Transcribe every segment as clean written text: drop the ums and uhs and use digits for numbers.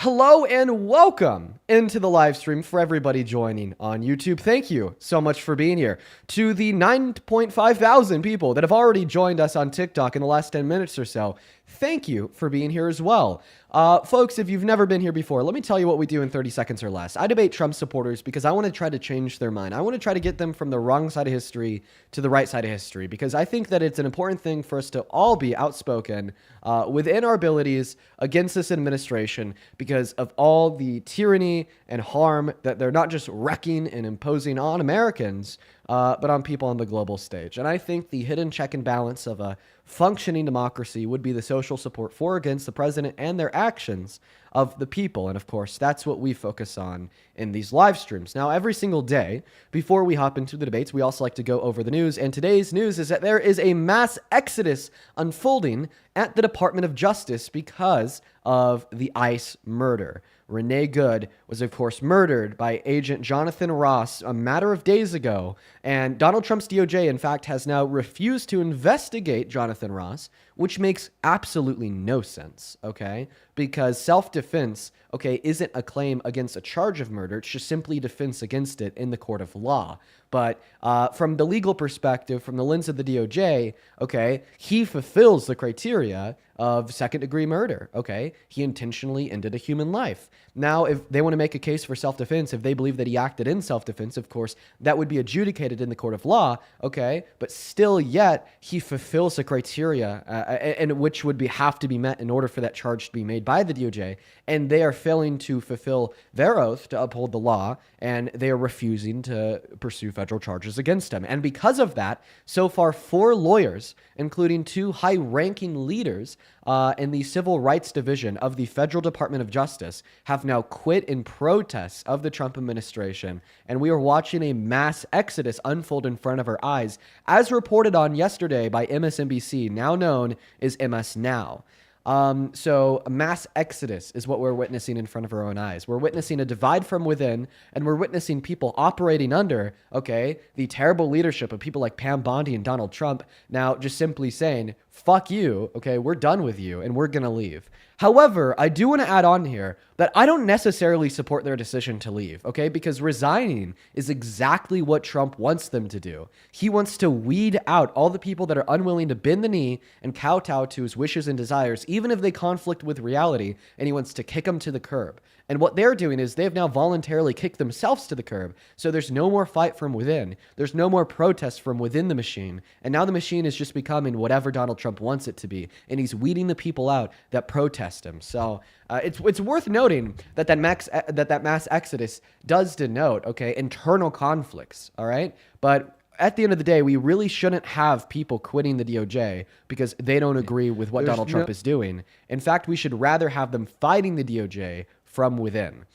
Hello and welcome into the live stream for everybody joining on YouTube. Thank you so much for being here. To the 9.5 thousand people that have already joined us on TikTok in the last 10 minutes or so, thank you for being here as well. Folks, if you've never been here before, let me tell you what we do in 30 seconds or less. I debate Trump supporters because I want to try to change their mind. I want to try to get them from the wrong side of history to the right side of history because I think that it's an important thing for us to all be outspoken within our abilities against this administration because of all the tyranny and harm that they're not just wrecking and imposing on Americans, but on people on the global stage. And I think the hidden check and balance of a functioning democracy would be the social support for or against the president and their actions of the people. And of course, that's what we focus on in these live streams. Now, every single day, before we hop into the debates, we also like to go over the news. And today's news is that there is a mass exodus unfolding at the Department of Justice because of the ICE murder. Renee Good was, of course, murdered by Agent Jonathan Ross a matter of days ago. And Donald Trump's DOJ, in fact, has now refused to investigate Jonathan Ross, which makes absolutely no sense, okay? Because self-defense, okay, isn't a claim against a charge of murder. It's just simply defense against it in the court of law. But from the legal perspective, from the lens of the DOJ, okay, he fulfills the criteria of second-degree murder, okay? He intentionally ended a human life. Now, if they want to make a case for self-defense, if they believe that he acted in self-defense, of course, that would be adjudicated in the court of law, okay? But still yet, he fulfills the criteria, and which would have to be met in order for that charge to be made by the DOJ, and they are failing to fulfill their oath to uphold the law, and they are refusing to pursue federal charges against him. And because of that, so far, 4 lawyers, including 2 high-ranking leaders in the Civil Rights Division of the Federal Department of Justice, have now quit in protest of the Trump administration. And we are watching a mass exodus unfold in front of our eyes, as reported on yesterday by MSNBC, now known as MS Now. So a mass exodus is what we're witnessing in front of our own eyes. We're witnessing a divide from within, and we're witnessing people operating under, okay, the terrible leadership of people like Pam Bondi and Donald Trump, now just simply saying, fuck you, okay, we're done with you, and we're gonna leave. However, I do want to add on here that I don't necessarily support their decision to leave, okay? Because resigning is exactly what Trump wants them to do. He wants to weed out all the people that are unwilling to bend the knee and kowtow to his wishes and desires, even if they conflict with reality, and he wants to kick them to the curb. And what they're doing is they've now voluntarily kicked themselves to the curb. So there's no more fight from within. There's no more protest from within the machine. And now the machine is just becoming whatever Donald Trump wants it to be. And he's weeding the people out that protest him. So it's worth noting that that mass exodus does denote, okay, internal conflicts, all right? But at the end of the day, we really shouldn't have people quitting the DOJ because they don't agree with what Donald Trump is doing. In fact, we should rather have them fighting the DOJ from within.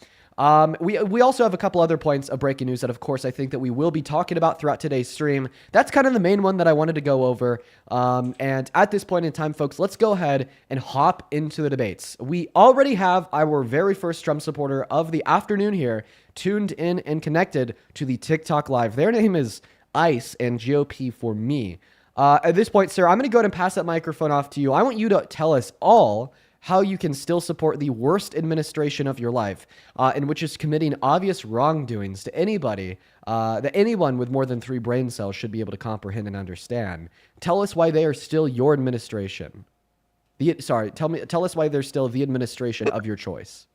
We also have a couple other points of breaking news that, of course, I think that we will be talking about throughout today's stream. That's kind of the main one that I wanted to go over. And at this point in time, folks, let's go ahead and hop into the debates. We already have our very first Trump supporter of the afternoon here tuned in and connected to the TikTok live. Their name is ICE and GOP for me. At this point, sir, I'm going to go ahead and pass that microphone off to you. I want you to tell us all how you can still support the worst administration of your life, and which is committing obvious wrongdoings to anybody that anyone with more than 3 brain cells should be able to comprehend and understand. Tell us why they are still your administration. Tell us why they're still the administration of your choice.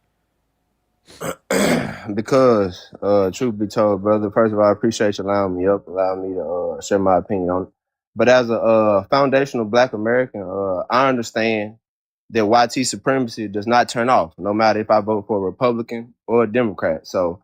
Because, truth be told, brother, first of all, I appreciate you allowing me to share my opinion on it. But as a foundational Black American, I understand that YT supremacy does not turn off, no matter if I vote for a Republican or a Democrat. So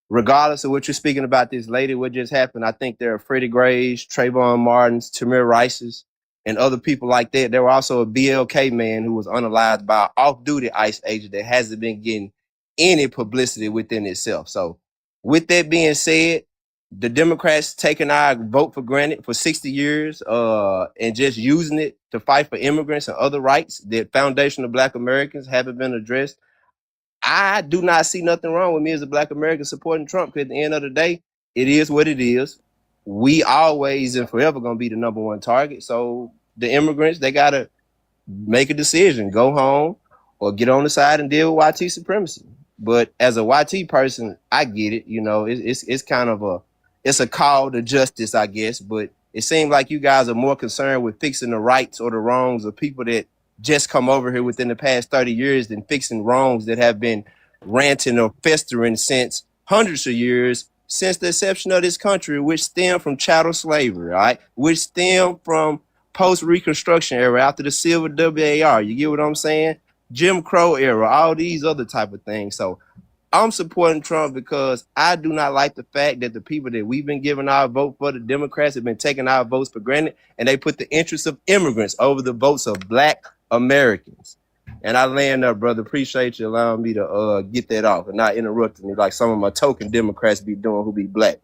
regardless of what you're speaking about this lady, what just happened, I think there are Freddie Grays, Trayvon Martins, Tamir Rices, and other people like that. There were also a BLK man who was unalived by an off-duty ICE agent that hasn't been getting any publicity within itself. So with that being said, the Democrats taking our vote for granted for 60 years and just using it to fight for immigrants and other rights that foundational Black Americans haven't been addressed. I do not see nothing wrong with me as a Black American supporting Trump, because at the end of the day, it is what it is. We always and forever going to be the #1 target. So the immigrants, they got to make a decision, go home or get on the side and deal with YT supremacy. But as a YT person, I get it. You know, it's kind of it's a call to justice, I guess. But it seems like you guys are more concerned with fixing the rights or the wrongs of people that just come over here within the past 30 years than fixing wrongs that have been ranting or festering since hundreds of years, since the inception of this country, which stem from chattel slavery, right? Which stem from post-Reconstruction era after the Silver WAR. You get what I'm saying? Jim Crow era, all these other type of things. So I'm supporting Trump because I do not like the fact that the people that we've been giving our vote for, the Democrats, have been taking our votes for granted, and they put the interests of immigrants over the votes of Black Americans. And I land there, brother. Appreciate you allowing me to get that off and not interrupting me like some of my token Democrats be doing who be Black.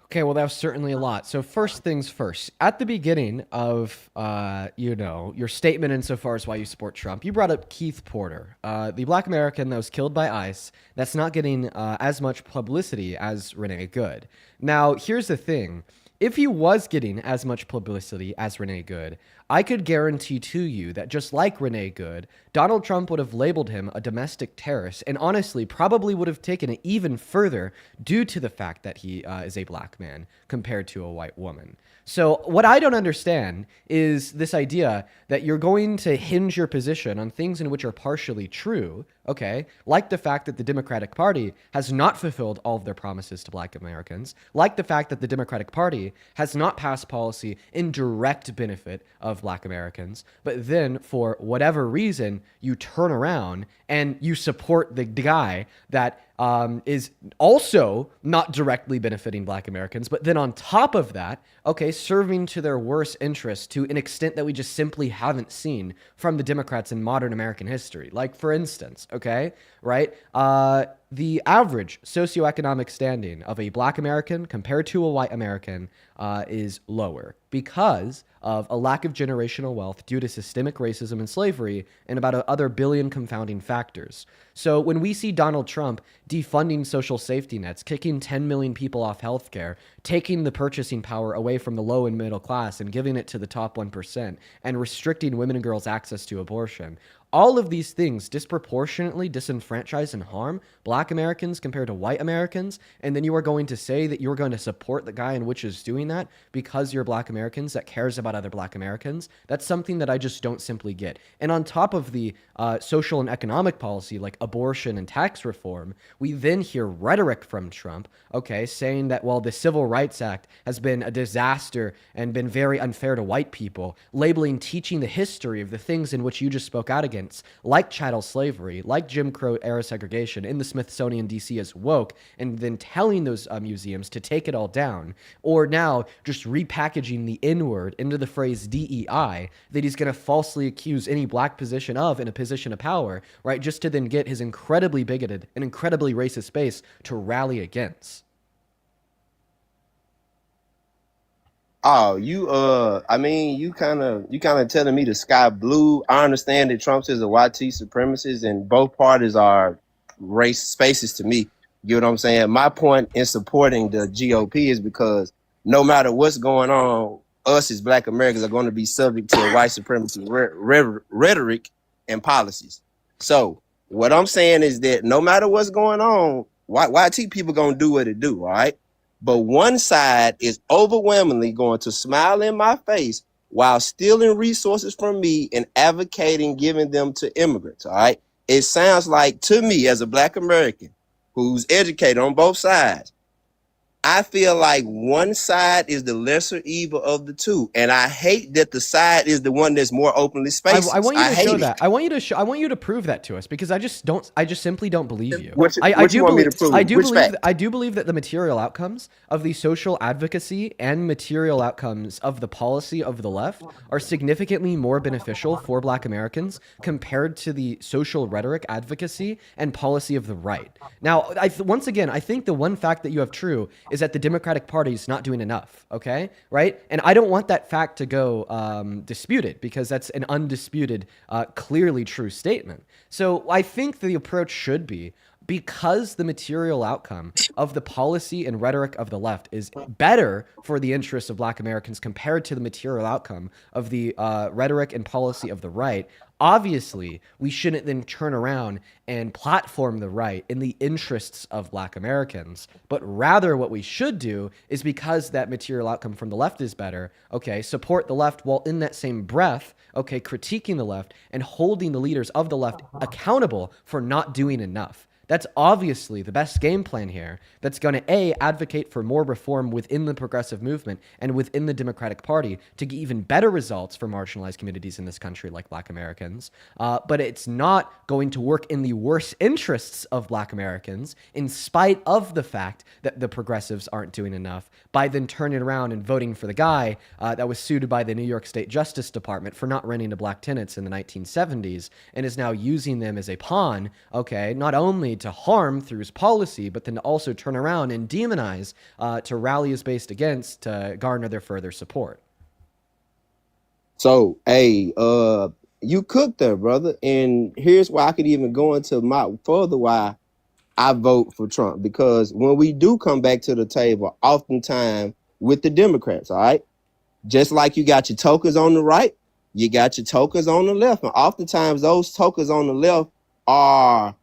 Okay, well, that was certainly a lot. So first things first, at the beginning of, your statement insofar as why you support Trump, you brought up Keith Porter, the Black American that was killed by ICE that's not getting as much publicity as Renee Good. Now, here's the thing. If he was getting as much publicity as Renee Good, I could guarantee to you that just like Renee Good, Donald Trump would have labeled him a domestic terrorist and honestly probably would have taken it even further due to the fact that he is a black man compared to a white woman. So what I don't understand is this idea that you're going to hinge your position on things in which are partially true, okay? Like the fact that the Democratic Party has not fulfilled all of their promises to Black Americans, like the fact that the Democratic Party has not passed policy in direct benefit of Black Americans, but then for whatever reason, you turn around and you support the guy that is also not directly benefiting Black Americans, but then on top of that, okay, serving to their worst interests to an extent that we just simply haven't seen from the Democrats in modern American history. Like, for instance, okay, right? The average socioeconomic standing of a Black American compared to a white American is lower because of a lack of generational wealth due to systemic racism and slavery and about other billion confounding factors. So when we see Donald Trump defunding social safety nets, kicking 10 million people off healthcare, taking the purchasing power away from the low and middle class and giving it to the top 1%, and restricting women and girls' access to abortion, all of these things disproportionately disenfranchise and harm Black Americans compared to white Americans, and then you are going to say that you're going to support the guy in which is doing that because you're Black Americans that cares about other Black Americans. That's something that I just don't simply get. And on top of the social and economic policy like abortion and tax reform, we then hear rhetoric from Trump, okay, saying that, well, the Civil Rights Act has been a disaster and been very unfair to white people, labeling teaching the history of the things in which you just spoke out against, like chattel slavery, like Jim Crow era segregation in the Smithsonian DC as woke, and then telling those museums to take it all down, or now just repackaging the N-word into the phrase DEI that he's going to falsely accuse any Black position of in a position of power, right, just to then get his incredibly bigoted and incredibly racist base to rally against. Oh, I mean, you kind of telling me the sky blue. I understand that Trump is a YT supremacist, and both parties are race spaces to me. You know what I'm saying? My point in supporting the GOP is because no matter what's going on, us as Black Americans are going to be subject to white supremacy rhetoric and policies. So what I'm saying is that no matter what's going on, YT people gonna do what it do, all right? But one side is overwhelmingly going to smile in my face while stealing resources from me and advocating giving them to immigrants, all right? It sounds like to me as a Black American who's educated on both sides, I feel like one side is the lesser evil of the two, and I hate that the side is the one that's more openly spacist. I want you to show that. I want you to prove that to us because I just simply don't believe you. What you want me to prove? I do believe that the material outcomes of the social advocacy and material outcomes of the policy of the left are significantly more beneficial for Black Americans compared to the social rhetoric, advocacy, and policy of the right. Now, once again, I think the one fact that you have true is that the Democratic Party is not doing enough, okay? Right? And I don't want that fact to go disputed because that's an undisputed, clearly true statement. So I think the approach should be because the material outcome of the policy and rhetoric of the left is better for the interests of Black Americans compared to the material outcome of the rhetoric and policy of the right, obviously, we shouldn't then turn around and platform the right in the interests of Black Americans. But rather, what we should do is, because that material outcome from the left is better, okay, support the left while in that same breath, okay, critiquing the left and holding the leaders of the left accountable for not doing enough. That's obviously the best game plan here that's going to, A, advocate for more reform within the progressive movement and within the Democratic Party to get even better results for marginalized communities in this country like Black Americans. But it's not going to work in the worst interests of Black Americans, in spite of the fact that the progressives aren't doing enough, by then turning around and voting for the guy that was sued by the New York State Justice Department for not renting to Black tenants in the 1970s and is now using them as a pawn, okay, not only to harm through his policy, but then to also turn around and demonize to rally his base against to garner their further support. So, hey, you cooked there, brother. And here's why I could even go into my further why I vote for Trump. Because when we do come back to the table, oftentimes with the Democrats, all right, just like you got your tokers on the right, you got your tokers on the left. And oftentimes those tokers on the left are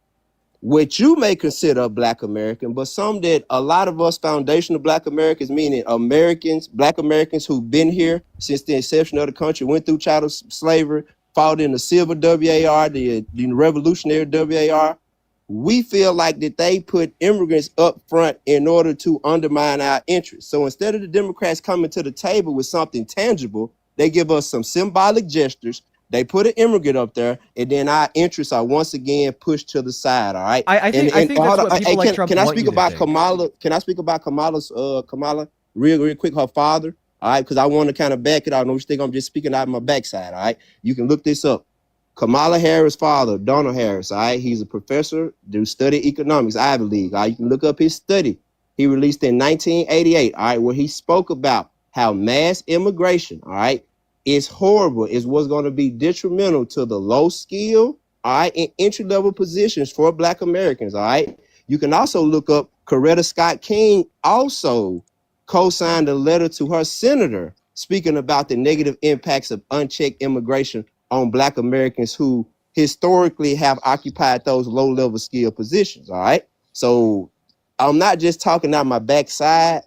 what you may consider Black American, but some that a lot of us foundational Black Americans, meaning Americans, Black Americans who've been here since the inception of the country, went through chattel slavery, fought in the Civil WAR, the Revolutionary WAR. We feel like that they put immigrants up front in order to undermine our interests. So instead of the Democrats coming to the table with something tangible, they give us some symbolic gestures. They put an immigrant up there, and then our interests are once again pushed to the side. All right. I think that's what people like Trump can I want speak you to about think. Kamala? Can I speak about Kamala real quick? Her father. All right, because I want to kind of back it out. Don't think I'm just speaking out of my backside. All right, you can look this up. Kamala Harris' father, Donald Harris. All right, he's a professor, do study economics, Ivy League. All right, you can look up his study. He released in 1988. All right, where he spoke about how mass immigration, all right, is horrible, is what's going to be detrimental to the low skill, all right, and entry-level positions for Black Americans, all right? You can also look up Coretta Scott King also co-signed a letter to her senator speaking about the negative impacts of unchecked immigration on Black Americans who historically have occupied those low-level skill positions, all right? So I'm not just talking out my backside.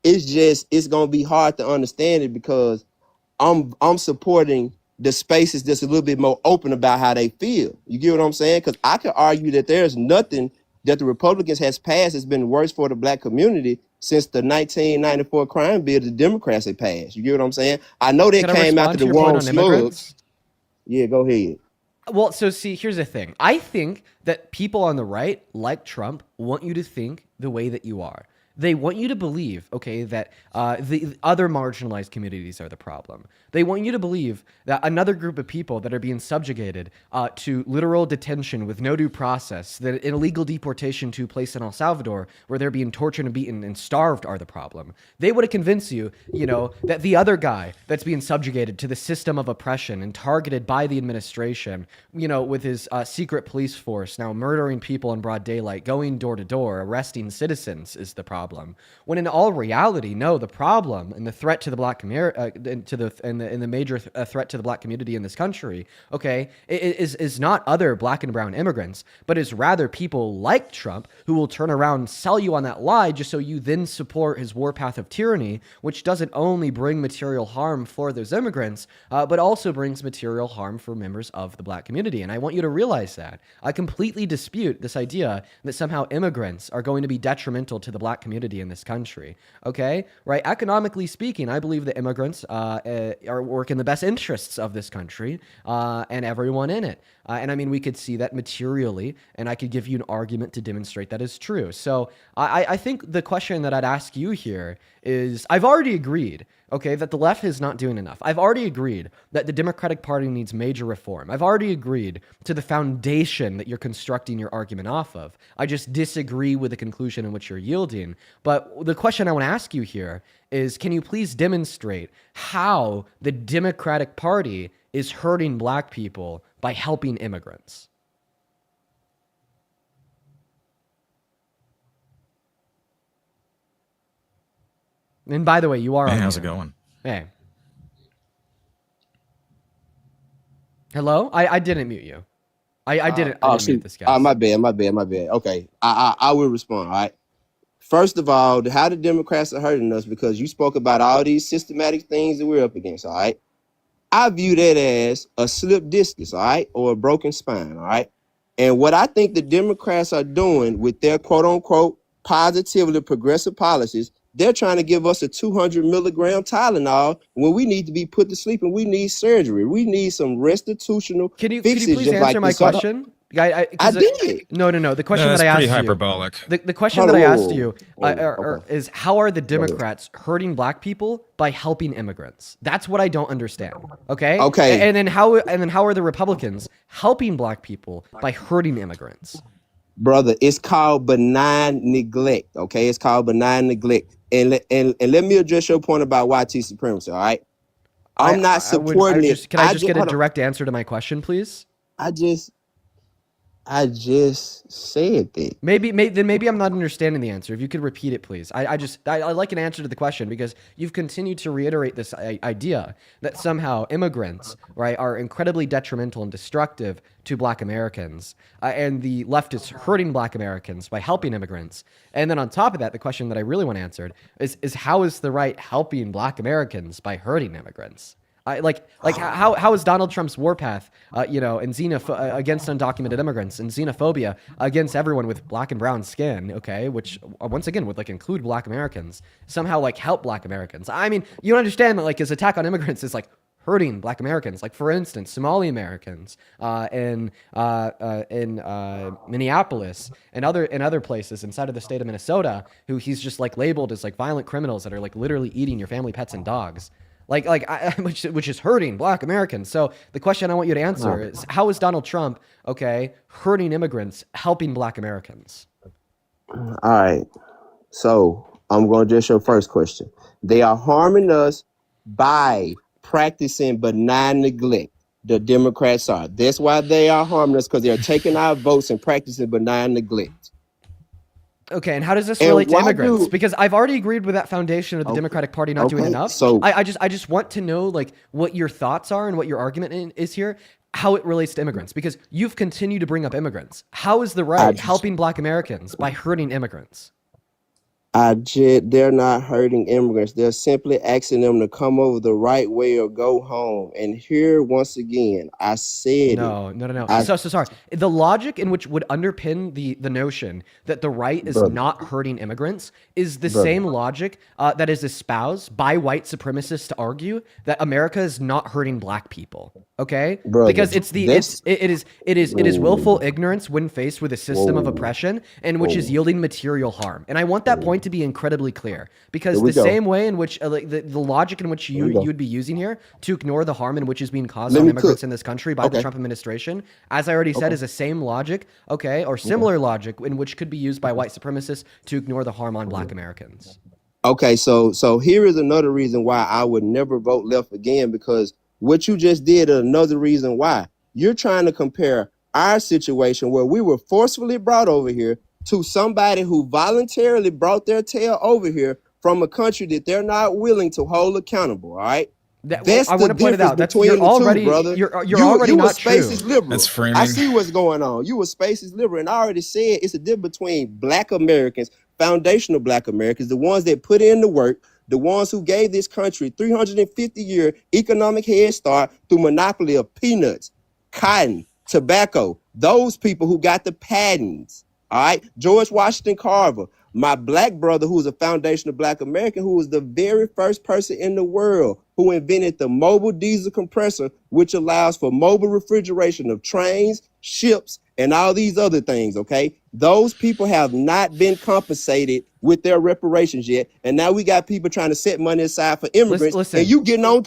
It's going to be hard to understand it because I'm supporting the spaces that's a little bit more open about how they feel. You get what I'm saying? Because I could argue that there's nothing that the Republicans has passed that's been worse for the Black community since the 1994 crime bill the Democrats had passed. You get what I'm saying? I know that came after the war on slugs. Yeah, go ahead. Well, so see, here's the thing. I think that people on the right, like Trump, want you to think the way that you are. They want you to believe, okay, that the other marginalized communities are the problem. They want you to believe that another group of people that are being subjugated to literal detention with no due process, that an illegal deportation to a place in El Salvador where they're being tortured and beaten and starved are the problem. They would have convinced you, you know, that the other guy that's being subjugated to the system of oppression and targeted by the administration, you know, with his secret police force now murdering people in broad daylight, going door to door, arresting citizens is the problem. When in all reality, no, the problem and the threat to the Black community, and the major threat to the Black community in this country, okay, is not other Black and brown immigrants, but is rather people like Trump who will turn around and sell you on that lie just so you then support his warpath of tyranny, which doesn't only bring material harm for those immigrants, but also brings material harm for members of the Black community. And I want you to realize that. I completely dispute this idea that somehow immigrants are going to be detrimental to the Black community in this country. Okay, right? Economically speaking, I believe that immigrants are working the best interests of this country and everyone in it. And I mean, we could see that materially, and I could give you an argument to demonstrate that is true. So I think the question that I'd ask you here is, I've already agreed, okay, that the left is not doing enough. I've already agreed that the Democratic Party needs major reform. I've already agreed to the foundation that you're constructing your argument off of. I just disagree with the conclusion in which you're yielding. But the question I want to ask you here is, can you please demonstrate how the Democratic Party is hurting Black people by helping immigrants? And by the way, you are Hey, on how's it mute. going? Hey. Hello? I didn't mute you. I didn't mute Shoot. this guy. My bad. Okay. I will respond. All right. First of all, how the Democrats are hurting us because you spoke about all these systematic things that we're up against. All right. I view that as a slip discus, all right, or a broken spine, all right. And what I think the Democrats are doing with their quote unquote positively progressive policies, they're trying to give us a 200 milligram Tylenol when we need to be put to sleep and we need surgery. We need some restitutional Can you fixes please just answer like my this. question? I did. No. The question No, that that's I pretty asked you. hyperbolic. The question Hold that I on, asked you okay. is how are the Go ahead. Democrats hurting black people by helping immigrants? That's what I don't understand. Okay. Okay. And then how are the Republicans helping black people by hurting immigrants? Brother, it's called benign neglect. Okay, it's called benign neglect. And let me address your point about YT supremacy. All right, I'm not supporting it. Can I just get a hold on. direct answer to my question, please? I just said that. Maybe I'm not understanding the answer. If you could repeat it, please. I like an answer to the question because you've continued to reiterate this idea that somehow immigrants, right, are incredibly detrimental and destructive to black Americans, and the left is hurting black Americans by helping immigrants. And then on top of that, the question that I really want answered is how is the right helping black Americans by hurting immigrants? How is Donald Trump's warpath, and against undocumented immigrants and xenophobia against everyone with black and brown skin, okay, which once again would include black Americans, somehow help black Americans? I mean, you understand that his attack on immigrants is hurting black Americans. For instance, Somali Americans in Minneapolis and other places inside of the state of Minnesota, who he's just labeled as violent criminals that are literally eating your family pets and dogs. Which is hurting black Americans. So the question I want you to answer is, how is Donald Trump, okay, hurting immigrants, helping black Americans? All right. So I'm going to address your first question. They are harming us by practicing benign neglect. The Democrats are. That's why they are harming us, because they're taking our votes and practicing benign neglect. Okay, and how does this relate to immigrants? Because I've already agreed with that foundation of the Democratic Party not doing enough. So I just want to know what your thoughts are and what your argument is here, how it relates to immigrants. Because you've continued to bring up immigrants. How is the right helping black Americans by hurting immigrants? They're not hurting immigrants. They're simply asking them to come over the right way or go home. And here, once again, I said No. So sorry. The logic in which would underpin the notion that the right is not hurting immigrants is the same logic that is espoused by white supremacists to argue that America is not hurting black people. Okay, because it is willful ignorance when faced with a system of oppression and which is yielding material harm. And I want that point to be incredibly clear, because the same way in which the logic in which you would be using here to ignore the harm in which is being caused on immigrants in this country by the Trump administration, as I already said, is the same logic, or similar logic in which could be used by white supremacists to ignore the harm on black Americans. Okay, so here is another reason why I would never vote left again, because what you just did is another reason why. You're trying to compare our situation where we were forcefully brought over here to somebody who voluntarily brought their tail over here from a country that they're not willing to hold accountable, all right? That's I want to point it out. You're already not spaces true. liberal. That's framing. I see what's going on. You were spaces liberal, and I already said it's a difference between black Americans, foundational black Americans, the ones that put in the work, the ones who gave this country 350-year economic head start through monopoly of peanuts, cotton, tobacco, those people who got the patents. All right, George Washington Carver, my black brother, who was a foundational black American, who was the very first person in the world who invented the mobile diesel compressor, which allows for mobile refrigeration of trains, ships, and all these other things, okay? Those people have not been compensated with their reparations yet, and now we got people trying to set money aside for immigrants. Listen, and you getting on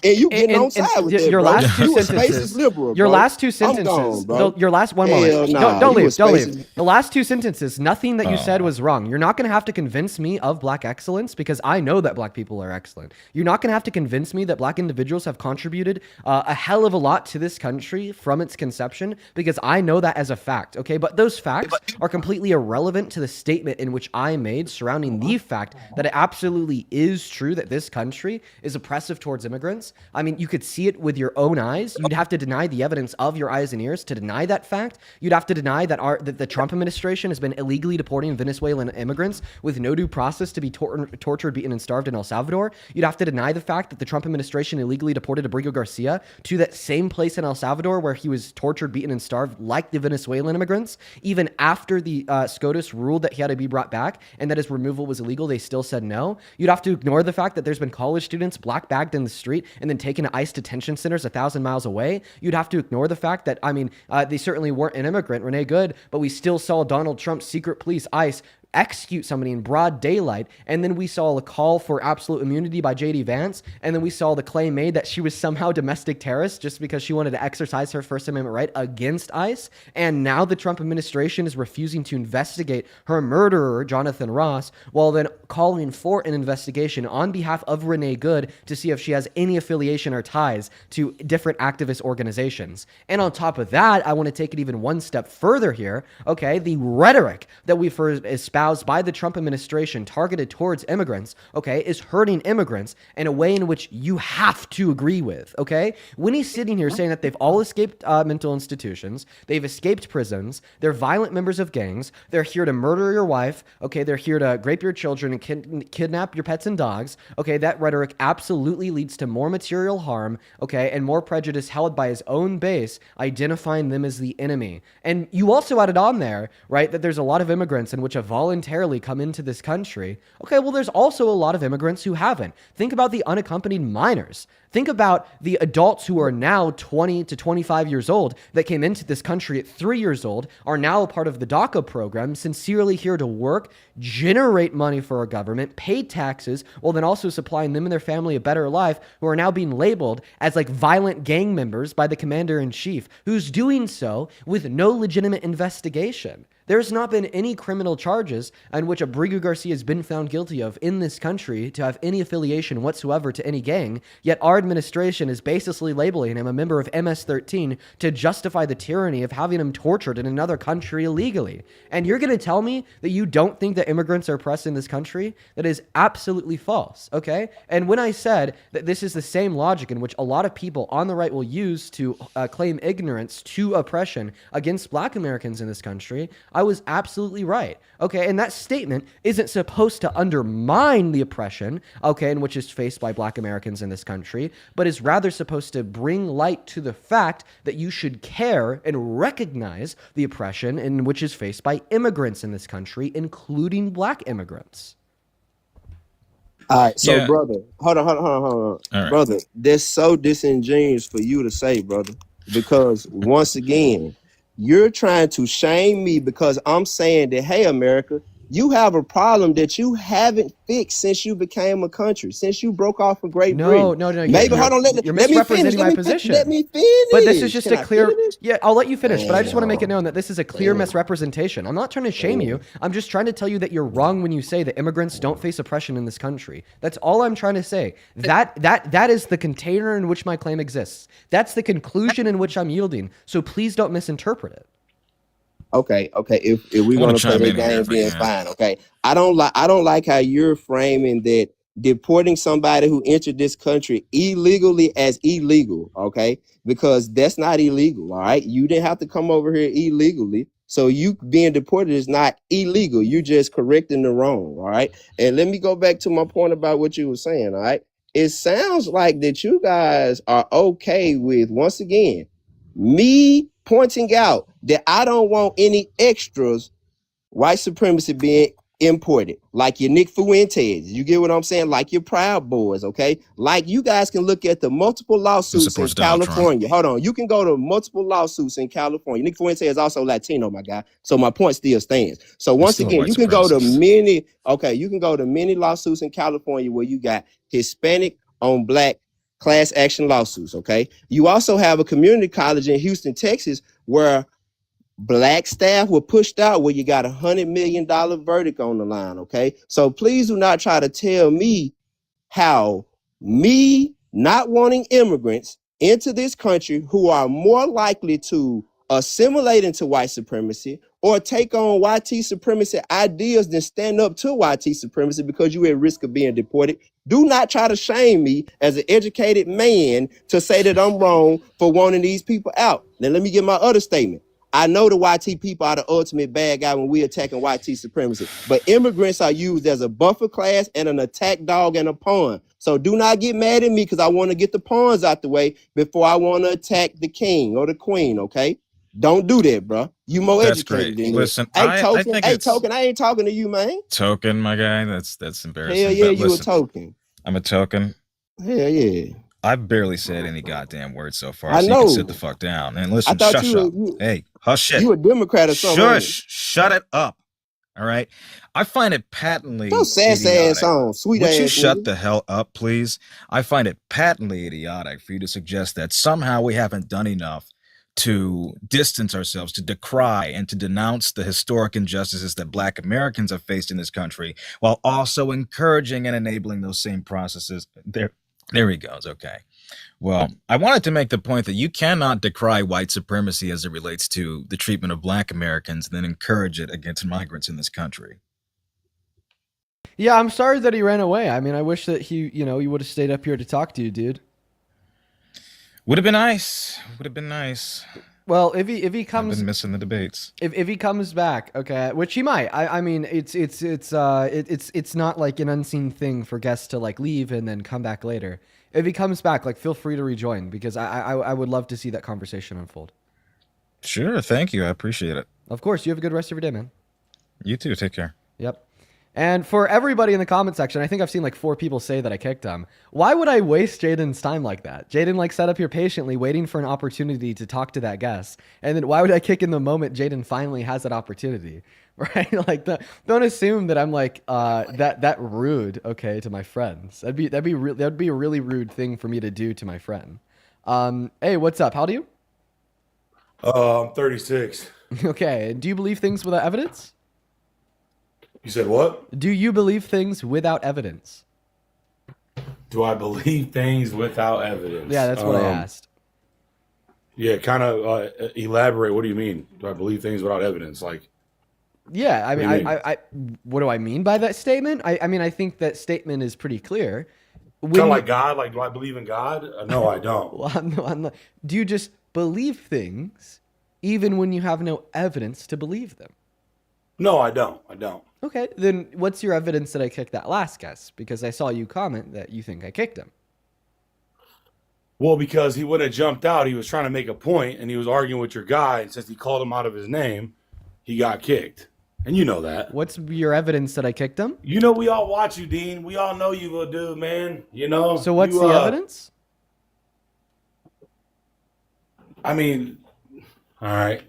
side with your that, last bro. two sentences. Liberal, your bro. last two sentences. I'm gone, your last one moment. Nah, don't leave. The last two sentences. Nothing that you said was wrong. You're not going to have to convince me of black excellence, because I know that black people are excellent. You're not going to have to convince me that black individuals have contributed a hell of a lot to this country from its conception, because I know that as a fact. Okay, but those facts are completely irrelevant to the statement in which I made surrounding discounting the fact that it absolutely is true that this country is oppressive towards immigrants. I mean, you could see it with your own eyes. You'd have to deny the evidence of your eyes and ears to deny that fact. You'd have to deny that the Trump administration has been illegally deporting Venezuelan immigrants with no due process to be tortured, beaten, and starved in El Salvador. You'd have to deny the fact that the Trump administration illegally deported Abrigo Garcia to that same place in El Salvador where he was tortured, beaten, and starved like the Venezuelan immigrants. Even after the SCOTUS ruled that he had to be brought back and that his removal was illegal, they still said no. You'd have to ignore the fact that there's been college students black bagged in the street and then taken to ICE detention centers 1,000 miles away. You'd have to ignore the fact that, they certainly weren't an immigrant, Renee Good, but we still saw Donald Trump's secret police, ICE, execute somebody in broad daylight. And then we saw a call for absolute immunity by JD Vance. And then we saw the claim made that she was somehow domestic terrorist just because she wanted to exercise her First Amendment right against ICE. And now the Trump administration is refusing to investigate her murderer, Jonathan Ross, while then calling for an investigation on behalf of Renee Good to see if she has any affiliation or ties to different activist organizations. And on top of that, I want to take it even one step further here. Okay, the rhetoric that we've espoused by the Trump administration targeted towards immigrants, okay, is hurting immigrants in a way in which you have to agree with, okay? When he's sitting here saying that they've all escaped mental institutions, they've escaped prisons, they're violent members of gangs, they're here to murder your wife, okay, they're here to rape your children and kidnap your pets and dogs, okay, that rhetoric absolutely leads to more material harm, okay, and more prejudice held by his own base, identifying them as the enemy. And you also added on there, right, that there's a lot of immigrants in which have voluntarily come into this country. Okay, well, there's also a lot of immigrants who haven't. Think about the unaccompanied minors. Think about the adults who are now 20 to 25 years old that came into this country at 3 years old, are now a part of the DACA program, sincerely here to work, generate money for our government, pay taxes, while then also supplying them and their family a better life, who are now being labeled as like violent gang members by the commander-in-chief, who's doing so with no legitimate investigation. There's not been any criminal charges on which Abrigo Garcia has been found guilty of in this country to have any affiliation whatsoever to any gang, yet our administration is basically labeling him a member of MS-13 to justify the tyranny of having him tortured in another country illegally. And you're going to tell me that you don't think that immigrants are oppressed in this country? That is absolutely false, okay? And when I said that this is the same logic in which a lot of people on the right will use to claim ignorance to oppression against Black Americans in this country, I was absolutely right. Okay, and that statement isn't supposed to undermine the oppression, okay, in which is faced by Black Americans in this country, but is rather supposed to bring light to the fact that you should care and recognize the oppression in which is faced by immigrants in this country, including Black immigrants. All right, so Yeah. brother, hold on. All right. Brother, that's so disingenuous for you to say, brother, because once again, you're trying to shame me because I'm saying that, hey, America, you have a problem that you haven't fixed since you became a country, since you broke off of Great Britain. No. Maybe, hold on, you're let me misrepresenting finish. my position. Let me finish. But this is just Can a I clear, finish? yeah, I'll let you finish, but I just want to make it Damn. known that this is a clear misrepresentation. I'm not trying to shame you. I'm just trying to tell you that you're wrong when you say that immigrants don't face oppression in this country. That's all I'm trying to say. That is the container in which my claim exists. That's the conclusion in which I'm yielding. So please don't misinterpret it. Okay. If we're wanna gonna play chime that in here game, if I then can. fine. Okay. I don't like how you're framing that deporting somebody who entered this country illegally as illegal. Okay, because that's not illegal. All right, you didn't have to come over here illegally. So you being deported is not illegal. You just correcting the wrong. All right. And let me go back to my point about what you were saying. All right. It sounds like that you guys are okay with, once again, me pointing out that I don't want any extras, white supremacy being imported, like your Nick Fuentes. You get what I'm saying? Like your Proud Boys, okay? Like you guys can look at the multiple lawsuits in supports Donald Trump. California. Hold on, you can go to multiple lawsuits in California. Nick Fuentes is also Latino, my guy. So my point still stands. So once still a again, white you can go to supremacist. you can go to many lawsuits in California where you got Hispanic on Black class action lawsuits, okay? You also have a community college in Houston, Texas, where Black staff were pushed out, where you got $100 million verdict on the line, okay? So please do not try to tell me how me not wanting immigrants into this country who are more likely to assimilate into white supremacy or take on YT supremacy ideas than stand up to YT supremacy because you're at risk of being deported. Do not try to shame me as an educated man to say that I'm wrong for wanting these people out. Now, let me get my other statement. I know the YT people are the ultimate bad guy when we're attacking YT supremacy, but immigrants are used as a buffer class and an attack dog and a pawn. So do not get mad at me because I want to get the pawns out the way before I want to attack the king or the queen, okay? Don't do that, bro. You more That's educated great. than Listen, me. Hey, Token, Token, I ain't talking to you, man. Token, my guy. That's embarrassing. Hell yeah, But you listen, a token. I'm a token. Hell yeah. I've barely said any goddamn word so far. I so know. you can sit the fuck down. And listen, thought shush you up. were- Hey, hush it. You a Democrat or something? ain't Shush. Shut it up. All right. I find it patently you? Your sassy idiotic. ass on, sweet Would ass. you shut nigga. the hell up, please? I find it patently idiotic for you to suggest that somehow we haven't done enough to distance ourselves, to decry and to denounce the historic injustices that Black Americans have faced in this country, while also encouraging and enabling those same processes. There he goes. Okay. Well, I wanted to make the point that you cannot decry white supremacy as it relates to the treatment of Black Americans and then encourage it against migrants in this country. Yeah, I'm sorry that he ran away. I mean, I wish that he would have stayed up here to talk to you, dude. Would have been nice. Would have been nice. Well, if he I've comes, been missing the debates. if he comes back, okay, which he might. I mean, it's not like an unseen thing for guests to like leave and then come back later. If he comes back, like, feel free to rejoin because I would love to see that conversation unfold. Sure. Thank you. I appreciate it. Of course, you have a good rest of your day, man. You too. Take care. Yep. And for everybody in the comment section, I think I've seen like 4 people say that I kicked him. Why would I waste Jaden's time like that? Jaden like sat up here patiently waiting for an opportunity to talk to that guest. And then why would I kick in the moment Jaden finally has that opportunity? Right? Like don't assume that I'm like that rude, okay, to my friends. That'd be a really rude thing for me to do to my friend. Hey, what's up? How old are you? I'm 36. Okay. Do you believe things without evidence? You said what? Do you believe things without evidence? Do I believe things without evidence? Yeah, that's what I asked. Yeah, kind of elaborate. What do you mean? Do I believe things without evidence? Like, Yeah, I mean, What do you mean? what do I mean by that statement? I mean, I think that statement is pretty clear. kind of like God? Like, do I believe in God? No, I don't. Well, I'm not. Do you just believe things even when you have no evidence to believe them? No, I don't. I don't. Okay, then what's your evidence that I kicked that last guest? Because I saw you comment that you think I kicked him. Well, because he would have jumped out. He was trying to make a point, and he was arguing with your guy. And since he called him out of his name, he got kicked. And you know that. What's your evidence that I kicked him? You know, we all watch you, Dean. We all know you, little dude, man. You know. So what's you, the evidence? I mean, all right.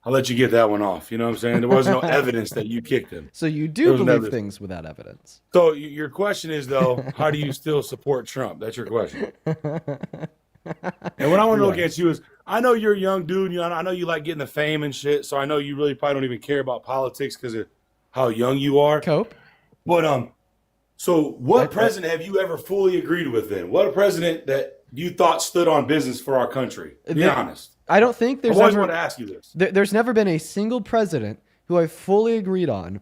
I'll let you get that one off. You know what I'm saying? There was no evidence that you kicked him. So you There do was believe never- things without evidence. So your question is, though, how do you still support Trump? That's your question. And what I want to know against you is, I know you're a young dude. I know you like getting the fame and shit. So I know you really probably don't even care about politics because of how young you are. Cope. But so what president have you ever fully agreed with? Then what president that you thought stood on business for our country? Be honest. I don't think there's I always ever. want to ask you this. There's never been a single president who I fully agreed on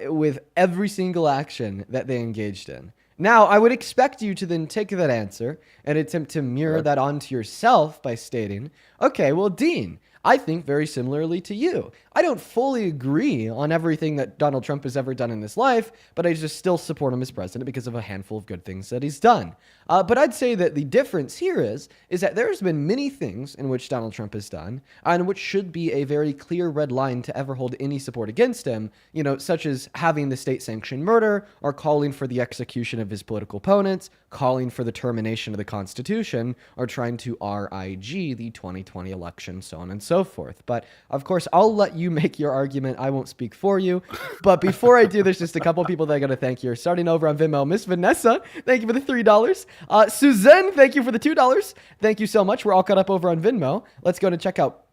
with every single action that they engaged in. Now, I would expect you to then take that answer and attempt to mirror that onto yourself by stating, okay, well, Dean, I think very similarly to you. I don't fully agree on everything that Donald Trump has ever done in his life, but I just still support him as president because of a handful of good things that he's done. But I'd say that the difference here is that there's been many things in which Donald Trump has done, and which should be a very clear red line to ever hold any support against him, you know, such as having the state-sanctioned murder, or calling for the execution of his political opponents, calling for the termination of the Constitution, or trying to RIG the 2020 election, so on and so forth. But, of course, I'll let you make your argument. I won't speak for you. But before I do, there's just a couple people that I got to thank here. Starting over on Venmo, Miss Vanessa, thank you for the $3. Suzanne, thank you for the $2. Thank you so much. We're all caught up over on Venmo. Let's go to check out.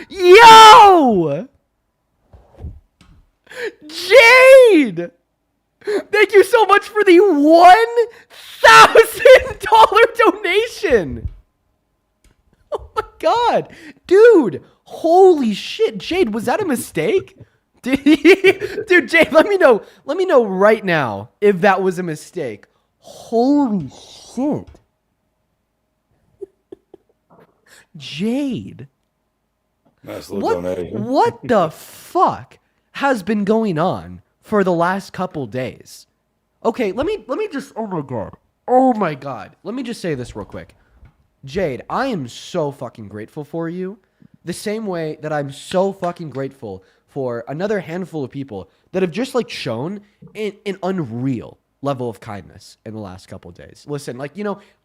Yo! Jade! Thank you so much for the $1,000 donation. Oh my god, dude! Holy shit, Jade, was that a mistake? Dude, Jade, let me know. Let me know right now if that was a mistake. Holy shit, Jade. Nice little donation. What the fuck has been going on for the last couple days? Okay, let me just. Oh my god. Let me just say this real quick. Jade, I am so fucking grateful for you. The same way that I'm so fucking grateful for another handful of people that have just like shown an unreal level of kindness in the last couple of days. Listen, like,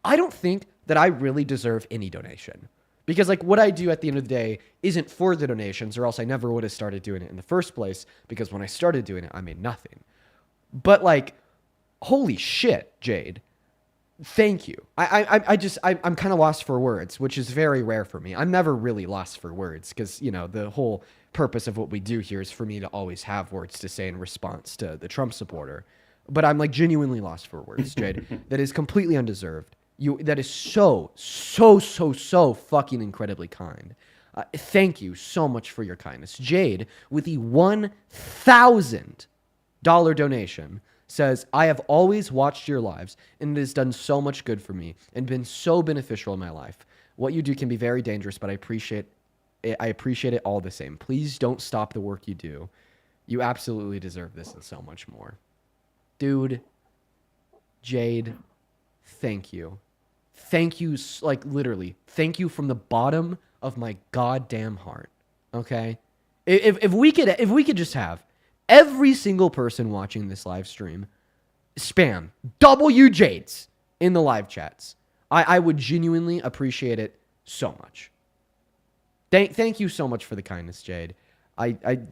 I don't think that I really deserve any donation. Because like what I do at the end of the day isn't for the donations, or else I never would have started doing it in the first place, because when I started doing it, I made nothing. But like, holy shit, Jade. Thank you. I'm kind of lost for words, which is very rare for me. I'm never really lost for words because, the whole purpose of what we do here is for me to always have words to say in response to the Trump supporter. But I'm like genuinely lost for words, Jade. That is completely undeserved. That is so fucking incredibly kind. Thank you so much for your kindness. Jade, with the $1,000 donation, says, I have always watched your lives, and it has done so much good for me and been so beneficial in my life. What you do can be very dangerous, but I appreciate it all the same. Please don't stop the work you do. You absolutely deserve this and so much more. Dude, Jade, thank you. Thank you, like literally, thank you from the bottom of my goddamn heart. Okay? If we could just have every single person watching this live stream spam WJades in the live chats, I would genuinely appreciate it so much. Thank you so much for the kindness, Jade.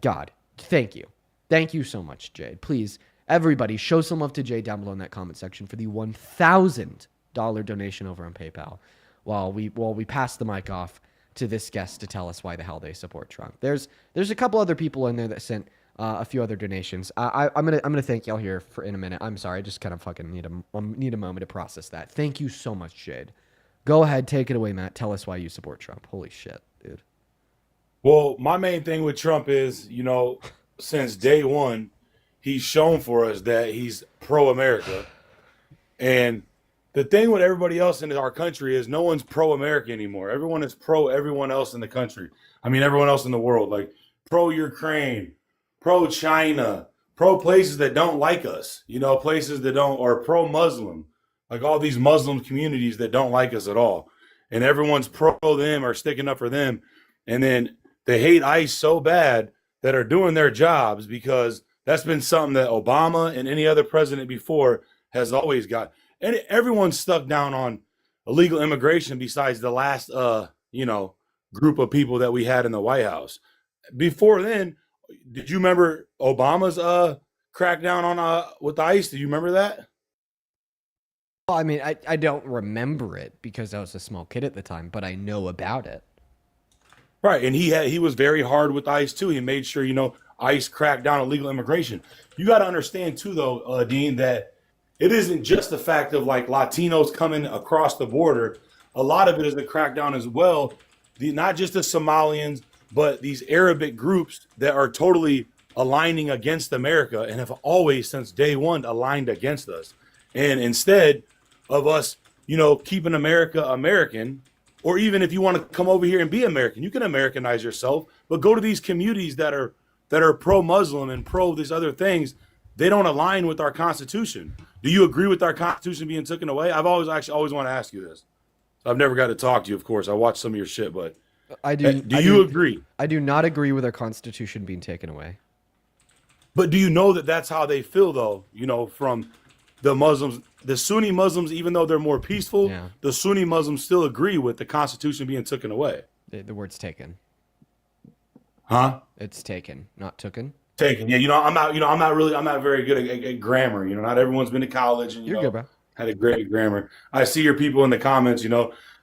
God, thank you. Thank you so much, Jade. Please, everybody, show some love to Jade down below in that comment section for the $1,000 donation over on PayPal while we pass the mic off to this guest to tell us why the hell they support Trump. There's a couple other people in there that sent a few other donations. I'm gonna thank y'all here in a minute. I'm sorry, I just kind of fucking need a moment to process that. Thank you so much, Jade. Go ahead, take it away, Matt. Tell us why you support Trump. Holy shit, dude. Well, my main thing with Trump is, since day one, he's shown for us that he's pro-America. And the thing with everybody else in our country is no one's pro-America anymore. Everyone is pro everyone else in the country. I mean, everyone else in the world, like pro-Ukraine, pro-China, pro-places that don't like us, places that don't, or pro-Muslim, like all these Muslim communities that don't like us at all. And everyone's pro them or sticking up for them. And then they hate ICE so bad that are doing their jobs, because that's been something that Obama and any other president before has always got. And everyone's stuck down on illegal immigration besides the last, group of people that we had in the White House. Before then, did you remember Obama's crackdown on with ICE? Do you remember that? Well, I mean, I don't remember it because I was a small kid at the time, but I know about it. Right, and he was very hard with ICE too. He made sure, ICE cracked down on illegal immigration. You got to understand too, though, Dean, that it isn't just the fact of like Latinos coming across the border. A lot of it is the crackdown as well. Not just the Somalians, but these Arabic groups that are totally aligning against America and have always, since day one, aligned against us. And instead of us, keeping America American, or even if you want to come over here and be American, you can Americanize yourself, but go to these communities that are pro-Muslim and pro these other things. They don't align with our Constitution. Do you agree with our Constitution being taken away? I've always want to ask you this. I've never got to talk to you, of course. I watched some of your shit, but I do. Do you agree? I do not agree with our Constitution being taken away. But do you know that that's how they feel, though? From the Muslims, the Sunni Muslims, even though they're more peaceful, the Sunni Muslims still agree with the Constitution being taken away. The word's taken. Huh? It's taken, not tooken. Taken. Yeah, I'm not very good at grammar. Not everyone's been to college and You're good, bro. Had a great grammar. I see your people in the comments.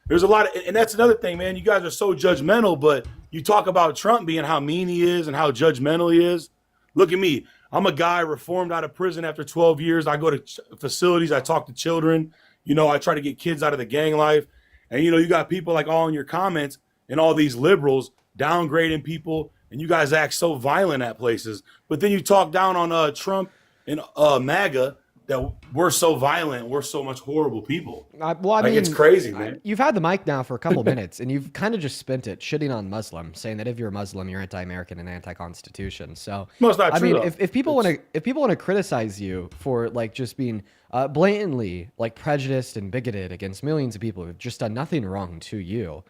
There's a lot of, and that's another thing, man. You guys are so judgmental, but you talk about Trump being how mean he is and how judgmental he is. Look at me. I'm a guy reformed out of prison after 12 years. I go to facilities. I talk to children. You know, I try to get kids out of the gang life. And, you know, you got people like all in your comments and all these liberals downgrading people. And you guys act so violent at places. But then you talk down on Trump and MAGA that we're so violent. We're so much horrible people. Well, I Like, mean, it's crazy, man. you've had the mic now for a couple minutes, and you've kind of just spent it shitting on Muslims, saying that if you're a Muslim, you're anti-American and anti-Constitution. So, No, it's not I true, mean, though. if people want to criticize you for like just being blatantly like prejudiced and bigoted against millions of people who've just done nothing wrong to you,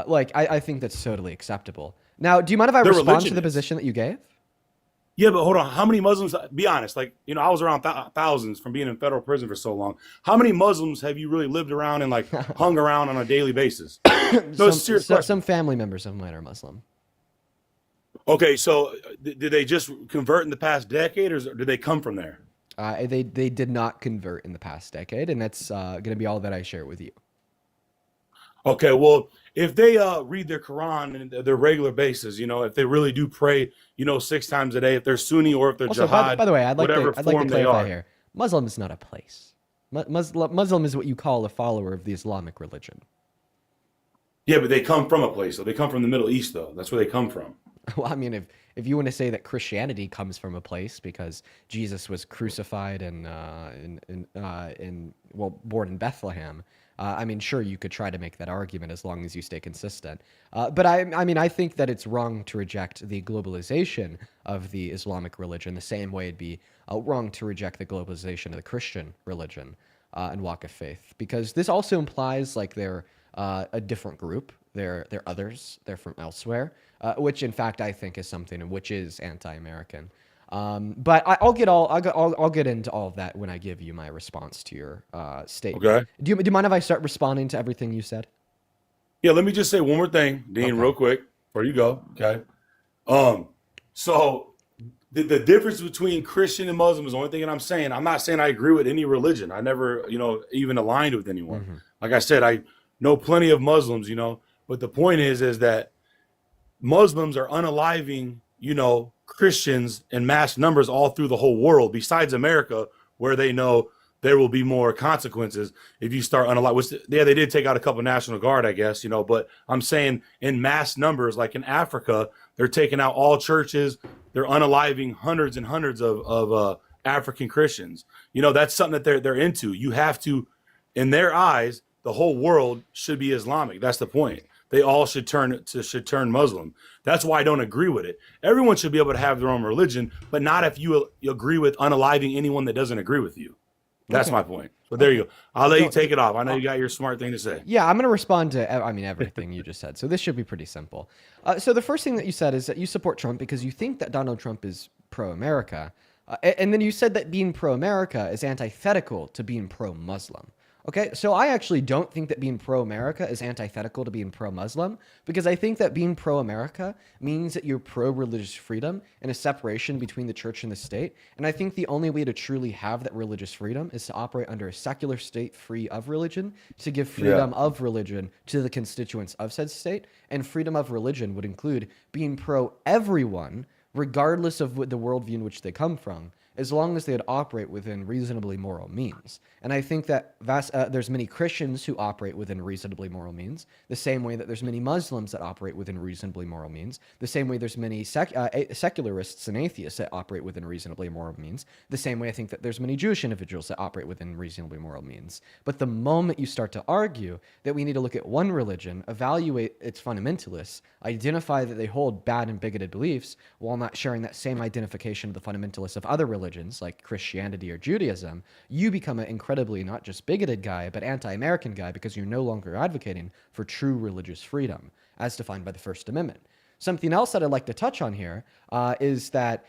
like I think that's totally acceptable. Now, do you mind if I Their respond to religion the is. position that you gave? Yeah, but hold on. How many Muslims, be honest, like, you know, I was around thousands from being in federal prison for so long. How many Muslims have you really lived around and like hung around on a daily basis? No, it's a serious question. Some family members of mine are Muslim. Okay, so did they just convert in the past decade, or did they come from there? They did not convert in the past decade, and that's going to be all that I share with you. Okay, well, if they read their Quran and their regular basis, you know, if they really do pray, you know, 6 times a day, if they're Sunni or if they're Also, jihad, by the way, I'd like whatever to form they clarify are. here. Muslim is not a place. Muslim is what you call a follower of the Islamic religion. Yeah, but they come from a place, though. They come from the Middle East, though. That's where they come from. Well, I mean, if you want to say that Christianity comes from a place because Jesus was crucified and born in Bethlehem, I mean, sure, you could try to make that argument as long as you stay consistent. But I mean, I think that it's wrong to reject the globalization of the Islamic religion the same way it'd be wrong to reject the globalization of the Christian religion and walk of faith, because this also implies like they're a different group. They're others. They're from elsewhere, which in fact I think is something which is anti-American. But I'll get into all of that when I give you my response to your statement. Okay. Do you mind if I start responding to everything you said? Yeah, let me just say one more thing, Dean, Okay. real quick before you go. Okay. So the difference between Christian and Muslim is the only thing that I'm saying. I'm not saying I agree with any religion. I never, you know, even aligned with anyone. Mm-hmm. Like I said, I know plenty of Muslims, you know, but the point is that Muslims are unaliving, you know, Christians in mass numbers all through the whole world, besides America, where they know there will be more consequences if you start unaliving. Yeah, they did take out a couple of National Guard, I guess, you know, but I'm saying in mass numbers, like in Africa, they're taking out all churches. They're unaliving hundreds and hundreds of African Christians. You know, that's something that they're into. You have to, in their eyes, the whole world should be Islamic. That's the point. They all should turn Muslim. That's why I don't agree with it. Everyone should be able to have their own religion, but not if you agree with unaliving anyone that doesn't agree with you. That's my point. So there you go. I'll let you take it off. I know you got your smart thing to say. Yeah, I'm going to respond to, everything you just said. So this should be pretty simple. So the first thing that you said is that you support Trump because you think that Donald Trump is pro-America. And then you said that being pro-America is antithetical to being pro-Muslim. Okay, so I actually don't think that being pro-America is antithetical to being pro-Muslim, because I think that being pro-America means that you're pro-religious freedom and a separation between the church and the state. And I think the only way to truly have that religious freedom is to operate under a secular state free of religion, to give freedom of religion to the constituents of said state. And freedom of religion would include being pro-everyone, regardless of what the worldview in which they come from, as long as they'd operate within reasonably moral means. And I think that there's many Christians who operate within reasonably moral means, the same way that there's many Muslims that operate within reasonably moral means, the same way there's many secularists and atheists that operate within reasonably moral means, the same way I think that there's many Jewish individuals that operate within reasonably moral means. But the moment you start to argue that we need to look at one religion, evaluate its fundamentalists, identify that they hold bad and bigoted beliefs, while not sharing that same identification of the fundamentalists of other religions like Christianity or Judaism, you become an incredibly not just bigoted guy, but anti-American guy, because you're no longer advocating for true religious freedom as defined by the First Amendment. Something else that I'd like to touch on here is that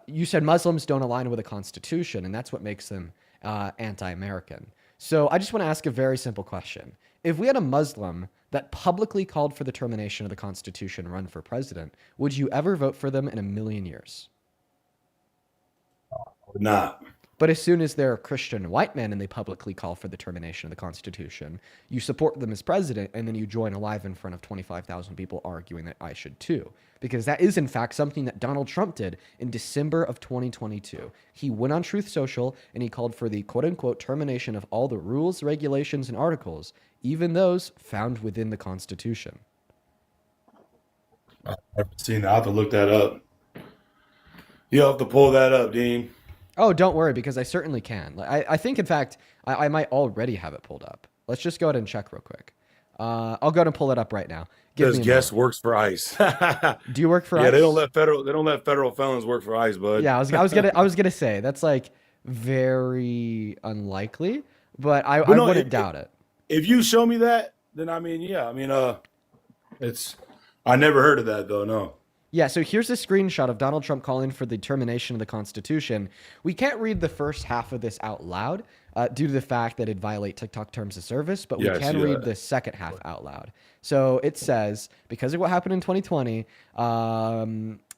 you said Muslims don't align with the Constitution, and that's what makes them anti-American. So I just want to ask a very simple question. If we had a Muslim that publicly called for the termination of the Constitution run for president, would you ever vote for them in a million years? Nah. But as soon as they're a Christian white man and they publicly call for the termination of the Constitution, you support them as president, and then you join alive in front of 25,000 people arguing that I should too. Because that is, in fact, something that Donald Trump did in December of 2022. He went on Truth Social and he called for the quote-unquote termination of all the rules, regulations, and articles, even those found within the Constitution. I've never seen that. I have to look that up. You'll have to pull that up, Dean. Oh, don't worry, because I certainly can. I think, in fact, I might already have it pulled up. Let's just go ahead and check real quick. I'll go ahead and pull it up right now. Because guest works for ICE. Do you work for ICE? Yeah, they don't let federal felons work for ICE, bud. Yeah, I was gonna say that's like very unlikely, but I wouldn't doubt it. If you show me that, then I mean, yeah, I mean, it's I never heard of that though. No. Yeah, so here's a screenshot of Donald Trump calling for the termination of the Constitution. We can't read the first half of this out loud due to the fact that it violates TikTok terms of service, but we can read the second half out loud. So it says, because of what happened in 2020,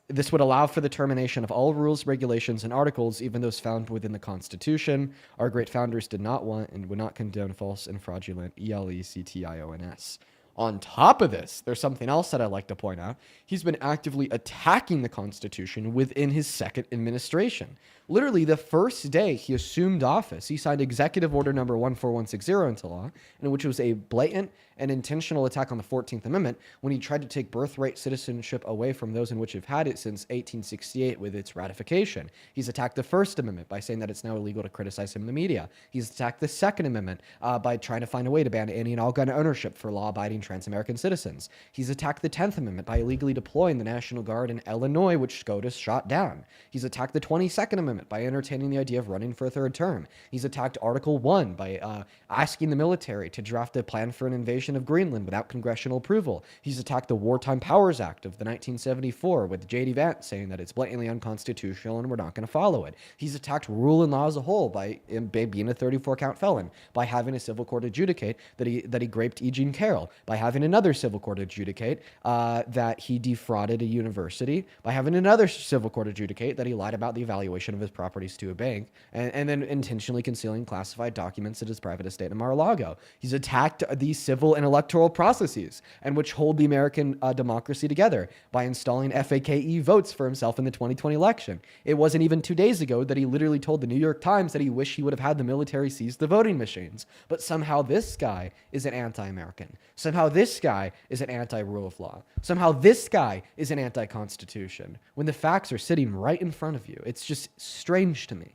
this would allow for the termination of all rules, regulations, and articles, even those found within the Constitution. Our great founders did not want and would not condone false and fraudulent ELECTIONS. On top of this, there's something else that I'd like to point out. He's been actively attacking the Constitution within his second administration. Literally, the first day he assumed office, he signed Executive Order number 14160 into law, in which was a blatant and intentional attack on the 14th Amendment when he tried to take birthright citizenship away from those in which have had it since 1868 with its ratification. He's attacked the First Amendment by saying that it's now illegal to criticize him in the media. He's attacked the Second Amendment by trying to find a way to ban any and all gun ownership for law-abiding trans-American citizens. He's attacked the 10th Amendment by illegally deploying the National Guard in Illinois, which SCOTUS shot down. He's attacked the 22nd Amendment by entertaining the idea of running for a third term. He's attacked Article 1 by asking the military to draft a plan for an invasion of Greenland without congressional approval. He's attacked the Wartime Powers Act of the 1974 with J.D. Vance saying that it's blatantly unconstitutional and we're not going to follow it. He's attacked rule and law as a whole by being a 34-count felon, by having a civil court adjudicate that he raped E. Jean Carroll, by having another civil court adjudicate that he defrauded a university, by having another civil court adjudicate that he lied about the evaluation of his properties to a bank, and then intentionally concealing classified documents at his private estate in Mar-a-Lago. He's attacked the civil and electoral processes and which hold the American democracy together by installing FAKE votes for himself in the 2020 election. It wasn't even 2 days ago that he literally told the New York Times that he wished he would have had the military seize the voting machines. But somehow this guy is an anti-American. Somehow this guy is an anti-rule of law. Somehow this guy is an anti-constitution, when the facts are sitting right in front of you. It's just strange to me.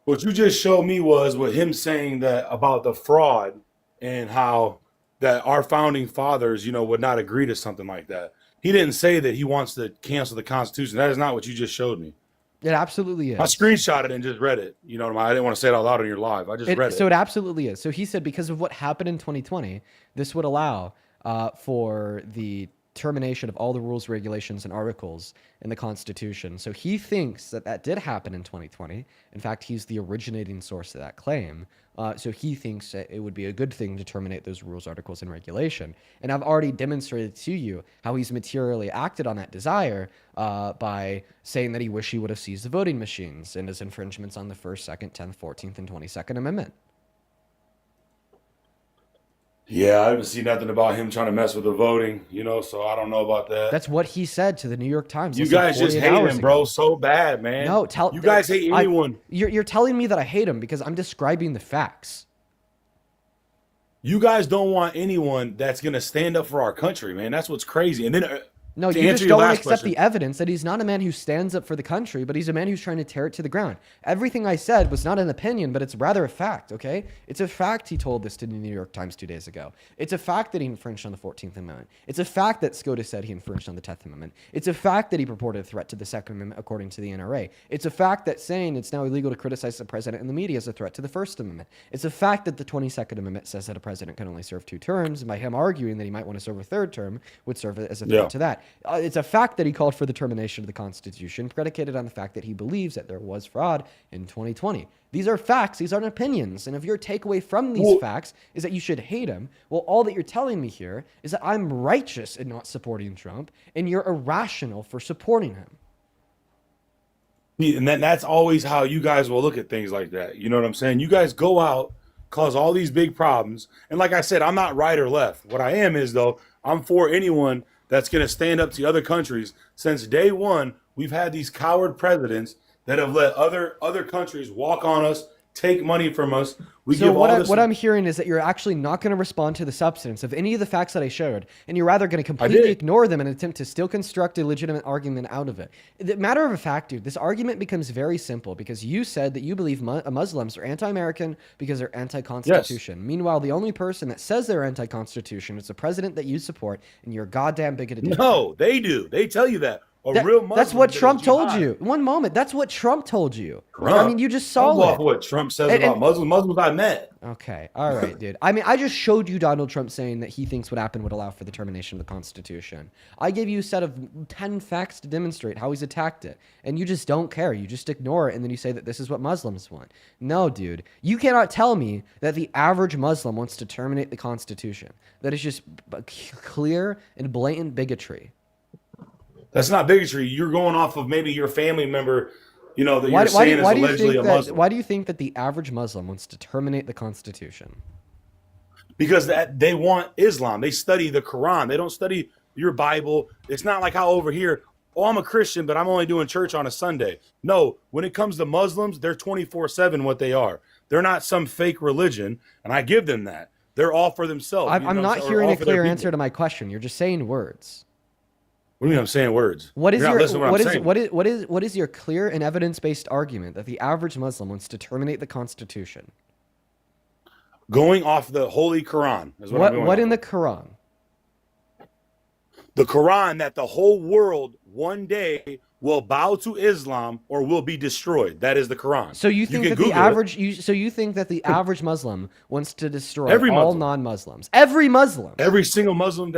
What you just showed me was with him saying that about the fraud and how that our founding fathers, would not agree to something like that. He didn't say that he wants to cancel the Constitution. That is not what you just showed me. It absolutely is. I screenshot it and just read it. You know what I mean? I didn't want to say it out loud on your live. I just read it. So it absolutely is. So he said because of what happened in 2020, this would allow for the termination of all the rules, regulations, and articles in the Constitution. So he thinks that that did happen in 2020. In fact, he's the originating source of that claim. So he thinks that it would be a good thing to terminate those rules, articles, and regulation. And I've already demonstrated to you how he's materially acted on that desire by saying that he wished he would have seized the voting machines and his infringements on the 1st, 2nd, 10th, 14th, and 22nd Amendment. Yeah, I haven't seen nothing about him trying to mess with the voting, so I don't know about that. That's what he said to the New York Times. You guys just hate him, bro, so bad, man. No, you guys hate anyone. You're telling me that I hate him because I'm describing the facts. You guys don't want anyone that's going to stand up for our country, man. That's what's crazy. And then no, you just don't accept the evidence that he's not a man who stands up for the country, but he's a man who's trying to tear it to the ground. Everything I said was not an opinion, but it's rather a fact, okay? It's a fact he told this to the New York Times 2 days ago. It's a fact that he infringed on the 14th Amendment. It's a fact that SCOTUS said he infringed on the 10th Amendment. It's a fact that he purported a threat to the Second Amendment according to the NRA. It's a fact that saying it's now illegal to criticize the president in the media is a threat to the First Amendment. It's a fact that the 22nd Amendment says that a president can only serve 2 terms, and by him arguing that he might want to serve a 3rd term would serve as a threat to that. It's a fact that he called for the termination of the Constitution, predicated on the fact that he believes that there was fraud in 2020. These are facts. These aren't opinions. And if your takeaway from these facts is that you should hate him, well, all that you're telling me here is that I'm righteous in not supporting Trump, and you're irrational for supporting him. And that's always how you guys will look at things like that. You know what I'm saying? You guys go out, cause all these big problems. And like I said, I'm not right or left. What I am is, though, I'm for anyone that's going to stand up to other countries. Since day one, we've had these coward presidents that have let other countries walk on us, take money from us. We So give all this. what I'm hearing is that you're actually not going to respond to the substance of any of the facts that I showed, and you're rather going to I completely did. ignore them and attempt to still construct a legitimate argument out of it. The matter of fact, dude, this argument becomes very simple because you said that you believe Muslims are anti-American because they're Yes. anti-Constitution. Meanwhile, the only person that says they're anti-Constitution is the president that you support, and you're a goddamn bigoted idiot. No, they do. They tell you that. Real Muslim That's what that is Trump told jihad. you. One moment. That's what Trump told you. Trump. I mean, you just saw Don't go off it. what Trump says And- about and- Muslims. Muslims I met. Okay. All right, dude. I mean, I just showed you Donald Trump saying that he thinks what happened would allow for the termination of the Constitution. I gave you a set of 10 facts to demonstrate how he's attacked it. And you just don't care. You just ignore it. And then you say that this is what Muslims want. No, dude. You cannot tell me that the average Muslim wants to terminate the Constitution. That is just clear and blatant bigotry. That's not bigotry. You're going off of maybe your family member, that you're saying is allegedly a Muslim. Why do you think that the average Muslim wants to terminate the Constitution? Because they want Islam. They study the Quran. They don't study your Bible. It's not like how over here, I'm a Christian, but I'm only doing church on a Sunday. No, when it comes to Muslims, they're 24/7 what they are. They're not some fake religion, and I give them that. They're all for themselves. I'm not hearing a clear answer to my question. You're just saying words. What do you mean I'm saying words? What is You're not your listening to what I'm saying. what is your clear and evidence-based argument that the average Muslim wants to terminate the Constitution? Going off the Holy Quran is what I'm going What off in of. the Quran? The Quran that the whole world one day will bow to Islam or will be destroyed. That is the Quran. So you think can that the Google average you think that the average Muslim wants to destroy Every all Muslim. non-Muslims? Every Muslim. Every single Muslim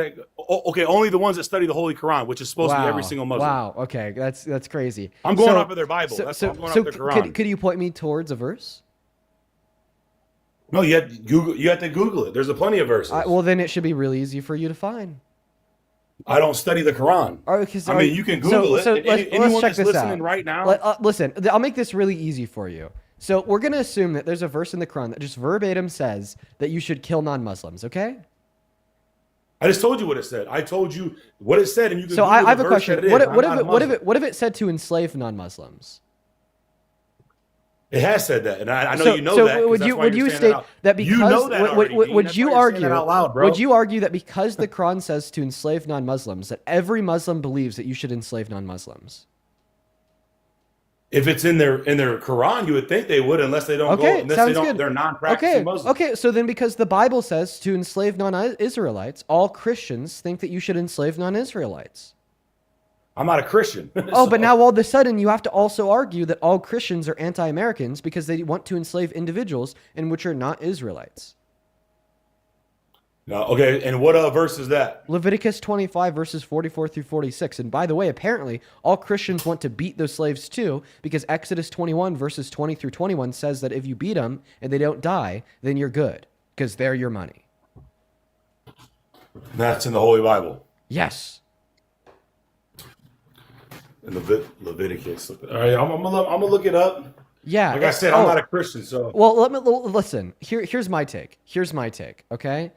okay, only the ones that study the Holy Quran, which is supposed to be every single Muslim. Wow. Okay, that's crazy. I'm going off of their Bible. I'm going off their Quran. Could you point me towards a verse? No, you have to Google it. There's plenty of verses. Well, then it should be really easy for you to find. I don't study the Quran. All right, 'cause- I mean, you can Google it. So And let's anyone check that's this listening out. right now. Listen, I'll make this really easy for you. So we're going to assume that there's a verse in the Quran that just verbatim says that you should kill non-Muslims, okay? I just told you what it said. I told you what it said, and you can So Google I have the a verse question. that it is. What I'm not a Muslim. if it said to enslave non-Muslims? It has said that, and I know So- you know so that. 'Cause would that's you why would you're you saying state out. that because You know that already, Dean. would That's you why you're saying argue it out loud, bro. would you argue that because the Quran says to enslave non-Muslims that every Muslim believes that you should enslave non-Muslims? If it's in their Quran, you would think they would, unless they don't Okay, go. Unless sounds they don't, good. they're non-practicing Muslims. Okay, so then because the Bible says to enslave non-Israelites, all Christians think that you should enslave non-Israelites. I'm not a Christian. Oh, but now all of a sudden you have to also argue that all Christians are anti-Americans because they want to enslave individuals in which are not Israelites. No, okay, and what verse is that? Leviticus 25 verses 44 through 46. And by the way, apparently all Christians want to beat those slaves too, because Exodus 21 verses 20 through 21 says that if you beat them and they don't die, then you're good because they're your money. That's in the Holy Bible. Yes. In Leviticus. All right, I'm gonna look it up. Yeah. Like I said, I'm not a Christian, so Well, listen. Here's my take. Okay.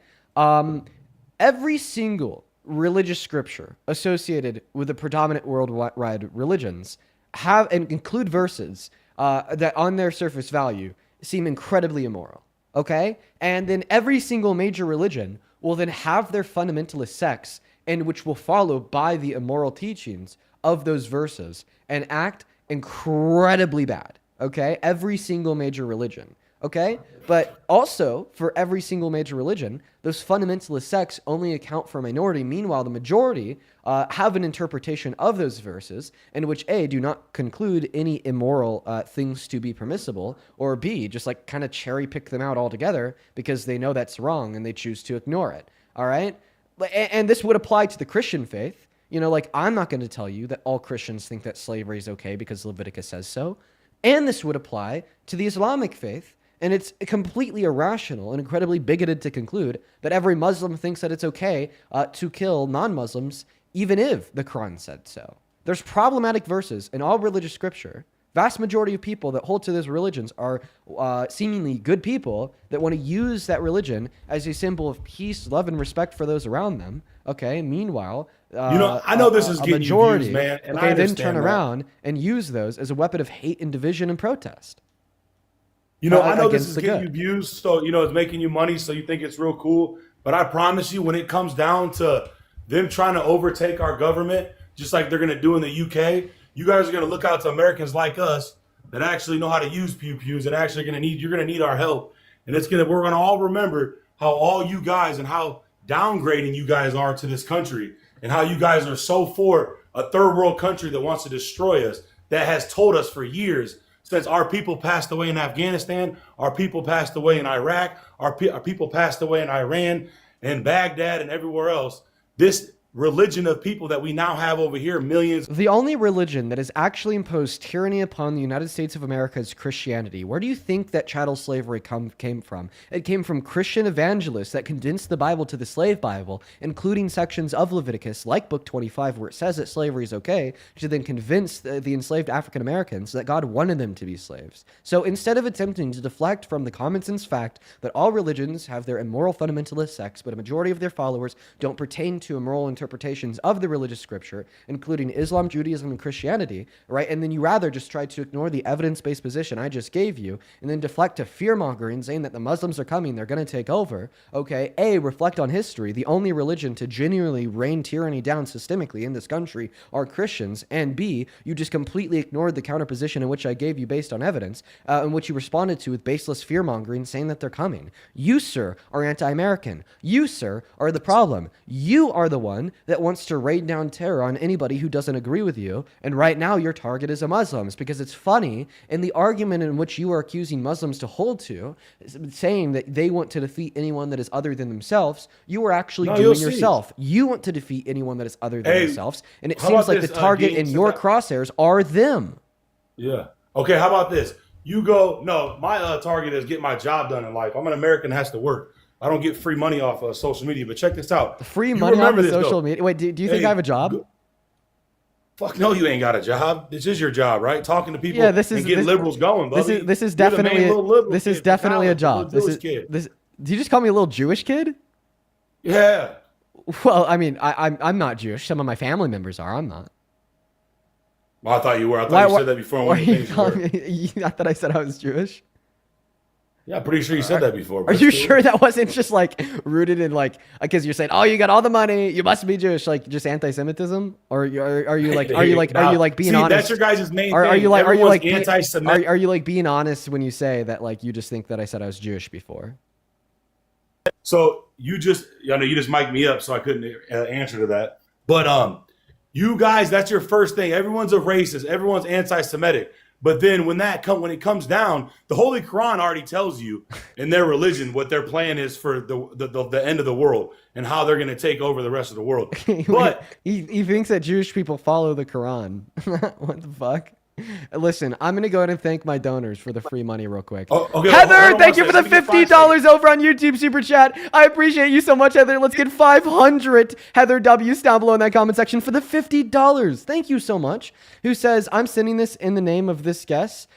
Every single religious scripture associated with the predominant worldwide religions have and include verses that, on their surface value, seem incredibly immoral. Okay, and then every single major religion will then have their fundamentalist sects, and which will follow by the immoral teachings of those verses and act incredibly bad. Okay, every single major religion. Okay, but also for every single major religion, those fundamentalist sects only account for a minority. Meanwhile, the majority have an interpretation of those verses in which A, do not conclude any immoral things to be permissible, or B, just like kind of cherry pick them out altogether because they know that's wrong and they choose to ignore it. All right, and this would apply to the Christian faith. You know, like I'm not going to tell you that all Christians think that slavery is okay because Leviticus says so. And this would apply to the Islamic faith. And it's completely irrational and incredibly bigoted to conclude that every Muslim thinks that it's okay to kill non-Muslims, even if the Quran said so. There's problematic verses in all religious scripture Vast majority of people that hold to those religions are seemingly good people that want to use that religion as a symbol of peace, love, and respect for those around them. Okay. Meanwhile, I know this is a getting majority, you views, man, and I then understand turn that. around and use those as a weapon of hate and division and protest. I know this against is the getting good. you views, so it's making you money, so you think it's real cool. But I promise you, when it comes down to them trying to overtake our government, just like they're gonna do in the UK, you guys are gonna look out to Americans like us that actually know how to use pew-pews and actually you're gonna need our help. And we're gonna all remember how all you guys and how downgrading you guys are to this country, and how you guys are so for a third world country that wants to destroy us, that has told us for years, since our people passed away in Afghanistan, our people passed away in Iraq, our people passed away in Iran and Baghdad and everywhere else, this religion of people that we now have over here, millions. The only religion that has actually imposed tyranny upon the United States of America is Christianity. Where do you think that chattel slavery came from? It came from Christian evangelists that condensed the Bible to the slave Bible, including sections of Leviticus, like Book 25, where it says that slavery is okay, to then convince the enslaved African Americans that God wanted them to be slaves. So instead of attempting to deflect from the common sense fact that all religions have their immoral fundamentalist sects, but a majority of their followers don't pertain to immoral interpretations of the religious scripture, including Islam, Judaism, and Christianity, right? And then you rather just try to ignore the evidence-based position I just gave you and then deflect to fear-mongering, saying that the Muslims are coming, they're going to take over. Okay, A, reflect on history. The only religion to genuinely rain tyranny down systemically in this country are Christians. And B, you just completely ignored the counterposition in which I gave you based on evidence, in which you responded to with baseless fear-mongering, saying that they're coming. You, sir, are anti-American. You, sir, are the problem. You are the one that wants to rain down terror on anybody who doesn't agree with you. And right now your target is the Muslims, because it's funny in the argument in which you are accusing Muslims to hold to, saying that they want to defeat anyone that is other than themselves. You are actually doing yourself. You want to defeat anyone that is other than themselves. And it seems like the target in your crosshairs are them. Yeah. Okay, how about this? You go, no, my target is get my job done in life. I'm an American that has to work. I don't get free money off of social media, but check this out. Free money off of social media? Wait, do you think I have a job? Fuck no, you ain't got a job. This is your job, right? Talking to people and getting liberals going, buddy. This is definitely a job. Did you just call me a little Jewish kid? Yeah. Well, I mean, I'm not Jewish. Some of my family members are. I'm not. Well, I thought you were. I thought you said that before. I thought I said I was Jewish. Yeah, I'm pretty sure you said that before. Are you sure that wasn't just like rooted in like, because you're saying, oh, you got all the money, you must be Jewish, like just anti-Semitism, or are you like being honest? That's your guys' main thing. Are you like anti-Semitic? Are you like being honest when you say that like you just think that I said I was Jewish before? So you just mic'd me up, so I couldn't answer to that. But you guys, that's your first thing. Everyone's a racist. Everyone's anti-Semitic. But then when it comes down, the Holy Quran already tells you in their religion what their plan is for the end of the world and how they're going to take over the rest of the world. But he thinks that Jewish people follow the Quran. What the fuck? Listen, I'm going to go ahead and thank my donors for the free money real quick. Okay, Heather, thank you for the $50 over on YouTube Super Chat. I appreciate you so much, Heather. Let's get 500 Heather W's down below in that comment section for the $50. Thank you so much. Who says, I'm sending this in the name of this guest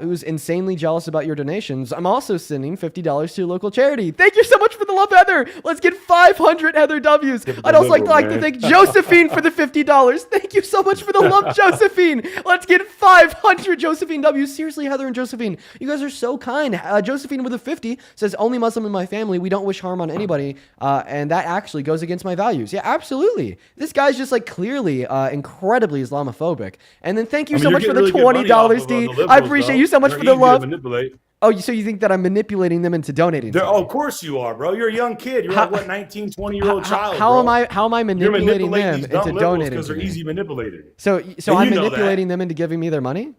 who's insanely jealous about your donations. I'm also sending $50 to a local charity. Thank you so much for the love, Heather. Let's get 500 Heather W's. I'd also like to thank Josephine for the $50. Thank you so much for the love, Josephine. Let's get 500 Josephine W's. Seriously, Heather and Josephine, you guys are so kind. Josephine with a 50 says, only Muslim in my family. We don't wish harm on anybody. And that actually goes against my values. Yeah, absolutely. This guy's just like clearly incredibly Islamophobic. And then thank you so much for the $20, D. I appreciate you so much for the love. Oh, so you think that I'm manipulating them into donating? Of course you are, bro. You're a young kid. You're like, what, 19, 20-year-old child, How am I manipulating them into donating? Because they're easy manipulated. So I'm manipulating them into giving me their money?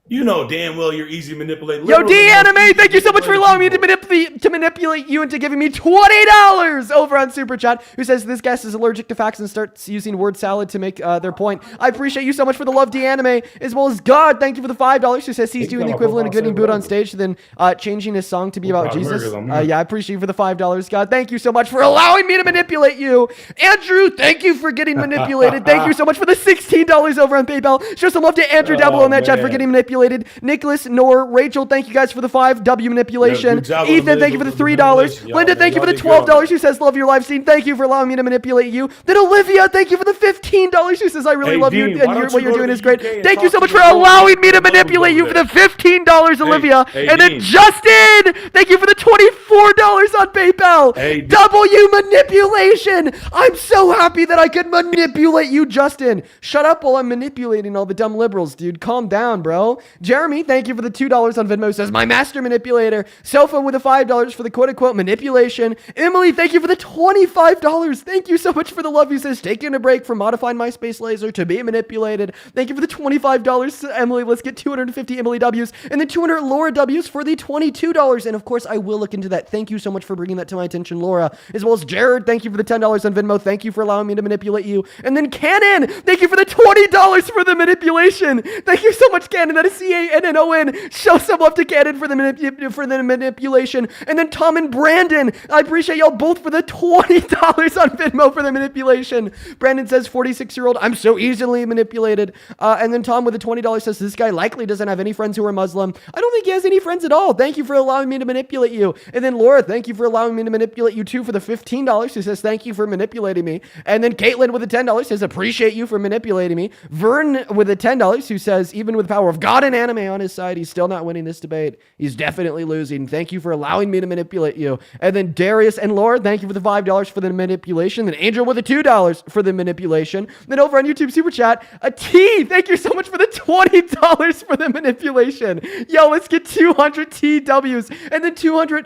You know damn well you're easy to manipulate. Yo, Liberals are D the most Anime, easy thank you so much for manipulated allowing me people. to manipulate you into giving me $20 over on Super Chat. Who says this guest is allergic to facts and starts using word salad to make their point. I appreciate you so much for the love, D Anime, as well as God. Thank you for the $5. Who says he's doing the equivalent of getting booed on stage to then changing his song to be about Jesus. Yeah, I appreciate you for the $5. God, thank you so much for allowing me to manipulate you. Andrew, thank you for getting manipulated. Thank you so much for the $16 over on PayPal. Show some love to Andrew down below in that chat for getting manipulated. Nicholas, Nor, Rachel, thank you guys for the $5 manipulation. Ethan, thank you for the $3. Linda, thank you for the $12. Who says love your live stream. Thank you for allowing me to manipulate you. Then Olivia, thank you for the $15. Who says I really love you and what you're doing is great. Thank you so much for allowing me to manipulate you for the $15, Olivia. And then Justin, thank you for the $24 on PayPal. W manipulation. I'm so happy that I could manipulate you, Justin. Shut up while I'm manipulating all the dumb liberals, dude. Calm down, bro. Jeremy, thank you for the $2 on Venmo. Says my master manipulator. Sofa with the $5 for the quote-unquote manipulation. Emily, thank you for the $25. Thank you so much for the love. He says taking a break from modifying my space laser to be manipulated. Thank you for the $25, Emily. Let's get 250 Emily W's and then 200 Laura W's for the $22. And of course, I will look into that. Thank you so much for bringing that to my attention, Laura. As well as Jared, thank you for the $10 on Venmo. Thank you for allowing me to manipulate you. And then Cannon, thank you for the $20 for the manipulation. Thank you so much, Cannon. That is CANNON. Show some love to Cannon for the manipulation. And then Tom and Brandon, I appreciate y'all both for the $20 on Venmo for the manipulation. Brandon says 46-year-old, I'm so easily manipulated. And then Tom with the $20 says this guy likely doesn't have any friends who are Muslim. I don't think he has any friends at all. Thank you for allowing me to manipulate you. And then Laura, thank you for allowing me to manipulate you too for the $15. Who says thank you for manipulating me. And then Caitlin with the $10 says appreciate you for manipulating me. Vern with the $10 who says even with the power of God and anime on his side, he's still not winning this debate. He's definitely losing. Thank you for allowing me to manipulate you. And then Darius and Laura, thank you for the $5 for the manipulation. Then Angel with the $2 for the manipulation. Then over on YouTube Super Chat, a T, thank you so much for the $20 for the manipulation. Yo, let's get 200 TWs and then 200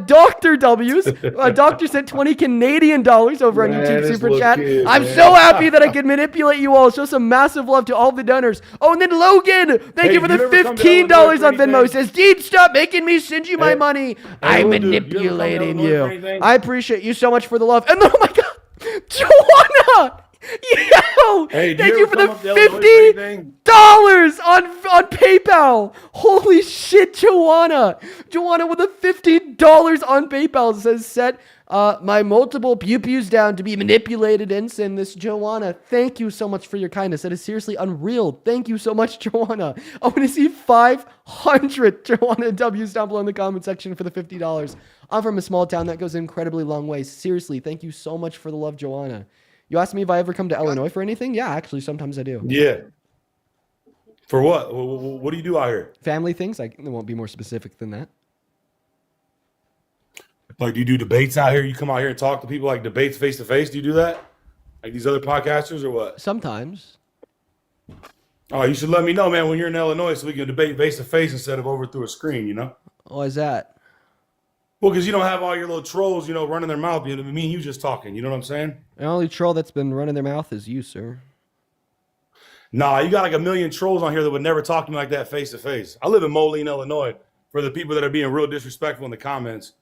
Dr. W's. Doctor sent 20 Canadian dollars over on YouTube Super Chat. I'm so happy that I could manipulate you all. Show some massive love to all the donors. Oh, and then Logan, thank you for the $15 on Venmo. He says, Dean, stop making me send you my money. I'm manipulating you. I appreciate you so much for the love. And oh my God, Joanna! Yo! Thank you for the $50 on PayPal. Holy shit, Joanna. Joanna with the $50 on PayPal says set my multiple pew-pews down to be manipulated and send this. Joanna, thank you so much for your kindness. That is seriously unreal. Thank you so much, Joanna. I want to see 500 Joanna W's down below in the comment section for the $50. I'm from a small town that goes an incredibly long way. Seriously, thank you so much for the love, Joanna. You asked me if I ever come to Illinois for anything? Yeah, actually, sometimes I do. Yeah. For what? What do you do out here? Family things. I won't be more specific than that. Like, do you do debates out here? You come out here and talk to people like debates face to face? Do you do that? Like these other podcasters or what? Sometimes. Oh, you should let me know, man, when you're in Illinois so we can debate face to face instead of over through a screen, you know? Why is that? Well, because you don't have all your little trolls, running their mouth. Me and you just talking. You know what I'm saying? The only troll that's been running their mouth is you, sir. Nah, you got like a million trolls on here that would never talk to me like that face to face. I live in Moline, Illinois. For the people that are being real disrespectful in the comments,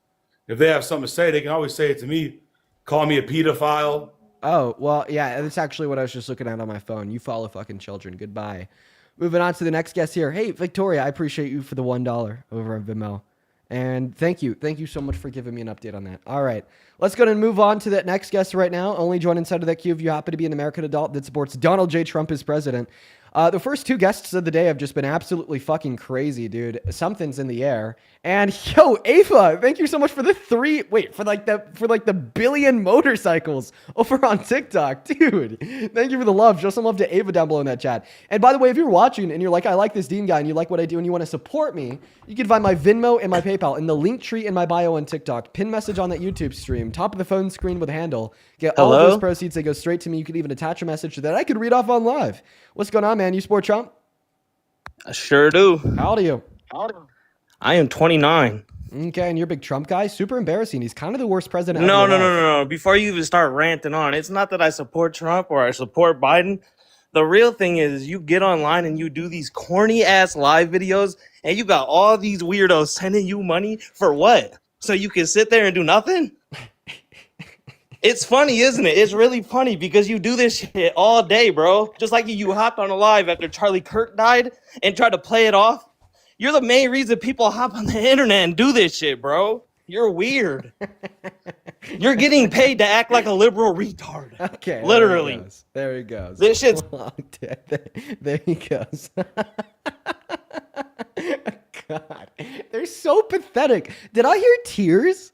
if they have something to say, they can always say it to me. Call me a pedophile. Oh, well, yeah, that's actually what I was just looking at on my phone. You follow fucking children. Goodbye. Moving on to the next guest here. Hey, Victoria, I appreciate you for the $1 over on Vimeo. And thank you. Thank you so much for giving me an update on that. All right. Let's go and move on to that next guest right now. Only join inside of that queue if you happen to be an American adult that supports Donald J. Trump as president. The first two guests of the day have just been absolutely fucking crazy, dude. Something's in the air. And yo, Ava, thank you so much for the the billion motorcycles over on TikTok, dude. Thank you for the love. Show some love to Ava down below in that chat. And by the way, if you're watching and you're like, I like this Dean guy and you like what I do and you want to support me, you can find my Venmo and my PayPal in the link tree in my bio on TikTok. Pin message on that YouTube stream, top of the phone screen with a handle. Get all of those proceeds. They go straight to me. You could even attach a message that I could read off on live. What's going on, man? You support Trump? I sure do. How old are you? I am 29. Okay, and you're a big Trump guy? Super embarrassing. He's kind of the worst president. No. Before you even start ranting on, it's not that I support Trump or I support Biden. The real thing is you get online and you do these corny ass live videos and you got all these weirdos sending you money for what? So you can sit there and do nothing? It's funny, isn't it? It's really funny because you do this shit all day, bro. Just like you hopped on a live after Charlie Kirk died and tried to play it off. You're the main reason people hop on the internet and do this shit, bro. You're weird. You're getting paid to act like a liberal retard. Okay. Literally. There he goes. This shit's There he goes. God, they're so pathetic. Did I hear tears?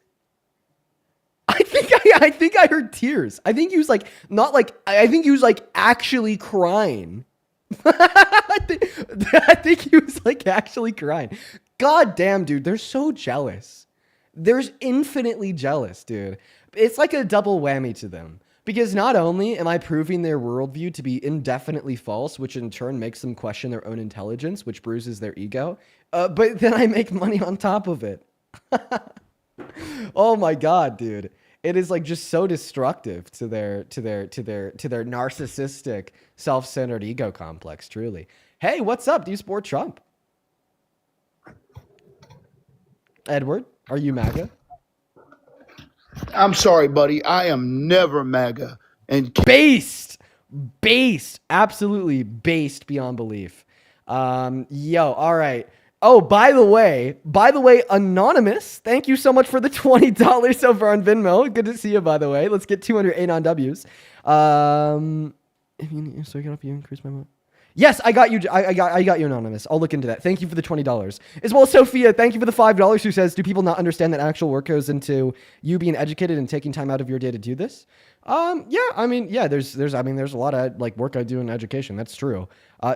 I think I heard tears. I think he was like not like I think he was like actually crying. I think he was like actually crying. God damn, dude, they're so jealous. They're infinitely jealous, dude. It's like a double whammy to them. Because not only am I proving their worldview to be indefinitely false, which in turn makes them question their own intelligence, which bruises their ego, but then I make money on top of it. Oh my God, dude. It is like just so destructive to their narcissistic, self-centered ego complex, truly. Hey, what's up? Do you support Trump? Edward, are you MAGA? I'm sorry, buddy. I am never MAGA. And Based, absolutely based beyond belief. Yo, all right. Oh, by the way, Anonymous, thank you so much for the $20 over on Venmo. Good to see you, by the way. Let's get 208 on W's. If you so I can help you increase my money. Yes, I got you. I got you, Anonymous. I'll look into that. Thank you for the $20. As well as Sophia, thank you for the $5 who says, do people not understand that actual work goes into you being educated and taking time out of your day to do this? Yeah, I mean, yeah, there's a lot of like work I do in education. That's true.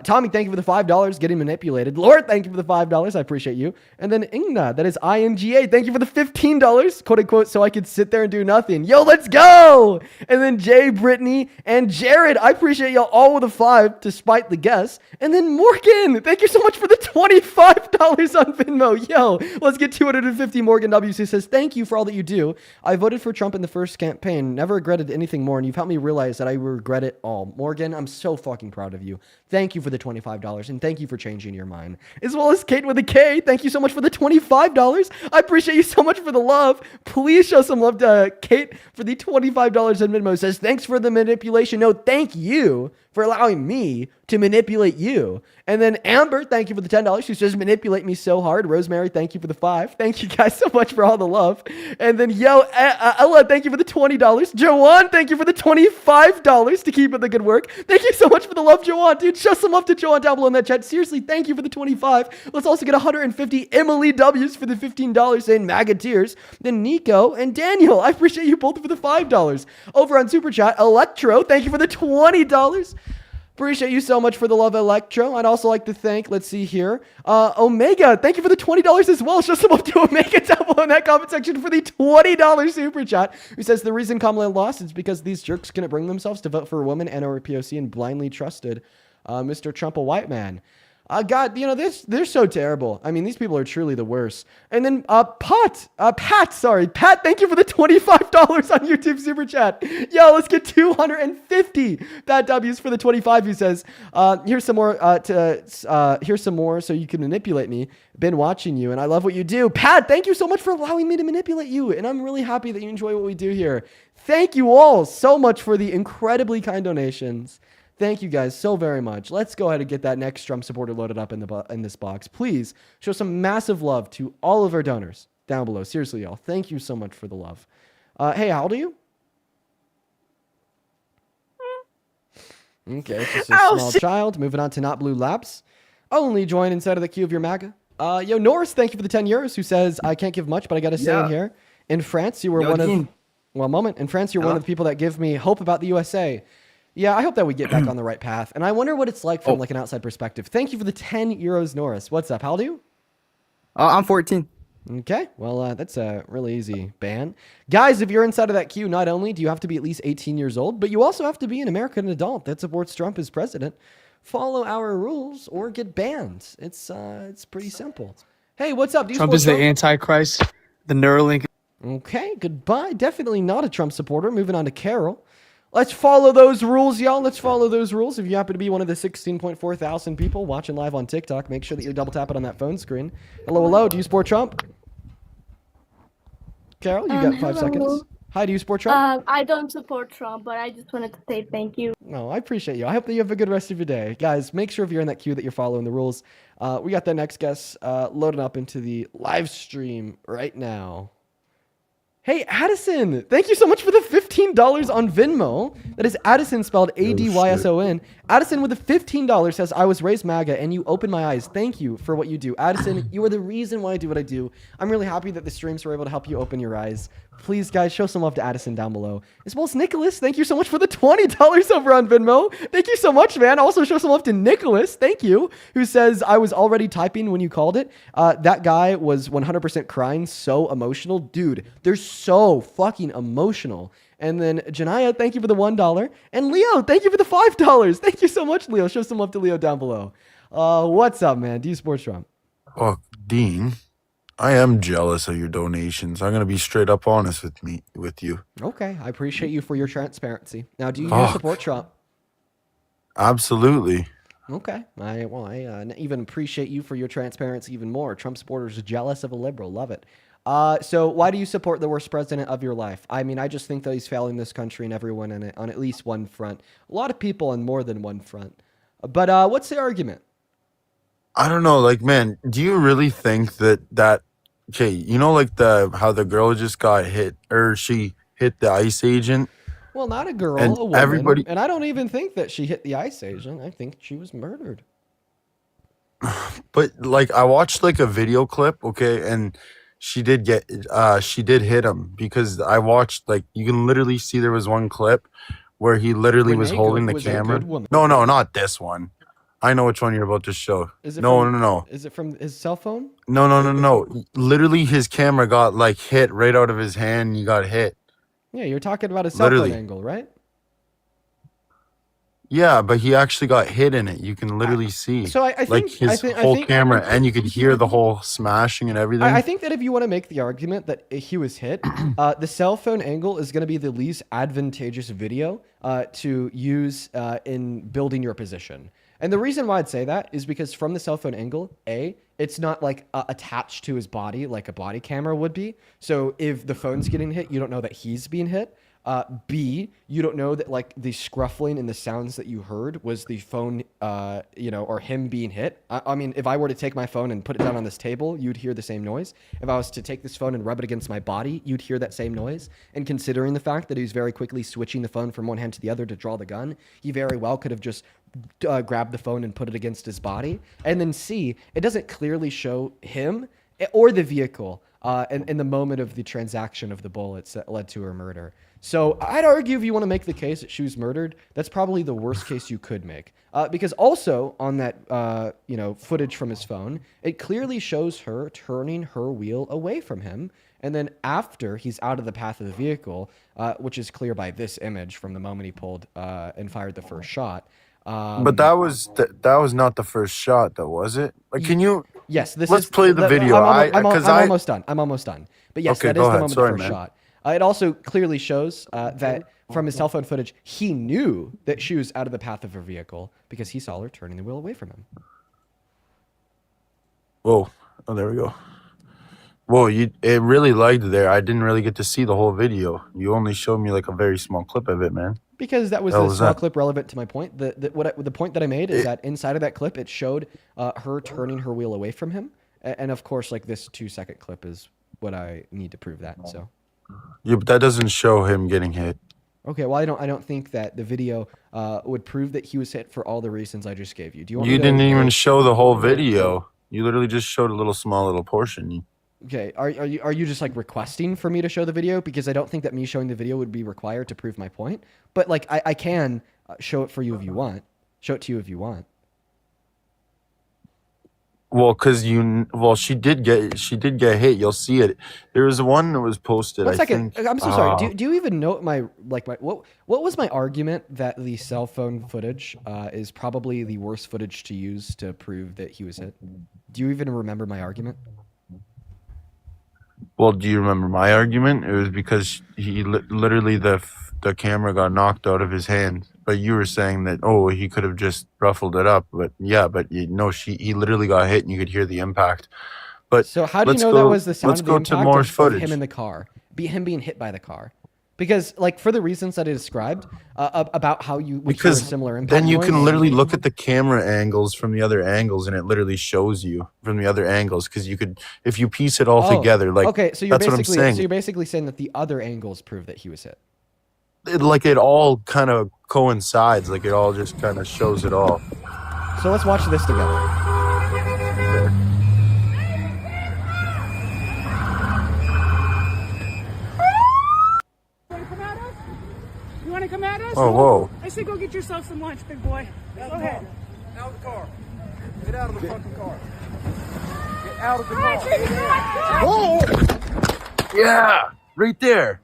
Tommy, thank you for the $5, getting manipulated. Lord, thank you for the $5. I appreciate you. And then Ingna, that is INGA. Thank you for the $15, quote unquote, so I could sit there and do nothing. Yo, let's go. And then Jay, Brittany, and Jared, I appreciate y'all all with a 5, despite the guess. And then Morgan, thank you so much for the $25 on Venmo. Yo, let's get 250 Morgan W's who says, thank you for all that you do. I voted for Trump in the first campaign, never regretted anything more, and you've helped me realize that I regret it all. Morgan, I'm so fucking proud of you. Thank you for the $25, and thank you for changing your mind. As well as Kate with a K, thank you so much for the $25. I appreciate you so much for the love. Please show some love to Kate for the $25 in Venmo. Says, thanks for the manipulation. No, thank you for allowing me to manipulate you. And then Amber, thank you for the $10. She says, manipulate me so hard. Rosemary, thank you for the 5. Thank you guys so much for all the love. And then Ella, thank you for the $20. Joanne, thank you for the $25 to keep up the good work. Thank you so much for the love, Joanne, dude. Show some love to Joanne down below in that chat. Seriously, thank you for the 25. Let's also get 150 Emily W's for the $15 saying MAGA tears. Then Nico and Daniel, I appreciate you both for the $5. Over on Super Chat, Electro, thank you for the $20. Appreciate you so much for the love, Electro. I'd also like to thank, let's see here, Omega. Thank you for the $20 as well. Show some love to Omega down below in that comment section for the $20 super chat. Who says the reason Kamala lost is because these jerks couldn't bring themselves to vote for a woman and or POC and blindly trusted Mr. Trump, a white man. God, you know, they're so terrible. I mean, these people are truly the worst. And then Pat, thank you for the $25 on YouTube Super Chat. Yo, let's get 250 Pat W's for the 25 who says, here's some more here's some more so you can manipulate me. Been watching you and I love what you do. Pat, thank you so much for allowing me to manipulate you. And I'm really happy that you enjoy what we do here. Thank you all so much for the incredibly kind donations. Thank you guys so very much. Let's go ahead and get that next Trump supporter loaded up in this box. Please show some massive love to all of our donors down below. Seriously, y'all. Thank you so much for the love. Hey, how old are you? Okay, just a small child. Moving on to Not Blue Labs. Only join inside of the queue of your MAGA. Yo, Norris, thank you for the 10 euros. Who says, I can't give much, but I got to say in here. In France, you were one of... One moment. In France, you're one of the people that give me hope about the USA. Yeah, I hope that we get back on the right path. And I wonder what it's like from like an outside perspective. Thank you for the 10 euros, Norris. What's up? How old are you? I'm 14. Okay. Well, that's a really easy ban. Guys, if you're inside of that queue, not only do you have to be at least 18 years old, but you also have to be an American adult that supports Trump as president. Follow our rules or get banned. It's pretty simple. Hey, what's up? Do you Trump is the Antichrist, the Neuralink. Okay, goodbye. Definitely not a Trump supporter. Moving on to Carol. Let's follow those rules, y'all. Let's follow those rules. If you happen to be one of the 16.4 thousand people watching live on TikTok, make sure that you're double tapping on that phone screen. Hello. Do you support Trump? Carol, you got 5 hello. seconds. Hi, do you support Trump? I don't support Trump, but I just wanted to say thank you. No, I appreciate you. I hope that you have a good rest of your day. Guys, make sure if you're in that queue that you're following the rules. We got the next guest loading up into the live stream right now. Hey, Addison, thank you so much for the $15 on Venmo. That is Addison spelled Adyson. Addison with the $15 says, I was raised MAGA and you opened my eyes. Thank you for what you do. Addison, you are the reason why I do what I do. I'm really happy that the streams were able to help you open your eyes. Please, guys, show some love to Addison down below. As well as Nicholas, thank you so much for the $20 over on Venmo. Thank you so much, man. Also, show some love to Nicholas, thank you, who says, I was already typing when you called it. That guy was 100% crying, so emotional. Dude, they're so fucking emotional. And then Janaya, thank you for the $1. And Leo, thank you for the $5. Thank you so much, Leo. Show some love to Leo down below. What's up, man? Do you support Trump? Oh, Dean, I am jealous of your donations. I'm gonna be straight up honest with you. Okay, I appreciate you for your transparency. Now, do you Fuck. support Trump? Absolutely. Okay. I even appreciate you for your transparency even more. Trump supporters are jealous of a liberal. Love it. So why do you support the worst president of your life? I mean, I just think that he's failing this country and everyone in it on at least one front. A lot of people on more than one front. But what's the argument? I don't know, like, man, do you really think that okay, you know, like how the girl just got hit, or she hit the ICE agent? Well, not a girl, And a woman. everybody- And I don't even think that she hit the ICE agent. I think she was murdered. But like, I watched like a video clip, okay, and she did hit him, because I watched, like, you can literally see there was one clip where he literally was Renee holding the was a camera. good woman. No, not this one. I know which one you're about to show. Is it No. Is it from his cell phone? No. Literally, his camera got like hit right out of his hand. And he got hit. Yeah, you're talking about a cell phone Literally. angle, right? Yeah, but he actually got hit in it. You can literally see. So I like think his whole camera, and you could hear the whole smashing and everything. I think that if you want to make the argument that he was hit, the cell phone angle is going to be the least advantageous video to use in building your position. And the reason why I'd say that is because from the cell phone angle, it's not like attached to his body like a body camera would be. So if the phone's getting hit, you don't know that he's being hit. B, you don't know that like the scruffling and the sounds that you heard was the phone, or him being hit. I mean, if I were to take my phone and put it down on this table, you'd hear the same noise. If I was to take this phone and rub it against my body, you'd hear that same noise. And considering the fact that he's very quickly switching the phone from one hand to the other to draw the gun, he very well could have just grabbed the phone and put it against his body. And then C, it doesn't clearly show him or the vehicle in the moment of the transaction of the bullets that led to her murder. So I'd argue if you want to make the case that she was murdered, that's probably the worst case you could make. Because also on that, footage from his phone, it clearly shows her turning her wheel away from him. And then after he's out of the path of the vehicle, which is clear by this image from the moment he pulled and fired the first shot. But that was not the first shot, though, was it? Like, can you? Yes, Let's play the video. I'm almost done. I'm almost done. But yes, Okay, that is go the ahead. moment Sorry, of the first man. shot. It also clearly shows that from his cell phone footage, he knew that she was out of the path of her vehicle because he saw her turning the wheel away from him. Whoa! Oh, there we go. Whoa! It really lagged there. I didn't really get to see the whole video. You only showed me like a very small clip of it, man. Because that was Hell a was small that? clip relevant to my point. The point that I made is that inside of that clip, it showed her turning her wheel away from him. And of course, like this 2-second clip is what I need to prove that. So. Yeah, but that doesn't show him getting hit. Okay, well, I don't think that the video would prove that he was hit for all the reasons I just gave you. Do you want You me to- didn't even show the whole video. You literally just showed a small little portion. Okay, are you just like requesting for me to show the video? Because I don't think that me showing the video would be required to prove my point. But like I can show it for you if you want. Show it to you if you want. Well, she did get hit. You'll see it. There was one that was posted. One I second. think. I'm so sorry. Do you even know what was my argument that the cell phone footage is probably the worst footage to use to prove that he was hit? Do you even remember my argument? Well, do you remember my argument? It was because he literally the camera got knocked out of his hand. But you were saying that he could have just ruffled it up. But yeah, but he literally got hit and you could hear the impact. But So how do you know that was the sound let's of the go to impact more of footage. him in the car, him being hit by the car? Because like for the reasons that I described about how you would hear a Because similar impact then you noise. can literally look at the camera angles from the other angles, and it literally shows you from the other angles. Because you could, if you piece it all together, like okay, so you're that's what I'm basically saying. so you're basically saying that the other angles prove that he was hit. It all kind of coincides. Like it all just kind of shows it all. So let's watch this together. You want to come at us? Oh, whoa. I say go get yourself some lunch, big boy. Go ahead. Out of the car. Get out of the fucking car. Get out of the car. Yeah, right there.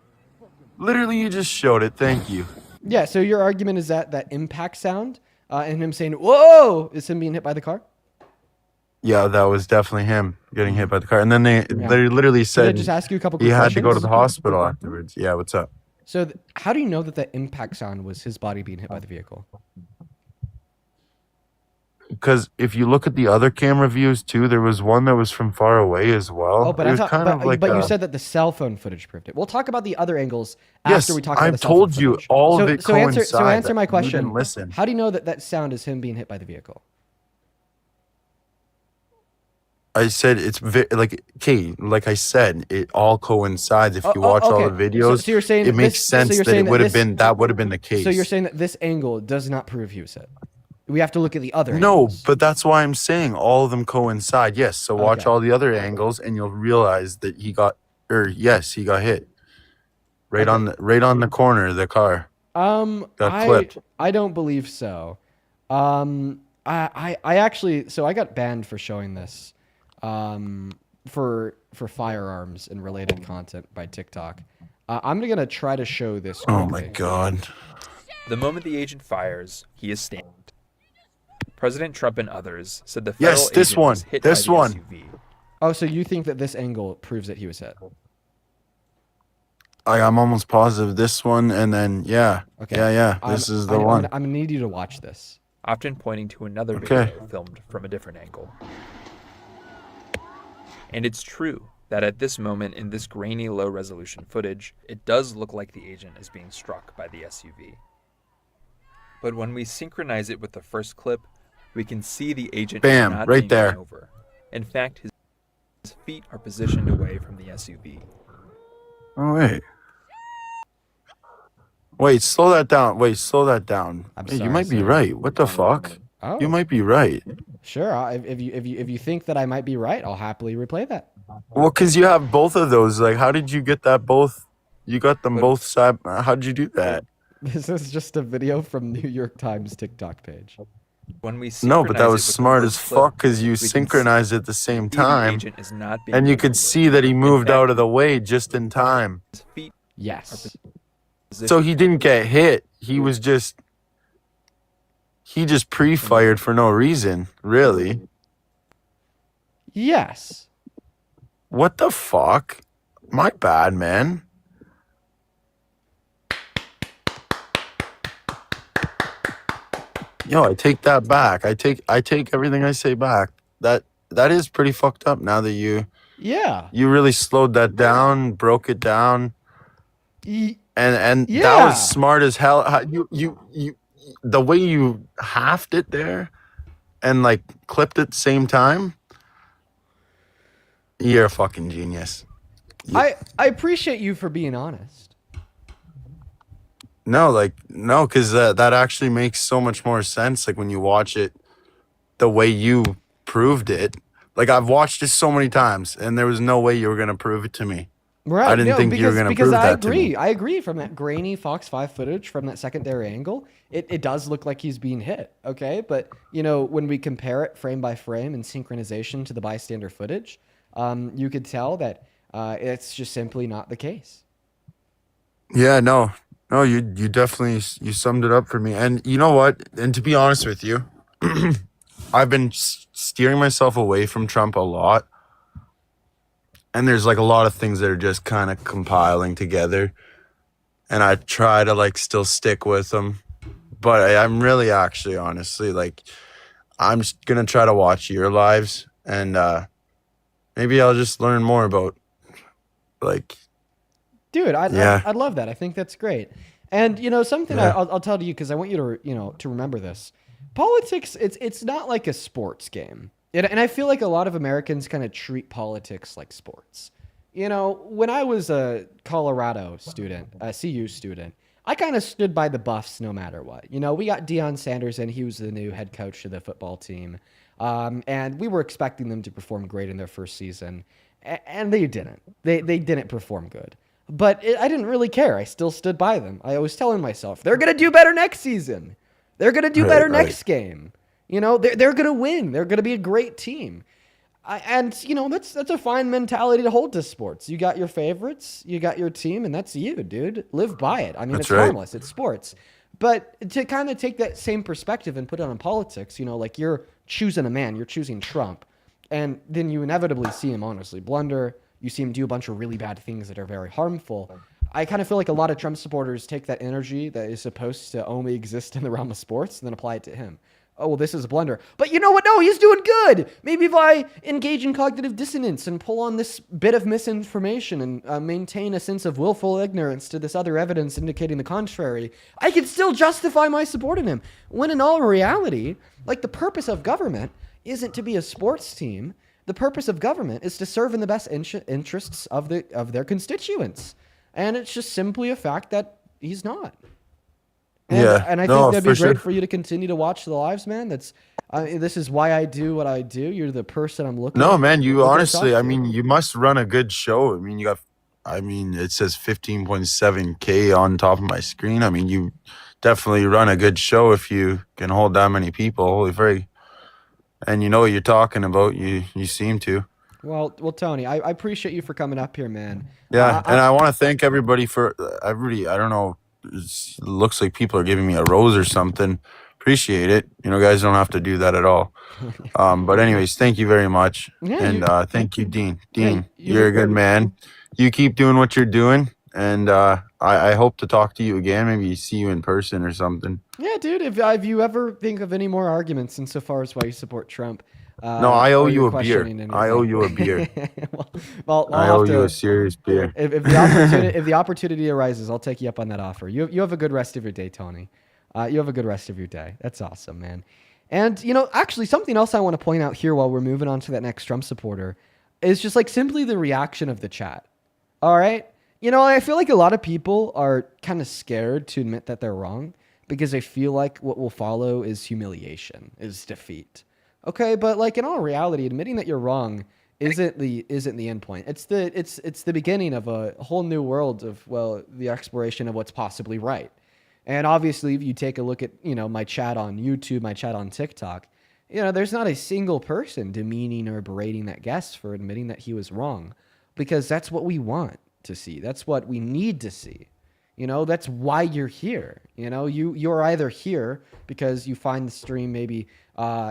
Literally, you just showed it. Thank you. Yeah, so your argument is that impact sound and him saying, whoa, is him being hit by the car? Yeah, that was definitely him getting hit by the car. And then they literally Did I said just ask you a couple he quick had to go to questions? the hospital afterwards. Yeah, what's up? So how do you know that the impact sound was his body being hit by the vehicle? Because if you look at the other camera views too, there was one that was from far away as well. Oh, but it I was thought, kind of like but you said that the cell phone footage proved it. We'll talk about the other angles after yes, we talk about the I've cell phone told you footage. all of it coincides. So answer my You question. didn't listen. How do you know that sound is him being hit by the vehicle? I said it's like I said, it all coincides. If you watch all the videos, so you're saying it makes sense that it would have been the case. So you're saying that this angle does not prove he was hit. We have to look at the other No, angles. but that's why I'm saying all of them coincide. Yes, so watch Okay. all the other angles and you'll realize that he got hit. Right on the corner of the car. Got clipped. I don't believe so. I actually, so I got banned for showing this for firearms and related content by TikTok. I'm gonna try to show this Oh my quickly. god. The moment the agent fires, he is stamped. President Trump and others said the federal Yes, this agent one. was hit This by the one. SUV. Oh, so you think that this angle proves that he was hit? I'm almost positive this one, and then Okay. this is the one. I'm gonna need you to watch this. Often pointing to another Okay. video filmed from a different angle. And it's true that at this moment in this grainy low-resolution footage, it does look like the agent is being struck by the SUV. But when we synchronize it with the first clip, we can see the agent is Bam, not right being there. run over. In fact, his feet are positioned away from the SUV. Oh wait, slow that down. I'm Hey, sorry, you might be sir. right. What the fuck? Oh, You might be right. sure. If you think that I might be right, I'll happily replay that. Well, because you have both of those. Like, how did you get that both? You got them both side. How did you do that? This is just a video from New York Times TikTok page. When we No, but that synchronize was it with the smart as first clip, fuck because you we can synchronized at the same see the time, agent is not being and you run could over. see that he In moved fact, out of the way just in time. his feet Yes. So he didn't get hit. He just pre-fired for no reason, really. Yes. What the fuck? My bad, man. Yo, I take that back. I take everything I say back. That is pretty fucked up now that you Yeah. really slowed that down, broke it down. Ye- And that Yeah. was smart as hell. How, you the way you halved it there and like clipped at the same time. You're a fucking genius. I appreciate you for being honest. No, because that actually makes so much more sense. Like when you watch it, the way you proved it. Like I've watched it so many times, and there was no way you were gonna prove it to me. Right. I didn't think you were gonna because prove I that to agree. me. I agree from that grainy Fox 5 footage from that secondary angle. It does look like he's being hit. Okay. But when we compare it frame by frame in synchronization to the bystander footage, you could tell that it's just simply not the case. Yeah, no, you definitely you summed it up for me. And you know what? And to be honest with you, I've been steering myself away from Trump a lot. and there's like a lot of things that are just kind of compiling together, and I try to like still stick with them, but I'm really actually honestly like I'm just gonna try to watch your lives, and maybe I'll just learn more about like Dude, yeah. I'd love that. I think that's great. And something Yeah. I'll tell you because I want you to remember this. Politics, it's not like a sports game. And I feel like a lot of Americans kind of treat politics like sports. When I was a Colorado student, a CU student, I kind of stood by the Buffs no matter what. We got Deion Sanders and he was the new head coach of the football team. And we were expecting them to perform great in their first season. And they didn't. They didn't perform good. But I didn't really care. I still stood by them. I was telling myself, they're going to do better next season. They're going to do better next game. They're going to win. They're going to be a great team. That's a fine mentality to hold to sports. You got your favorites, you got your team, and that's you, dude. Live by it. I mean, That's it's right. harmless. It's sports. But to kind of take that same perspective and put it on politics, like you're choosing a man, you're choosing Trump, and then you inevitably see him honestly blunder. You see him do a bunch of really bad things that are very harmful. I kind of feel like a lot of Trump supporters take that energy that is supposed to only exist in the realm of sports and then apply it to him. Oh, well, this is a blunder. But you know what? No, he's doing good. Maybe if I engage in cognitive dissonance and pull on this bit of misinformation and maintain a sense of willful ignorance to this other evidence indicating the contrary, I can still justify my support in him. When in all reality, like the purpose of government isn't to be a sports team. The purpose of government is to serve in the best interests of their constituents. And it's just simply a fact that he's not. And I think that'd be great for you to continue to watch the lives, man. This is why I do what I do. You're the person I'm looking. No, man, you looking to honestly, talk I to. mean, you must run a good show. It says 15.7K on top of my screen. I mean, you definitely run a good show if you can hold that many people. Holy frig. And you know what you're talking about. You seem to. Well, Tony, I appreciate you for coming up here, man. Yeah, and I want to thank everybody for I don't know. It looks like people are giving me a rose or something. Appreciate it. Guys don't have to do that at all. But anyways, thank you very much. Yeah, And thank you, Dean. Dean, Yeah, you're a good man. You keep doing what you're doing. And I hope to talk to you again. Maybe see you in person or something. Yeah, dude. If you ever think of any more arguments insofar as why you support Trump, No, I owe or you you're a beer. questioning anything- I owe you a beer. well, I I'll owe have you to- a serious beer. If the opportunity arises, I'll take you up on that offer. You have a good rest of your day, Tony. You have a good rest of your day. That's awesome, man. And actually, something else I want to point out here while we're moving on to that next Trump supporter is just like simply the reaction of the chat. All right, I feel like a lot of people are kind of scared to admit that they're wrong because they feel like what will follow is humiliation, is defeat. Okay, but like in all reality, admitting that you're wrong isn't the end point. It's the beginning of a whole new world of the exploration of what's possibly right. And obviously, if you take a look at my chat on YouTube, my chat on TikTok, there's not a single person demeaning or berating that guest for admitting that he was wrong, because that's what we want to see. That's what we need to see. That's why you're here. You're either here because you find the stream maybe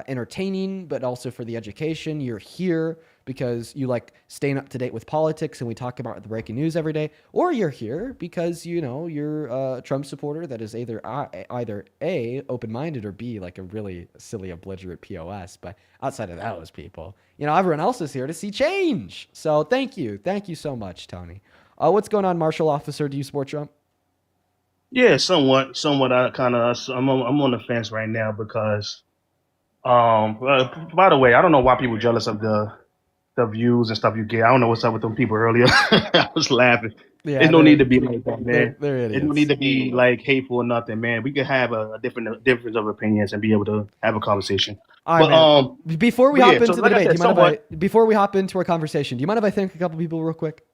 entertaining, but also for the education. You're here because you like staying up to date with politics and we talk about the breaking news every day. Or you're here because, you're a Trump supporter that is either A, open-minded, or B, like a really silly, belligerent POS. But outside of those people, everyone else is here to see change. So thank you. Thank you so much, Tony. What's going on, Marshal Officer? Do you support Trump? Yeah, somewhat. I kind of. I'm on the fence right now because. By the way, I don't know why people jealous of the views and stuff you get. I don't know what's up with them people earlier. I was laughing. Yeah, There's no need to be like that, man. There There's no need to be like hateful or nothing, man. We could have a difference of opinions and be able to have a conversation. All right, man. Before we hop into the like I debate, said, before we hop into our conversation, do you mind if I thank a couple people real quick?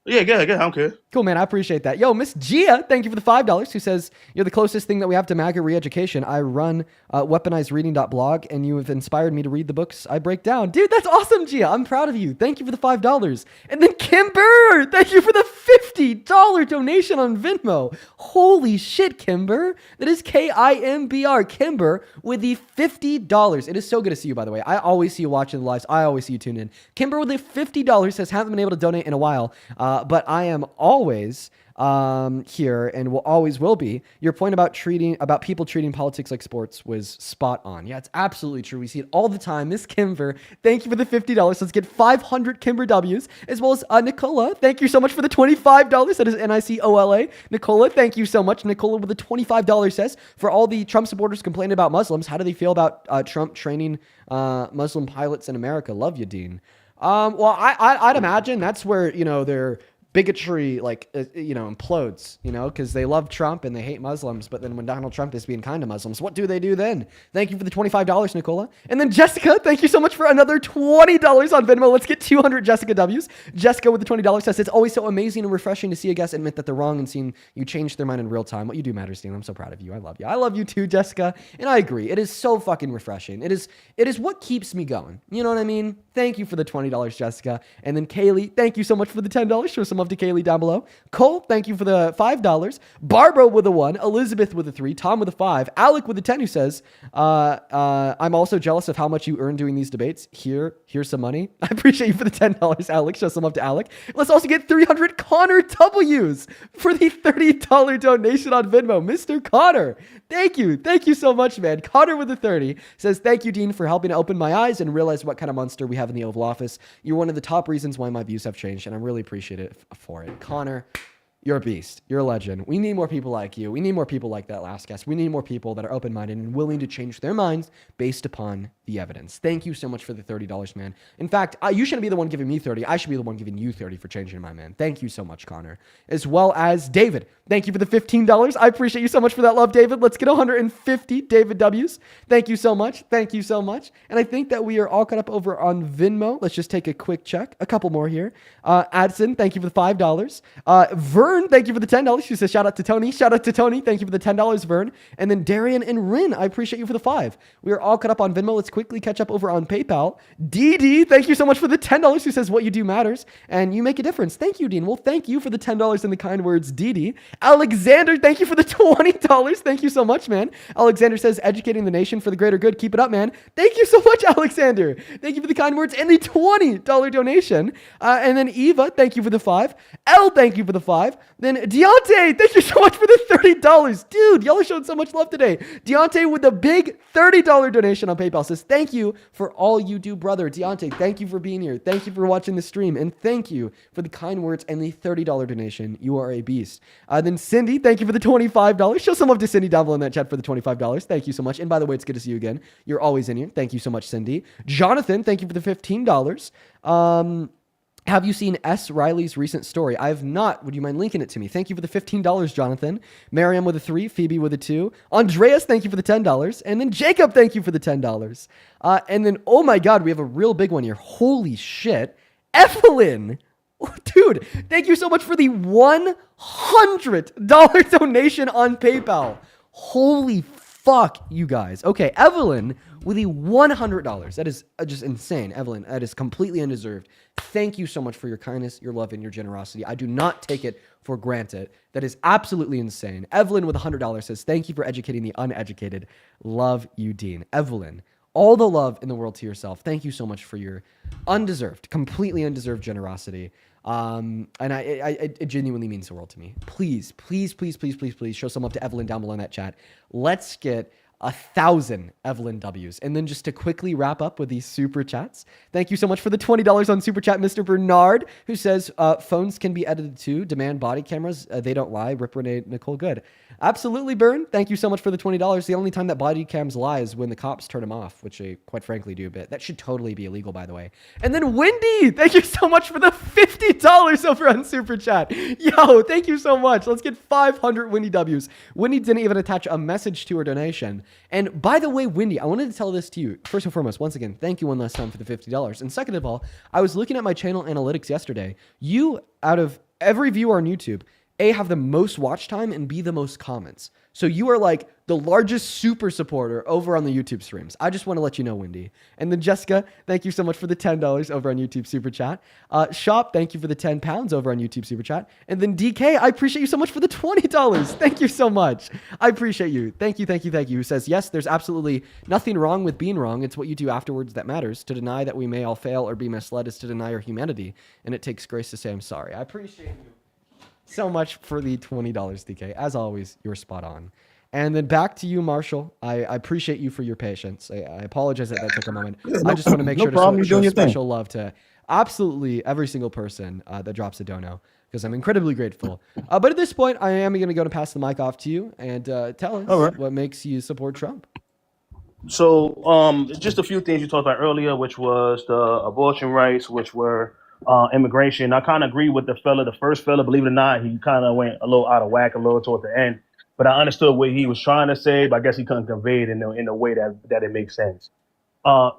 Yeah, good. I don't care. Cool, man. I appreciate that. Yo, Miss Gia, thank you for the $5, who says, you're the closest thing that we have to MAGA re-education. I run weaponizedreading.blog, and you have inspired me to read the books I break down. Dude, that's awesome, Gia. I'm proud of you. Thank you for the $5. And then Kimber, thank you for the $50 donation on Venmo. Holy shit, Kimber. That is Kimbr. Kimber with the $50. It is so good to see you, by the way. I always see you watching the lives. I always see you tune in. Kimber with the $50 says, haven't been able to donate in a while, but I am always here and will be. Your point about people treating politics like sports was spot on. Yeah, it's absolutely true. We see it all the time. Miss Kimber, thank you for the $50. Let's get 500 Kimber W's, as well as Nicola. Thank you so much for the $25. That is Nicola. Nicola, thank you so much. Nicola with the $25 says, for all the Trump supporters complaining about Muslims, how do they feel about Trump training Muslim pilots in America? Love you, Dean. Well, I'd imagine that's where, their bigotry, implodes, because they love Trump and they hate Muslims. But then when Donald Trump is being kind to Muslims, what do they do then? Thank you for the $25, Nicola. And then Jessica, thank you so much for another $20 on Venmo. Let's get 200 Jessica W's. Jessica with the $20 says, it's always so amazing and refreshing to see a guest admit that they're wrong and seeing you change their mind in real time. What you do matters, Dean. I'm so proud of you. I love you. I love you too, Jessica. And I agree. It is so fucking refreshing. It is what keeps me going. You know what I mean? Thank you for the $20, Jessica. And then Kaylee, thank you so much for the $10. Show some love to Kaylee down below. Cole, thank you for the $5. Barbara with a 1. Elizabeth with a 3. Tom with a 5. Alec with a 10, who says, I'm also jealous of how much you earn doing these debates. Here's some money. I appreciate you for the $10, Alec. Show some love to Alec. Let's also get 300 Connor W's for the $30 donation on Venmo. Mr. Connor, thank you. Thank you so much, man. Connor with a 30 says, thank you, Dean, for helping to open my eyes and realize what kind of monster we have in the Oval Office. You're one of the top reasons why my views have changed, and I really appreciate it for it. Connor, you're a beast. You're a legend. We need more people like you. We need more people like that last guest. We need more people that are open-minded and willing to change their minds based upon the evidence. Thank you so much for the $30, man. In fact, you shouldn't be the one giving me 30. I should be the one giving you 30 for changing your mind, man. Thank you so much, Connor. As well as David. Thank you for the $15. I appreciate you so much for that love, David. Let's get 150 David W's. Thank you so much. Thank you so much. And I think that we are all caught up over on Venmo. Let's just take a quick check. A couple more here. Addison, thank you for the $5. Vern, thank you for the $10. She says, shout out to Tony. Shout out to Tony. Thank you for the $10, Vern. And then Darian and Rin, I appreciate you for the 5. We are all caught up on Venmo. Let's quickly catch up over on PayPal. DD, thank you so much for the $10. Who says, what you do matters and you make a difference. Thank you, Dean. Well, thank you for the $10 and the kind words, DD. Alexander, thank you for the $20. Thank you so much, man. Alexander says, educating the nation for the greater good. Keep it up, man. Thank you so much, Alexander. Thank you for the kind words and the $20 donation. And then Eva, thank you for the 5. L, thank you for the 5. Then Deontay, thank you so much for the $30. Dude, y'all are showing so much love today. Deontay with the big $30 donation on PayPal says, thank you for all you do, brother. Deontay, thank you for being here. Thank you for watching the stream. And thank you for the kind words and the $30 donation. You are a beast. Then Cindy, thank you for the $25. Show some love to Cindy down below in that chat for the $25. Thank you so much. And by the way, it's good to see you again. You're always in here. Thank you so much, Cindy. Jonathan, thank you for the $15. Have you seen S. Riley's recent story? I have not. Would you mind linking it to me? Thank you for the $15, Jonathan. Miriam with a 3. Phoebe with a 2. Andreas, thank you for the $10. And then Jacob, thank you for the $10. And then, oh my God, we have a real big one here. Holy shit. Evelyn. Dude, thank you so much for the $100 donation on PayPal. Holy fuck, you guys. Okay, Evelyn with the $100. That is just insane. Evelyn, that is completely undeserved. Thank you so much for your kindness, your love, and your generosity. I do not take it for granted. That is absolutely insane. Evelyn with $100 says, thank you for educating the uneducated. Love you, Dean. Evelyn, all the love in the world to yourself. Thank you so much for your undeserved, completely undeserved generosity. And it genuinely means the world to me. Please, please, please, please, please, please show some love to Evelyn down below in that chat. Let's get 1,000 Evelyn W's. And then just to quickly wrap up with these super chats. Thank you so much for the $20 on super chat, Mr. Bernard, who says, phones can be edited too. Demand body cameras. They don't lie. Rip Renee Nicole Good. Absolutely, Bern. Thank you so much for the $20. The only time that body cams lie is when the cops turn them off, which they quite frankly do a bit. That should totally be illegal, by the way. And then Wendy, thank you so much for the $50 over on super chat. Yo, thank you so much. Let's get 500 Wendy W's. Wendy didn't even attach a message to her donation. And by the way, Wendy, I wanted to tell this to you. First and foremost, once again, thank you one last time for the $50. And second of all, I was looking at my channel analytics yesterday. You, out of every viewer on YouTube, A, have the most watch time, and B, the most comments. So you are like the largest super supporter over on the YouTube streams. I just want to let you know, Wendy. And then Jessica, thank you so much for the $10 over on YouTube Super Chat. Shop, thank you for the £10 over on YouTube Super Chat. And then DK, I appreciate you so much for the $20. Thank you so much. I appreciate you. Thank you, thank you, thank you. Who says, yes, there's absolutely nothing wrong with being wrong. It's what you do afterwards that matters. To deny that we may all fail or be misled is to deny our humanity. And it takes grace to say I'm sorry. I appreciate you so much for the $20, DK. As always, you're spot on. And then back to you, Marshall. I appreciate you for your patience. I apologize that took a moment. I just want to make sure to show special love to absolutely every single person that drops a dono, because I'm incredibly grateful. But at this point, I am going to go to pass the mic off to you and tell us what makes you support Trump. So, just a few things you talked about earlier, which was the abortion rights, which were immigration. I kind of agree with the first fella. Believe it or not, he kind of went a little out of whack a little toward the end. But I understood what he was trying to say, but I guess he couldn't convey it in a way that it makes sense.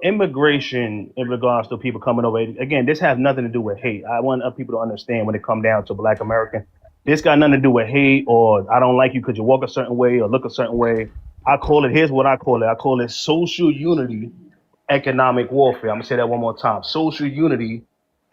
Immigration in regards to people coming over, again, this has nothing to do with hate. I want people to understand when it comes down to Black American, this got nothing to do with hate or I don't like you because you walk a certain way or look a certain way. Here's what I call it. I call it social unity, economic warfare. I'm gonna say that one more time. Social unity,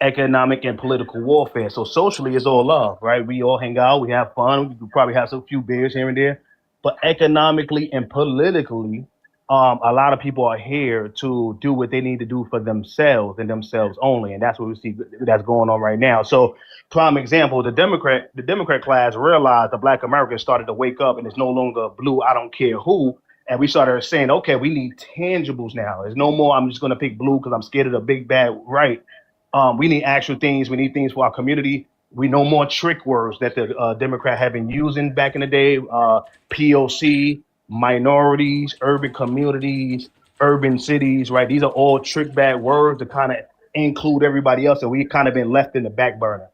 economic and political warfare. So socially it's all love, right? We all hang out, we have fun, we probably have some few beers here and there. But economically and politically, a lot of people are here to do what they need to do for themselves and themselves only. And that's what we see that's going on right now. So prime example, the Democrat class realized the Black Americans started to wake up and it's no longer blue, I don't care who. And we started saying, okay, we need tangibles now. There's no more, I'm just going to pick blue because I'm scared of the big bad right. We need actual things. We need things for our community. We know more trick words that the Democrat have been using back in the day. POC, minorities, urban communities, urban cities, right? These are all trick bad words to kind of include everybody else. And we kind of been left in the back burner.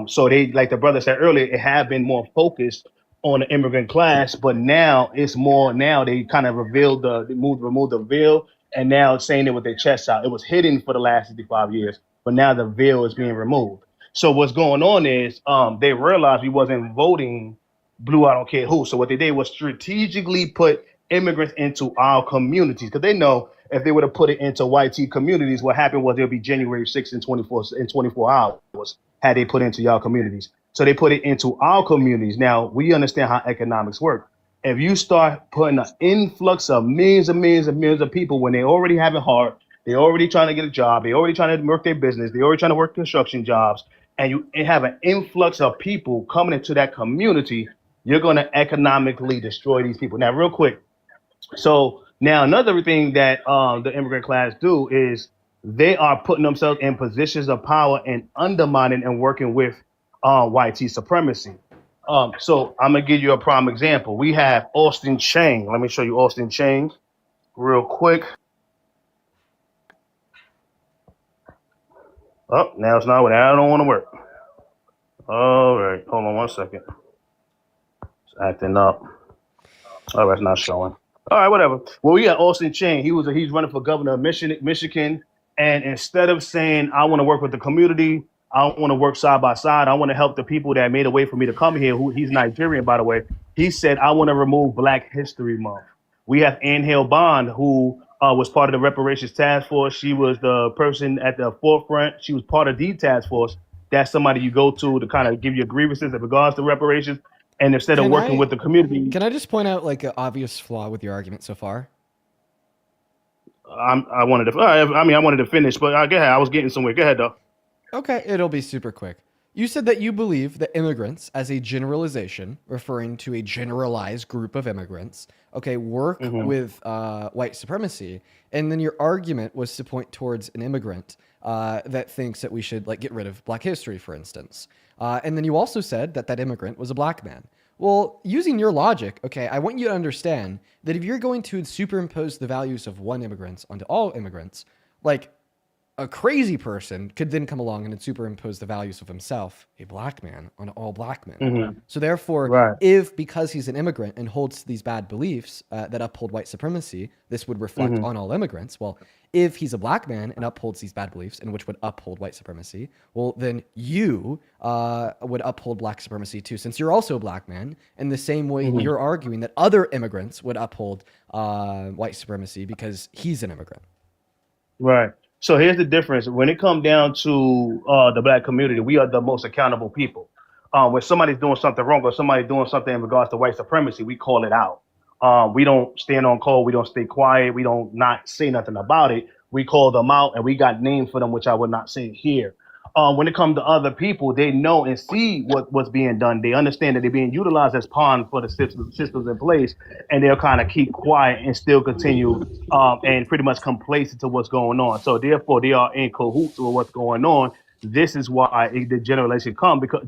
So they, like the brother said earlier, it have been more focused on the immigrant class, but now it's more, now they kind of removed the veil, and now it's saying it with their chest out. It was hidden for the last 65 years, but now the veil is being removed. So what's going on is they realized we wasn't voting blue, I don't care who. So what they did was strategically put immigrants into our communities, because they know if they would have put it into white communities, what happened was there'll be January 6th in 24 hours had they put into y'all communities. So they put it into our communities. Now we understand how economics work. If you start putting an influx of millions and millions and millions of people when they already have it hard, they're already trying to get a job, they're already trying to work their business, they're already trying to work construction jobs, and you have an influx of people coming into that community, you're going to economically destroy these people. Now, real quick. So now another thing that the immigrant class do is they are putting themselves in positions of power and undermining and working with white supremacy. So I'm going to give you a prime example. We have Austin Chang. Let me show you Austin Chang real quick. Oh, now it's not. I don't want to work. All right. Hold on one second. It's acting up. Oh, that's not showing. All right, whatever. Well, we got Austin Chang. He's running for governor of Michigan. And instead of saying, I want to work with the community, I want to work side by side, I want to help the people that made a way for me to come here, he's Nigerian, by the way. He said, I want to remove Black History Month. We have Angel Bond, who was part of the reparations task force. She was the person at the forefront. She was part of the task force. That's somebody you go to kind of give your grievances in regards to reparations. And instead of working with the community. Can I just point out like an obvious flaw with your argument so far? I wanted to finish, but go ahead. I was getting somewhere. Go ahead, though. Okay, it'll be super quick. You said that you believe that immigrants, as a generalization, referring to a generalized group of immigrants, work with white supremacy. And then your argument was to point towards an immigrant that thinks that we should get rid of Black history, for instance. And then you also said that immigrant was a Black man. Well, using your logic, I want you to understand that if you're going to superimpose the values of one immigrant onto all immigrants, a crazy person could then come along and superimpose the values of himself, a black man, on all black men. Mm-hmm. So therefore, Right. because he's an immigrant and holds these bad beliefs that uphold white supremacy, this would reflect Mm-hmm. on all immigrants. Well, if he's a black man and upholds these bad beliefs and which would uphold white supremacy, well, then you would uphold black supremacy too, since you're also a black man. In the same way, Mm-hmm. you're arguing that other immigrants would uphold white supremacy because he's an immigrant. Right. So here's the difference. When it comes down to the black community, we are the most accountable people. When somebody's doing something wrong or somebody doing something in regards to white supremacy, we call it out. We don't stand on call. We don't stay quiet. We don't not say nothing about it. We call them out, and we got names for them, which I would not say here. When it comes to other people, they know and see what's being done. They understand that they're being utilized as pawns for the systems in place, and they'll kind of keep quiet and still continue and pretty much complacent to what's going on. So therefore, they are in cahoots with what's going on. This is why the generalization comes because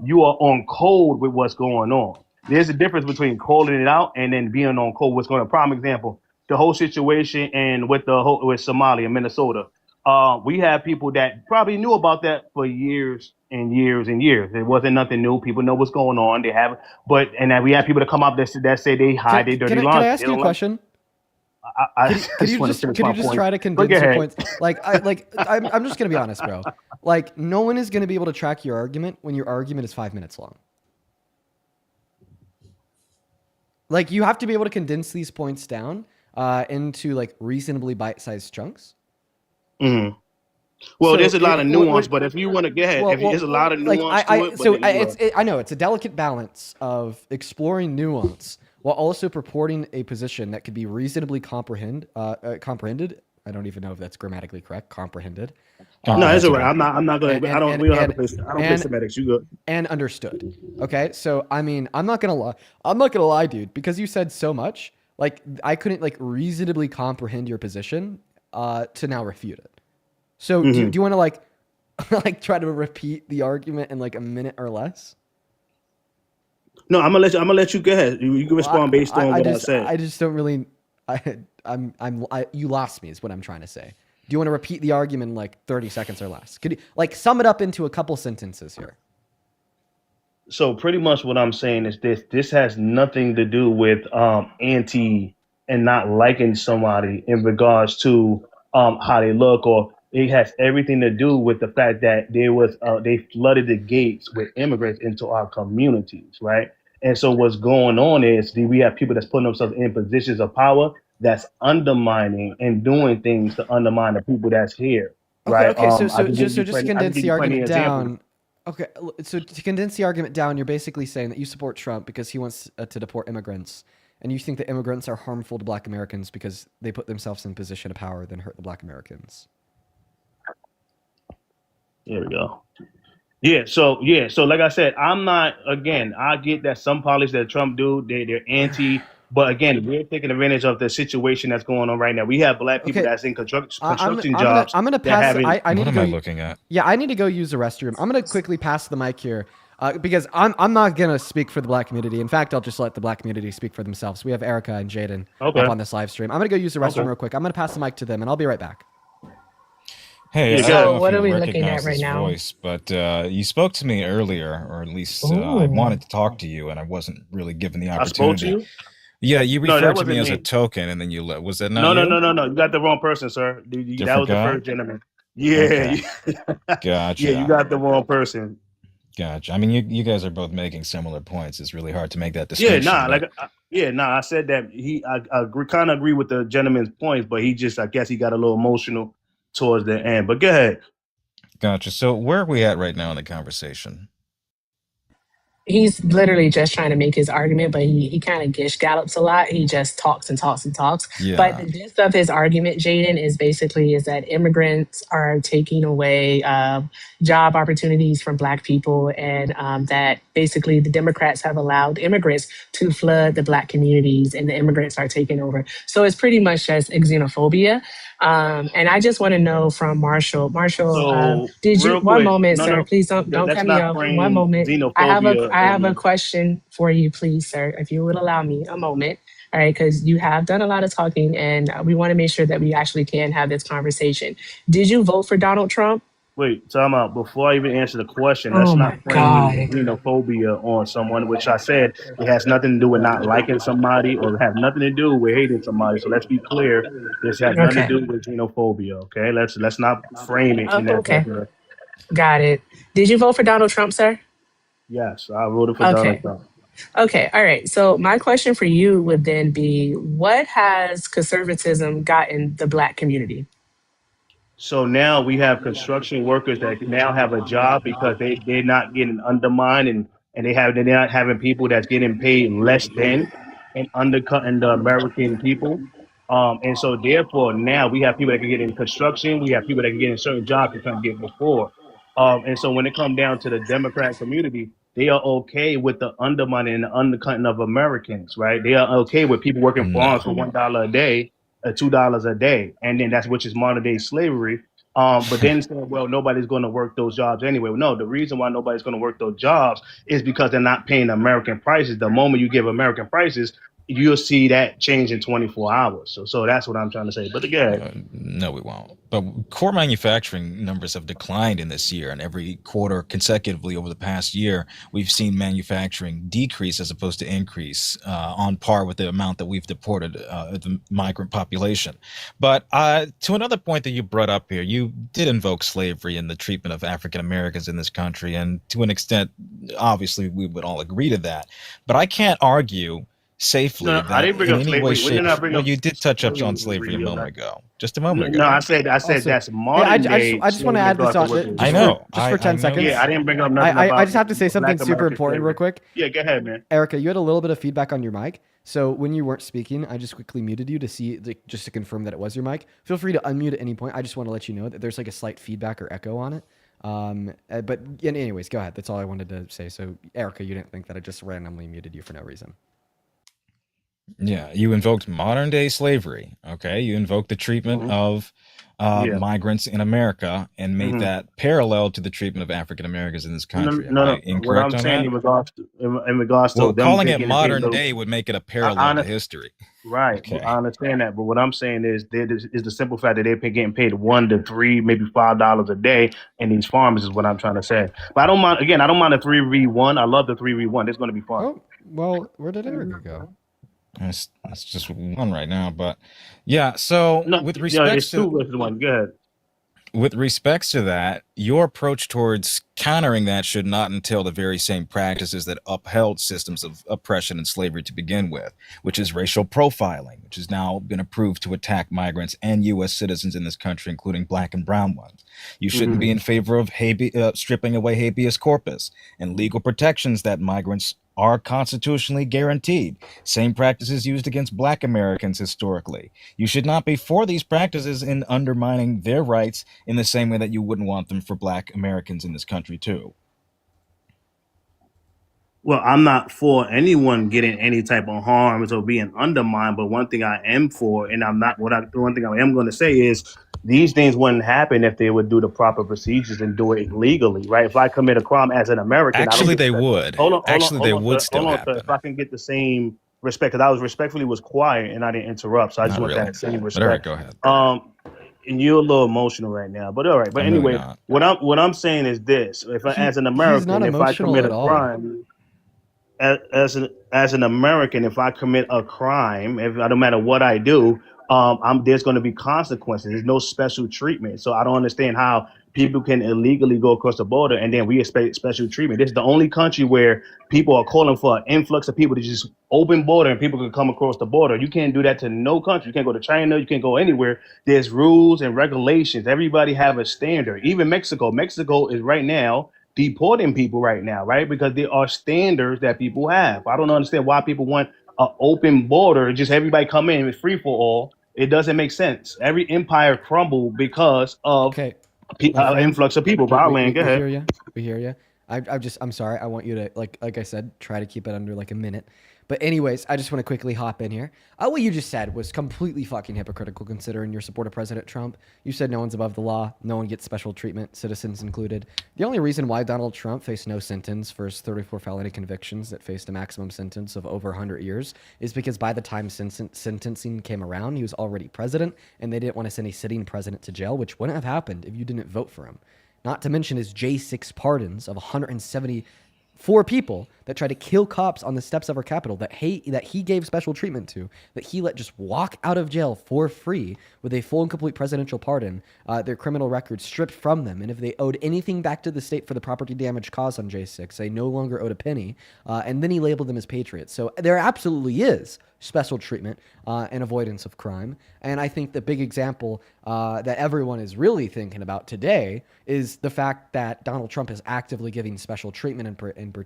you are on code with what's going on. There's a difference between calling it out and then being on code. What's going on? Prime example: the whole situation and with Somalia, Minnesota. We have people that probably knew about that for years and years and years. It wasn't nothing new. People know what's going on. They have, and then we have people that come up that say they hide their dirty Can laundry. I ask you a question? Could you just try to condense your points? I'm just gonna be honest, bro. Like, no one is gonna be able to track your argument when your argument is 5 minutes long. Like, you have to be able to condense these points down into like reasonably bite-sized chunks. Mm-hmm. Well, So there's a lot of nuance, what- but if you want to get ahead, well, there's a lot of like, nuance I to it. so But I know it's a delicate balance of exploring nuance while also purporting a position that could be reasonably comprehended. I don't even know if that's grammatically correct. Comprehended. no, it's all right. I'm not gonna. and- I don't. and- We don't have and- to play. I don't play and- semantics. You good? And understood. Okay, so I mean, I'm not gonna lie, dude, because you said so much. Like, I couldn't like reasonably comprehend your position to now refute it. So do you want to like try to repeat the argument in like a minute or less? No, I'm gonna let you go ahead. You can respond based on what I said. I just don't really. You lost me, is what I'm trying to say. Do you want to repeat the argument in like 30 seconds or less? Could you like sum it up into a couple sentences here? So pretty much what I'm saying is this: this has nothing to do with anti and not liking somebody in regards to how they look, or it has everything to do with the fact that they flooded the gates with immigrants into our communities, right? And so what's going on is we have people that's putting themselves in positions of power that's undermining and doing things to undermine the people that's here, right? Okay, so just to condense the argument down. Okay, so to condense the argument down, you're basically saying that you support Trump because he wants to deport immigrants, and you think that immigrants are harmful to Black Americans because they put themselves in position of power, then hurt the Black Americans. There we go. So like I said, I'm not, again, I get that some politics that Trump do, they're anti, but again, we're taking advantage of the situation that's going on right now. We have Black people that's in construction jobs. I'm gonna pass. I need What to am go. I looking at? Yeah, I need to go use the restroom. I'm gonna quickly pass the mic here because I'm not gonna speak for the Black community. In fact, I'll just let the Black community speak for themselves. We have Erica and Jaden up on this live stream. I'm gonna go use the restroom real quick. I'm gonna pass the mic to them, and I'll be right back. Hey, So I don't know what if are we you looking at recognize right this now? voice, but you spoke to me earlier, or at least I Ooh. wanted to talk to you, and I wasn't really given the I spoke to opportunity. you? Yeah, you No, that referred to wasn't me as a me. token, and then you was that not No. you? You got the wrong person, sir. That was Different the guy? first gentleman. Yeah. Okay. Gotcha. Yeah, you got the wrong person. Gotcha. I mean, you guys are both making similar points. It's really hard to make that Yeah, distinction. I said that I kind of agree with the gentleman's points, but I guess he got a little emotional towards the end. But go ahead. Gotcha. So where are we at right now in the conversation? He's literally just trying to make his argument, but he kind of gish gallops a lot. He just talks and talks and talks. But Yeah. the gist of his argument, Jaden, is that immigrants are taking away job opportunities from Black people, and that basically the Democrats have allowed immigrants to flood the Black communities, and the immigrants are taking over. So it's pretty much just xenophobia. And I just want to know from Marshall. Marshall, So did you? real One quick, moment, sir. Please don't let's cut me not off. One frame moment. xenophobia I have a Hold question for you, please, sir, if you would allow me a moment. All right, because you have done a lot of talking, and we want to make sure that we actually can have this conversation. Did you vote for Donald Trump? Wait, time out. Before I even answer the question, let's Oh not my frame God. xenophobia on someone, which I said it has nothing to do with not liking somebody or have nothing to do with hating somebody. So let's be clear. This has nothing to Okay. do with xenophobia. Okay, let's not frame it Oh, in that type okay. of. Got it. Did you vote for Donald Trump, sir? Yes, I voted for Donald Okay. Trump. Okay. All right. So my question for you would then be, what has conservatism gotten the Black community? So now we have construction workers that now have a job because they're not getting undermined and they're not having people that's getting paid less than and undercutting the American people. And so therefore now we have people that can get in construction, we have people that can get in certain jobs they couldn't get before. And so when it comes down to the Democrat community, they are okay with the undermining and the undercutting of Americans, right? They are okay with people working farms for No. $1 a day, $2 a day, and then that's which is modern day slavery. But then saying, well, nobody's going to work those jobs anyway. No, the reason why nobody's going to work those jobs is because they're not paying American prices. The moment you give American prices, you'll see that change in 24 hours. So that's what I'm trying to say. But again, No, we won't. But core manufacturing numbers have declined in this year, and every quarter consecutively over the past year, we've seen manufacturing decrease as opposed to increase, on par with the amount that we've deported the migrant population. But to another point that you brought up here, you did invoke slavery in the treatment of African Americans in this country, and to an extent, obviously, we would all agree to that. But I can't argue safely no, I that didn't bring in up any way, slavery. When shape, did I bring well, up you did touch up on slavery a slavery? moment ago, just a moment ago. No, I said Also, that's hey, modern day. I just want to add this on just I for, know. just for 10 I know seconds. Yeah, I didn't bring up nothing I about just have to say something Black super American important real slavery. quick. Yeah, go ahead, man. Erica, you had a little bit of feedback on your mic. So when you weren't speaking, I just quickly muted you to see, just to confirm that it was your mic. Feel free to unmute at any point. I just want to let you know that there's like a slight feedback or echo on it. But anyways, go ahead. That's all I wanted to say. So Erica, you didn't think that I just randomly muted you for no reason. Yeah, you invoked modern day slavery. Okay, you invoked the treatment of Yeah. migrants in America and made Mhm. that parallel to the treatment of African Americans in this No, country. Am no, I no. What incorrect I'm on saying that? in regards to Well, them calling it getting paid modern low. day would make it a I, parallel to honest, history. right. Okay. I understand that, but what I'm saying is the simple fact that they're getting paid $1 to $3, maybe $5 a day, and these farmers is what I'm trying to say. But I don't mind. Again, I don't mind the 3v1. I love the 3v1. It's going to be fun. Oh, well, where did Erica go? That's just one right now, but yeah. So No, with yeah, respects it's 2 versus 1. Go ahead. with respects to that, your approach towards countering that should not entail the very same practices that upheld systems of oppression and slavery to begin with, which is racial profiling, which has now been approved to attack migrants and U.S. citizens in this country, including black and brown ones. You shouldn't be in favor of stripping away habeas corpus and legal protections that migrants are constitutionally guaranteed. Same practices used against black Americans historically. You should not be for these practices in undermining their rights in the same way that you wouldn't want them for black Americans in this country too. Well, I'm not for anyone getting any type of harms or being undermined, but one thing I am for, and one thing I am going to say is these things wouldn't happen if they would do the proper procedures and do it legally, right? If I commit a crime as an American, Actually, they would. Actually, they would still hold on, happen. sir. If I can get the same respect, because I was respectfully was quiet and I didn't interrupt, so I just Not want really. that same But all right, respect. go ahead. And you're a little emotional right now, but all right. But I'm really anyway, not. what I'm saying is this: if I, as an He's American, not if I emotional commit at a all. crime, as an American, if I commit a crime, if no matter what I do, there's going to be consequences. There's no special treatment. So I don't understand how people can illegally go across the border and then we expect special treatment. This is the only country where people are calling for an influx of people to just open border and people can come across the border. You can't do that to no country. You can't go to China. You can't go anywhere. There's rules and regulations. Everybody have a standard. Even Mexico. Mexico is right now deporting people right now, right? Because there are standards that people have. I don't understand why people want an open border, just everybody come in with free for all. It doesn't make sense. Every empire crumbled because of Okay, my friend, influx of people. But I'll land. Go we ahead. hear you. We hear you. I'm sorry. I want you to, like I said, try to keep it under like a minute. But anyways, I just want to quickly hop in here. What you just said was completely fucking hypocritical considering your support of President Trump. You said no one's above the law, no one gets special treatment, citizens included. The only reason why Donald Trump faced no sentence for his 34 felony convictions that faced a maximum sentence of over 100 years is because by the time sentencing came around, he was already president, and they didn't want to send a sitting president to jail, which wouldn't have happened if you didn't vote for him. Not to mention his J6 pardons of 174 people that tried to kill cops on the steps of our Capitol that he gave special treatment to, that he let just walk out of jail for free with a full and complete presidential pardon, their criminal records stripped from them. And if they owed anything back to the state for the property damage caused on J6, they no longer owed a penny. And then he labeled them as patriots. So there absolutely is special treatment and avoidance of crime. And I think the big example that everyone is really thinking about today is the fact that Donald Trump is actively giving special treatment and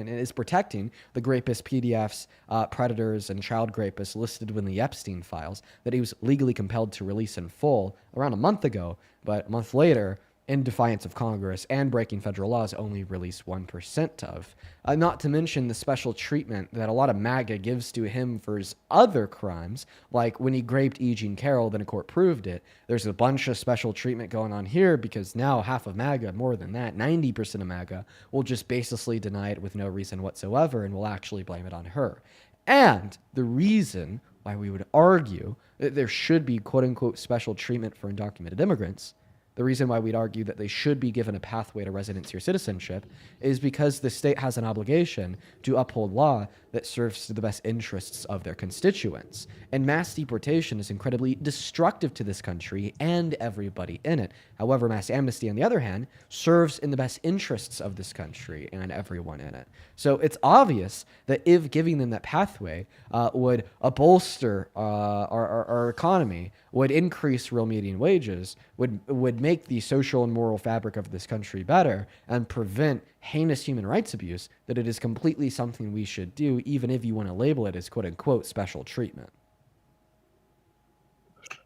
is protecting the rapist PDFs, predators, and child rapists listed within the Epstein files that he was legally compelled to release in full around a month ago. But a month later, in defiance of Congress and breaking federal laws, only released 1% of. Not to mention the special treatment that a lot of MAGA gives to him for his other crimes, like when he raped E. Jean Carroll, then a court proved it. There's a bunch of special treatment going on here because now half of MAGA, more than that, 90% of MAGA, will just baselessly deny it with no reason whatsoever and will actually blame it on her. And the reason why we would argue that there should be quote-unquote special treatment for undocumented immigrants, the reason why we'd argue that they should be given a pathway to residency or citizenship is because the state has an obligation to uphold law that serves to the best interests of their constituents. And mass deportation is incredibly destructive to this country and everybody in it. However, mass amnesty, on the other hand, serves in the best interests of this country and everyone in it. So it's obvious that if giving them that pathway would bolster our economy, would increase real median wages, would make the social and moral fabric of this country better, and prevent heinous human rights abuse, that it is completely something we should do, even if you want to label it as quote-unquote special treatment.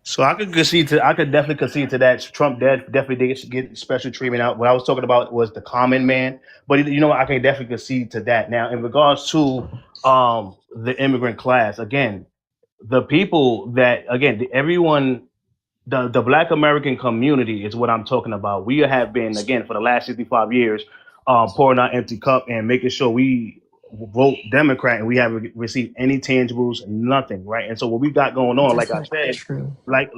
So I could definitely concede to that. Trump definitely did get special treatment out. What I was talking about was the common man, but you know what? I can definitely concede to that. Now, in regards to the immigrant class, again, the people that everyone. The Black American community is what I'm talking about. We have been, again, for the last 65 years, pouring our empty cup and making sure we vote Democrat, and we haven't received any tangibles, nothing, right? And so what we got going on, That's like I not said, true. like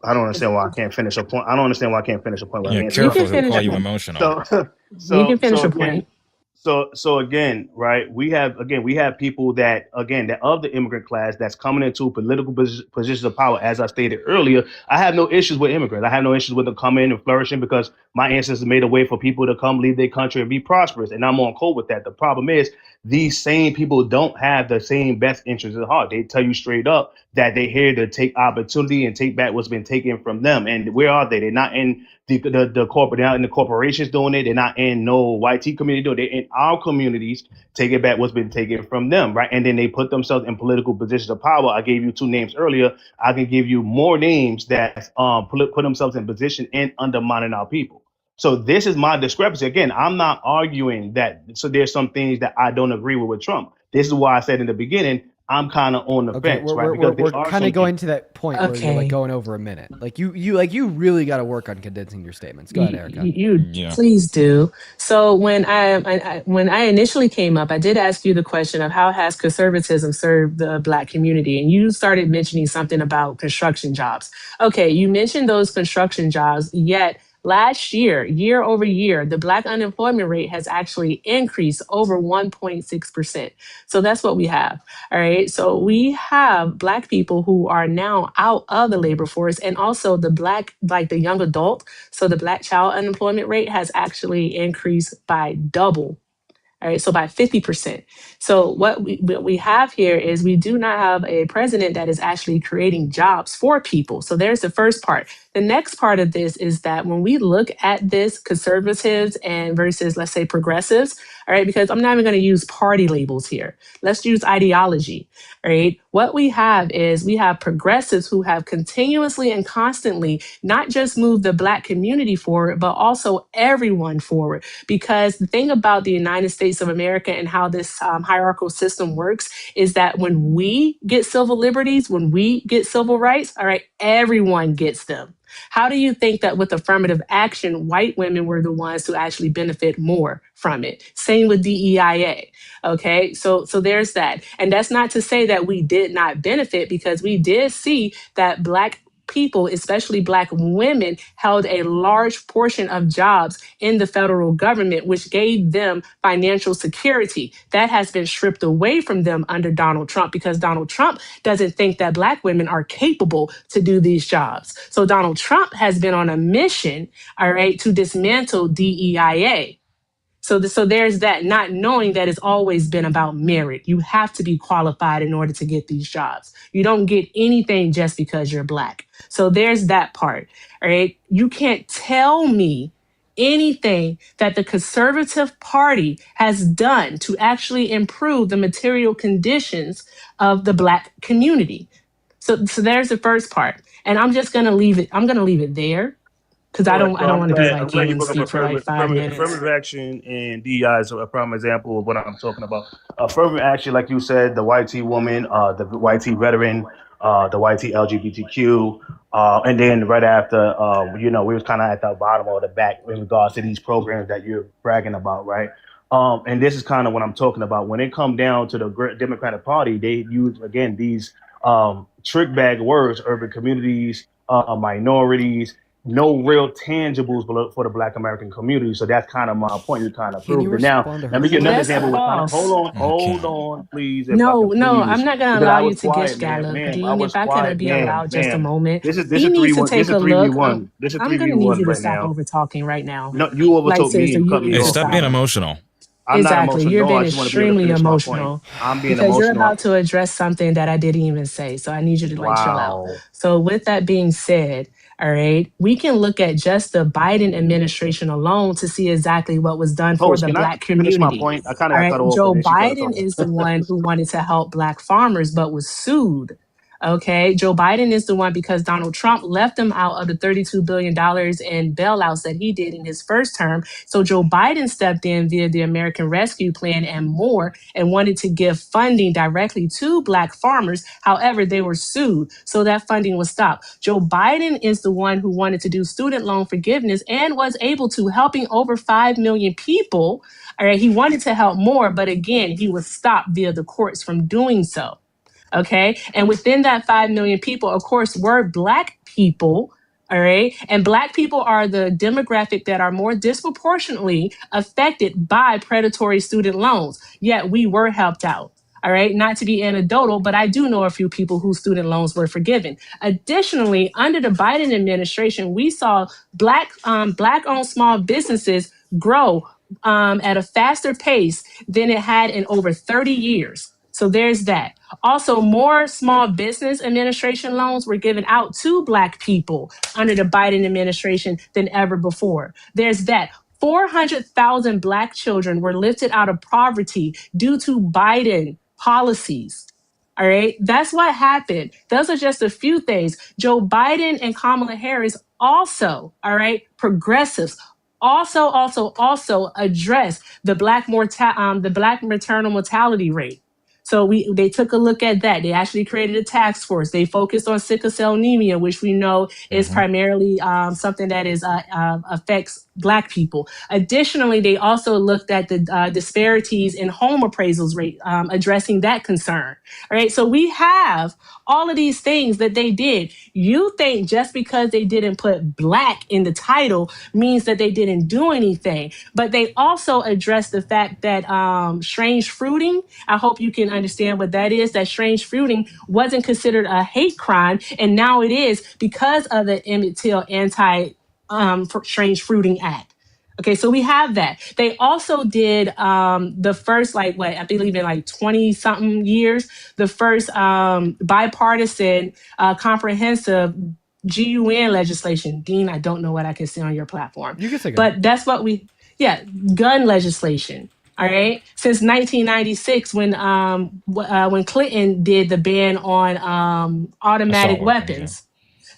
I don't understand why I can't finish a point. I don't understand why I can't finish a point without Yeah, being You can careful, he'll finish call a you point. emotional. You can finish So a again, point. so again, right? We have people that of the immigrant class that's coming into political positions of power. As I stated earlier, I have no issues with immigrants. I have no issues with them coming and flourishing because my ancestors made a way for people to come leave their country and be prosperous, and I'm on code with that. The problem is these same people don't have the same best interests at heart. They tell you straight up that they're here to take opportunity and take back what's been taken from them. And where are they? They're not in the corporate, they're not in the corporations doing it. They're not in no YT community doing it. They're in our communities taking back what's been taken from them, right? And then they put themselves in political positions of power. I gave you 2 names earlier. I can give you more names that put themselves in position and undermining our people. So this is my discrepancy. Again, I'm not arguing that. So there's some things that I don't agree with Trump. This is why I said in the beginning, I'm kind of on the Okay, fence, right? Because we're kind of going to that point where you're like Okay. going over a minute. Like you really got to work on condensing your statements. Go ahead, Erica. You Yeah. please do. So when I initially came up, I did ask you the question of how has conservatism served the Black community, and you started mentioning something about construction jobs. Okay, you mentioned those construction jobs, yet last year over year, the Black unemployment rate has actually increased over 1.6%. So that's what we have. All right. So we have Black people who are now out of the labor force, and also the the young adult. So the Black child unemployment rate has actually increased by double. All right, so by 50%. So what we have here is we do not have a president that is actually creating jobs for people. So there's the first part. The next part of this is that when we look at this, conservatives and versus, let's say, progressives, all right, because I'm not even going to use party labels here. Let's use ideology, all right? What we have is we have progressives who have continuously and constantly not just moved the Black community forward, but also everyone forward. Because the thing about the United States of America and how this hierarchical system works is that when we get civil liberties, when we get civil rights, all right, everyone gets them. How do you think that with affirmative action, white women were the ones who actually benefit more from it? Same with DEIA. Okay, so there's that. And that's not to say that we did not benefit, because we did see that Black people, especially Black women, held a large portion of jobs in the federal government, which gave them financial security. That has been stripped away from them under Donald Trump, because Donald Trump doesn't think that Black women are capable to do these jobs. So Donald Trump has been on a mission, all right, to dismantle DEIA. So there's that, not knowing that it's always been about merit. You have to be qualified in order to get these jobs. You don't get anything just because you're Black. So there's that part, all right? You can't tell me anything that the Conservative Party has done to actually improve the material conditions of the Black community. So there's the first part. And I'm just going to leave it. I'm going to leave it there, because I don't want to be like you and speak for like 5 minutes. Affirmative action and DEI is a prime example of what I'm talking about. Affirmative action, like you said, the YT woman, the YT veteran, the YT LGBTQ, and then right after, we was kind of at the bottom or the back in regards to these programs that you're bragging about, right? And this is kind of what I'm talking about. When it comes down to the Democratic Party, they use, again, these trick bag words: urban communities, minorities, no real tangibles for the Black American community. So that's kind of my point. You kind of proved it. Now, let me give another example. Hold on, please. No, I'm not going to allow you to gish gallop. Dean, if I could be allowed just a moment. This is he needs to 3v1. take a look. This is 3v1 I'm going to need you to right stop now. over talking right now. No, you overtook me and cut me Hey, off. stop being emotional. I'm exactly. not emotional. You're No, being I just want to be able to extremely finish my emotional. point. I'm being Because emotional. you're about to address something that I didn't even say. So I need you to chill out. Wow. So with that being said, all right, we can look at just the Biden administration alone to see exactly what was done for Host, the can I Black finish my community. point? I kind All of got right, cut off Joe and then she started Biden talking. is the one who wanted to help Black farmers but was sued. Okay, Joe Biden is the one, because Donald Trump left him out of the $32 billion in bailouts that he did in his first term. So Joe Biden stepped in via the American Rescue Plan and more, and wanted to give funding directly to Black farmers. However, they were sued, so that funding was stopped. Joe Biden is the one who wanted to do student loan forgiveness and was able to, helping over 5 million people. All right, he wanted to help more, but again, he was stopped via the courts from doing so. Okay. And within that 5 million people, of course, were Black people. All right. And Black people are the demographic that are more disproportionately affected by predatory student loans. Yet we were helped out. All right. Not to be anecdotal, but I do know a few people whose student loans were forgiven. Additionally, under the Biden administration, we saw Black-owned small businesses grow at a faster pace than it had in over 30 years. So there's that. Also, more small business administration loans were given out to Black people under the Biden administration than ever before. There's that. 400,000 Black children were lifted out of poverty due to Biden policies. All right. That's what happened. Those are just a few things. Joe Biden and Kamala Harris also, all right, progressives, also address the Black maternal mortality rate. So they took a look at that. They actually created a task force. They focused on sickle cell anemia, which we know is primarily something that is affects Black people. Additionally, they also looked at the disparities in home appraisals rate, addressing that concern. All right, so we have all of these things that they did. You think just because they didn't put Black in the title means that they didn't do anything, but they also addressed the fact that strange fruiting, I hope you can understand what that is, that strange fruiting wasn't considered a hate crime, and now it is because of the Emmett Till Anti Strange Fruiting Act. Okay, so we have that. They also did the first, like, what I believe in like 20 something years, the first bipartisan comprehensive GUN legislation. Dean, I don't know what I can see on your platform, You can say but that's what yeah, gun legislation. All right, since 1996, when Clinton did the ban on automatic weapons.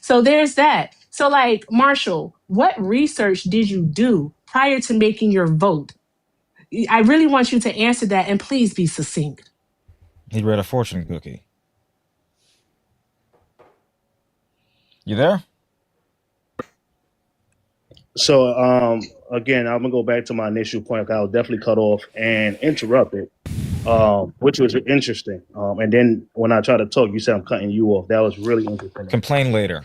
So there's that. So, like, Marshall, what research did you do prior to making your vote? I really want you to answer that, and please be succinct. He read a fortune cookie. You there? So again, I'm gonna go back to my initial point. I was definitely cut off and interrupted, which was interesting. And then when I try to talk, you said I'm cutting you off. That was really interesting. Complain later.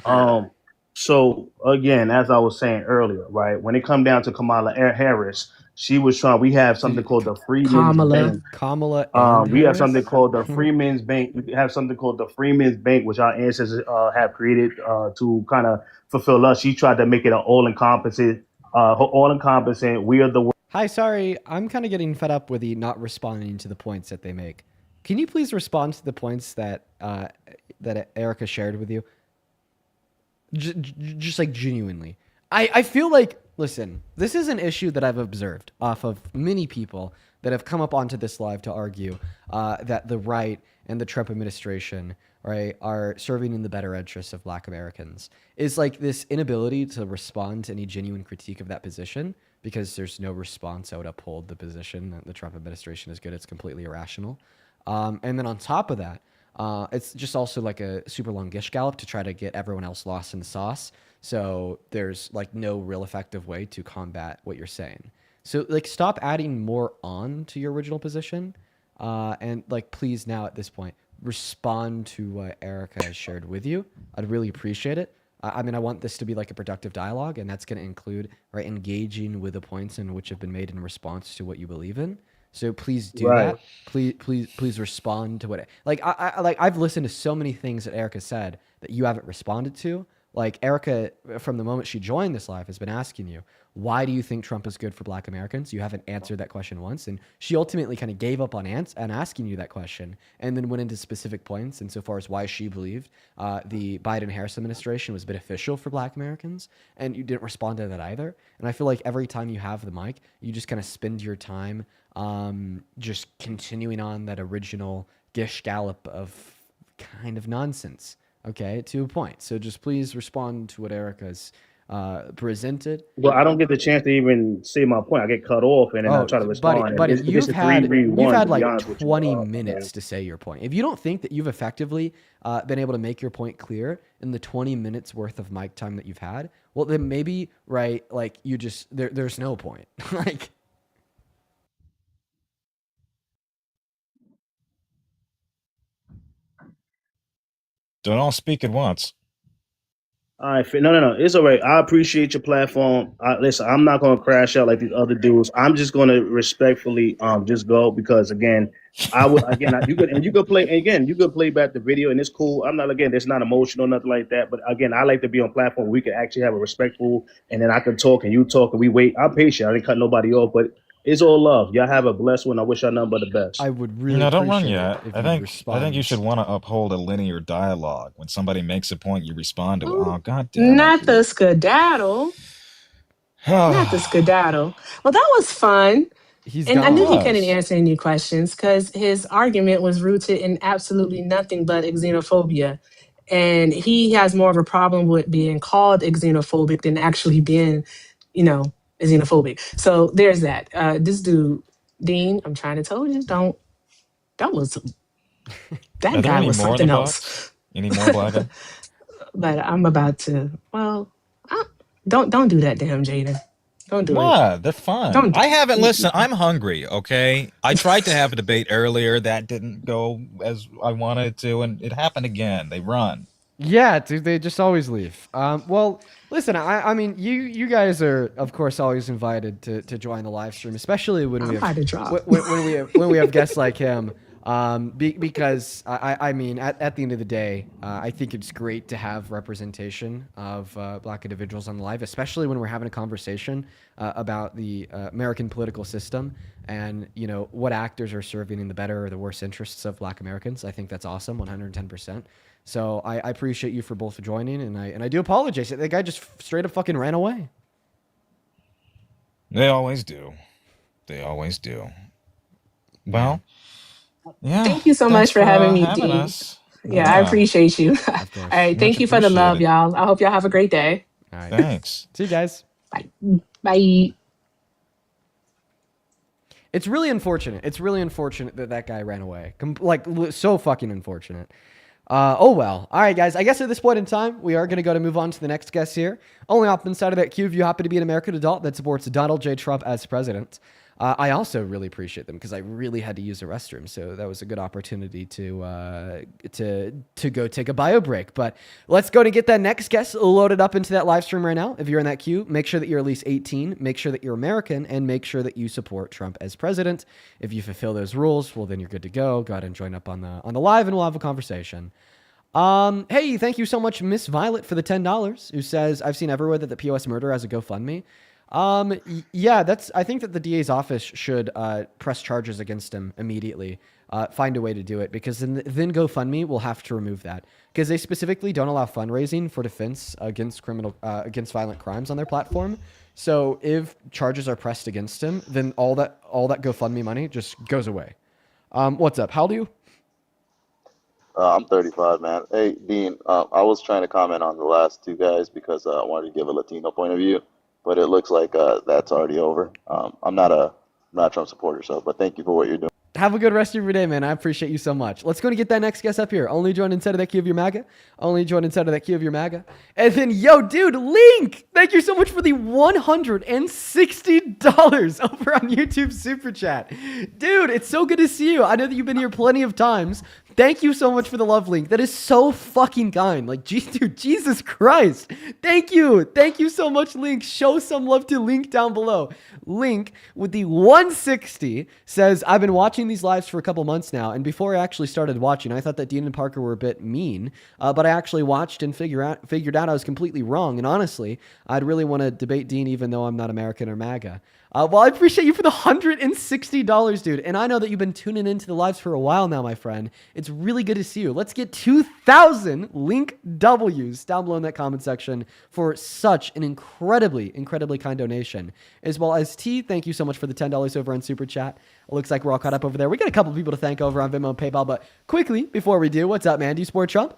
So again, as I was saying earlier, right, when it come down to Kamala Harris, she was trying. We have something called the Freeman's Bank. Kamala and We have Harris? something called the Freeman's Bank. We have something called the Freeman's Bank, which our ancestors have created to kind of fulfill us. She tried to make it an all-encompassing. We are the world. Hi, sorry. I'm kind of getting fed up with the not responding to the points that they make. Can you please respond to the points that that Erica shared with you? Just like genuinely. I feel like, listen, this is an issue that I've observed off of many people that have come up onto this live to argue that the right and the Trump administration, right, are serving in the better interests of Black Americans. Is like this inability to respond to any genuine critique of that position because there's no response that would uphold the position that the Trump administration is good. It's completely irrational. And then on top of that, it's just also like a super long gish gallop to try to get everyone else lost in the sauce. So there's like no real effective way to combat what you're saying. So like stop adding more on to your original position. And like, please now at this point, respond to what Erica has shared with you. I'd really appreciate it. I mean, I want this to be like a productive dialogue, and that's going to include, right, engaging with the points in which have been made in response to what you believe in. So please do that. Please respond to what, like, I've listened to so many things that Erica said that you haven't responded to. Like Erica, from the moment she joined this live, has been asking you, why do you think Trump is good for Black Americans? You haven't answered that question once. And she ultimately kind of gave up on asking you that question and then went into specific points insofar as why she believed the Biden-Harris administration was beneficial for Black Americans. And you didn't respond to that either. And I feel like every time you have the mic, you just kind of spend your time just continuing on that original gish gallop of kind of nonsense, okay, to a point. So just please respond to what Erica's presented. Well, I don't get the chance to even say my point. I get cut off, and then I try to respond. Buddy, you've had like with 20 minutes to say your point. If you don't think that you've effectively been able to make your point clear in the 20 minutes worth of mic time that you've had, well, then maybe, right, like you just, there's no point. Like, don't all speak at once. All right, no. It's all right. I appreciate your platform. Listen, I'm not gonna crash out like these other dudes. I'm just gonna respectfully just go because again, you could play back the video and it's cool. I'm not it's not emotional, nothing like that. But again, I like to be on platform where we can actually have a respectful, and then I can talk and you talk and we wait. I'm patient. I didn't cut nobody off, but it's all love. Y'all have a blessed one. I wish y'all nothing but the best. I would really No, don't run appreciate yet. it if I you'd think respond. you should want to uphold a linear dialogue. When somebody makes a point, you respond to it. Oh, God damn Not it. the skedaddle. Not the skedaddle. Well, that was fun. And I knew he couldn't answer any questions because his argument was rooted in absolutely nothing but xenophobia. And he has more of a problem with being called xenophobic than actually being, xenophobic. So there's that. This dude, Dean, I'm trying to tell you, that was that Are there guy any was more in something the else. box? Any more Blaga? But I'm about to. Well, don't do that to him, Jaden. Don't do it. What? They're fun. I haven't listened. I'm hungry, okay? I tried to have a debate earlier. That didn't go as I wanted it to, and it happened again. They run. Yeah, dude, they just always leave. Well, listen, I mean, you guys are, of course, always invited to join the live stream, especially when we have guests like him. Because I mean, at the end of the day, I think it's great to have representation of black individuals on the live, especially when we're having a conversation about the American political system and, you know, what actors are serving in the better or the worse interests of black Americans. I think that's awesome, 110%. So I appreciate you for both joining, and I do apologize. The guy just straight up fucking ran away. They always do. They always do. Well, yeah. Thank you so Thanks much for having me, having Dean. us. Yeah, I appreciate you. All right. Thank Much you for the love, appreciated. y'all. I hope y'all have a great day. All right. Thanks. See you guys. Bye. It's really unfortunate. It's really unfortunate that that guy ran away. So fucking unfortunate. Oh well. All right, guys. I guess at this point in time, we are going to move on to the next guest here. Only up inside of that queue if you happen to be an American adult that supports Donald J. Trump as president. I also really appreciate them because I really had to use a restroom, so that was a good opportunity to go take a bio break. But let's go to get that next guest loaded up into that live stream right now. If you're in that queue, make sure that you're at least 18, make sure that you're American, and make sure that you support Trump as president. If you fulfill those rules, well, then you're good to go. Go ahead and join up on the live, and we'll have a conversation. Hey, thank you so much, Miss Violet, for the $10, who says, I've seen everywhere that the POS murder has a GoFundMe. Yeah, I think that the DA's office should press charges against him immediately. Find a way to do it, because then GoFundMe will have to remove that, because they specifically don't allow fundraising for defense against against violent crimes on their platform. So if charges are pressed against him, then all that GoFundMe money just goes away. What's up? How old are you? I'm 35, man. Hey, Dean, I was trying to comment on the last two guys because I wanted to give a Latino point of view, but it looks like that's already over. I'm not a Trump supporter, but thank you for what you're doing. Have a good rest of your day, man. I appreciate you so much. Let's go and get that next guest up here. Only join inside of that queue of your MAGA. Only join inside of that queue of your MAGA. And then, yo, dude, Link, thank you so much for the $160 over on YouTube Super Chat. Dude, it's so good to see you. I know that you've been here plenty of times. Thank you so much for the love, Link. That is so fucking kind. Like, dude, Jesus Christ. Thank you. Thank you so much, Link. Show some love to Link down below. Link with the 160 says, I've been watching these lives for a couple months now, and before I actually started watching, I thought that Dean and Parker were a bit mean, but I actually watched and figured out I was completely wrong, and honestly, I'd really want to debate Dean even though I'm not American or MAGA. Well, I appreciate you for the $160, dude. And I know that you've been tuning into the lives for a while now, my friend. It's really good to see you. Let's get 2,000 Link W's down below in that comment section for such an incredibly kind donation. As well as T, thank you so much for the $10 over on Super Chat. It looks like we're all caught up over there. We got a couple of people to thank over on Venmo and PayPal, but quickly, before we do, what's up, man? Do you support Trump?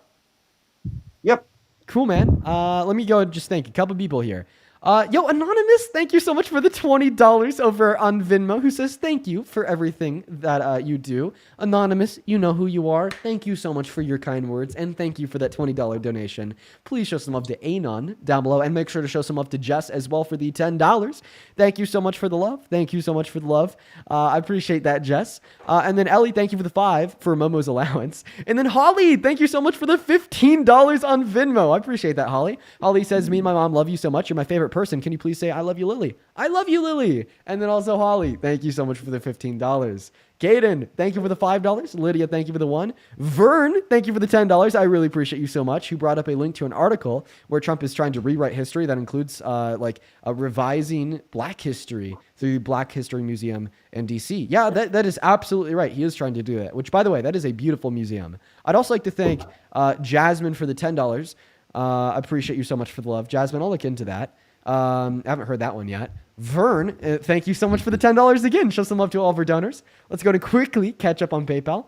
Yep. Cool, man. Let me go and just thank a couple people here. Yo, Anonymous, thank you so much for the $20 over on Venmo, who says thank you for everything that you do. Anonymous, you know who you are. Thank you so much for your kind words, and thank you for that $20 donation. Please show some love to Anon down below, and make sure to show some love to Jess as well for the $10. Thank you so much for the love. Thank you so much for the love. I appreciate that, Jess. And then Ellie, thank you for the $5 for Momo's allowance. And then Holly, thank you so much for the $15 on Venmo. I appreciate that, Holly. Holly says, me and my mom love you so much. You're my favorite person. Can you please say, I love you, Lily? I love you, Lily. And then also Holly, thank you so much for the $15. Kaden, thank you for the $5. Lydia, thank you for the $1. Vern, thank you for the $10. I really appreciate you so much. Who brought up a link to an article where Trump is trying to rewrite history that includes like a revising Black history through Black History Museum in DC. Yeah, that is absolutely right. He is trying to do that, which, by the way, that is a beautiful museum. I'd also like to thank Jasmine for the $10. I appreciate you so much for the love. Jasmine, I'll look into that. I haven't heard that one yet. Vern, thank you so much for the $10 again. Show some love to all of our donors. Let's go to quickly catch up on PayPal.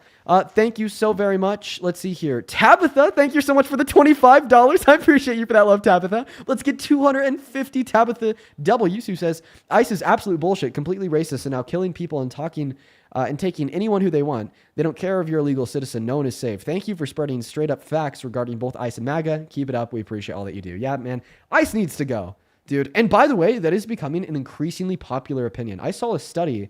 Thank you so very much. Let's see here. Tabitha, thank you so much for the $25. I appreciate you for that love, Tabitha. Let's get 250 Tabitha W's, who says, ICE is absolute bullshit, completely racist, and now killing people and talking and taking anyone who they want. They don't care if you're a legal citizen. No one is safe. Thank you for spreading straight up facts regarding both ICE and MAGA. Keep it up. We appreciate all that you do. Yeah, man. ICE needs to go. Dude, and by the way, that is becoming an increasingly popular opinion. I saw a study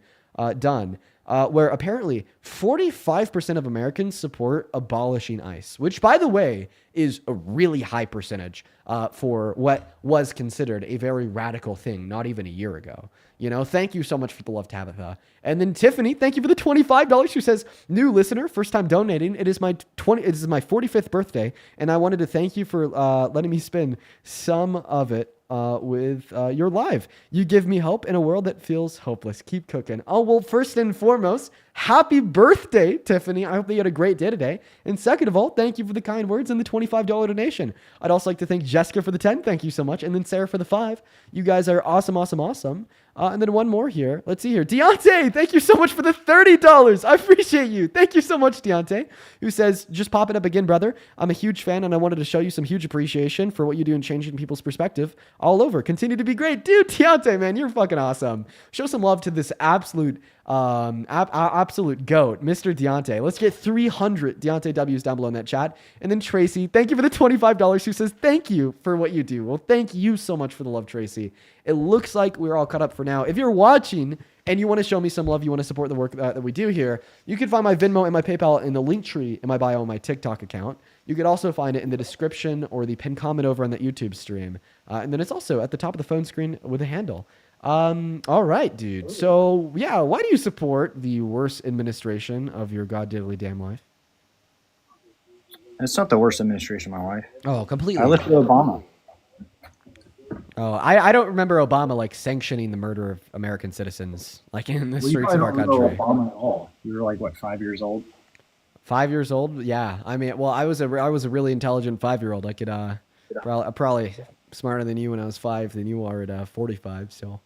done, where apparently 45% of Americans support abolishing ICE, which, by the way, is a really high percentage for what was considered a very radical thing not even a year ago. You know, thank you so much for the love, Tabitha. And then Tiffany, thank you for the $25. Who says, new listener, first time donating. It is my 45th birthday, and I wanted to thank you for letting me spend some of it with your live. You give me hope in a world that feels hopeless. Keep cooking. Oh, well, first and foremost, happy birthday, Tiffany. I hope that you had a great day today. And second of all, thank you for the kind words and the $25 donation. I'd also like to thank Jessica for the 10. Thank you so much. And then Sarah for the 5. You guys are awesome, awesome, awesome. And then one more here. Let's see here. Deontay, thank you so much for the $30. I appreciate you. Thank you so much, Deontay, who says, just pop it up again, brother. I'm a huge fan, and I wanted to show you some huge appreciation for what you do in changing people's perspective all over. Continue to be great. Dude, Deontay, man, you're fucking awesome. Show some love to this absolute absolute goat, Mr. Deontay. Let's get 300 Deontay W's down below in that chat. And then Tracy, thank you for the $25, who says thank you for what you do. Well, thank you so much for the love, Tracy. It looks like we're all caught up for now. If you're watching and you want to show me some love, you want to support the work that we do here, you can find my Venmo and my PayPal in the link tree in my bio on my TikTok account. You could also find it in the description or the pinned comment over on the YouTube stream. And then it's also at the top of the phone screen with a handle. All right, dude. So, yeah, why do you support the worst administration of your goddamnly damn life? It's not the worst administration of my life. Oh, completely. I listened to Obama. Oh, I don't remember Obama like sanctioning the murder of American citizens like in the streets of our country. You don't know Obama at all. You were like what, 5 years old? 5 years old? Yeah. I mean, well, I was a really intelligent 5-year-old. I could probably smarter than you when I was 5 than you are at 45. So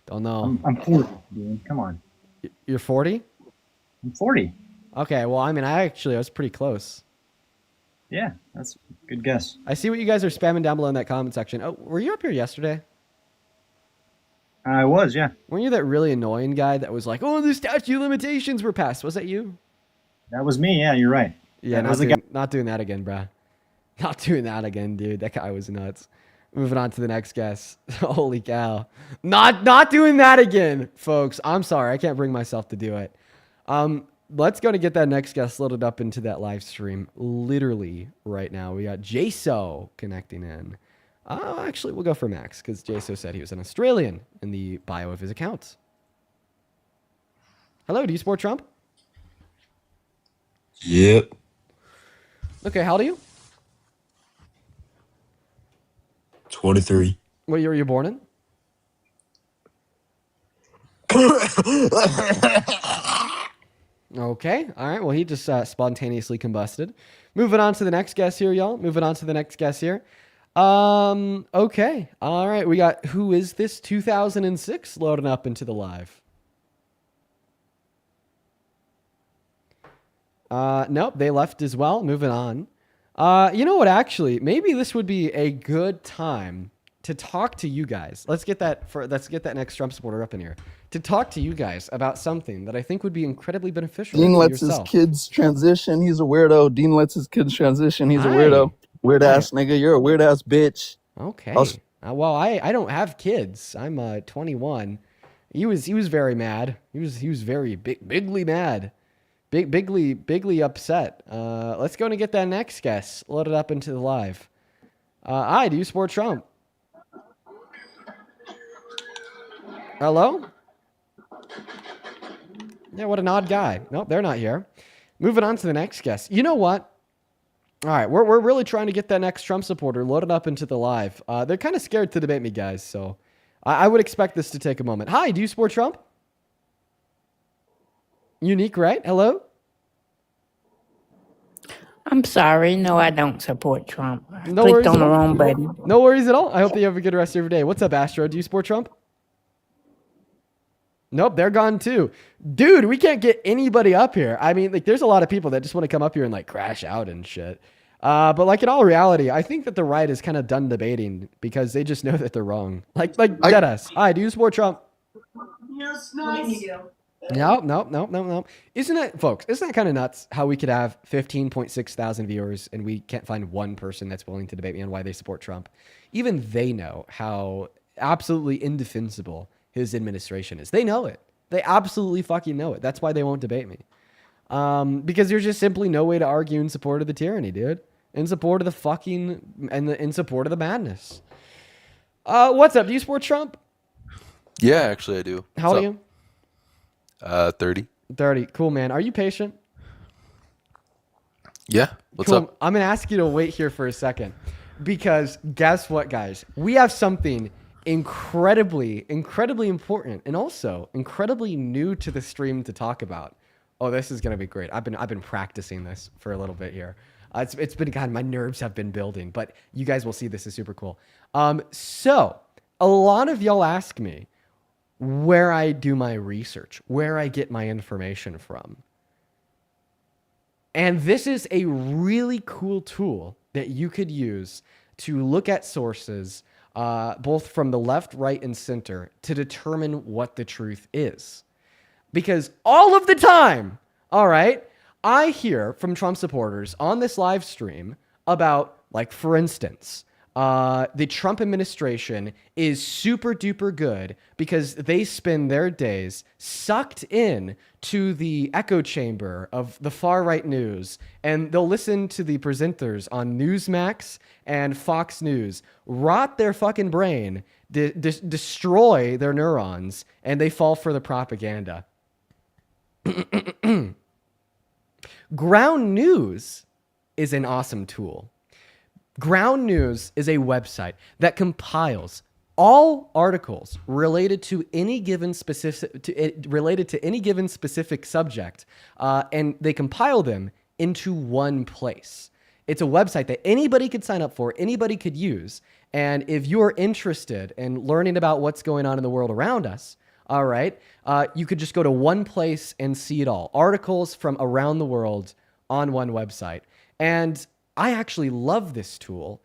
don't know. I'm 40, dude. Come on. You're 40? I'm 40. Okay. Well, I mean, I was pretty close. Yeah, that's a good guess. I see what you guys are spamming down below in that comment section. Oh, were you up here yesterday? I was, yeah. Weren't you that really annoying guy that was like, oh, the statute of limitations were passed? Was that you? That was me, yeah, you're right. Yeah, that not doing that again, bruh. Not doing that again, dude. That guy was nuts. Moving on to the next guest. Holy cow. Not doing that again, folks. I'm sorry. I can't bring myself to do it. Let's go to get that next guest loaded up into that live stream literally right now. We got Jaso connecting in. Actually, we'll go for Max because Jaso said he was an Australian in the bio of his account. Hello, do you support Trump? Yep. Okay, how old are you? 23. What year were you born in? Okay. All right. Well, he just spontaneously combusted. Moving on to the next guest here, y'all. Okay. All right. We got Who Is This 2006 loading up into the live. Nope. They left as well. Moving on. You know what? Actually, maybe this would be a good time to talk to you guys. Let's get that next Trump supporter up in here to talk to you guys about something that I think would be incredibly beneficial. Dean for lets yourself. his kids transition. He's a weirdo. Dean lets his kids transition. He's a weirdo. Weird ass nigga. You're a weird ass bitch. Okay. Well, I don't have kids. I'm 21. He was very mad. He was very bigly mad. Bigly upset. Let's go and get that next guest loaded up into the live. Hi, do you support Trump? Hello? Yeah, what an odd guy. Nope, they're not here. Moving on to the next guest. You know what? All right, we're really trying to get that next Trump supporter loaded up into the live. They're kind of scared to debate me, guys, so I would expect this to take a moment. Hi, do you support Trump? Unique, right? Hello? I'm sorry. No, I don't support Trump. I No clicked worries on at the all. wrong button. No worries at all. I hope that you have a good rest of your day. What's up, Astro? Do you support Trump? Nope, they're gone too. Dude, we can't get anybody up here. I mean, like, there's a lot of people that just want to come up here and like crash out and shit. But like in all reality, I think that the right is kind of done debating because they just know that they're wrong. Like deadass. Hi, do you support Trump? Yes, nice. No. Isn't that kind of nuts how we could have 15.6 thousand viewers and we can't find one person that's willing to debate me on why they support Trump? Even they know how absolutely indefensible his administration is. They know it. They absolutely fucking know it. That's why they won't debate me. Because there's just simply no way to argue in support of the tyranny, dude. In support of the fucking, in support of the madness. What's up? Do you support Trump? Yeah, actually, I do. How old are you? 30. 30. Cool, man. Are you patient? Yeah. What's Cool. up? I'm going to ask you to wait here for a second. Because guess what, guys? We have something incredibly important and also incredibly new to the stream to talk about. Oh, this is going to be great. I've been practicing this for a little bit here. It's been, God, my nerves have been building, but you guys will see this is super cool. So a lot of y'all ask me where I do my research, where I get my information from. And this is a really cool tool that you could use to look at sources, both from the left, right, and center to determine what the truth is. Because all of the time, all right, I hear from Trump supporters on this live stream about, like, for instance, the Trump administration is super duper good because they spend their days sucked in to the echo chamber of the far right news, and they'll listen to the presenters on Newsmax and Fox News rot their fucking brain, destroy their neurons, and they fall for the propaganda. Ground News is an awesome tool. Ground News is a website that compiles all articles related to any given specific subject, and they compile them into one place. It's a website that anybody could sign up for, anybody could use, and if you're interested in learning about what's going on in the world around us, all right, you could just go to one place and see it all. Articles from around the world on one website. And I actually love this tool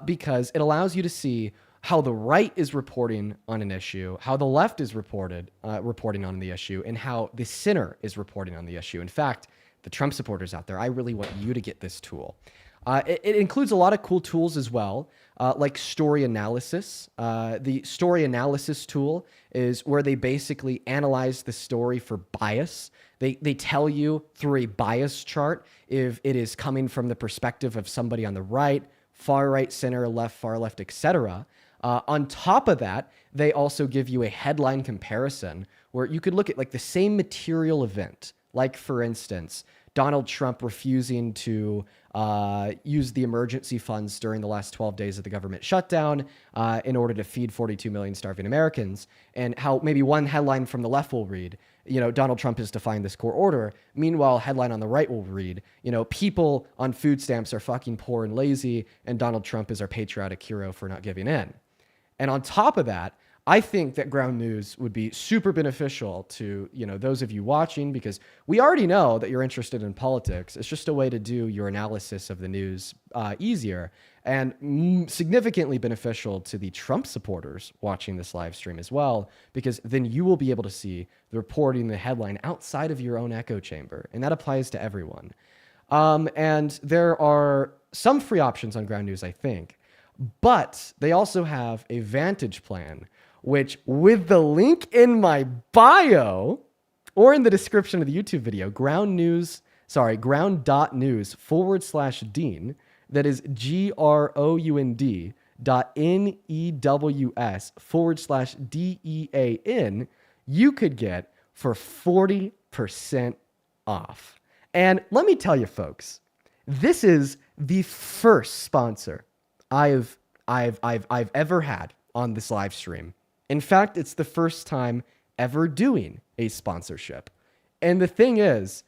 because it allows you to see how the right is reporting on an issue, how the left is reporting on the issue, and how the center is reporting on the issue. In fact, the Trump supporters out there, I really want you to get this tool. It includes a lot of cool tools as well, like story analysis. The story analysis tool is where they basically analyze the story for bias. They tell you through a bias chart if it is coming from the perspective of somebody on the right, far right, center, left, far left, etc. On top of that, they also give you a headline comparison where you could look at like the same material event, like for instance, Donald Trump refusing to use the emergency funds during the last 12 days of the government shutdown in order to feed 42 million starving Americans, and how maybe one headline from the left will read, you know, Donald Trump has defined this core order. Meanwhile, headline on the right will read, you know, people on food stamps are fucking poor and lazy, and Donald Trump is our patriotic hero for not giving in. And on top of that, I think that Ground News would be super beneficial to, you know, those of you watching, because we already know that you're interested in politics. It's just a way to do your analysis of the news easier, and significantly beneficial to the Trump supporters watching this live stream as well, because then you will be able to see the reporting, the headline outside of your own echo chamber, and that applies to everyone. And there are some free options on Ground News, I think, but they also have a Vantage plan, which, with the link in my bio or in the description of the YouTube video, ground.news/Dean, that is ground.news/DEAN, you could get for 40% off. And let me tell you, folks, this is the first sponsor I've ever had on this live stream. In fact, it's the first time ever doing a sponsorship. And the thing is,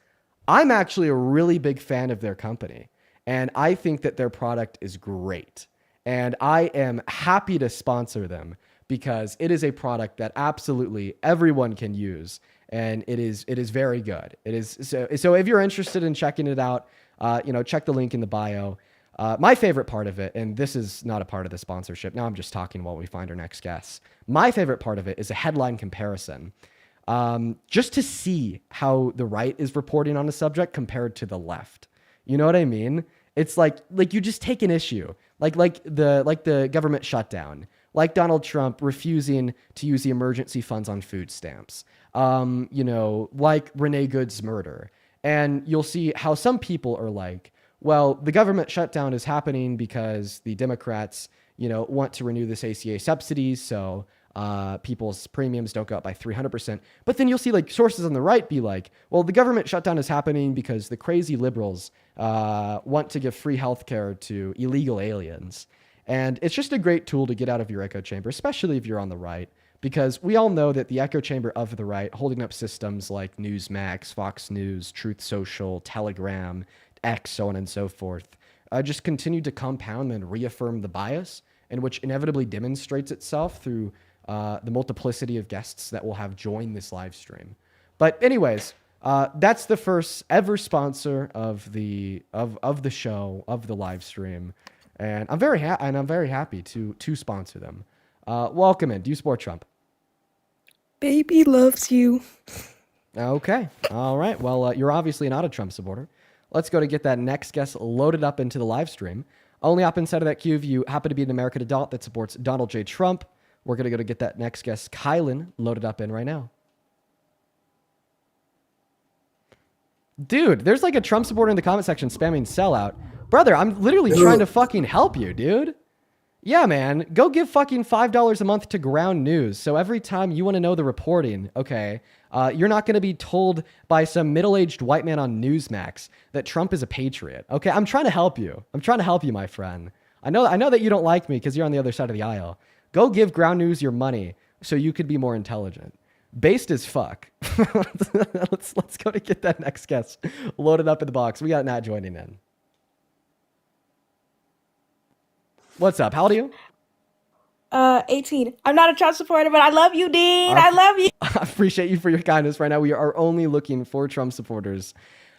I'm actually a really big fan of their company, and I think that their product is great. And I am happy to sponsor them because it is a product that absolutely everyone can use, and it is very good. It is so if you're interested in checking it out, check the link in the bio. My favorite part of it, and this is not a part of the sponsorship, now I'm just talking while we find our next guest. My favorite part of it is a headline comparison, just to see how the right is reporting on a subject compared to the left. You know what I mean? It's like you just take an issue, like the government shutdown, like Donald Trump refusing to use the emergency funds on food stamps, like Renee Good's murder. And you'll see how some people are like, well, the government shutdown is happening because the Democrats, want to renew this ACA subsidies. So people's premiums don't go up by 300%. But then you'll see like sources on the right be like, well, the government shutdown is happening because the crazy liberals want to give free healthcare to illegal aliens. And it's just a great tool to get out of your echo chamber, especially if you're on the right, because we all know that the echo chamber of the right, holding up systems like Newsmax, Fox News, Truth Social, Telegram, X, so on and so forth, just continue to compound and reaffirm the bias, and which inevitably demonstrates itself through the multiplicity of guests that will have joined this live stream. But anyways, that's the first ever sponsor of the show, of the live stream. And I'm very happy to sponsor them. Welcome in. Do you support Trump? Baby loves you. Okay. All right. Well, you're obviously not a Trump supporter. Let's go to get that next guest loaded up into the live stream. Only up inside of that queue if you happen to be an American adult that supports Donald J. Trump. We're going to go to get that next guest, Kylan, loaded up in right now. Dude, there's like a Trump supporter in the comment section spamming sellout. Brother, I'm literally trying to fucking help you, dude. Yeah, man. Go give fucking $5 a month to Ground News. So every time you want to know the reporting, okay, you're not going to be told by some middle-aged white man on Newsmax that Trump is a patriot. Okay, I'm trying to help you. I'm trying to help you, my friend. I know that you don't like me because you're on the other side of the aisle. Go give Ground News your money so you could be more intelligent. Based as fuck. Let's go to get that next guest loaded up in the box. We got Nat joining in. What's up? How old are you? 18. I'm not a Trump supporter, but I love you, Dean. I love you. I appreciate you for your kindness right now. We are only looking for Trump supporters.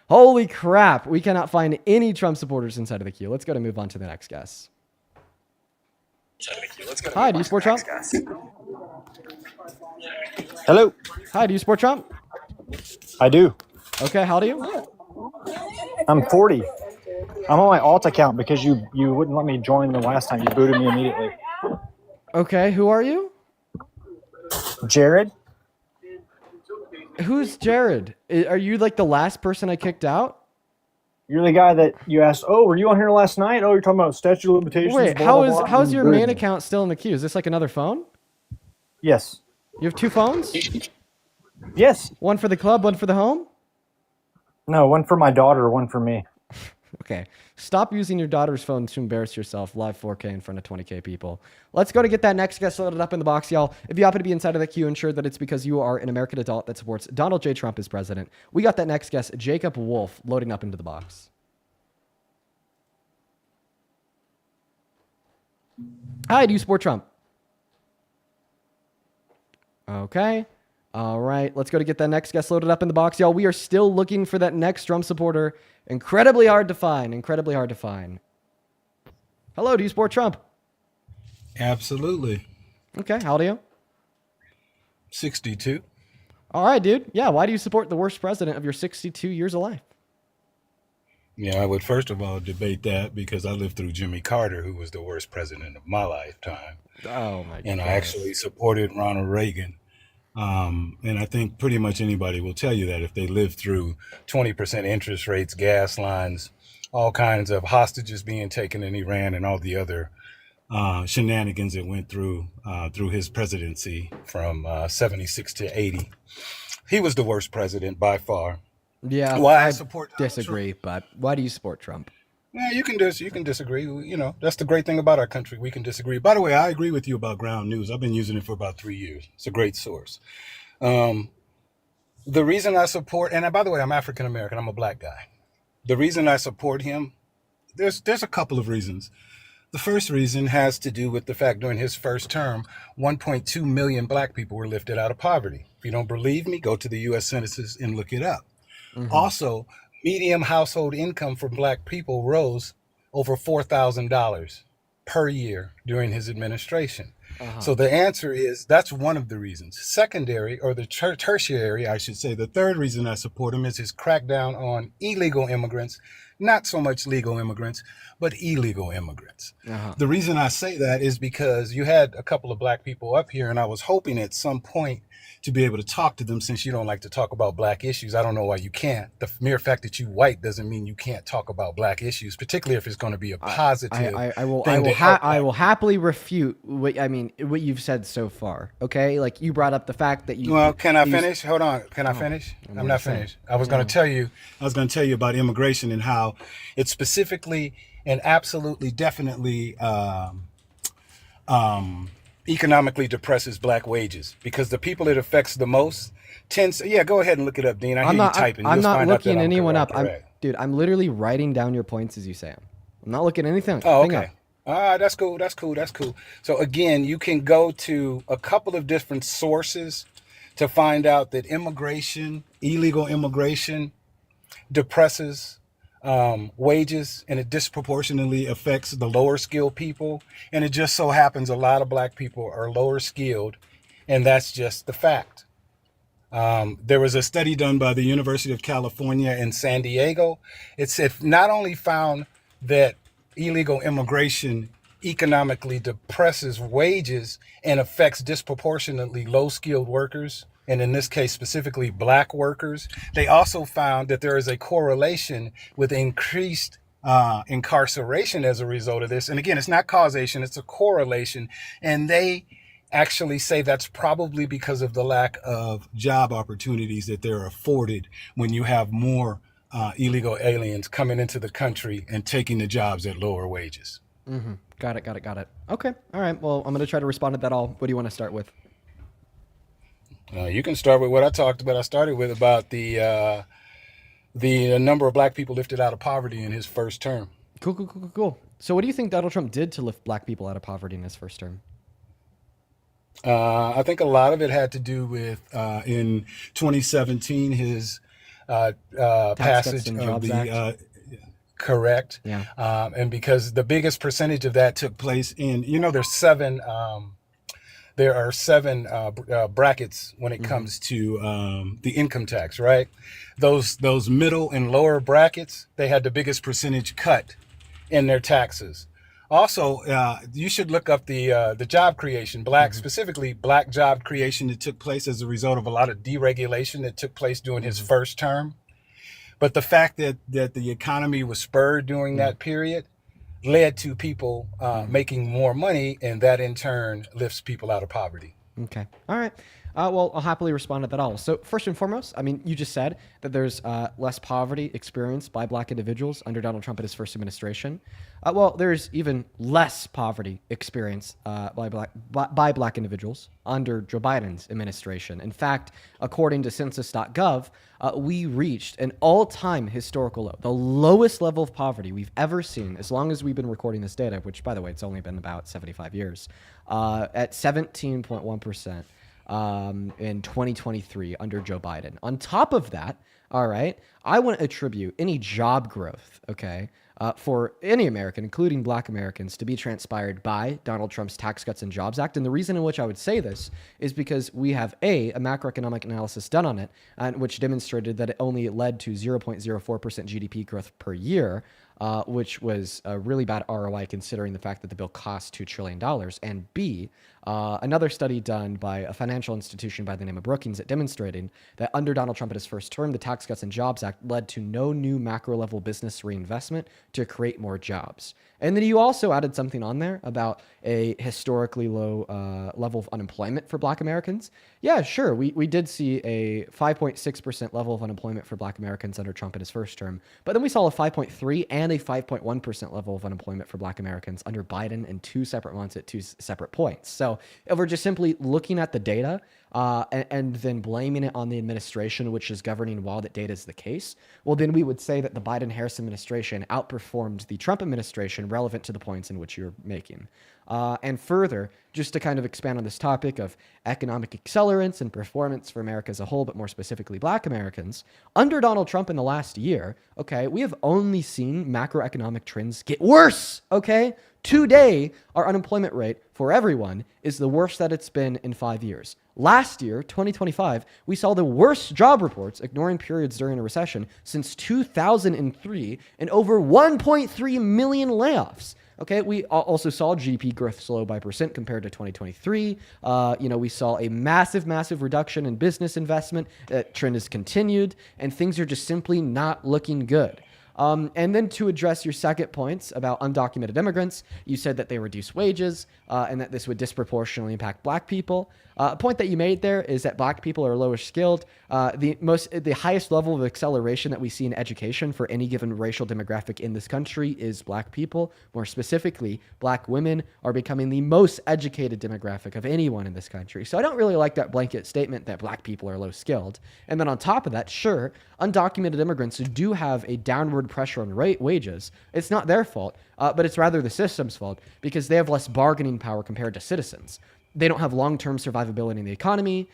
Holy crap. We cannot find any Trump supporters inside of the queue. Let's go to move on to the next guest. Hi, do you support Trump? Hello. Hi, do you support Trump? I do. Okay, how old are you? I'm 40. I'm on my alt account because you wouldn't let me join the last time. You booted me immediately. Okay, who are you? Jared. Who's Jared? Are you like the last person I kicked out? You're the guy that you asked, oh, were you on here last night? Oh, you're talking about statute of limitations. Wait, blah, blah, blah. how's You your booted main me. account still in the queue? Is this like another phone? Yes. You have two phones? Yes. One for the club, one for the home? No, one for my daughter, one for me. Okay. Stop using your daughter's phone to embarrass yourself live 4K in front of 20K people. Let's go to get that next guest loaded up in the box, y'all. If you happen to be inside of the queue, ensure that it's because you are an American adult that supports Donald J. Trump as president. We got that next guest, Jacob Wolf, loading up into the box. Hi, do you support Trump? Okay. All right. Let's go to get that next guest loaded up in the box, y'all. We are still looking for that next Trump supporter. Incredibly hard to find. Incredibly hard to find. Hello, do you support Trump? Absolutely. Okay. How old are you? 62. All right, dude. Yeah. Why do you support the worst president of your 62 years of life? Yeah, I would first of all debate that because I lived through Jimmy Carter, who was the worst president of my lifetime. Oh, my God. And I actually supported Ronald Reagan. And I think pretty much anybody will tell you that if they lived through 20% interest rates, gas lines, all kinds of hostages being taken in Iran and all the other shenanigans that went through his presidency from 76 to 80. He was the worst president by far. Yeah, Why I support disagree, but why do you support Trump? Yeah, you can disagree. You know, that's the great thing about our country. We can disagree. By the way, I agree with you about Ground News. I've been using it for about 3 years. It's a great source. The reason I support, and by the way, I'm African American. I'm a black guy. The reason I support him, there's a couple of reasons. The first reason has to do with the fact during his first term, 1.2 million black people were lifted out of poverty. If you don't believe me, go to the U.S. Census and look it up. Mm-hmm. Also, median household income for black people rose over $4,000 per year during his administration. So the answer is that's one of the reasons. Secondary, or the tertiary, I should say, the third reason I support him is his crackdown on illegal immigrants, not so much legal immigrants, but illegal immigrants. Uh-huh. The reason I say that is because you had a couple of black people up here, and I was hoping at some point to be able to talk to them. Since you don't like to talk about black issues, I don't know why you can't. The mere fact that you white doesn't mean you can't talk about black issues, particularly if it's going to be a positive I will thing to help I will happily refute what you've said so far. Okay, like you brought up the fact that you. Well, can I you- finish? Hold on. Can I finish? I'm not finished. I was going to tell you about immigration and how it specifically and absolutely, definitely economically depresses black wages, because the people it affects the most tends. Yeah, go ahead and look it up, Dean. I hear you typing. I'm You'll not find out that looking I'm anyone up. correct. I'm literally writing down your points as you say them. I'm not looking anything. Oh, thing okay. up. That's cool. That's cool. That's cool. So again, you can go to a couple of different sources to find out that illegal immigration, depresses wages, and it disproportionately affects the lower skilled people. And it just so happens a lot of black people are lower skilled, and that's just the fact. There was a study done by the University of California in San Diego. It said not only found that illegal immigration economically depresses wages and affects disproportionately low-skilled workers, and in this case specifically black workers, they also found that there is a correlation with increased incarceration as a result of this. And again, it's not causation, it's a correlation. And they actually say that's probably because of the lack of job opportunities that they're afforded when you have more illegal aliens coming into the country and taking the jobs at lower wages. Mm-hmm. Got it. Okay. All right. Well, I'm going to try to respond to that all. What do you want to start with? You can start with what I talked about. I started with about the number of black people lifted out of poverty in his first term. Cool. So what do you think Donald Trump did to lift black people out of poverty in his first term? I think a lot of it had to do with in 2017 his passage of the correct. Yeah. And because the biggest percentage of that took place in, there are seven brackets when it comes to the income tax, right? Those middle and lower brackets, they had the biggest percentage cut in their taxes. Also, you should look up the job creation, specifically black job creation that took place as a result of a lot of deregulation that took place during his first term. But the fact that the economy was spurred during that period led to people making more money, and that in turn lifts people out of poverty. Okay. All right. Well, I'll happily respond to that all. So first and foremost, I mean, you just said that there's less poverty experienced by black individuals under Donald Trump and his first administration. Well, there's even less poverty experienced by black individuals under Joe Biden's administration. In fact, according to census.gov, we reached an all-time historical low, the lowest level of poverty we've ever seen as long as we've been recording this data, which, by the way, it's only been about 75 years, at 17.1%. In 2023 under Joe Biden. On top of that, all right, I want to attribute any job growth, okay, for any American, including black Americans, to be transpired by Donald Trump's Tax Cuts and Jobs Act. And the reason in which I would say this is because we have a macroeconomic analysis done on it, which demonstrated that it only led to 0.04% GDP growth per year, which was a really bad ROI considering the fact that the bill cost $2 trillion. And B, another study done by a financial institution by the name of Brookings that demonstrated that under Donald Trump at his first term, the Tax Cuts and Jobs Act led to no new macro-level business reinvestment to create more jobs. And then you also added something on there about a historically low level of unemployment for black Americans. Yeah, sure, we did see a 5.6% level of unemployment for black Americans under Trump in his first term, but then we saw a 5.3 and a 5.1% level of unemployment for black Americans under Biden in 2 separate months at 2 separate points. So if we're just simply looking at the data and then blaming it on the administration, which is governing while that data is the case, well, then we would say that the Biden-Harris administration outperformed the Trump administration relevant to the points in which you're making. And further, just to kind of expand on this topic of economic accelerants and performance for America as a whole, but more specifically Black Americans, under Donald Trump in the last year, okay, we have only seen macroeconomic trends get worse, okay? Today, our unemployment rate for everyone is the worst that it's been in 5 years. Last year, 2025, we saw the worst job reports, ignoring periods during a recession, since 2003, and over 1.3 million layoffs. Okay, we also saw GDP growth slow by percent compared to 2023. We saw a massive reduction in business investment. That trend has continued, and things are just simply not looking good. And then to address your second points about undocumented immigrants, you said that they reduce wages and that this would disproportionately impact Black people. A point that you made there is that Black people are lower skilled. The highest level of acceleration that we see in education for any given racial demographic in this country is Black people. More specifically, Black women are becoming the most educated demographic of anyone in this country. So I don't really like that blanket statement that Black people are low skilled. And then on top of that, sure, undocumented immigrants do have a downward pressure on wages. It's not their fault, but it's rather the system's fault because they have less bargaining power compared to citizens. They don't have long-term survivability in the economy.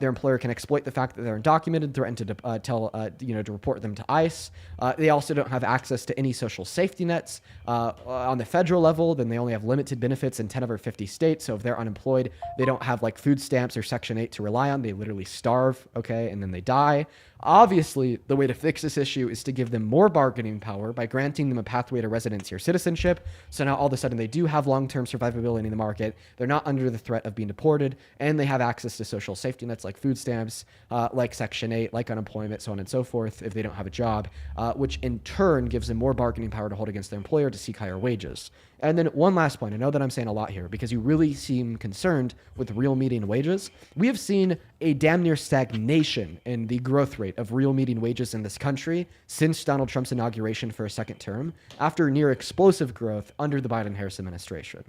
Their employer can exploit the fact that they're undocumented, threaten to report them to ICE. They also don't have access to any social safety nets on the federal level. Then they only have limited benefits in 10 of our 50 states. So if they're unemployed, they don't have like food stamps or Section 8 to rely on. They literally starve, okay, and then they die. Obviously, the way to fix this issue is to give them more bargaining power by granting them a pathway to residency or citizenship. So now all of a sudden they do have long-term survivability in the market. They're not under the threat of being deported, and they have access to social safety nets like food stamps, like Section 8, like unemployment, so on and so forth if they don't have a job, which in turn gives them more bargaining power to hold against their employer to seek higher wages. And then one last point. I know that I'm saying a lot here because you really seem concerned with real median wages. We have seen a damn near stagnation in the growth rate of real median wages in this country since Donald Trump's inauguration for a second term, after near explosive growth under the Biden-Harris administration.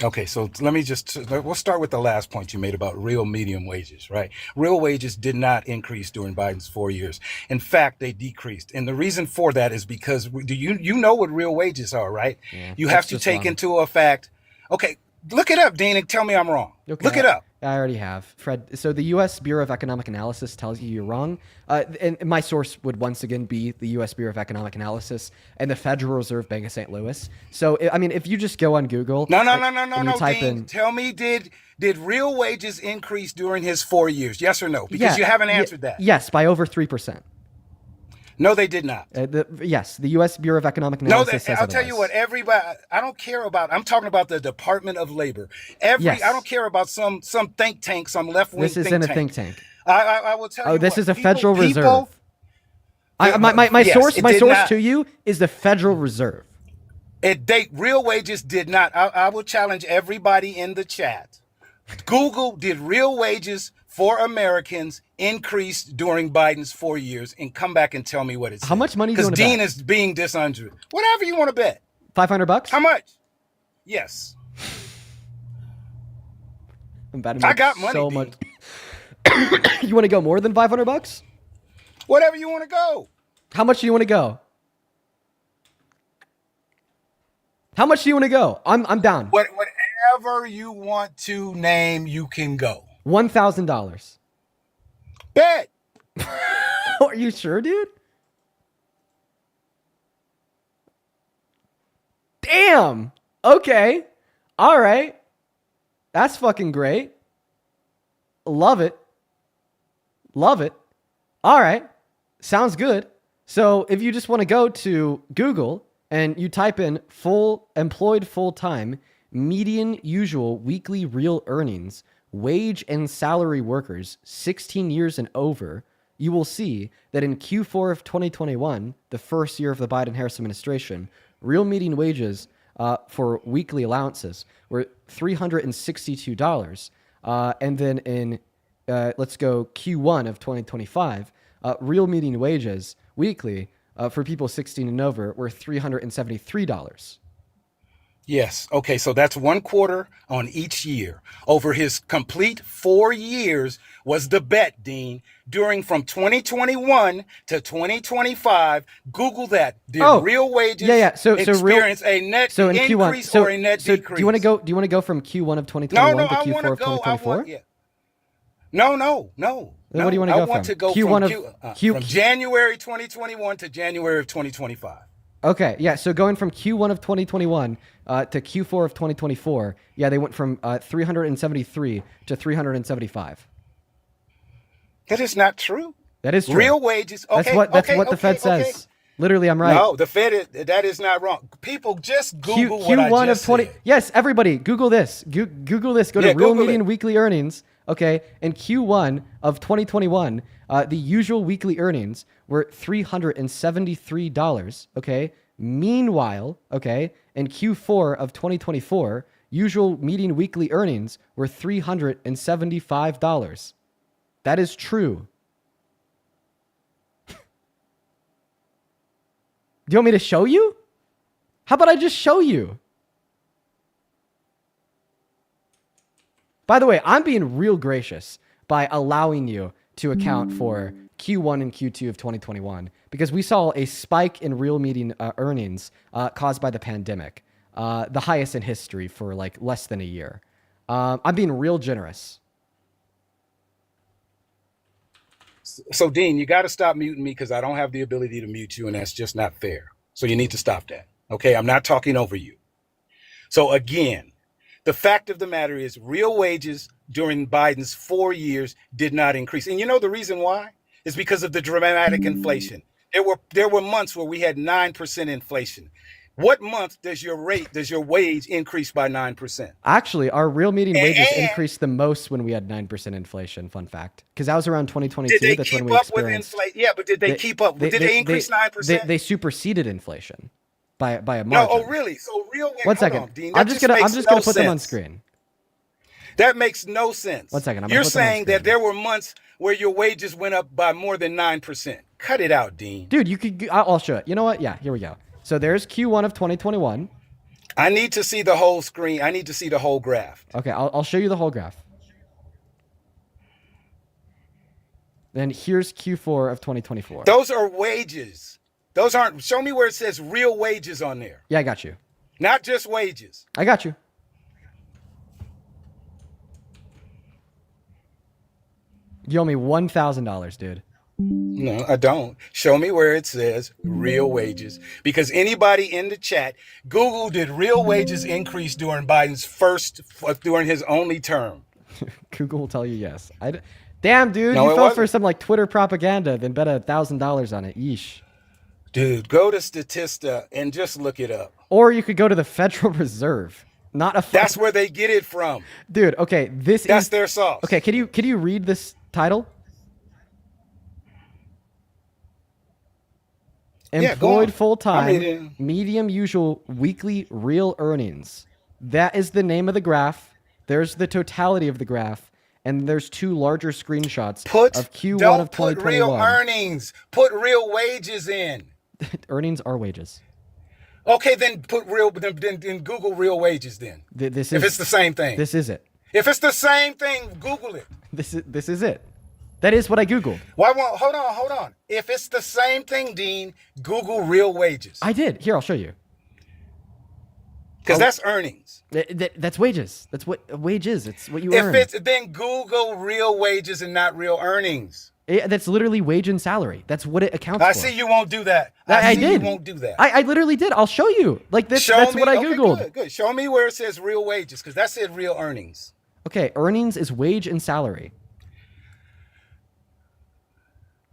Okay, so we'll start with the last point you made about real medium wages, right? Real wages did not increase during Biden's 4 years. In fact, they decreased. And the reason for that is because you know what real wages are, right? Yeah, you have to take into effect, okay, look it up, Dean, and tell me I'm wrong. Okay, look it up. I already have, Fred. So the U.S. Bureau of Economic Analysis tells you you're wrong. And my source would once again be the U.S. Bureau of Economic Analysis and the Federal Reserve Bank of St. Louis. So, I mean, if you just go on Google. No, type Dean, tell me, did real wages increase during his 4 years? Yes or no? Because you haven't answered that. Yes, by over 3%. No, they did not. Yes, the U.S. Bureau of Economic Analysis says I'll tell you what, everybody, I don't care about, I'm talking about the Department of Labor. I don't care about some think tank, some left-wing think tank. This isn't a think tank. I will tell you Oh, this what, is a Federal Reserve. Yes, my source not. To you is the Federal Reserve. Real wages did not. I will challenge everybody in the chat. Google, did real wages for Americans increase during Biden's 4 years, and come back and tell me what it's. How much money do you want to bet? Because Dean is being dishonest. Whatever you want to bet. $500? How much? Yes. I'm betting I got money, so Dean. much. You want to go more than $500? Whatever you want to go. How much do you want to go? How much do you want to go? I'm down. Whatever you want to name, you can go. $1,000. Bet. Are you sure, dude? Damn. Okay. All right. That's fucking great. Love it. Love it. All right. Sounds good. So if you just want to go to Google and you type in employed full-time, median usual weekly real earnings, wage and salary workers 16 years and over, you will see that in Q4 of 2021, the first year of the Biden-Harris administration, real median wages for weekly allowances were $362. And then in, let's go Q1 of 2025, real median wages weekly for people 16 and over were $373. Yes. Okay. So that's 1/4 on each year. Over his complete 4 years was the bet, Dean. During from 2021 to 2025, Google that. Did real wages yeah. So experience a net so in Q1, increase or a net decrease? do you want to go? Do you want to go from Q1 of 2021 to Q4 of 2024? No. Then what do you want to go from? I want to go from January 2021 to January of 2025. Okay, yeah. So going from Q1 of 2021 to Q4 of 2024, yeah, they went from 373 to 375. That is not true. That is true. Real wages. Okay, that's what the Fed says. Literally, I'm right. No, the Fed. That is not wrong. People just Google what I Q1 just of 20. said. Yes, everybody, Google this. Google this. Go to Real Median Weekly Earnings. Okay, in Q1 of 2021, the usual weekly earnings were $373. Okay. Meanwhile, okay, in Q4 of 2024, usual median weekly earnings were $375. That is true. Do you want me to show you? How about I just show you? By the way, I'm being real gracious by allowing you to account for Q1 and Q2 of 2021 because we saw a spike in real median earnings caused by the pandemic, the highest in history for like less than a year. I'm being real generous. So, Dean, you got to stop muting me because I don't have the ability to mute you, and that's just not fair. So you need to stop that. Okay, I'm not talking over you. So again, the fact of the matter is real wages during Biden's 4 years did not increase. And you know the reason why? Is because of the dramatic inflation. There were months where we had 9% inflation. What month does your wage increase by 9%? Actually, our real median wages increased the most when we had 9% inflation, fun fact. Because that was around 2022. That's when we experienced. Yeah, but did they keep up? Did they increase 9%? They superseded inflation by a margin. No, oh really? So real wage. One second. On, Dean, I'm just gonna put them on screen. That makes no sense. 1 second. You're saying that there were months where your wages went up by more than 9%. Cut it out, Dean. Dude, you could. I'll show it. You know what? Yeah, here we go. So there's Q1 of 2021. I need to see the whole screen. I need to see the whole graph. Okay, I'll show you the whole graph. Then here's Q4 of 2024. Those are wages. Those aren't. Show me where it says real wages on there. Yeah, I got you. Not just wages. I got you. You owe me $1,000, dude. No, I don't. Show me where it says real wages. Because anybody in the chat, Google, did real wages increase during Biden's during his only term? Google will tell you yes. Damn, dude, No, you fell for some like Twitter propaganda, then bet $1,000 on it. Yeesh. Dude, go to Statista and just look it up. Or you could go to the Federal Reserve. That's where they get it from. Dude, okay, that's their sauce. Okay, can you read this title? Employed full-time, medium usual weekly real earnings. That is the name of the graph. There's the totality of the graph. And there's two larger screenshots of Q1 of 2021. Put real earnings. Put real wages in. Earnings are wages. Okay, then then Google real wages then. If it's the same thing. This is it. If it's the same thing, Google it. This is it. That is what I Googled. Hold on. If it's the same thing, Dean, Google real wages. I did. Here, I'll show you. Because that's earnings. That's wages. That's what wage is. It's what you earn. Then Google real wages and not real earnings. That's literally wage and salary. That's what it accounts for. I see you won't do that. I did. You won't do that. I literally did. I'll show you. Like this. That's what I Googled. Good. Show me where it says real wages, because that said real earnings. Okay, earnings is wage and salary.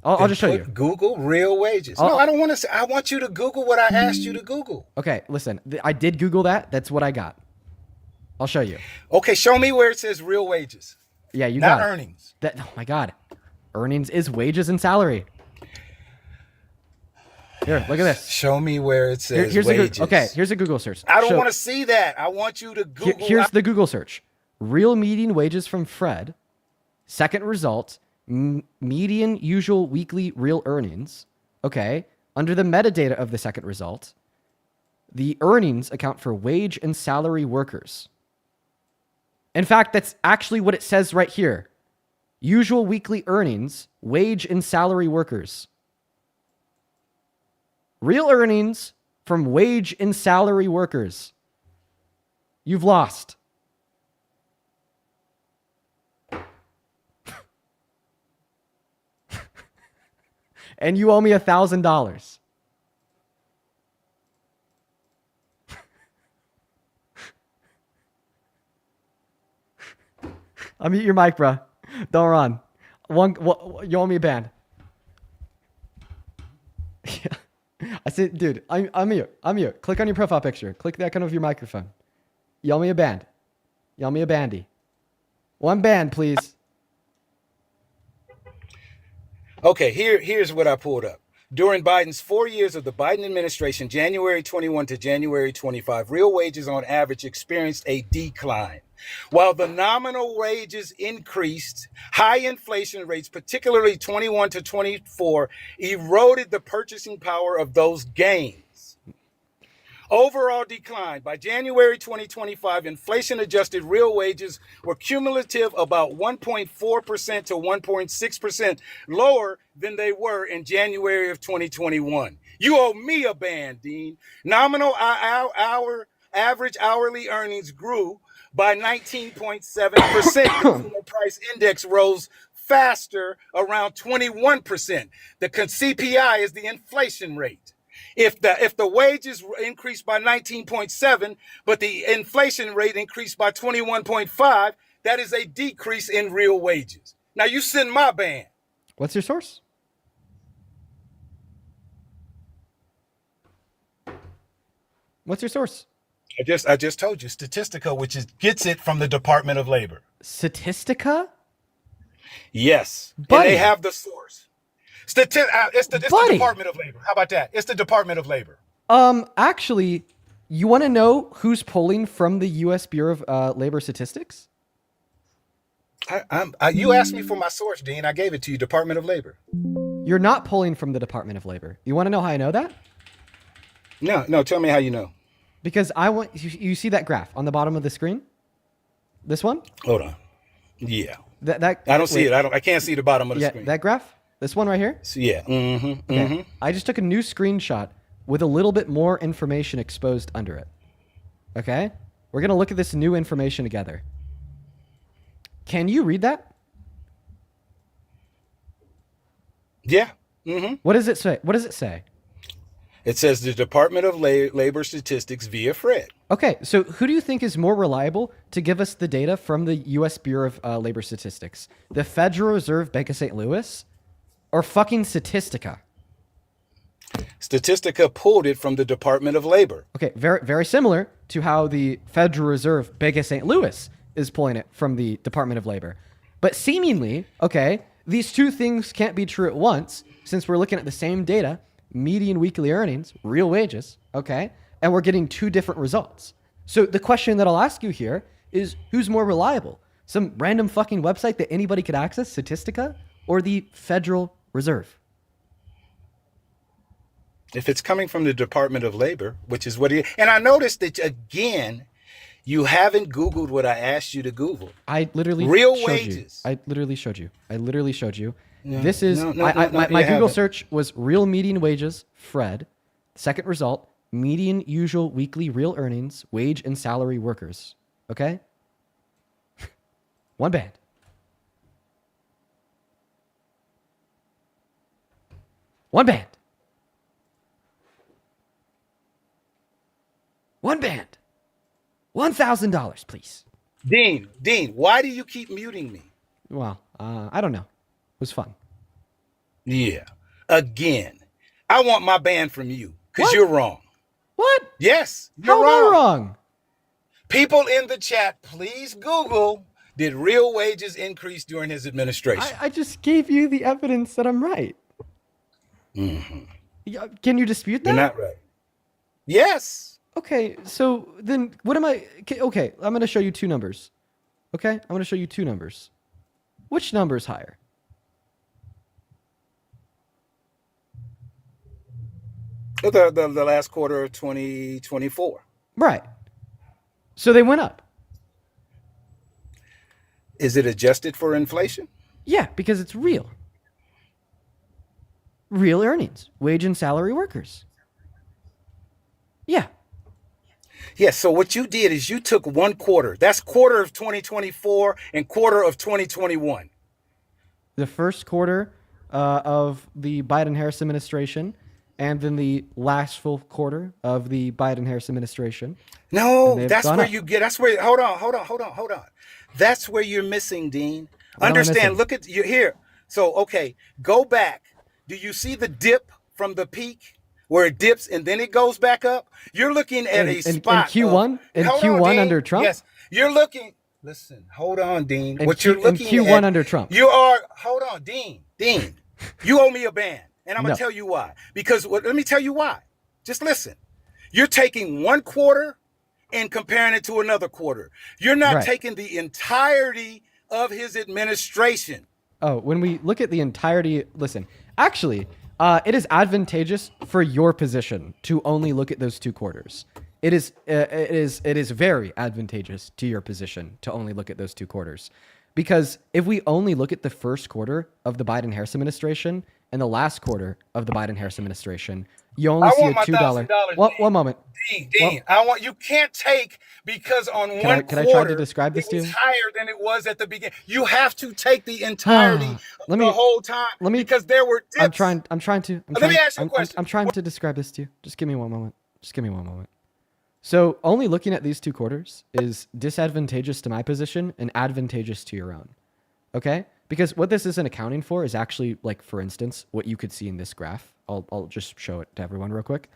I'll just show you. Google real wages. No, I don't want to say. I want you to Google what I asked you to Google. Okay, listen. I did Google that. That's what I got. I'll show you. Okay, show me where it says real wages. Yeah, you got it. Not earnings. Oh my God. Earnings is wages and salary. Here, look at this. Show me where it says wages. Here's a Google search. I don't want to see that. I want you to Google. Here's the Google search. Real median wages from Fred. Second result. Median usual weekly real earnings. Okay. Under the metadata of the second result, the earnings account for wage and salary workers. In fact, that's actually what it says right here. Usual weekly earnings, wage and salary workers. Real earnings from wage and salary workers. You've lost. And you owe me $1,000. Unmute your mic, bro. Don't run. You owe me a band. Yeah. I said, dude, I'm mute. Click on your profile picture. Click the icon of your microphone. You owe me a band. You owe me a bandy. One band, please. Okay, here's what I pulled up. During Biden's 4 years of the Biden administration, January 21 to January 25, real wages on average experienced a decline. While the nominal wages increased, high inflation rates, particularly 21 to 24, eroded the purchasing power of those gains. Overall decline. By January 2025, inflation-adjusted real wages were cumulative about 1.4% to 1.6% lower than they were in January of 2021. You owe me a band, Dean. Nominal average hourly earnings grew by 19.7%. Consumer price index rose faster, around 21%. The CPI is the inflation rate. If the wages increased by 19.7, but the inflation rate increased by 21.5, that is a decrease in real wages. Now you send my band. What's your source? What's your source? I just told you, Statistica, which gets it from the Department of Labor. Statistica? Yes, Buddy. And they have the source. It's the Department of Labor. How about that? It's the Department of Labor. Actually, you want to know who's pulling from the U.S. Bureau of Labor Statistics? You asked me for my source, Dean. I gave it to you, Department of Labor. You're not pulling from the Department of Labor. You want to know how I know that? No. Tell me how you know. Because you see that graph on the bottom of the screen? This one? Hold on. Yeah. That I don't see it. I can't see the bottom of the screen. That graph? This one right here? So, yeah. Okay. I just took a new screenshot with a little bit more information exposed under it. Okay? We're going to look at this new information together. Can you read that? Yeah. What does it say? What does it say? It says the Department of Labor Statistics via Fred. Okay, so who do you think is more reliable to give us the data from the U.S. Bureau of Labor Statistics? The Federal Reserve Bank of St. Louis or fucking Statistica? Statistica pulled it from the Department of Labor. Okay, very, very similar to how the Federal Reserve Bank of St. Louis is pulling it from the Department of Labor. But seemingly, okay, these two things can't be true at once since we're looking at the same data, median weekly earnings, real wages, okay, and we're getting two different results. So the question that I'll ask you here is who's more reliable? Some random fucking website that anybody could access, Statistica, or the Federal Reserve? If it's coming from the Department of Labor, which is what it is. And I noticed that, again, you haven't Googled what I asked you to Google. I literally real showed wages. You. I literally showed you. No, this is my Google search was real median wages, Fred. Second result, median usual weekly real earnings, wage and salary workers. Okay? One band. One band. One band. $1,000, please. Dean, why do you keep muting me? Well, I don't know. It was fun. Yeah. Again, I want my band from you because you're wrong. What? Yes, you're How wrong. am I wrong? People in the chat, please Google, did real wages increase during his administration? I just gave you the evidence that I'm right. Mm-hmm. Can you dispute that? You're not right. Yes. Okay, so then what am I... Okay, I'm going to show you two numbers. Okay? I'm going to show you two numbers. Which number is higher? The last quarter of 2024. Right. So they went up. Is it adjusted for inflation? Yeah, because it's real. Real earnings, wage and salary workers. Yeah. Yes. So what you did is you took one quarter. That's quarter of 2024 and quarter of 2021. The first quarter of the Biden-Harris administration, and then the last full quarter of the Biden-Harris administration. No, that's where you get. That's where. Hold on. That's where you're missing, Dean. Understand? Look at you here. So okay, go back. Do you see the dip from the peak where it dips and then it goes back up? You're looking at a spot in Q1. In Q1 under Trump. Yes, you're looking. Listen, hold on, Dean. In What you're looking in Q1 at, under Trump. You are. Hold on, Dean. You owe me a band, and I'm gonna tell you why. Because let me tell you why. Just listen. You're taking one quarter and comparing it to another quarter. You're not taking the entirety of his administration. Oh, when we look at the entirety, listen. Actually, it is advantageous for your position to only look at those 2 quarters. It is very advantageous to your position to only look at those 2 quarters. Because if we only look at the first quarter of the Biden-Harris administration and the last quarter of the Biden-Harris administration, you only see a $2. One moment. Dean, you can't take because on one quarter, can I try to describe this to you? It was higher than it was at the beginning. You have to take the entirety of the whole time because there were dips. I'm trying to. Let me ask you a question. I'm trying to describe this to you. Just give me one moment. So only looking at these 2 quarters is disadvantageous to my position and advantageous to your own. Okay? Because what this isn't accounting for is actually, like, for instance, what you could see in this graph. I'll just show it to everyone real quick.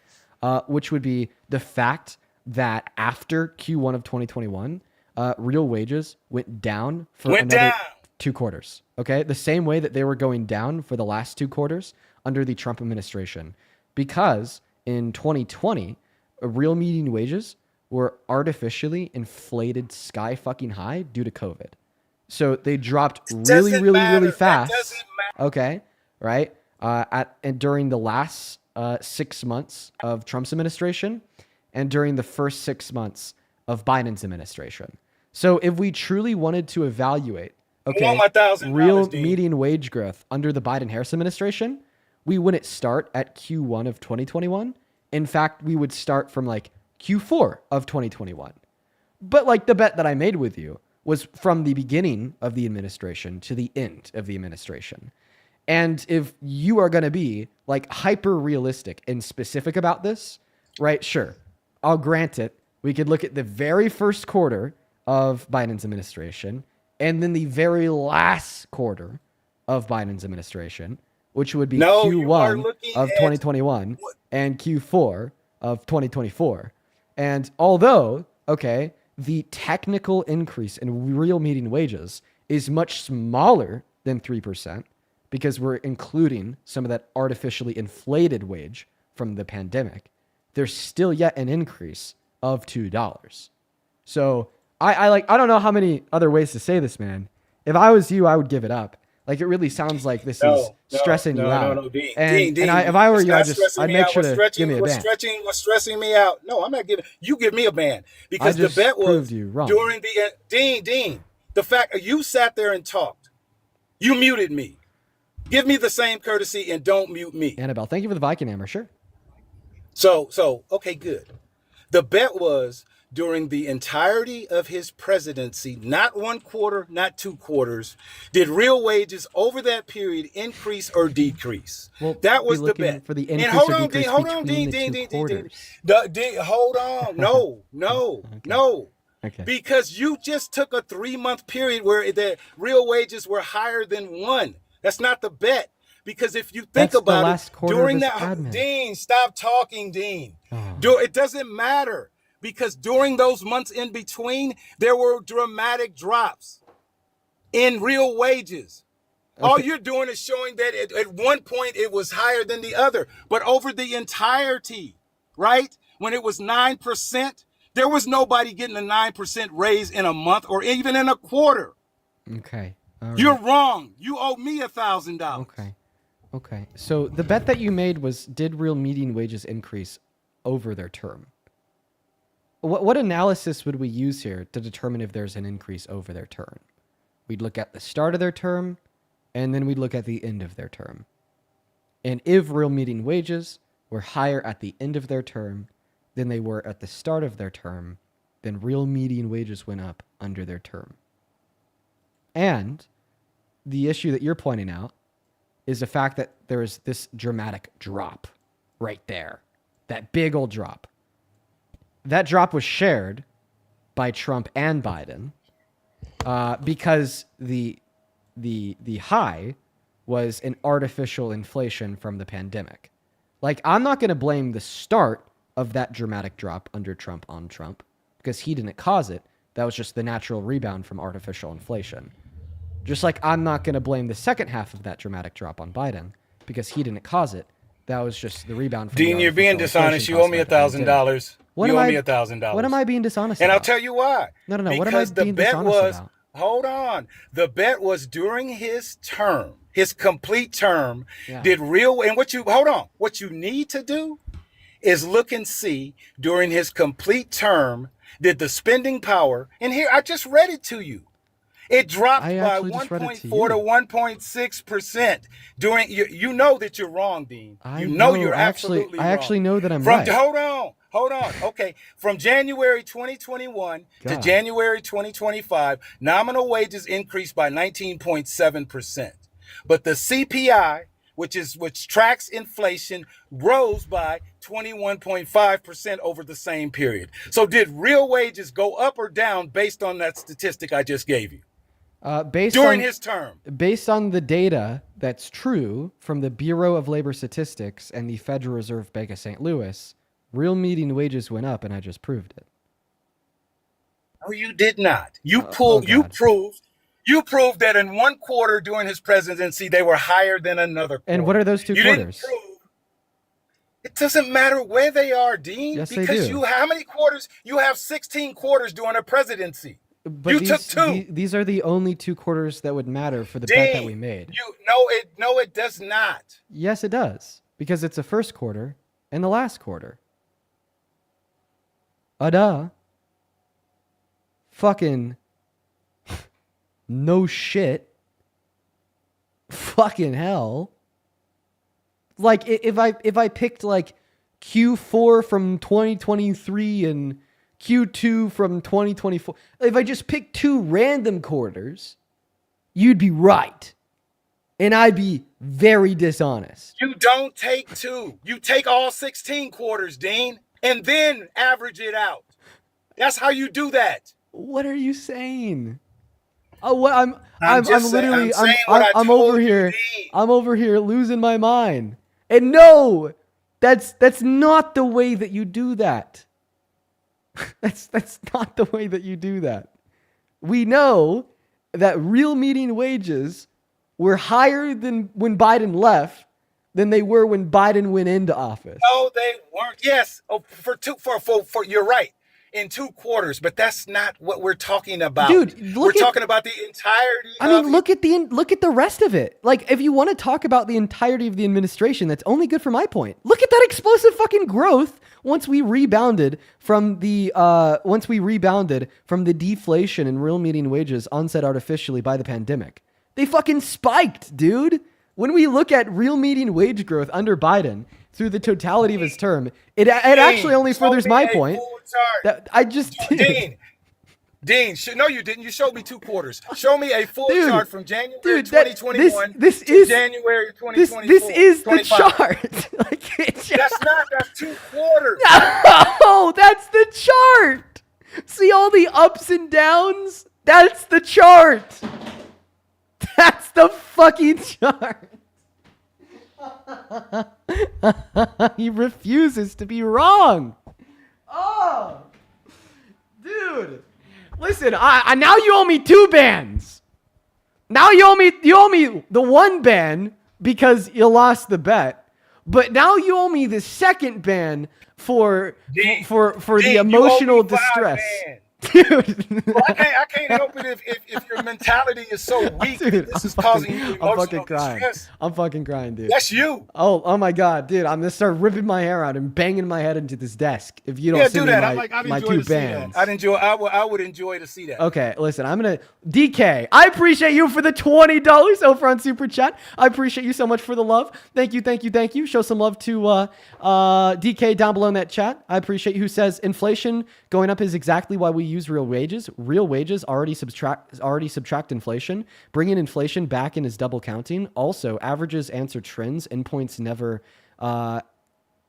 Which would be the fact that after Q1 of 2021, real wages went down for another 2 quarters. Okay? The same way that they were going down for the last 2 quarters under the Trump administration. Because in 2020, real median wages were artificially inflated sky fucking high due to COVID. So they dropped really fast. Okay, right? And during the last 6 months of Trump's administration and during the first 6 months of Biden's administration. So if we truly wanted to evaluate, real median wage growth under the Biden-Harris administration, we wouldn't start at Q1 of 2021. In fact, we would start from like Q4 of 2021. But like the bet that I made with you was from the beginning of the administration to the end of the administration. And if you are going to be like hyper realistic and specific about this, right? Sure. I'll grant it. We could look at the very first quarter of Biden's administration and then the very last quarter of Biden's administration, which would be Q1 of 2021 and Q4 of 2024. And although, the technical increase in real median wages is much smaller than 3% because we're including some of that artificially inflated wage from the pandemic, there's still yet an increase of $2. So I don't know how many other ways to say this, man. If I was you, I would give it up. Like, it really sounds like this is stressing you out. No, Dean. If I were you, I'd make sure to give me a ban. What's stressing me out? No, I'm not giving. You give me a ban because the bet was you wrong. During the Dean. The fact you sat there and talked, you muted me. Give me the same courtesy and don't mute me. Annabelle, thank you for the Viking hammer. Sure. So okay, good. The bet was during the entirety of his presidency, not 1 quarter, not 2 quarters, did real wages over that period increase or decrease? Well, that was the bet. For the increase hold on, Dean. Hold on, Dean. Hold on. No. Okay. Because you just took a 3-month period where the real wages were higher than 1. That's not the bet. Because if you think about it, during that, Dean, stop talking, Dean. It doesn't matter. Because during those months in between, there were dramatic drops in real wages. All you're doing is showing that at one point it was higher than the other. But over the entirety, right, when it was 9%, there was nobody getting a 9% raise in a month or even in a quarter. Okay. All right. You're wrong. You owe me $1,000. Okay. Okay. So the bet that you made was, did real median wages increase over their term? What analysis would we use here to determine if there's an increase over their term? We'd look at the start of their term, and then we'd look at the end of their term. And if real median wages were higher at the end of their term than they were at the start of their term, then real median wages went up under their term. And the issue that you're pointing out is the fact that there is this dramatic drop right there. That big old drop. That drop was shared by Trump and Biden because the high was an artificial inflation from the pandemic. Like, I'm not going to blame the start of that dramatic drop under Trump on Trump because he didn't cause it. That was just the natural rebound from artificial inflation. Just like I'm not going to blame the second half of that dramatic drop on Biden because he didn't cause it. That was just the rebound from Dean, you're being dishonest. You owe me $1,000. You owe me $1,000. What am I being dishonest and about? I'll tell you why. No. Because What am I being dishonest about? Hold on. The bet was during his term, his complete term, did real, and what you need to do is look and see during his complete term, did the spending power, and here, I just read it to you. It dropped by 1.4 to 1.6% during, you know that you're wrong, Dean. You're absolutely wrong. I actually know that I'm right. Hold on. Okay. From January 2021 to January 2025, nominal wages increased by 19.7%. But the CPI, which tracks inflation, rose by 21.5% over the same period. So did real wages go up or down based on that statistic I just gave you? During his term. Based on the data that's true from the Bureau of Labor Statistics and the Federal Reserve Bank of St. Louis, real median wages went up, and I just proved it. No, you did not. You proved that in one quarter during his presidency, they were higher than another quarter. And what are those two quarters? It doesn't matter where they are, Dean. Yes, because they do. how many quarters? You have 16 quarters during a presidency. But you took 2. These are the only 2 quarters that would matter for the bet that we made. No, it does not. Yes, it does. Because it's the first quarter and the last quarter. Duh. Fucking no shit. Fucking hell. Like, if I picked like Q4 from 2023 and Q2 from 2024, if I just picked 2 random quarters, you'd be right. And I'd be very dishonest. You don't take 2. You take all 16 quarters, Dean, and then average it out. That's how you do that. What are you saying? Oh, what I'm over here. I'm over here losing my mind. And no, that's not the way that you do that. That's not the way that you do that. We know that real median wages were higher than when Biden left than they were when Biden went into office. No, they weren't. Yes, for you're right. In 2 quarters, but that's not what we're talking about. Dude, we're talking about the entirety. Look at the rest of it. Like, if you want to talk about the entirety of the administration, that's only good for my point. Look at that explosive fucking growth once we rebounded from the deflation in real median wages onset artificially by the pandemic. They fucking spiked, dude. When we look at real median wage growth under Biden through the totality of his term, it actually only furthers my point. That I just Dean, no, you didn't. You showed me 2 quarters. Show me a full chart from January 2021 to January 2024. This is the chart. That's 2 quarters. No, that's the chart. See all the ups and downs? That's the chart. That's the fucking chart. He refuses to be wrong. Oh, dude. Listen, I now you owe me 2 bans. Now you owe me the 1 ban because you lost the bet. But now you owe me the 2nd ban for the emotional distress. Well, I can't help it if your mentality is so weak. Dude, this is causing you I'm fucking emotional crying. distress. I'm fucking crying, dude. That's you. Oh my god, dude! I'm gonna start ripping my hair out and banging my head into this desk if you don't Yeah, send do me that. I'd my enjoy two to see bands. that. I would enjoy to see that. Okay, listen, I'm gonna DK. I appreciate you for the $20 over on Super Chat. I appreciate you so much for the love. Thank you. Show some love to DK down below in that chat. I appreciate you. Who says inflation going up is exactly why we use real wages. Real wages already subtract inflation. Bringing inflation back in is double counting. Also, averages answer trends. Endpoints never.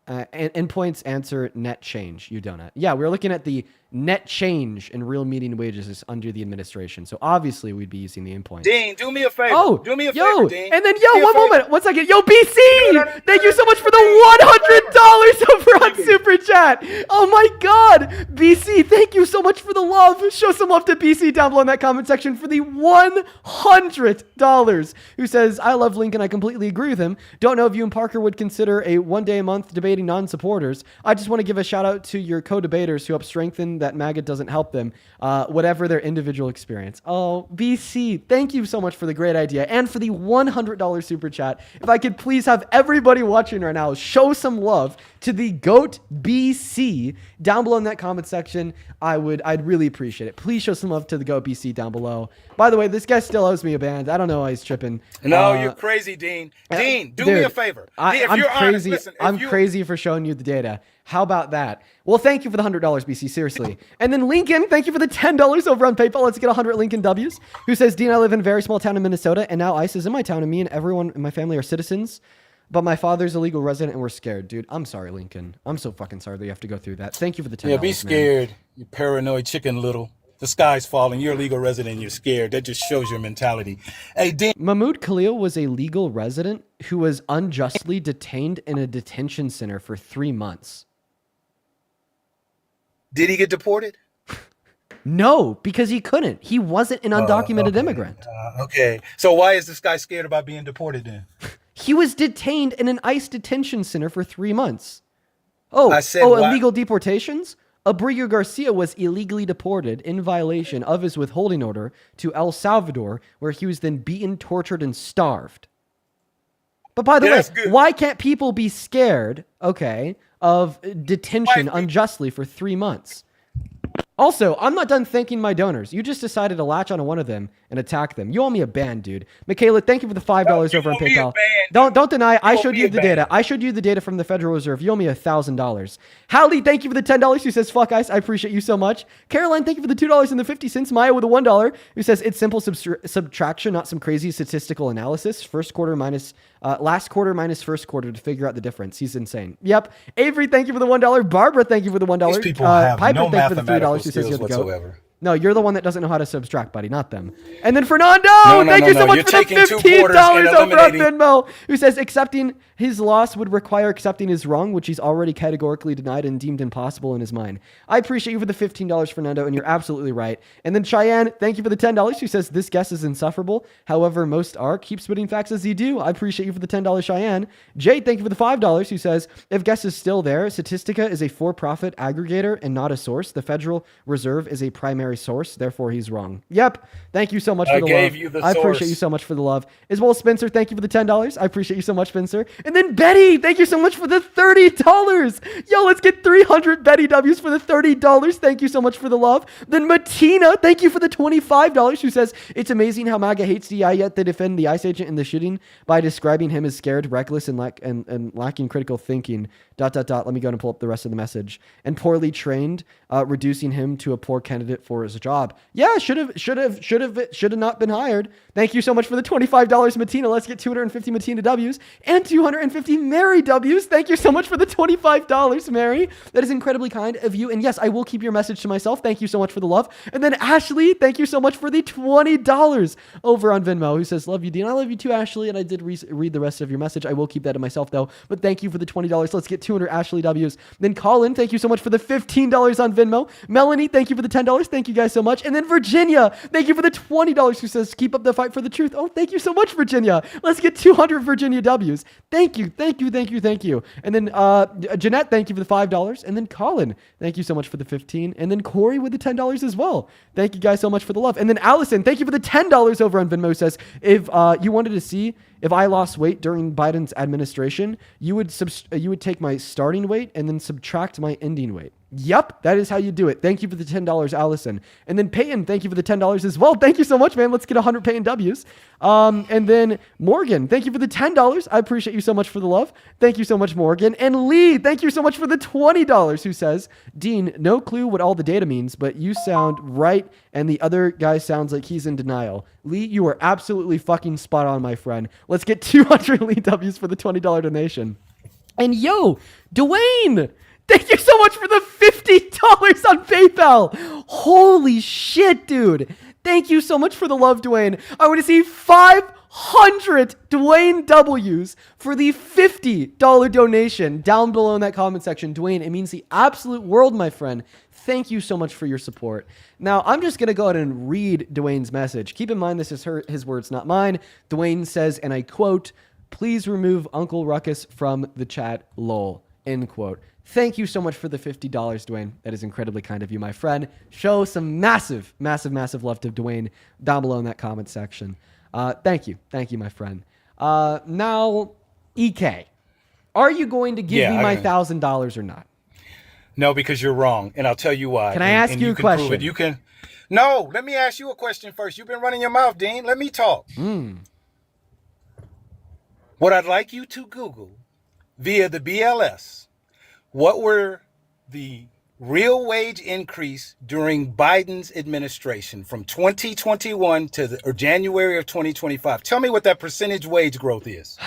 Endpoints answer net change. You donut. Yeah, we're looking at the net change in real median wages is under the administration. So obviously we'd be using the endpoints. Dean, do me a favor. Oh, do me a yo, favor, Dean. and then Do me a one favor. moment, 1 second. Yo, BC, thank you so much for the $100 over on Super Chat. Oh my God, BC, thank you so much for the love. Show some love to BC down below in that comment section for the $100. Who says, I love Lincoln. I completely agree with him. Don't know if you and Parker would consider a 1 day a month debating non-supporters. I just want to give a shout out to your co-debaters who help strengthen that MAGA doesn't help them, whatever their individual experience. Oh, BC, thank you so much for the great idea and for the $100 super chat. If I could please have everybody watching right now show some love to the GOAT BC down below in that comment section, I'd really appreciate it. Please show some love to the GOAT BC down below. By the way, this guy still owes me a band. I don't know why he's tripping. No, you're crazy, Dean. Dean, do me a favor. Dean, if I'm you're crazy. honest, listen, if I'm you- crazy for showing you the data. How about that? Well, thank you for the $100, BC. Seriously. And then Lincoln, thank you for the $10 over on PayPal. Let's get 100 Lincoln W's. Who says, Dean, I live in a very small town in Minnesota, and now ICE is in my town, and me and everyone in my family are citizens. But my father's a legal resident, and we're scared, dude. I'm sorry, Lincoln. I'm so fucking sorry that you have to go through that. Thank you for the $10. Yeah, be man. scared. You paranoid chicken little. The sky's falling. You're a legal resident. And you're scared. That just shows your mentality. Hey, Dean. Mahmoud Khalil was a legal resident who was unjustly detained in a detention center for 3 months. Did he get deported? No, because he couldn't. He wasn't an undocumented immigrant. Okay. So why is this guy scared about being deported then? He was detained in an ICE detention center for 3 months. Oh, I said why- illegal deportations? Abreu Garcia was illegally deported in violation of his withholding order to El Salvador, where he was then beaten, tortured, and starved. But by the way, why can't people be scared, of detention unjustly for 3 months? Also, I'm not done thanking my donors. You just decided to latch onto one of them and attack them. You owe me a band, dude. Michaela, thank you for the $5 over on PayPal. Don't deny. I showed you the data. I showed you the data from the Federal Reserve. You owe me $1,000. Hallie, thank you for the $10. Who says fuck ice? I appreciate you so much. Caroline, thank you for the $2.50. Maya with a $1 who says it's simple subtraction, not some crazy statistical analysis. Last quarter minus first quarter to figure out the difference. He's insane. Yep. Avery, thank you for the $1. Barbara, thank you for the $1. These people have Piper, no thank you for the $3. mathematical Who says you're skills the goat. whatsoever. No, you're the one that doesn't know how to subtract, buddy, not them. And then Fernando, thank you so much You're for the taking 2 $15 quarters and over on eliminating- Venmo, who says accepting his loss would require accepting his wrong, which he's already categorically denied and deemed impossible in his mind. I appreciate you for the $15, Fernando, and you're absolutely right. And then Cheyenne, thank you for the $10, who says this guess is insufferable. However, most are. Keep spitting facts as you do. I appreciate you for the $10, Cheyenne. Jade, thank you for the $5, who says if guess is still there, Statistica is a for-profit aggregator and not a source. The Federal Reserve is a primary source, therefore he's wrong. Yep. Thank you so much for the gave love. you the I appreciate source. you so much for the love. As well as Spencer, thank you for the $10. I appreciate you so much, Spencer. And then Betty, thank you so much for the $30. Yo, let's get 300 Betty W's for the $30. Thank you so much for the love. Then Matina, thank you for the $25, who says it's amazing how MAGA hates DI, yet they defend the ICE agent in the shooting by describing him as scared, reckless, and lacking critical thinking. ... Let me go and pull up the rest of the message. And poorly trained, reducing him to a poor candidate for his job. Yeah, should have not been hired. Thank you so much for the $25, Matina. Let's get 250 Matina W's and 250 Mary W's. Thank you so much for the $25, Mary. That is incredibly kind of you. And yes, I will keep your message to myself. Thank you so much for the love. And then Ashley, thank you so much for the $20 over on Venmo, who says, love you, Dean. I love you too, Ashley. And I did read the rest of your message. I will keep that to myself though. But thank you for the $20. Let's get 200 Ashley W's. Then Colin, thank you so much for the $15 on Venmo. Melanie, thank you for the $10. Thank you you guys so much. And then Virginia, thank you for the $20 who says, keep up the fight for the truth. Oh, thank you so much, Virginia. Let's get 200 Virginia W's. Thank you. And then Jeanette, thank you for the $5. And then Colin, thank you so much for the 15. And then Corey with the $10 as well. Thank you guys so much for the love. And then Allison, thank you for the $10 over on Venmo, says, if you wanted to see if I lost weight during Biden's administration, you would take my starting weight and then subtract my ending weight. Yep, that is how you do it. Thank you for the $10, Allison. And then Peyton, thank you for the $10 as well. Thank you so much, man. Let's get 100 Peyton W's. And then Morgan, thank you for the $10. I appreciate you so much for the love. Thank you so much, Morgan. And Lee, thank you so much for the $20, who says, Dean, no clue what all the data means, but you sound right, and the other guy sounds like he's in denial. Lee, you are absolutely fucking spot on, my friend. Let's get 200 Lee W's for the $20 donation. And yo, Dwayne, thank you so much for the $50 on PayPal. Holy shit, dude. Thank you so much for the love, Dwayne. I want to see 500 Dwayne W's for the $50 donation down below in that comment section. Dwayne, it means the absolute world, my friend. Thank you so much for your support. Now, I'm just going to go ahead and read Dwayne's message. Keep in mind, this is his words, not mine. Dwayne says, and I quote, "Please remove Uncle Ruckus from the chat, lol," end quote. Thank you so much for the $50, Dwayne. That is incredibly kind of you, my friend. Show some massive, massive, massive love to Dwayne down below in that comment section. Thank you. Thank you, my friend. Now, EK, are you going to give me my $1,000 or not? No, because you're wrong, and I'll tell you why. Can I ask you a question? Prove it. You can. No, let me ask you a question first. You've been running your mouth, Dean. Let me talk. What I'd like you to Google via the BLS, what were the real wage increase during Biden's administration from 2021 to January of 2025? Tell me what that percentage wage growth is.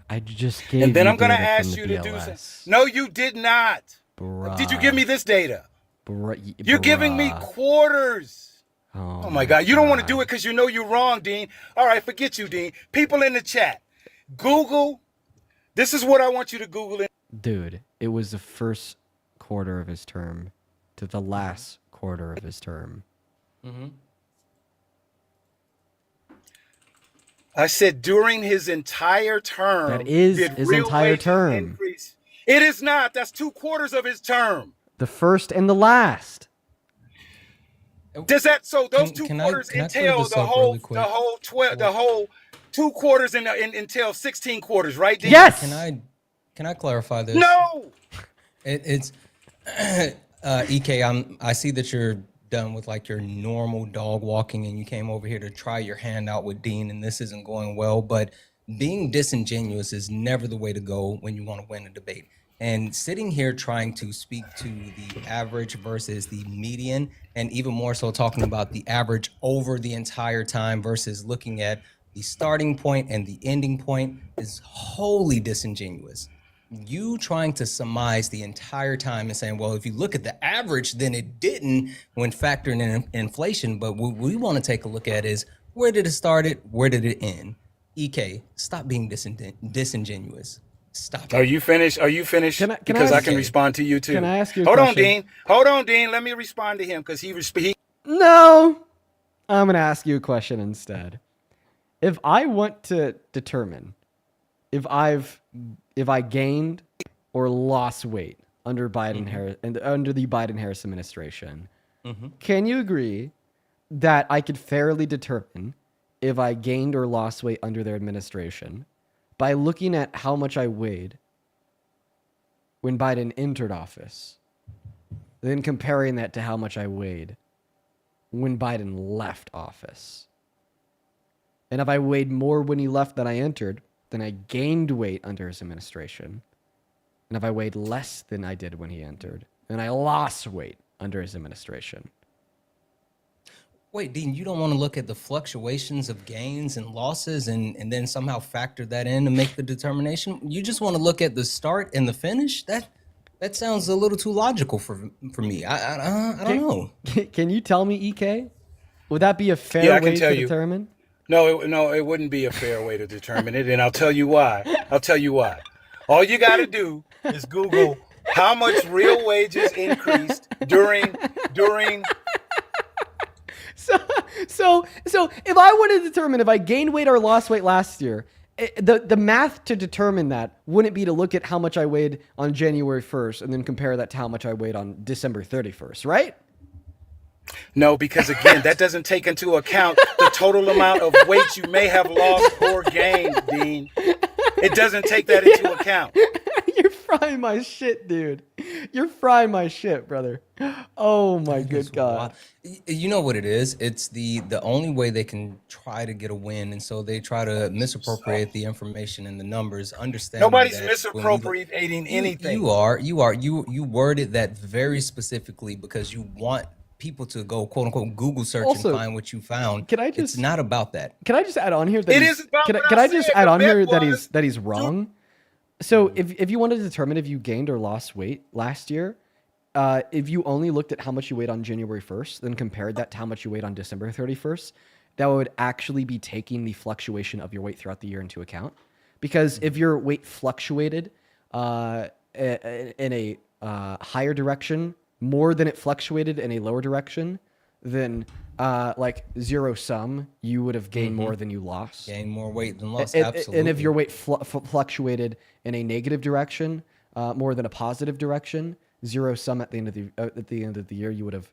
I just gave and then you I'm going to data ask from you the to do BLS. something. No, you did not. Bruh. Did you give me this data? You're giving me Bruh. quarters. Oh my God. You don't want to do it because you know you're wrong, Dean. All right, forget you, Dean. People in the chat, Google. This is what I want you to Google. Dude, it was the first quarter of his term to the last quarter of his term. I said during his entire term. That is his entire term. Increase. It is not. That's 2 quarters of his term. The first and the last. Does that so? Those two quarters entail the whole 2 quarters entail 16 quarters, right? Dean? Yes. Can I clarify this? No. It's EK. I see that you're done with like your normal dog walking, and you came over here to try your hand out with Dean, and this isn't going well. But being disingenuous is never the way to go when you want to win a debate. And sitting here trying to speak to the average versus the median, and even more so talking about the average over the entire time versus looking at the starting point and the ending point is wholly disingenuous. You trying to surmise the entire time and saying, well, if you look at the average, then it didn't when factoring in inflation. But what we want to take a look at is, where did it start? Where did it end? EK, stop being disingenuous. Stop. Are you finished? Because I can respond to you too. Can I ask you a Hold question? Hold on, Dean. Let me respond to him because he. No. I'm going to ask you a question instead. If I want to determine if I gained or lost weight under Biden and under the Biden-Harris administration, can you agree that I could fairly determine if I gained or lost weight under their administration by looking at how much I weighed when Biden entered office, then comparing that to how much I weighed when Biden left office? And if I weighed more when he left than I entered, then I gained weight under his administration. And if I weighed less than I did when he entered, then I lost weight under his administration. Wait, Dean, you don't want to look at the fluctuations of gains and losses and then somehow factor that in to make the determination? You just want to look at the start and the finish? That sounds a little too logical for me. I don't know. Can you tell me, EK? Would that be a fair way to determine? No, it wouldn't be a fair way to determine it, and I'll tell you why. All you got to do is Google how much real wages increased during So if I wanted to determine if I gained weight or lost weight last year, the math to determine that wouldn't be to look at how much I weighed on January 1st and then compare that to how much I weighed on December 31st, right? No, because again, that doesn't take into account the total amount of weight you may have lost or gained, Dean. It doesn't take that into account. You're frying my shit, dude. You're frying my shit, brother. Oh my good God. You know what it is? It's the only way they can try to get a win, and so they try to misappropriate the information and the numbers. Understand? Nobody's misappropriating anything. You worded that very specifically because you want people to go quote unquote Google search Also, and find what you found. Can I just? It's not about that. Can I just add on here that It he's- is about Can I, what can I I just said. add The on here bet that he's wrong? So if you wanted to determine if you gained or lost weight last year, if you only looked at how much you weighed on January 1st, then compared that to how much you weighed on December 31st, that would actually be taking the fluctuation of your weight throughout the year into account. Because if your weight fluctuated in a higher direction more than it fluctuated in a lower direction, then like zero sum, you would have gained more than you lost. Gain more weight than lost. Absolutely. And if your weight fluctuated in a negative direction more than a positive direction, zero sum at the end of the year, you would have,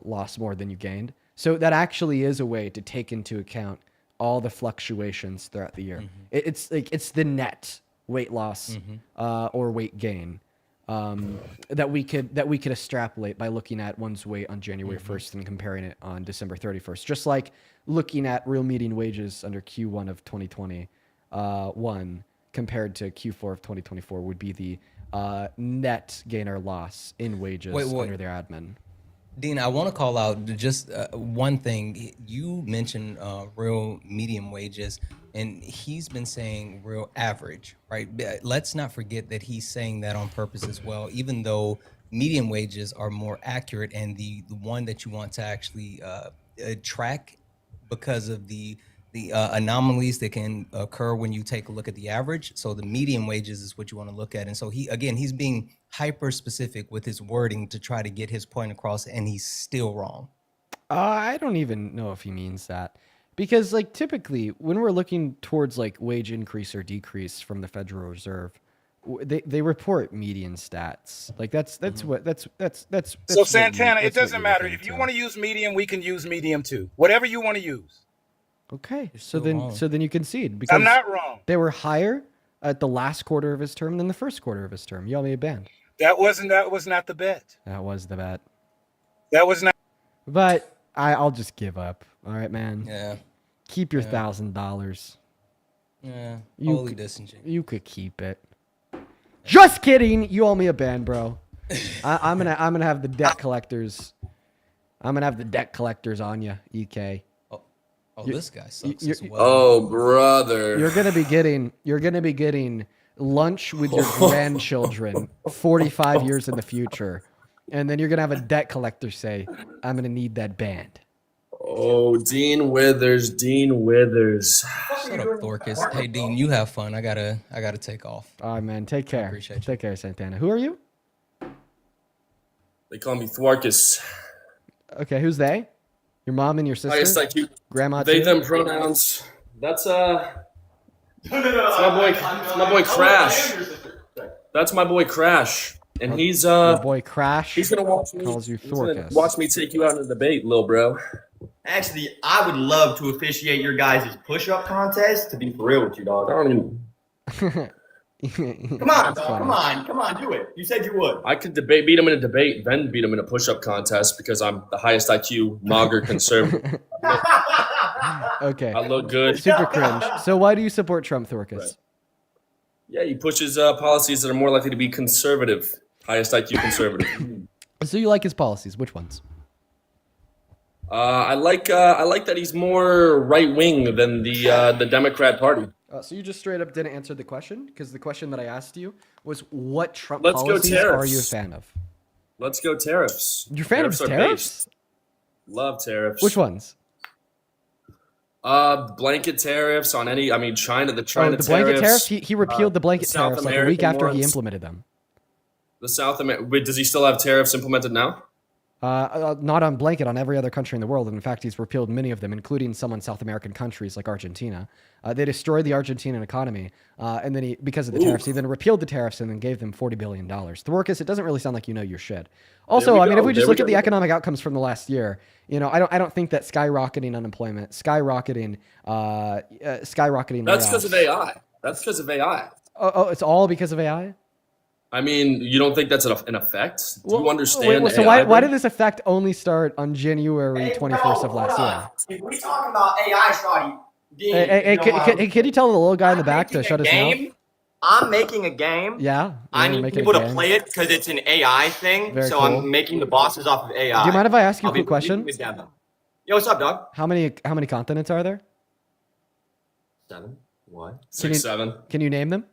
lost more than you gained. So that actually is a way to take into account all the fluctuations throughout the year. It's the net weight loss or weight gain that we could extrapolate by looking at one's weight on January 1st and comparing it on December 31st. Just like looking at real median wages under Q1 of 2021 compared to Q4 of 2024 would be the net gain or loss in wages under their admin. Dean, I want to call out just one thing. You mentioned real medium wages, and he's been saying real average, right? Let's not forget that he's saying that on purpose as well, even though medium wages are more accurate and the one that you want to actually track because of the anomalies that can occur when you take a look at the average. So the median wages is what you want to look at. And so he's being hyper specific with his wording to try to get his point across, and he's still wrong. I don't even know if he means that, because like typically when we're looking towards like wage increase or decrease from the Federal Reserve, they report median stats. Like that's So Santana, it doesn't matter. If you want to use medium, we can use medium too. Whatever you want to use. Okay, so then you concede because I'm not wrong. They were higher at the last quarter of his term than the first quarter of his term. You all made a band. That was not the bet. That was the bet. That was not. But I'll just give up. All right, man. Yeah. Keep your $1,000. Yeah. You could keep it. Just kidding. You owe me a band, bro. I'm gonna have the debt collectors. I'm gonna have the debt collectors on you, EK. Oh, this guy sucks as well. Oh, brother. You're gonna be getting lunch with your grandchildren 45 years in the future, and then you're gonna have a debt collector say, "I'm gonna need that band." Oh, Dean Withers. Shut up, Thorcus. Hey, Dean, you have fun. I gotta take off. All right, man. Take care. Take care, Santana. Who are you? They call me Thwarkus. Okay, who's they? Your mom and your sister? Highest IQ. Grandma They, too? them pronouns. That's my boy Crash. That's my boy Crash. And he's Your boy Crash. he's gonna watch me. Calls you He's gonna Thorcus. watch me take you out in a debate, little bro. Actually, I would love to officiate your guys' push-up contest. To be for real with you, dog. I don't even. Come on, dog. Come on, do it. You said you would. I could beat him in a debate, then beat him in a push-up contest because I'm the highest IQ MAGA conservative. Okay. I look good. Super cringe. So why do you support Trump, Thorcus? Right. Yeah, he pushes policies that are more likely to be conservative. Highest IQ conservative. So you like his policies? Which ones? I like that he's more right wing than the Democrat Party. So you just straight up didn't answer the question, because the question that I asked you was what Trump Let's go policies are tariffs. you a fan of? Let's go tariffs. You're a fan of are tariffs? based. Love tariffs. Which ones? Blanket tariffs on any. I mean, China. The China the blanket tariffs. tariffs. He repealed the blanket South tariffs like a week American after he ones. implemented them. The South America. Wait, does he still have tariffs implemented now? Not on blanket on every other country in the world. And in fact, he's repealed many of them, including some in South American countries like Argentina. They destroyed the Argentinian economy. And then because of the tariffs, he then repealed the tariffs and then gave them $40 billion. Thorkus, it doesn't really sound like you know your shit. Also, I mean, if we just look at the economic outcomes from the last year, you know, I don't think that skyrocketing unemployment, skyrocketing That's layoffs. because of AI. That's because of AI. Oh, it's all because of AI? I mean, you don't think that's an effect? Do you understand? So AI, why did this effect only start on January 21st of last year? If we talking about AI, Shawty, Hey, can you tell the little guy in the back to shut his mouth? I'm making a game. Yeah. I you're need making a people to game. play it because it's an AI thing. Very so cool. I'm making the bosses off of AI. Do you mind if I ask you I'll a quick be question? with them. Yo, what's up, dog? How many continents are there? 7. What? Seven. Can you name them?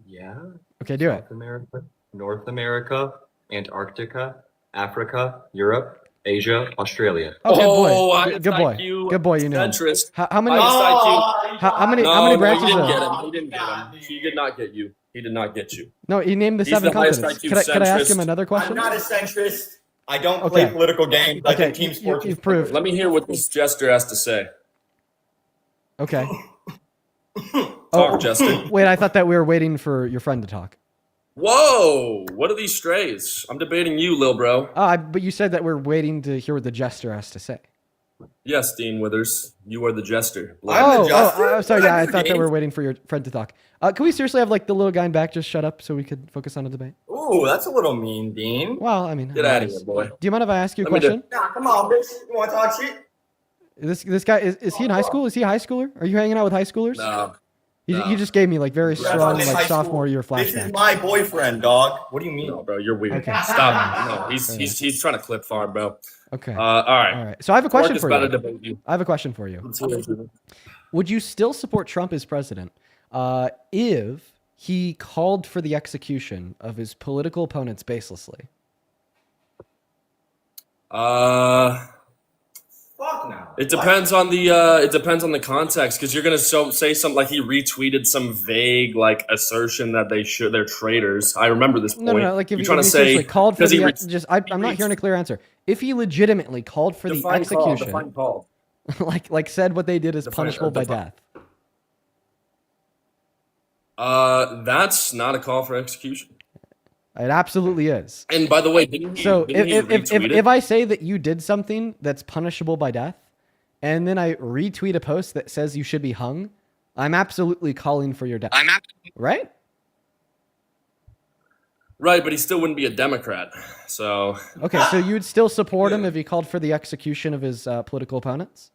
Yeah. Okay, do it. South America, North America, Antarctica, Africa, Europe, Asia, Australia. Okay, Oh, boy. Good boy. Good boy. You know. Centrist. How many? Highest IQ. How many? No, how many no, branches? he didn't are get there? him. He didn't get him. He did not get you. He did not get you. No, he named the He's 7 the highest continents. IQ Could I ask him centrist. another I'm question? not a centrist. I don't play Okay. political games. I think team you- sports. you've proved. Let me hear what this jester has to say. Okay. Talk, Jester. Wait, I thought that we were waiting for your friend to talk. Whoa! What are these strays? I'm debating you, lil bro. But you said that we're waiting to hear what the jester has to say. Yes, Dean Withers. You are the jester. Sorry. Yeah, I thought that we were waiting for your friend to talk. Can we seriously have like the little guy in back just shut up so we could focus on the debate? Ooh, that's a little mean, Dean. Well, I mean, Get out of here, boy. Do you mind if I ask you a Let me question? Nah, come on, bitch. You want to talk shit? This guy is he in high school? Is he a high schooler? Are you hanging out with high schoolers? No. You just gave me like very Yeah, strong I'm in like high sophomore year This is flashbacks. my boyfriend, dog. What do you mean? No, bro, you're weird. Okay. Stop. No, he's trying to clip farm, bro. Okay. All right. All right. So I have a question for About to you. debate you. I have a question for you. Let's hear it. Would you still support Trump as president if he called for the execution of his political opponents baselessly? Fuck no. It depends on the context, because you're gonna say something like he retweeted some vague like assertion that they're traitors. I remember this point. No. Like if you're he, trying if to he say seriously called for because the I'm not hearing a clear answer. If he legitimately called for the execution, define call. like said what they did is punishable by death. That's not a call for execution. It absolutely is. And by the way, didn't he retweet it? If I say that you did something that's punishable by death, and then I retweet a post that says you should be hung, I'm absolutely calling for your death. Right? Right, but he still wouldn't be a Democrat. So Okay, so you would still support him if he called for the execution of his political opponents?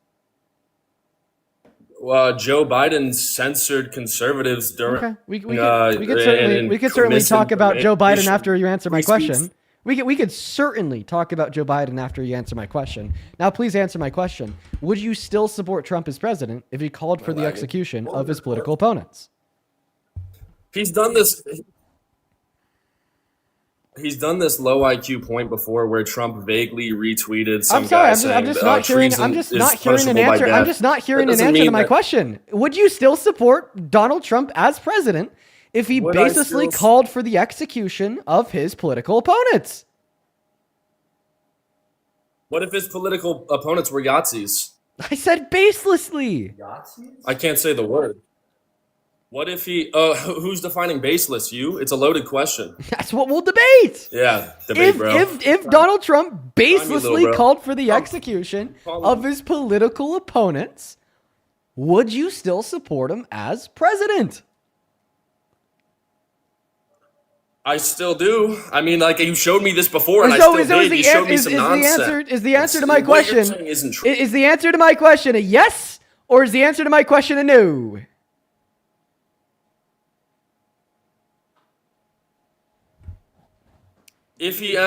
Joe Biden censored conservatives during. Okay, we could certainly talk about Joe Biden after you answer my question. We could certainly talk about Joe Biden after you answer my question. Now, please answer my question. Would you still support Trump as president if he called for the execution of his political opponents? He's done this. He's done this low IQ point before, where Trump vaguely retweeted some guy saying I'm just not hearing an answer. I'm just not hearing an answer to my question. Would you still support Donald Trump as president if he baselessly called for the execution of his political opponents? What if his political opponents were Yahtzees? I said baselessly. I can't say the word. What if he? Who's defining baseless? You? It's a loaded question. That's what we'll debate. Yeah, debate, bro. If Donald Trump baselessly bro. called for the execution of his political opponents, would you still support him as president? I still do. I mean, like, you showed me this before, and So I still did. You showed me some nonsense. Is the answer to my What you're question? saying isn't true. Is the answer to my question a yes, or is the answer to my question a no? If he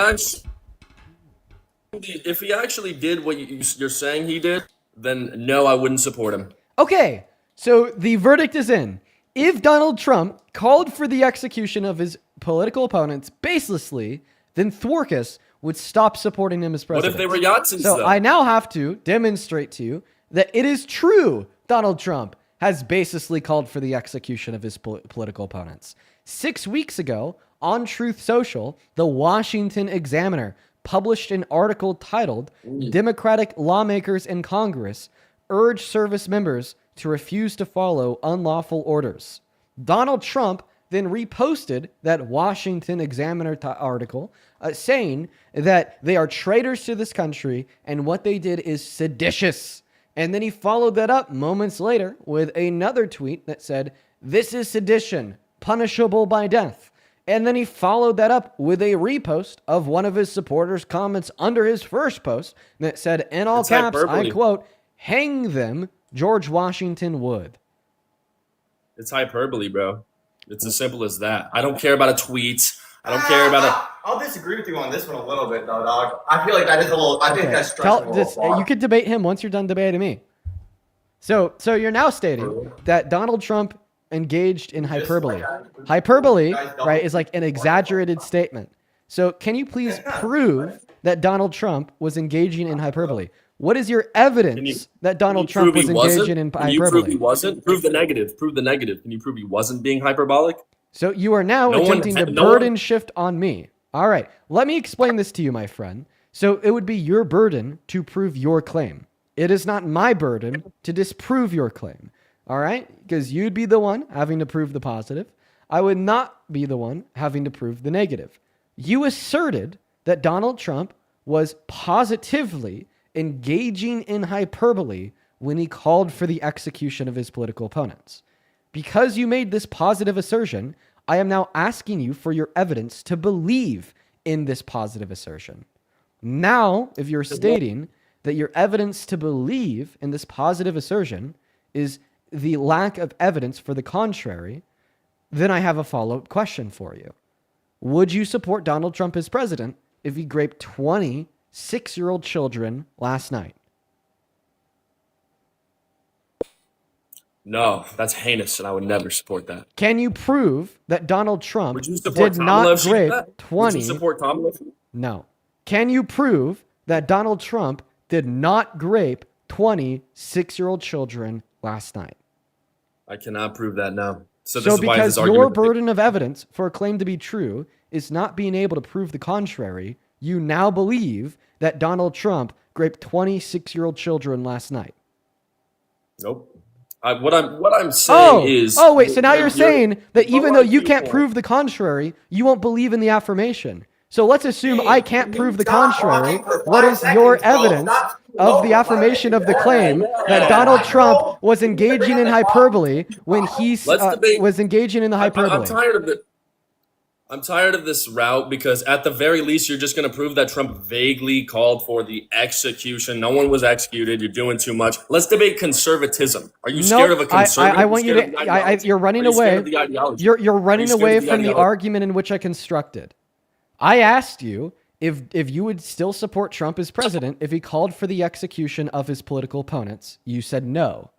actually did what you're saying he did, then no, I wouldn't support him. Okay, so the verdict is in. If Donald Trump called for the execution of his political opponents baselessly, then Thorkus would stop supporting him as What president. if they were Yahtzees, So though? I now have to demonstrate to you that it is true, Donald Trump, has basically called for the execution of his political opponents. 6 weeks ago, on Truth Social, the Washington Examiner published an article titled Democratic Lawmakers in Congress Urge Service Members to Refuse to Follow Unlawful Orders. Donald Trump then reposted that Washington Examiner article saying that they are traitors to this country and what they did is seditious. And then he followed that up moments later with another tweet that said, "This is sedition, punishable by death." And then he followed that up with a repost of one of his supporters' comments under his first post that said, in all caps, I quote, "Hang them, George Washington would." It's hyperbole, bro. It's as simple as that. I don't care about a tweet. I don't care about a... I'll disagree with you on this one a little bit, though, dog. I feel like that is a little... I think that's stretching a little far. You could debate him once you're done debating me. So you're now stating that Donald Trump engaged in hyperbole. Hyperbole, right, is like an exaggerated statement. So can you please prove that Donald Trump was engaging in hyperbole? What is your evidence that Donald Trump was engaging in hyperbole? Can you prove he wasn't? Prove the negative. Prove the negative. Can you prove he wasn't being hyperbolic? So you are now attempting to burden shift on me. All right, let me explain this to you, my friend. So it would be your burden to prove your claim. It is not my burden to disprove your claim. All right? Because you'd be the one having to prove the positive. I would not be the one having to prove the negative. You asserted that Donald Trump was positively engaging in hyperbole when he called for the execution of his political opponents. Because you made this positive assertion, I am now asking you for your evidence to believe in this positive assertion. Now, if you're stating that your evidence to believe in this positive assertion is the lack of evidence for the contrary, then I have a follow-up question for you. Would you support Donald Trump as president if he raped 20 6-year-old children last night? No, that's heinous, and I would never support that. Can you prove that Donald Trump did not rape 20? Would you support Kamala? No. Can you prove that Donald Trump did not rape 20 6-year-old children last night? I cannot prove that now. So because your burden of evidence for a claim to be true is not being able to prove the contrary, you now believe that Donald Trump raped 20 6-year-old children last night. Nope. What I'm saying is... Oh, wait, so now you're saying that even though you can't prove the contrary, you won't believe in the affirmation. So let's assume I can't prove the contrary. What is your evidence of the affirmation of the claim that Donald Trump was engaging in hyperbole when he was engaging in the hyperbole? I'm tired of it. I'm tired of this route because at the very least, you're just going to prove that Trump vaguely called for the execution. No one was executed. You're doing too much. Let's debate conservatism. Are you scared of a conservative? I want you to. You're running away. You're running away from the argument in which I constructed. I asked you if you would still support Trump as president if he called for the execution of his political opponents. You said no.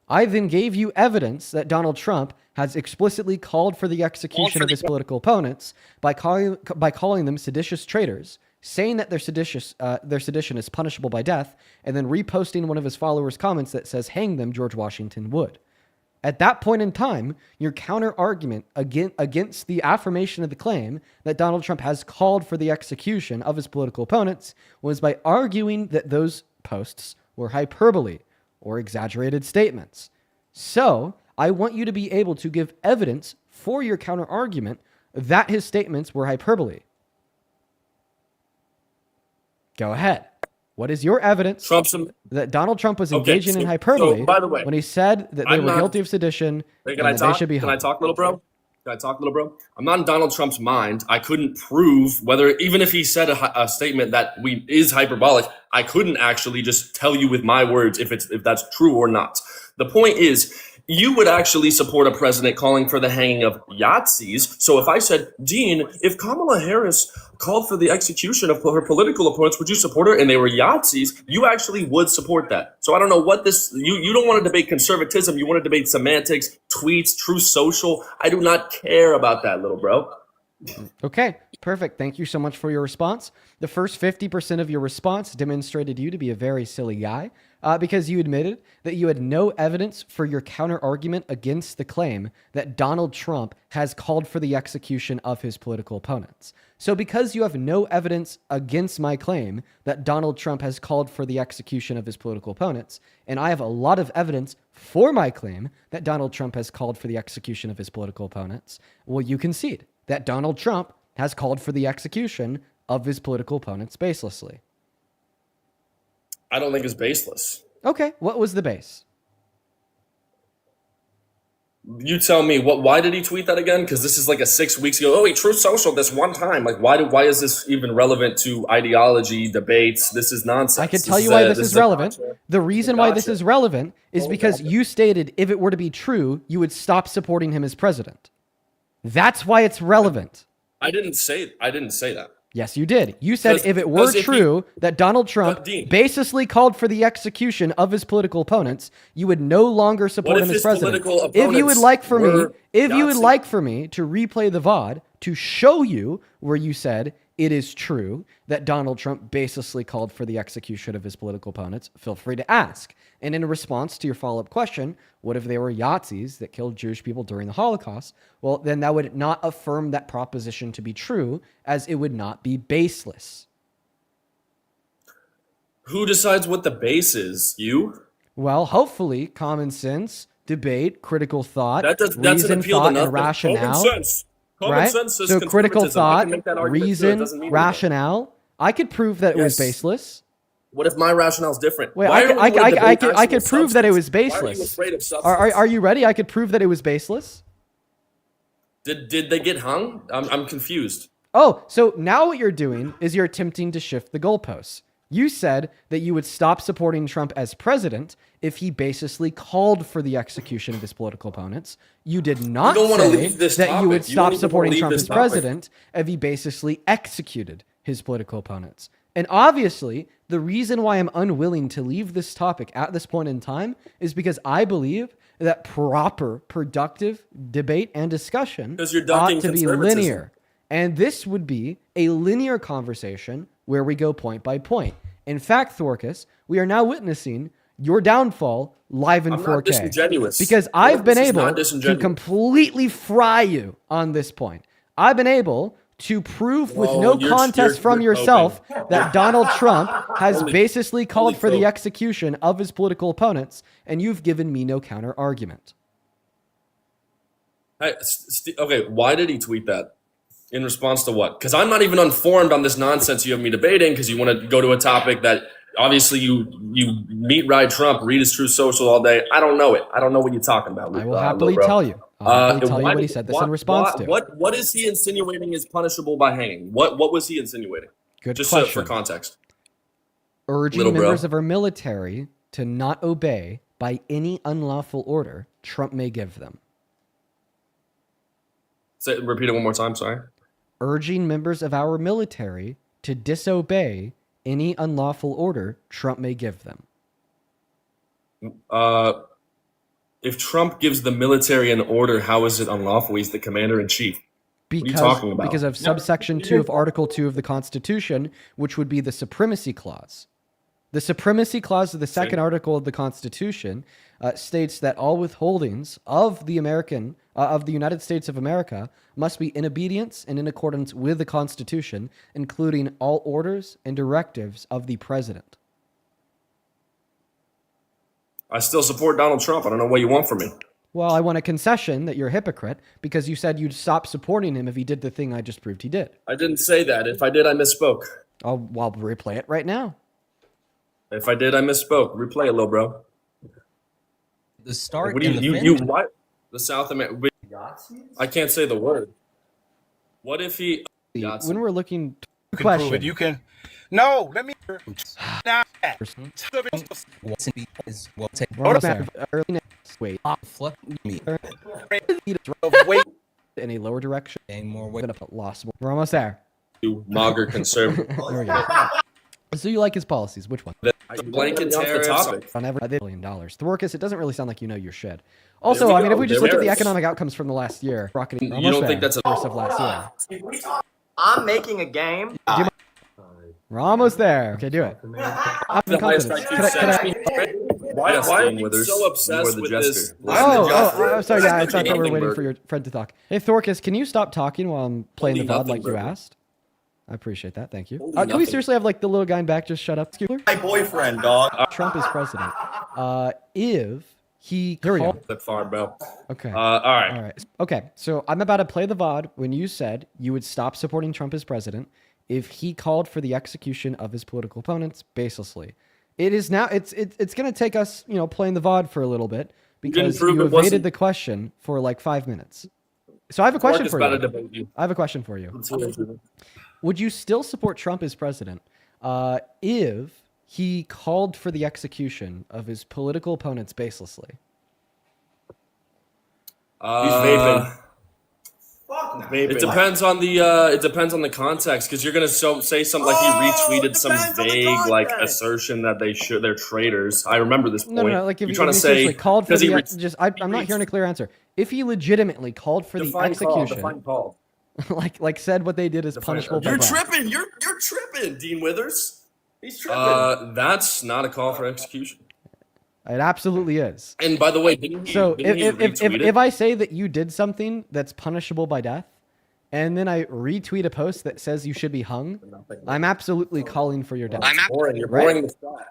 I then gave you evidence that Donald Trump has explicitly called for the execution of his political opponents by calling them seditious traitors, saying that their sedition is punishable by death, and then reposting one of his followers' comments that says, "Hang them, George Washington would." At that point in time, your counter-argument against the affirmation of the claim that Donald Trump has called for the execution of his political opponents was by arguing that those posts were hyperbole or exaggerated statements. So, I want you to be able to give evidence for your counter-argument that his statements were hyperbole. Go ahead. What is your evidence that Donald Trump was engaging in hyperbole by the way, when he said that they were guilty of sedition and that they should be hung? Can I talk, little bro? I'm not in Donald Trump's mind. I couldn't prove whether, even if he said a statement that is hyperbolic, I couldn't actually just tell you with my words if that's true or not. The point is, you would actually support a president calling for the hanging of Yahtzees. So if I said, Dean, if Kamala Harris called for the execution of her political opponents, would you support her? And they were Yahtzees, you actually would support that. So I don't know what you don't want to debate conservatism. You want to debate semantics, tweets, Truth Social. I do not care about that, little bro. Okay, perfect. Thank you so much for your response. The first 50% of your response demonstrated you to be a very silly guy. because you admitted that you had no evidence for your counter-argument against the claim that Donald Trump has called for the execution of his political opponents. So because you have no evidence against my claim that Donald Trump has called for the execution of his political opponents, and I have a lot of evidence for my claim that Donald Trump has called for the execution of his political opponents, well, you concede that Donald Trump has called for the execution of his political opponents baselessly. I don't think it's baseless. Okay, what was the base? You tell me why did he tweet that again? Because this is like a 6 weeks ago. Oh, he Truth Social this one time. Like, why is this even relevant to ideology debates? This is nonsense. I can tell you why this is relevant. The reason why this is relevant is because you stated if it were to be true, you would stop supporting him as president. That's why it's relevant. I didn't say that. Yes, you did. You said if it were true that Donald Trump baselessly called for the execution of his political opponents, you would no longer support him as president. If you would like for me to replay the VOD to show you where you said it is true that Donald Trump baselessly called for the execution of his political opponents, feel free to ask. And in response to your follow-up question, what if they were Yazidis that killed Jewish people during the Holocaust? Well, then that would not affirm that proposition to be true, as it would not be baseless. Who decides what the base is? You? Well, hopefully, common sense, debate, critical thought, that's reason, an appeal thought, to nothing. and rationale. Common sense. Right? Sense is so critical conservatism. I thought, can make that argument too. It reason, doesn't mean rationale. I could prove that it was Yes. baseless. What if my rationale is different? Wait, Why are we I debating could actual prove that it was substance? Why are you baseless. afraid of substance? Are you ready? I could prove that it was baseless. Did they get hung? I'm confused. Oh, so now what you're doing is you're attempting to shift the goalposts. You said that you would stop supporting Trump as president if he baselessly called for the execution of his political opponents. You did not say that you would stop supporting Trump as president if he baselessly executed his political opponents. And obviously, the reason why I'm unwilling to leave this topic at this point in time is because I believe that proper, productive debate and discussion ought to be linear. And this would be a linear conversation where we go point by point. In fact, Thorkus, we are now witnessing your downfall live in 4K. Not disingenuous. Because I've been able to completely fry you on this point. I've been able to prove with no contest from yourself that Donald Trump has baselessly called for the execution of his political opponents, and you've given me no counter argument. Hey, okay, why did he tweet that? In response to what? Because I'm not even informed on this nonsense you have me debating because you want to go to a topic that obviously you meet ride Trump, read his Truth Social all day. I don't know it. I don't know what you're talking about. I will happily tell you. I'll tell you what he said this in response to. What is he insinuating is punishable by hanging? What was he insinuating? Good Just question. for context. Urging members of our military to not obey by any unlawful order Trump may give them. Repeat it one more time, sorry. Urging members of our military to disobey any unlawful order Trump may give them. If Trump gives the military an order, how is it unlawful? He's the commander-in-chief. What are you talking about? Because of subsection 2 of Article 2 of the Constitution, which would be the Supremacy Clause. The Supremacy Clause of the second article of the Constitution states that all withholdings of the United States of America must be in obedience and in accordance with the Constitution, including all orders and directives of the president. I still support Donald Trump. I don't know what you want from me. Well, I want a concession that you're a hypocrite because you said you'd stop supporting him if he did the thing I just proved he did. I didn't say that. If I did, I misspoke. I'll replay it right now. If I did, I misspoke. Replay it, little bro. The start. What do you what? The South America. I can't say the word. What if he? When we're looking. You can prove it. You can. No, let me. Wait. Flip me. Wait. In a lower direction. Ain't more way. Lost. We're almost there. You MAGA conservative. There we go. So you like his policies? Which one? The blanket tariffs on every $1 billion. Thorkus, it doesn't really sound like you know your shit. Also, I mean, if we just look at the economic outcomes from the last year, rocketing. You don't think that's a first of last year? I'm making a game. We're almost there. Okay, do it. I'm confident. Why are you Withers. so obsessed with this? Oh, sorry. Yeah, I thought we were Nothing, waiting Bert. for your friend to talk. Hey, Thorkus, can you stop talking while I'm playing the Holy VOD nothing, like you Bert. asked? I appreciate that. Thank you. Holy Can we nothing. seriously have like the little guy in back just shut up? My boyfriend, dog. Trump is president. If he here we go. That far, bro. Okay. All right. All right. Okay. So I'm about to play the VOD when you said you would stop supporting Trump as president if he called for the execution of his political opponents baselessly. It is now. It's going to take us, playing the VOD for a little bit because prove you it evaded wasn't- the question for like 5 minutes. So I have a question Mark is for about you. to debate you. I have a question for you. Let's hear it. Would you still support Trump as president if he called for the execution of his political opponents baselessly? He's vaping. It depends on the context because you're gonna say something like he retweeted some vague like assertion that they're traitors. I remember this point. No. Like if you're trying to he say seriously called for because the I'm not hearing a clear answer. If he legitimately called for the execution, call. like said what they did is punishable by You're death. tripping. You're tripping, Dean Withers. He's tripping. That's not a call for execution. It absolutely is. And by the way, didn't he retweet it? If I say that you did something that's punishable by death, and then I retweet a post that says you should be hung, I'm absolutely calling for your death. You're boring the shot.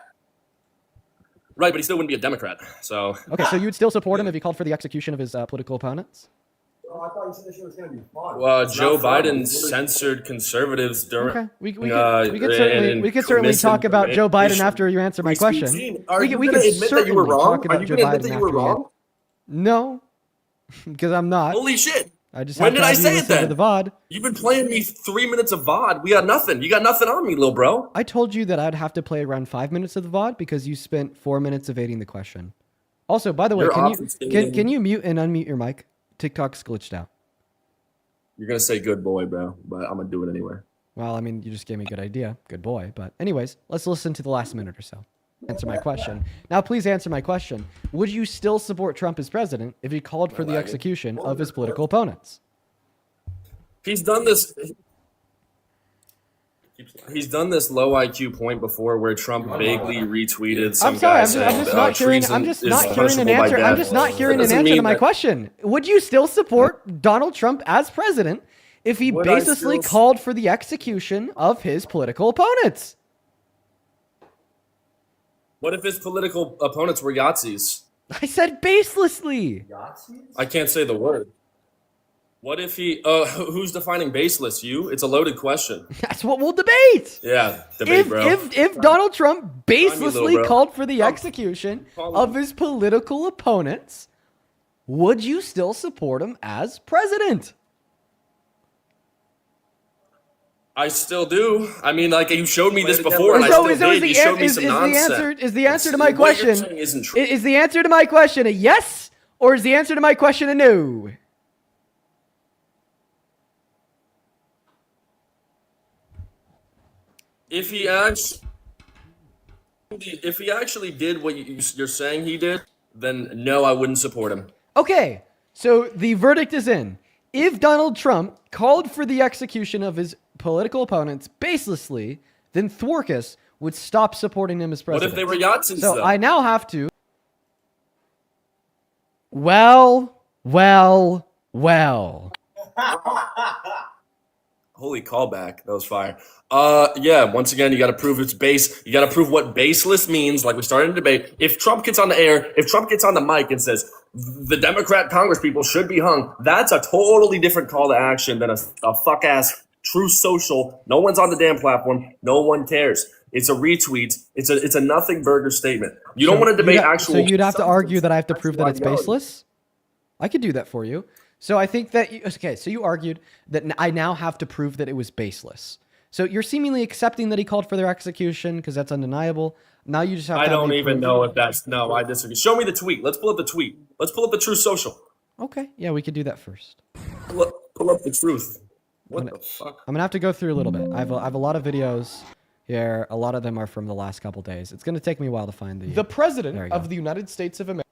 Right, but he still wouldn't be a Democrat. So Okay, so you'd still support him if he called for the execution of his political opponents? Oh, I thought you said this shit was gonna be fun. Joe Biden censored conservatives during. Okay, we could certainly talk about Joe Biden after you answer my question. Are you gonna admit that you were wrong? Are you gonna admit that you were wrong? No, because I'm not. Holy shit! I just When have to did I have you say it listen to then? the VOD. You've been playing me 3 minutes of VOD. We got nothing. You got nothing on me, little bro. I told you that I'd have to play around 5 minutes of the VOD because you spent 4 minutes evading the question. Also, by the way, You're can obfuscating. you mute and unmute your mic? TikTok's glitched out. You're gonna say good boy, bro, but I'm gonna do it anyway. Well, I mean, you just gave me a good idea. Good boy. But anyways, let's listen to the last minute or so. Answer my question. Now, please answer my question. Would you still support Trump as president if he called for the execution of his political opponents? He's done this. He's done this low IQ point before, where Trump vaguely retweeted some I'm sorry. guy I'm saying just not hearing. I'm just not hearing an answer. I'm just not hearing an answer to my question. Would you still support Donald Trump as president if he Would I baselessly still- called for the execution of his political opponents? What if his political opponents were Yahtzees? I said baselessly. I can't say the word. What if he? Who's defining baseless? You? It's a loaded question. That's what we'll debate. Yeah, debate, bro. If Donald Trump baselessly bro. called for the execution of his political opponents, would you still support him as president? I still do. I mean, like you showed me this before, and I still did. You showed me some nonsense. Is the answer to my What you're question? saying isn't true. Is the answer to my question a yes, or is the answer to my question a no? If he actually did what you're saying he did, then no, I wouldn't support him. Okay, so the verdict is in. If Donald Trump called for the execution of his political opponents baselessly, then Thorkus would stop supporting him as What president. if they were Yahtzees, So though? I now have to. Well. Holy callback. That was fire. Yeah, once again, you got to prove it's base. You got to prove what baseless means, like we started a debate. If Trump gets on the air, if Trump gets on the mic and says, the Democrat Congress people should be hung, that's a totally different call to action than a fuck-ass true social. No one's on the damn platform. No one cares. It's a retweet. It's a nothing burger statement. You don't want to debate actual... So you'd have to argue that I have to prove that it's baseless? I could do that for you. So I think that... so you argued that I now have to prove that it was baseless. So you're seemingly accepting that he called for their execution because that's undeniable. Now you just have to... I don't even know if that's... No, I disagree. Show me the tweet. Let's pull up the tweet. Let's pull up the true social. Okay. Yeah, we could do that first. Pull up the truth. What the fuck? I'm going to have to go through a little bit. I have a lot of videos here. A lot of them are from the last couple days. It's going to take me a while to find the... The President of the United States of America.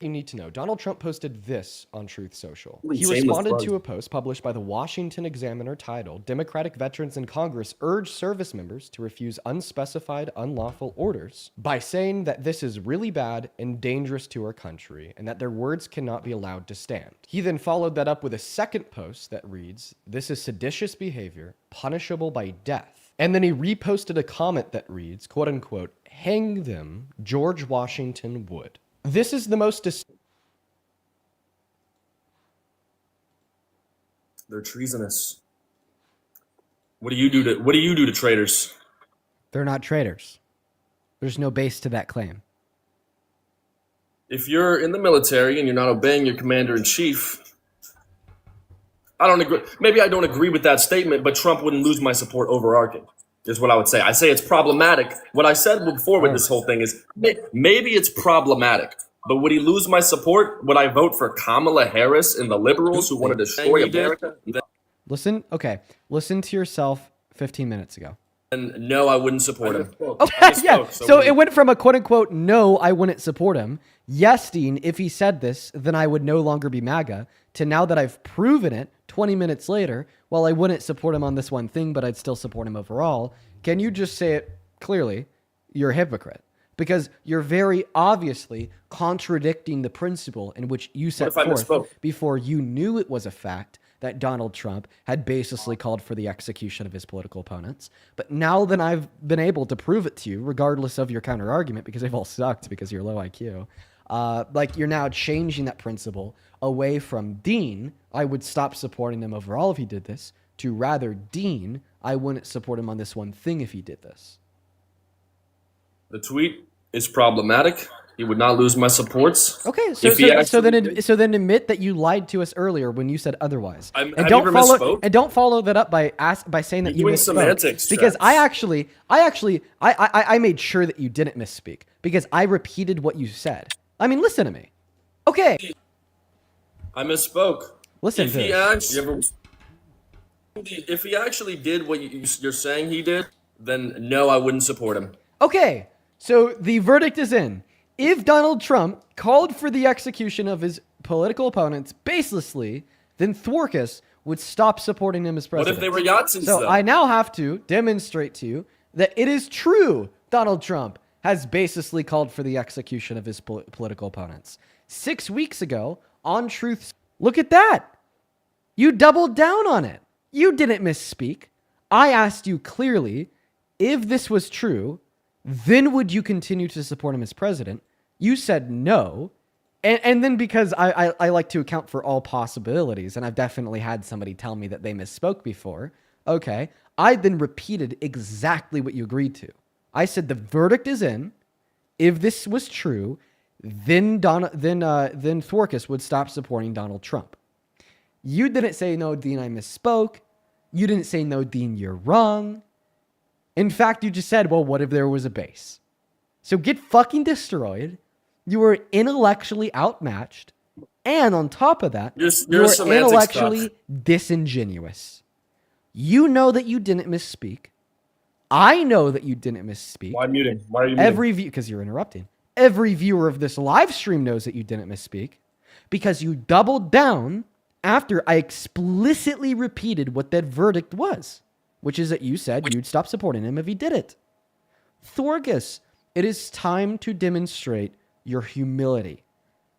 You need to know. Donald Trump posted this on Truth Social. He Shameless responded plug. to a post published by the Washington Examiner titled, Democratic Veterans in Congress Urge Service Members to Refuse Unspecified Unlawful Orders, by saying that this is really bad and dangerous to our country and that their words cannot be allowed to stand. He then followed that up with a second post that reads, this is seditious behavior, punishable by death. And then he reposted a comment that reads, quote unquote, hang them, George Washington would. This is the most They're treasonous. What do you do to traitors? They're not traitors. There's no base to that claim. If you're in the military and you're not obeying your commander in chief, I don't agree. Maybe I don't agree with that statement, but Trump wouldn't lose my support overarching, is what I would say. I say it's problematic. What I said before with this whole thing is maybe it's problematic, but would he lose my support? Would I vote for Kamala Harris and the liberals who want to destroy America? Listen to yourself 15 minutes ago. And no, I wouldn't support him. Okay, yeah. So it went from a quote unquote, no, I wouldn't support him. Yes, Dean, if he said this, then I would no longer be MAGA, to now that I've proven it 20 minutes later, well, I wouldn't support him on this one thing, but I'd still support him overall. Can you just say it clearly? You're a hypocrite. Because you're very obviously contradicting the principle in which you set forth before you knew it was a fact that Donald Trump had basically called for the execution of his political opponents. But now that I've been able to prove it to you, regardless of your counter argument, because they've all sucked because you're low IQ, like you're now changing that principle away from Dean, I would stop supporting him overall if he did this, to rather Dean, I wouldn't support him on this one thing if he did this. The tweet is problematic. He would not lose my supports. Okay, so then admit that you lied to us earlier when you said otherwise, and don't follow that up by saying that you misspoke. Semantics, because I made sure that you didn't misspeak because I repeated what you said. I mean, listen to me. Okay, I misspoke. Listen to this. If he actually did what you're saying he did, then no, I wouldn't support him. Okay, so the verdict is in. If Donald Trump called for the execution of his political opponents baselessly, then Thorkus would stop supporting him as president. What if they were Yahtzees, So though? I now have to demonstrate to you that it is true Donald Trump has baselessly called for the execution of his political opponents. 6 weeks ago, on Truth, look at that. You doubled down on it. You didn't misspeak. I asked you clearly, if this was true, then would you continue to support him as president? You said no. And then because I like to account for all possibilities, and I've definitely had somebody tell me that they misspoke before, okay, I then repeated exactly what you agreed to. I said the verdict is in. If this was true, then Thorkus would stop supporting Donald Trump. You didn't say, no, Dean, I misspoke. You didn't say, no, Dean, you're wrong. In fact, you just said, well, what if there was a base? So get fucking destroyed. You were intellectually outmatched. And on top of that, you were intellectually disingenuous. You know that you didn't misspeak. I know that you didn't misspeak. Why muting? Why are you muting? Because you're interrupting. Every viewer of this live stream knows that you didn't misspeak because you doubled down after I explicitly repeated what that verdict was, which is that you said you'd stop supporting him if he did it. Thorkus, it is time to demonstrate your humility.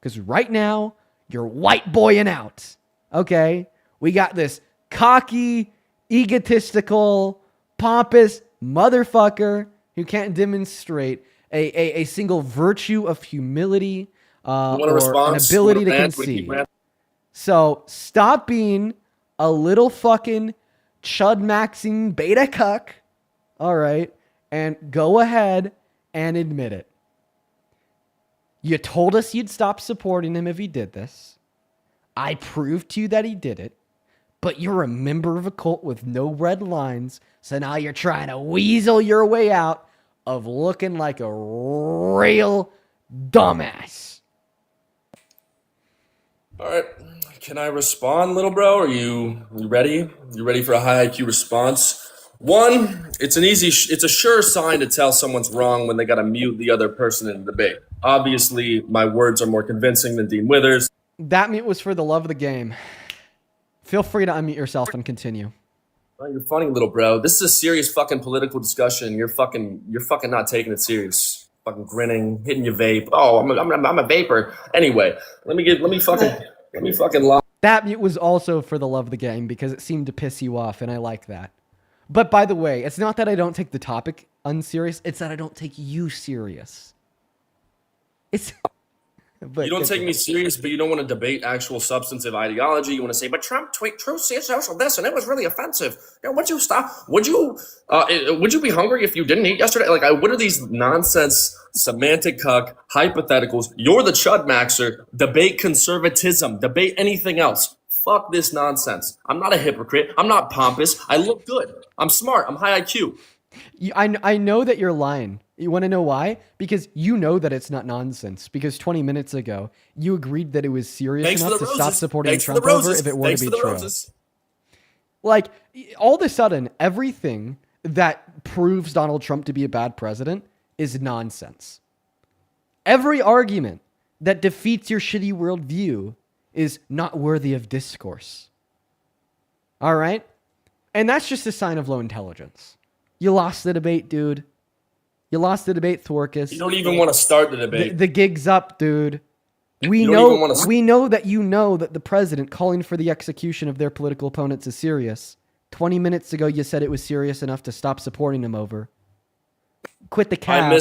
Because right now, you're white boying out. Okay? We got this cocky, egotistical, pompous motherfucker who can't demonstrate a single virtue of humility or an ability to concede. So stop being a little fucking chud-maxing beta cuck, all right, and go ahead and admit it. You told us you'd stop supporting him if he did this. I proved to you that he did it, but you're a member of a cult with no red lines, so now you're trying to weasel your way out of looking like a real dumbass. All right. Can I respond, little bro? Are you ready? You ready for a high IQ response? One, it's a sure sign to tell someone's wrong when they got to mute the other person in the debate. Obviously, my words are more convincing than Dean Withers. That mute was for the love of the game. Feel free to unmute yourself and continue. Oh, you're funny, little bro. This is a serious fucking political discussion. You're fucking not taking it serious. Fucking grinning, hitting your vape. Oh, I'm a vapor. Anyway, let me fucking lie. That mute was also for the love of the game because it seemed to piss you off, and I like that. But by the way, it's not that I don't take the topic unserious, it's that I don't take you serious. It's but You don't take me serious, but you don't want to debate actual substantive ideology. You want to say, but Trump tweeted social this, and it was really offensive. You know, would you stop? Would you be hungry if you didn't eat yesterday? Like, what are these nonsense, semantic cuck, hypotheticals? You're the chud maxer. Debate conservatism. Debate anything else. Fuck this nonsense. I'm not a hypocrite. I'm not pompous. I look good. I'm smart. I'm high IQ. I know that you're lying. You want to know why? Because you know that it's not nonsense. Because 20 minutes ago, you agreed that it was serious enough to stop supporting Trump over if it were to be true. Like, all of a sudden, everything that proves Donald Trump to be a bad president is nonsense. Every argument that defeats your shitty worldview is not worthy of discourse. All right? And that's just a sign of low intelligence. You lost the debate, dude. You lost the debate, Thorkus. You don't even want to start the debate. The gig's up, dude. We know that you know that the president calling for the execution of their political opponents is serious. 20 minutes ago, you said it was serious enough to stop supporting him over. Quit the cap.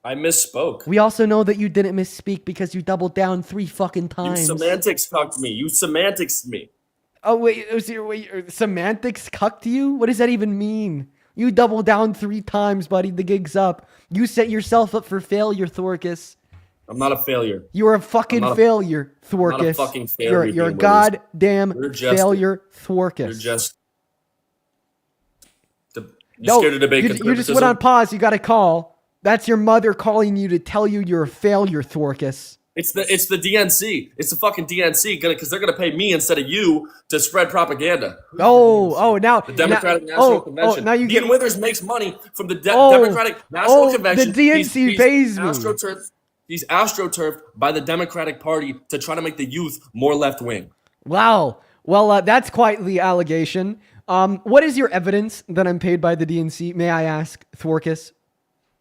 I misspoke. We also know that you didn't misspeak because you doubled down 3 fucking times. You semantics cucked me. You semantics me. Oh, wait, semantics cucked you? What does that even mean? You doubled down 3 times, buddy. The gig's up. You set yourself up for failure, Thorkus. I'm not a failure. You are a fucking failure, Thorkus. I'm not a fucking failure. You're a goddamn failure, Thorkus. You're just... You're scared to debate conservatism. You just went on pause. You got a call. That's your mother calling you to tell you you're a failure, Thorkus. It's the DNC. It's the fucking DNC because they're gonna pay me instead of you to spread propaganda. Now the Democratic National Convention. Now you Dean Withers makes money from the Democratic National Convention. The DNC pays me. He's astroturfed by the Democratic Party to try to make the youth more left wing. Wow. Well, that's quite the allegation. What is your evidence that I'm paid by the DNC? May I ask, Thorkus?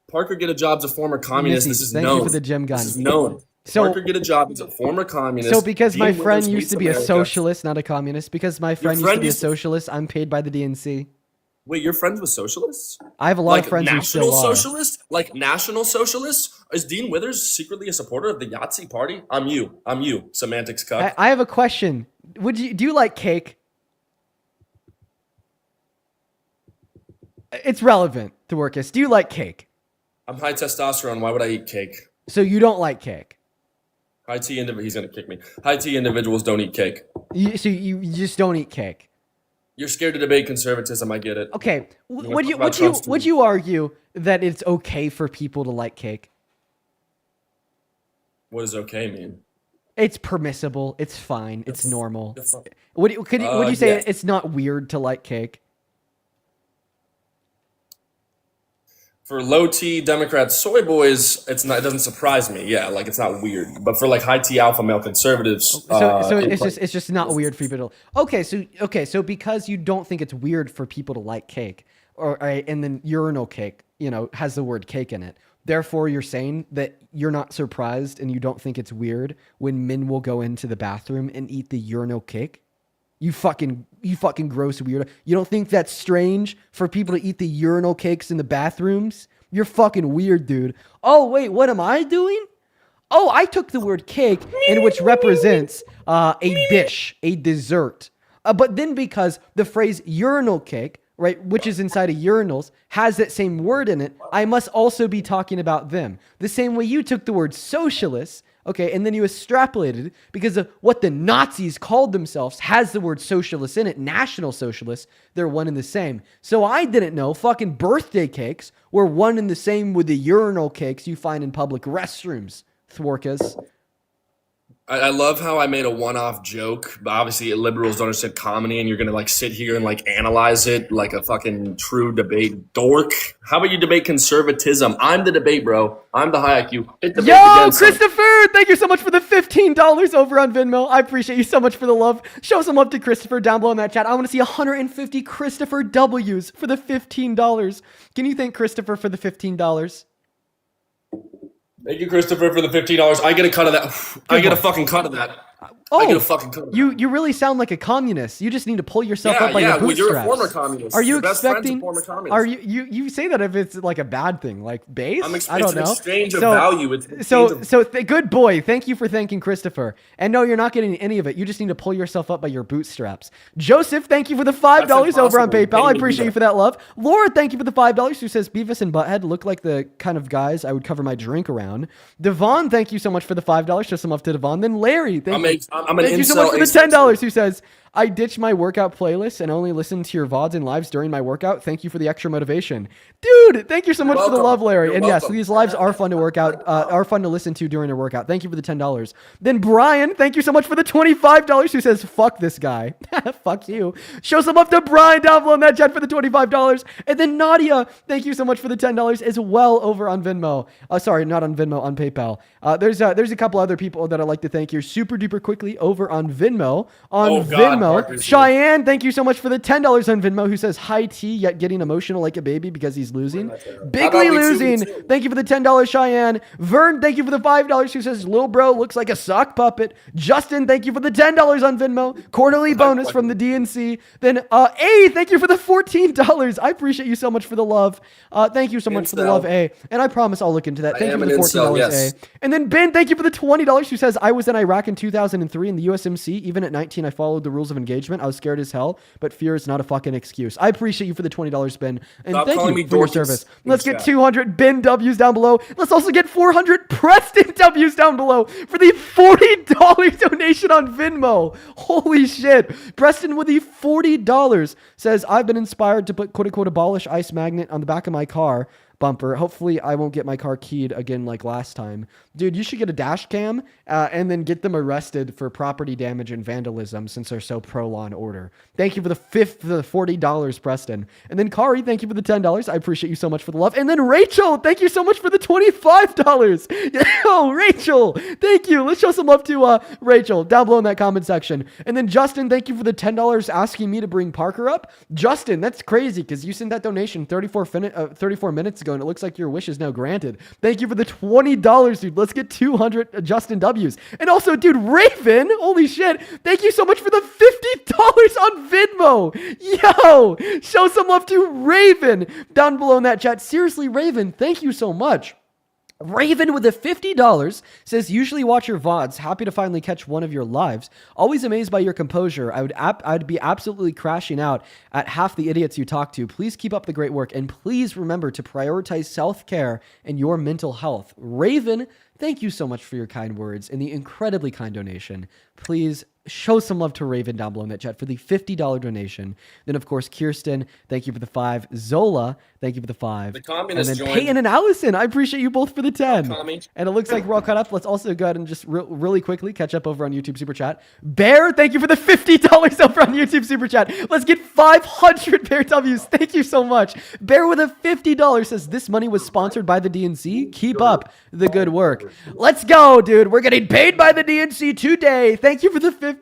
Parker get a job as a former communist. Missy, this is thank known. you for the gem gun. This is known. So, Parker get a job as a former communist. So because Dean my Withers friend used hates to be America. a socialist, not a communist, because my friend used to be a socialist, I'm paid by the DNC. Wait, you're friends with socialists? I have a lot of friends who still are. Like national socialists? Is Dean Withers secretly a supporter of the Yahtzee party? I'm you. Semantics cuck. I have a question. Do you like cake? It's relevant to Thorkus. Do you like cake? I'm high testosterone. Why would I eat cake? So you don't like cake? He's gonna kick me. High T individuals don't eat cake. So you just don't eat cake? You're scared to debate conservatism. I get it. Okay. Would you argue that it's okay for people to like cake? What does okay mean? It's permissible. It's fine. It's normal. Would you say it's not weird to like cake? For low T Democrat soy boys, it's not. It doesn't surprise me. Yeah, like it's not weird. But for like high T alpha male conservatives, it's just not weird for people to. So because you don't think it's weird for people to like cake, and then urinal cake, has the word cake in it. Therefore, you're saying that you're not surprised and you don't think it's weird when men will go into the bathroom and eat the urinal cake. You fucking gross weirdo. You don't think that's strange for people to eat the urinal cakes in the bathrooms? You're fucking weird, dude. Oh, wait, what am I doing? Oh, I took the word cake, which represents a dish, a dessert. But then because the phrase urinal cake, right, which is inside of urinals, has that same word in it, I must also be talking about them. The same way you took the word socialist, okay, and then you extrapolated because of what the Nazis called themselves has the word socialist in it, National Socialists, they're one and the same. So I didn't know fucking birthday cakes were one and the same with the urinal cakes you find in public restrooms, Thorkus. I love how I made a one-off joke, but obviously liberals don't understand comedy, and you're gonna like sit here and like analyze it like a fucking true debate dork. How about you debate conservatism? I'm the debate, bro. I'm the high IQ. Hit debate Yo, again, son. Christopher! Thank you so much for the $15 over on Venmo. I appreciate you so much for the love. Show some love to Christopher down below in that chat. I want to see 150 Christopher W's for the $15. Can you thank Christopher for the $15? Thank you, Christopher, for the $15. I get a cut of that. I get a fucking cut of that. I get a fucking cut of that. You really sound like a communist. You just need to pull yourself up by your well, bootstraps. you're a former communist. Are you Your best friend's a expecting? former communist. Are you say that if it's like a bad thing, like base? I don't It's an know. exchange of value. It's an exchange of- Good boy. Thank you for thanking Christopher. And no, you're not getting any of it. You just need to pull yourself up by your bootstraps. Joseph, thank you for the $5 over on PayPal. I appreciate you for that love. Laura, thank you for the $5 who says Beavis and Butthead look like the kind of guys I would cover my drink around. Devon, thank you so much for the $5. Show some love to Devon. Then Larry, thank you so much for the $10 who says, I ditched my workout playlist and only listen to your VODs and lives during my workout. Thank you for the extra motivation. Dude, thank you so much for the love, Larry. And yes, these lives are fun to work out, are fun to listen to during a workout. Thank you for the $10. Then Brian, thank you so much for the $25 who says, fuck this guy. Fuck you. Show some love to Brian down below in that chat for the $25. And then Nadia, thank you so much for the $10 as well over on Venmo. Sorry, not on Venmo, on PayPal. There's a couple other people that I'd like to thank here super duper quickly over on Venmo. Venmo. Cheyenne, thank you so much for the $10 on Venmo who says hi T yet getting emotional like a baby because he's losing. Bigly losing. Thank you for the $10 Cheyenne. Vern, thank you for the $5 who says Lil Bro looks like a sock puppet. Justin, thank you for the $10 on Venmo. Quarterly bonus from the DNC. Then A, thank you for the $14. I appreciate you so much for the love. Thank you so much for the love, A. And I promise I'll look into that. Thank you for the $14, A. And then Ben, thank you for the $20 who says I was in Iraq in 2003 in the USMC. Even at 19, I followed the rules of engagement. I was scared as hell, but fear is not a fucking excuse. I appreciate you for the $20, Ben. And thank you for your service. Let's get 200 Ben W's down below. Let's also get 400 Preston W's down below for the $40 donation on Venmo. Holy shit. Preston with the $40 says, I've been inspired to put quote unquote abolish ice magnet on the back of my car bumper. Hopefully I won't get my car keyed again like last time. Dude, you should get a dash cam and then get them arrested for property damage and vandalism since they're so pro law and order. Thank you for the $40, Preston. And then Kari, thank you for the $10. I appreciate you so much for the love. And then Rachel, thank you so much for the $25. Yo, Rachel, thank you. Let's show some love to Rachel down below in that comment section. And then Justin, thank you for the $10 asking me to bring Parker up. Justin, that's crazy because you sent that donation 34 minutes ago and it looks like your wish is now granted. Thank you for the $20, dude. Let's get 200 Justin W's. And also, dude, Raven, holy shit, thank you so much for the $50 on Venmo. Yo, show some love to Raven down below in that chat. Seriously, Raven, thank you so much. Raven with the $50 says, usually watch your VODs. Happy to finally catch one of your lives. Always amazed by your composure. I'd be absolutely crashing out at half the idiots you talk to. Please keep up the great work. And please remember to prioritize self-care and your mental health. Raven, thank you so much for your kind words and the incredibly kind donation. Please show some love to Raven down below in that chat for the $50 donation. Then, of course, Kirsten, thank you for the 5. Zola, thank you for the 5. The communists and then joined. Peyton and Allison, I appreciate you both for the 10. Commie. And it looks like we're all caught up. Let's also go ahead and just really quickly catch up over on YouTube Super Chat. Bear, thank you for the $50 over on YouTube Super Chat. Let's get 500 Bear W's. Thank you so much. Bear with a $50 says, this money was sponsored by the DNC. Keep up the good work. Let's go, dude. We're getting paid by the DNC today. Thank you for the $50.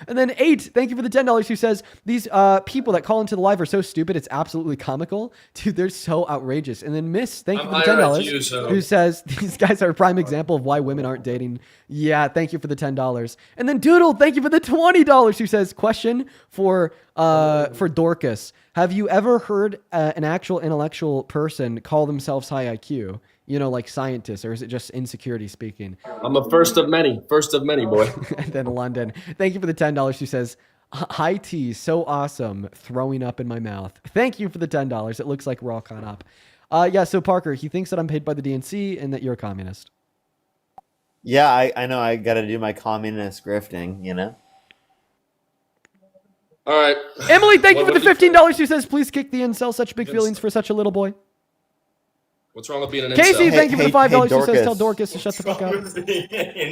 And then 8, thank you for the $10 who says, these people that call into the live are so stupid, it's absolutely comical. Dude, they're so outrageous. And then Miss, thank you for the $10 who says, these guys are a prime example of why women aren't dating. Yeah, thank you for the $10. And then Doodle, thank you for the $20 who says, question for Dorcas. Have you ever heard an actual intellectual person call themselves high IQ? You know, like scientists, or is it just insecurity speaking? I'm a first of many, boy. And then London, thank you for the $10 who says, hi T, so awesome, throwing up in my mouth. Thank you for the $10. It looks like we're all caught up. Yeah, so Parker, he thinks that I'm paid by the DNC and that you're a communist. Yeah, I know I got to do my communist grifting, you know? All right. Emily, thank you for the $15 who says, please kick the incel, such big feelings for such a little boy. What's wrong with being an Casey, incel? thank you for the $5. Who says Dorcas. tell Dorcas to shut the fuck up?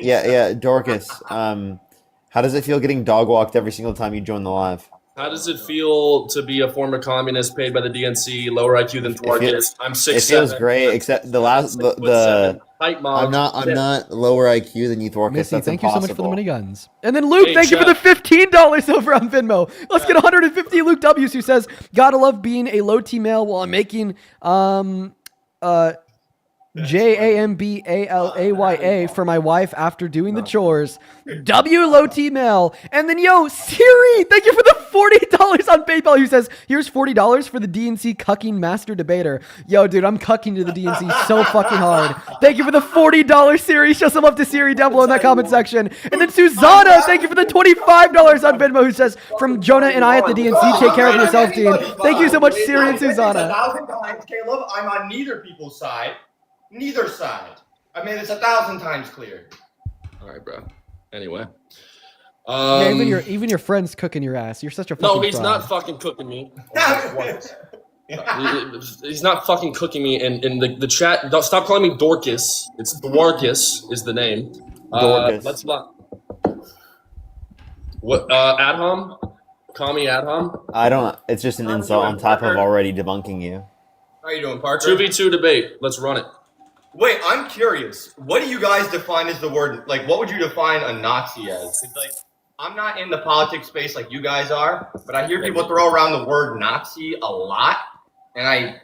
Yeah, Dorcas. How does it feel getting dog walked every single time you join the live? How does it feel to be a former communist paid by the DNC, lower IQ than Dwarkis? I'm 6'7". It feels great, except the last the height mod. I'm not lower IQ than you, Dorcas. Missy, That's thank impossible. you so much for the mini guns. And then Luke, Hey, thank you for the $15 over on Venmo. Let's get 150 Luke W's, who says, "Gotta love being a low T male while I'm making JAMBALAYA for my wife after doing the chores. W low T male." And then Siri, thank you for the $40 on PayPal, who says, "Here's $40 for the DNC cucking master debater." Yo, dude, I'm cucking to the DNC so fucking hard. Thank you for the $40, Siri. Show some love to Siri down below in that comment section. And then Susanna, thank you for the $25 on Venmo, who says, "From Jonah and I at the DNC, take care of yourself, Dean." Thank you so much, Siri and Susanna. 1,000 times, Caleb. I'm on neither people's side. Neither side. I made this 1,000 times clear. All right, bro. Anyway. Yeah, even your friend's cooking your ass. You're such a fucking No, he's fraud. not fucking cooking me. He's not fucking cooking me. In the chat, don't stop calling me Dorcas. It's Dwarkis is the name. Dorcas. Let's not. What? Adham? Call me Adham. I don't. It's just an insult on top of already debunking you. How you doing, Parker? 2v2 debate. Let's run it. Wait, I'm curious. What do you guys define as the word? Like, what would you define a Nazi as? It's like, I'm not in the politics space like you guys are, but I hear people throw around the word Nazi a lot, and I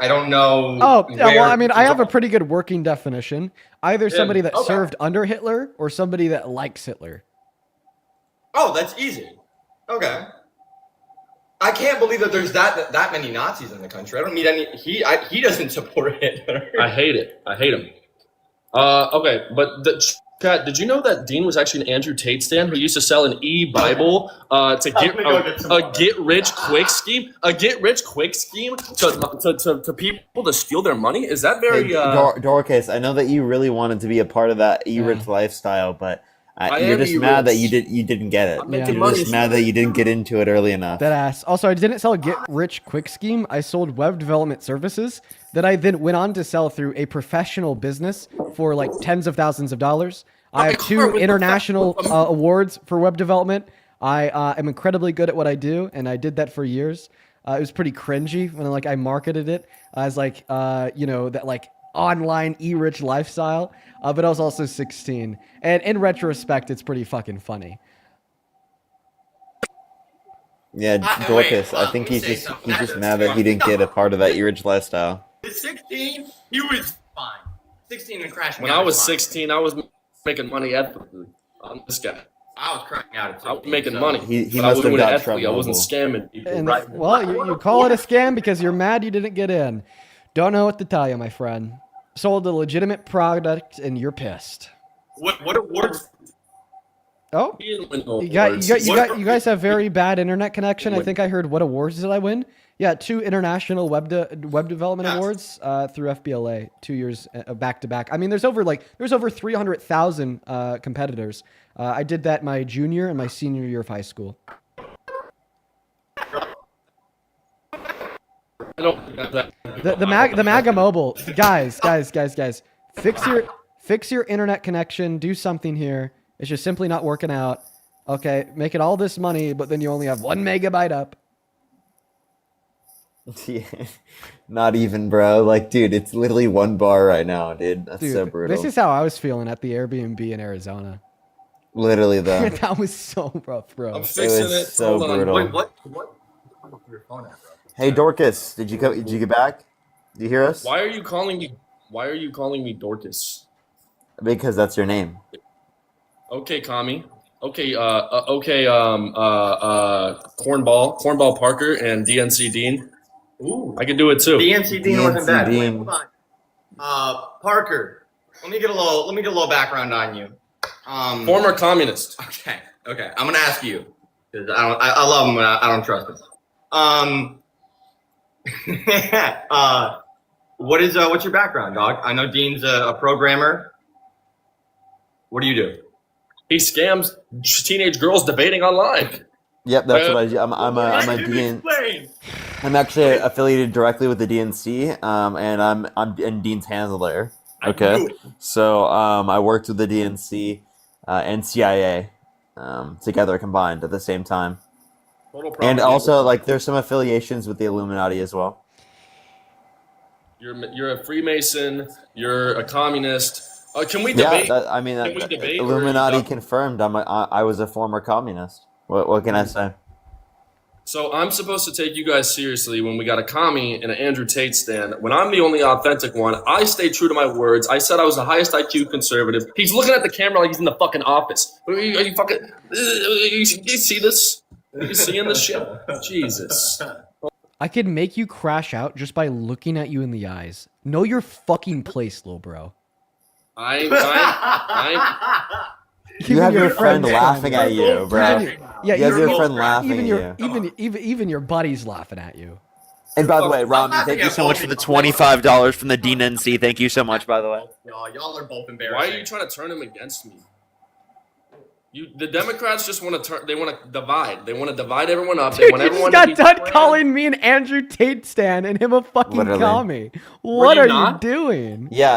don't know. Oh, yeah, well, I mean, I have a pretty good working definition. Either somebody that served under Hitler or somebody that likes Hitler. Oh, that's easy. Okay. I can't believe that there's that many Nazis in the country. I don't need any. He doesn't support Hitler. I hate it. I hate him. Okay, but Kat, did you know that Dean was actually an Andrew Tate stan who used to sell an e-Bible to get a get-rich-quick scheme? A get-rich-quick scheme to people to steal their money? Is that very... Dorcas, I know that you really wanted to be a part of that e-rich lifestyle, but you're just mad that you didn't get it. You're just mad that you didn't get into it early enough. That ass. Also, I didn't sell a get-rich-quick scheme. I sold web development services that I then went on to sell through a professional business for like tens of thousands of dollars. I have 2 international awards for web development. I am incredibly good at what I do, and I did that for years. It was pretty cringy when I marketed it as that like online e-rich lifestyle. But I was also 16. And in retrospect, it's pretty fucking funny. Yeah, Dorcas, I think he's just mad that he didn't get a part of that e-rich lifestyle. At 16, he was fine. 16 and crashing. When I was 16, I was making money ethically. I'm this guy. I was cracking out at 16. I was making money. He but I must was have doing it got ethically. I wasn't trouble. scamming people. And right? well, you call it a scam because you're mad you didn't get in. Don't know what to tell you, my friend. Sold a legitimate product and you're pissed. What awards? Oh, you guys have very bad internet connection. I think I heard, what awards did I win? Yeah, 2 international web development awards through FBLA, 2 years back to back. I mean, there's over 300,000 competitors. I did that my junior and my senior year of high school. The MAGA mobile, guys. Fix your internet connection. Do something here. It's just simply not working out. Okay, making all this money, but then you only have 1 megabyte up. Yeah, not even, bro. Like, dude, it's literally 1 bar right now, dude. That's so brutal. This is how I was feeling at the Airbnb in Arizona. Literally, though. That was so rough, bro. I'm fixing it. So Hold on. brutal. Wait, what? Your phone at, bro. Hey, Dorcas, did you get back? Do you hear us? Why are you calling me Dorcas? Because that's your name. Okay, Kami. Okay, Cornball Parker and DNC Dean. Ooh, I can do it too. DNC Dean wasn't bad. Wait, Dean. hold on. Parker, let me get a little background on you. Former communist. Okay. I'm gonna ask you because I love him, but I don't trust him. What's your background, dog? I know Dean's a programmer. What do you do? He scams teenage girls debating online. Yep, that's what I do. I'm a DN. I'm actually affiliated directly with the DNC, and I'm in Dean's handler. Okay, so I worked with the DNC and CIA together combined at the same time, and also like there's some affiliations with the Illuminati as well. You're a Freemason. You're a communist. Can we debate? Yeah, Can we debate? Illuminati confirmed. I was a former communist. What can I say? So I'm supposed to take you guys seriously when we got a commie and an Andrew Tate stand. When I'm the only authentic one, I stay true to my words. I said I was the highest IQ conservative. He's looking at the camera like he's in the fucking office. Are you fucking? You see this? Are you seeing this shit? Jesus. I could make you crash out just by looking at you in the eyes. Know your fucking place, little bro. You have your friend laughing at you, bro. Yeah, you have your friend laughing at you. Even your buddy's laughing at you. And by the way, Rami, thank you so much for the $25 from the DNC. Thank you so much, by the way. Y'all are both embarrassing. Why are you trying to turn him against me? The Democrats just want to turn. They want to divide. They want to divide everyone up. They Dude, want you everyone just to got be done calling me an Andrew Tate stan and him a fucking Literally. commie. What you are not? you doing? Yeah,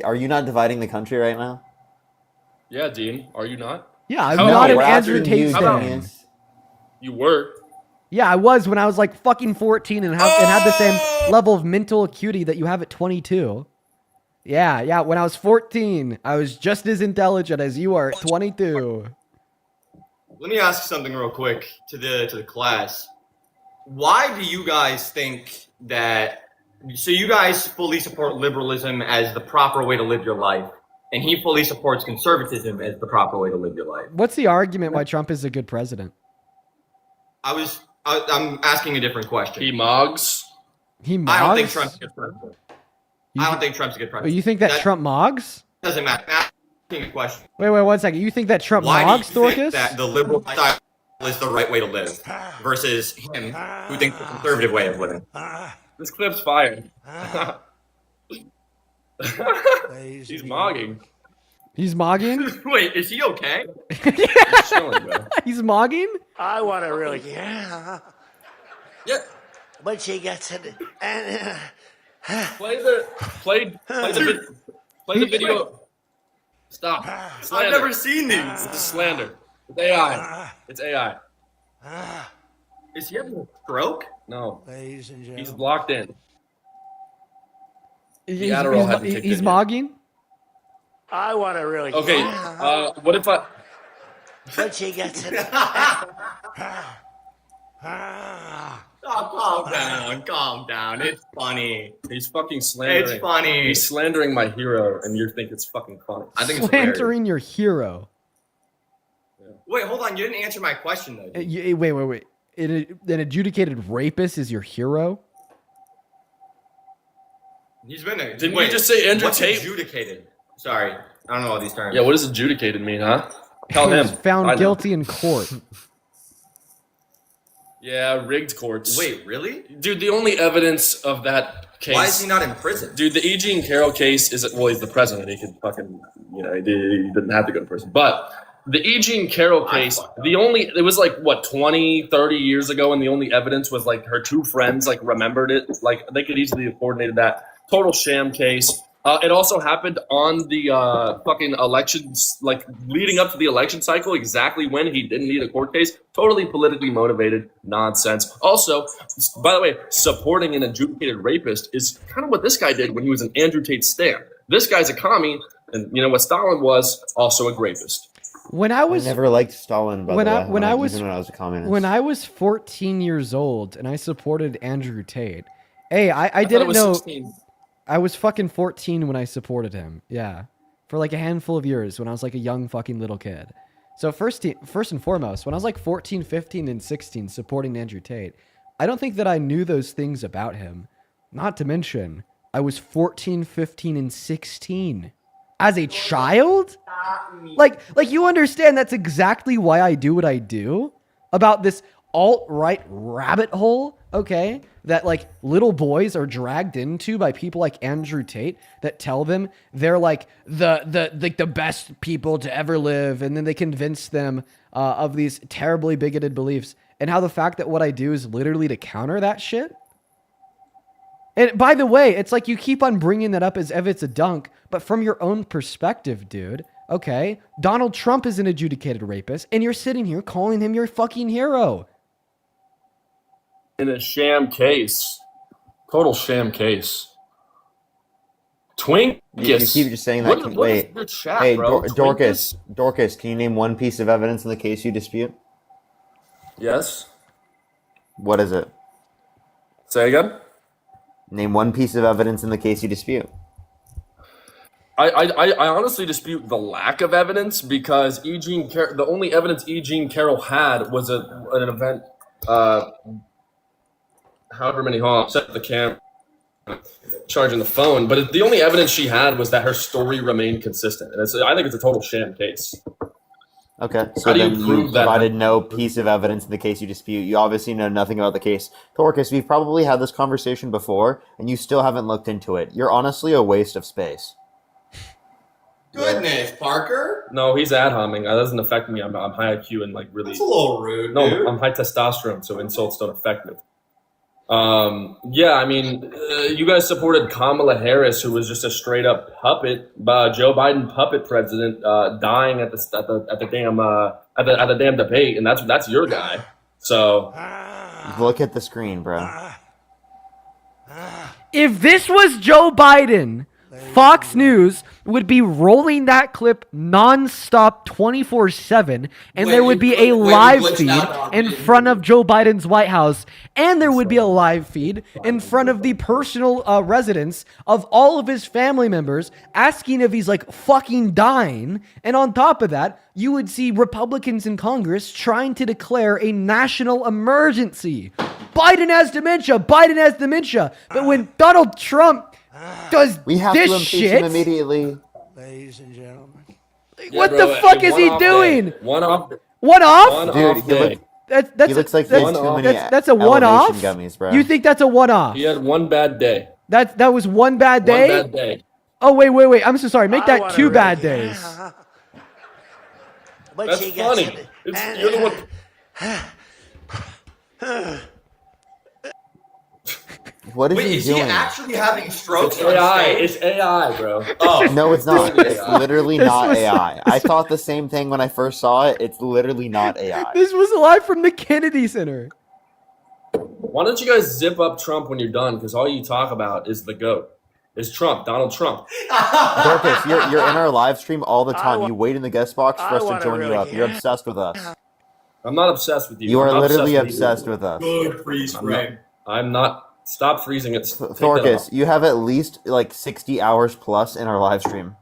are you not dividing the country right now? Yeah, Dean. Are you not? Yeah, I'm not an Andrew Tate you, stan. You were. Yeah, I was when I was like fucking 14 and had the same level of mental acuity that you have at 22. Yeah, when I was 14, I was just as intelligent as you are at 22. Let me ask something real quick to the class. Why do you guys think that? So you guys fully support liberalism as the proper way to live your life, and he fully supports conservatism as the proper way to live your life. What's the argument why Trump is a good president? I'm asking a different question. He mogs. He mogs? I don't think Trump's a good president. I don't think Trump's a good president. You think that Trump mogs? Doesn't matter. I'm asking a question. Wait, 1 second. You think that Trump Why mogs, do you think Thorkus? that the liberal style is the right way to live versus him who thinks the conservative way of living? This clip's fired. He's mogging. He's mogging? Wait, is he okay? He's chilling, bro. He's mogging? I want to really, yeah. Yeah. But she gets it. Play the video. Stop. Slander. I've never seen these. It's slander. It's AI. It's AI. Is he having a stroke? No. Ladies and gentlemen. He's blocked in. He's Adderall hadn't kicked in yet. mogging? I want to really. Okay. What if I? But she gets it. Oh, calm down. It's funny. He's fucking slandering. It's funny. He's slandering my hero, and you think it's fucking funny. I think it's hilarious. Slandering your hero. Wait, hold on. You didn't answer my question though. Wait. An adjudicated rapist is your hero? He's been there. Didn't you just say Andrew what's Tate? Adjudicated. Sorry, I don't know all these terms. Yeah, what does adjudicated mean, huh? Tell He him. was found I know. guilty in court. Yeah, rigged courts. Wait, really? Dude, the only evidence of that case. Why is he not in prison? Dude, the E. Jean Carroll case is, well, he's the president. He could fucking, he didn't have to go to prison. But the E. Jean Carroll case, it was like, what, 20, 30 years ago, and the only evidence was like her two friends, like, remembered it. Like, they could easily have coordinated that. Total sham case. It also happened on the fucking elections, like leading up to the election cycle, exactly when he didn't need a court case. Totally politically motivated nonsense. Also, by the way, supporting an adjudicated rapist is kind of what this guy did when he was an Andrew Tate stan. This guy's a commie, and you know what Stalin was? Also a rapist. When I was never liked Stalin, by the way. even when I was a communist. When I was 14 years old and I supported Andrew Tate, hey, I didn't know. 16. I was fucking 14 when I supported him. Yeah. For like a handful of years when I was like a young fucking little kid. So first and foremost, when I was like 14, 15, and 16 supporting Andrew Tate, I don't think that I knew those things about him. Not to mention, I was 14, 15, and 16. As a child? Like you understand that's exactly why I do what I do? About this alt-right rabbit hole, okay? That like little boys are dragged into by people like Andrew Tate that tell them they're like the best people to ever live, and then they convince them of these terribly bigoted beliefs. and how the fact that what I do is literally to counter that shit. And by the way, it's like you keep on bringing that up as if it's a dunk, but from your own perspective, dude. Okay, Donald Trump is an adjudicated rapist, and you're sitting here calling him your fucking hero. In a sham case. Total sham case. Twinkus. You keep just saying that. What is Wait. the chat, Hey, bro? Dorcas, can you name one piece of evidence in the case you dispute? Yes. What is it? Say again? Name one piece of evidence in the case you dispute. I honestly dispute the lack of evidence because the only evidence E. Jean Carroll had was an event, however many hops, set the camera, charging the phone. But the only evidence she had was that her story remained consistent. And I think it's a total sham case. Okay, so How do you then you prove that? provided no piece of evidence in the case you dispute. You obviously know nothing about the case. Dorcas, we've probably had this conversation before, and you still haven't looked into it. You're honestly a waste of space. Goodness, Parker. No, he's ad homing. That doesn't affect me. I'm high IQ and like really. That's a little rude, No, dude. I'm high testosterone, so insults don't affect me. Yeah, I mean, you guys supported Kamala Harris, who was just a straight up puppet, Joe Biden puppet president, dying at the damn debate, and that's your guy. So Look at the screen, bro. If this was Joe Biden, Fox News would be rolling that clip nonstop 24/7, and there would be a live feed in front of Joe Biden's White House, and there would be a live feed in front of the personal residence of all of his family members, asking if he's like fucking dying. And on top of that, you would see Republicans in Congress trying to declare a national emergency. Biden has dementia. Biden has dementia. But when Donald Trump does We have this to impeach shit, him immediately. Ladies and gentlemen. what the fuck is he doing? One off. One off? Dude, he looks like he has too many that's a one-off. elevation gummies, bro. You think that's a one-off? He had one bad day. That was one bad day. One bad day. Oh wait! I'm so sorry. Make that two bad days. But That's she gets funny. it. You're the one. What is Wait, he is doing? he actually having strokes It's on AI. stage? It's AI, bro. Oh, No, it's not. It's literally This not was- AI. I thought the same thing when I first saw it. It's literally not AI. This was live from the Kennedy Center. Why don't you guys zip up Trump when you're done? Because all you talk about is the GOAT. Is Trump, Donald Trump. Dorcas, you're in our live stream all the time. You wait in the guest box for us to join you up. You're obsessed with us. I'm not obsessed with you. You are I'm literally you. obsessed with us. good freeze frame. I'm not. Stop freezing it. Take that Dorcas, off. you have at least like 60 hours plus in our live stream.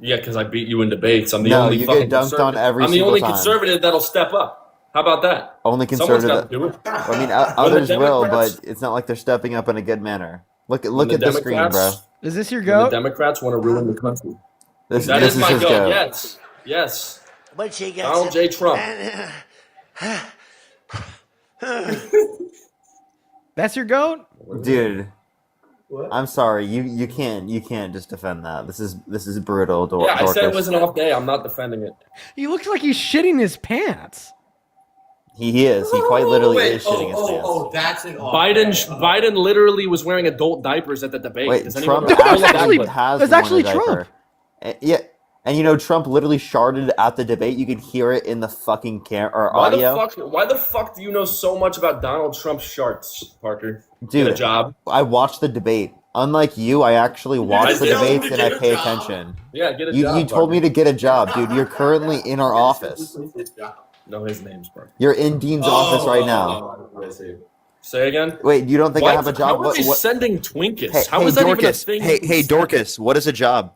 Yeah, because I beat you in debates. I'm the No, only you fucking get dunked on conservative. every I'm the single only time. conservative that'll step up. How about that? Only Someone's conservative. got to do it. I mean, When others the will, Democrats- but it's not like they're stepping up in a good manner. Look when at the screen, bro. Democrats- Is this your when the goat? Democrats want to ruin the country. This That is is my his goat. goat. Yes. Yes. But she gets Donald it. J. Trump. That's your goat? Dude. I'm sorry, you can't just defend that. This is brutal, Yeah, I said it Dorcas. was an off day. I'm not defending it. He looks like he's shitting his pants. He is. He quite literally Wait, is shitting his pants. that's an off Biden literally was wearing adult diapers at the debate. Wait, Does anyone Trump know That was that? actually- has that's worn actually a diaper. Trump. Yeah, and you know Trump literally sharded at the debate. You could hear it in the fucking audio. Why the fuck do you know so much about Donald Trump's sharts, Parker? Dude, Get a job. I watched the debate. Unlike you, I actually watch the did. debates and I Get a pay job. attention. Yeah, get a You job. told me to get a job, dude. You're currently in our office. No, his name's Parker. You're in Dean's office right now. Say again. Wait, you don't think I have a job? How are they sending Twinkies? Hey, How hey, is that Dorcas. even a thing? Hey, Dorcas. What is a job?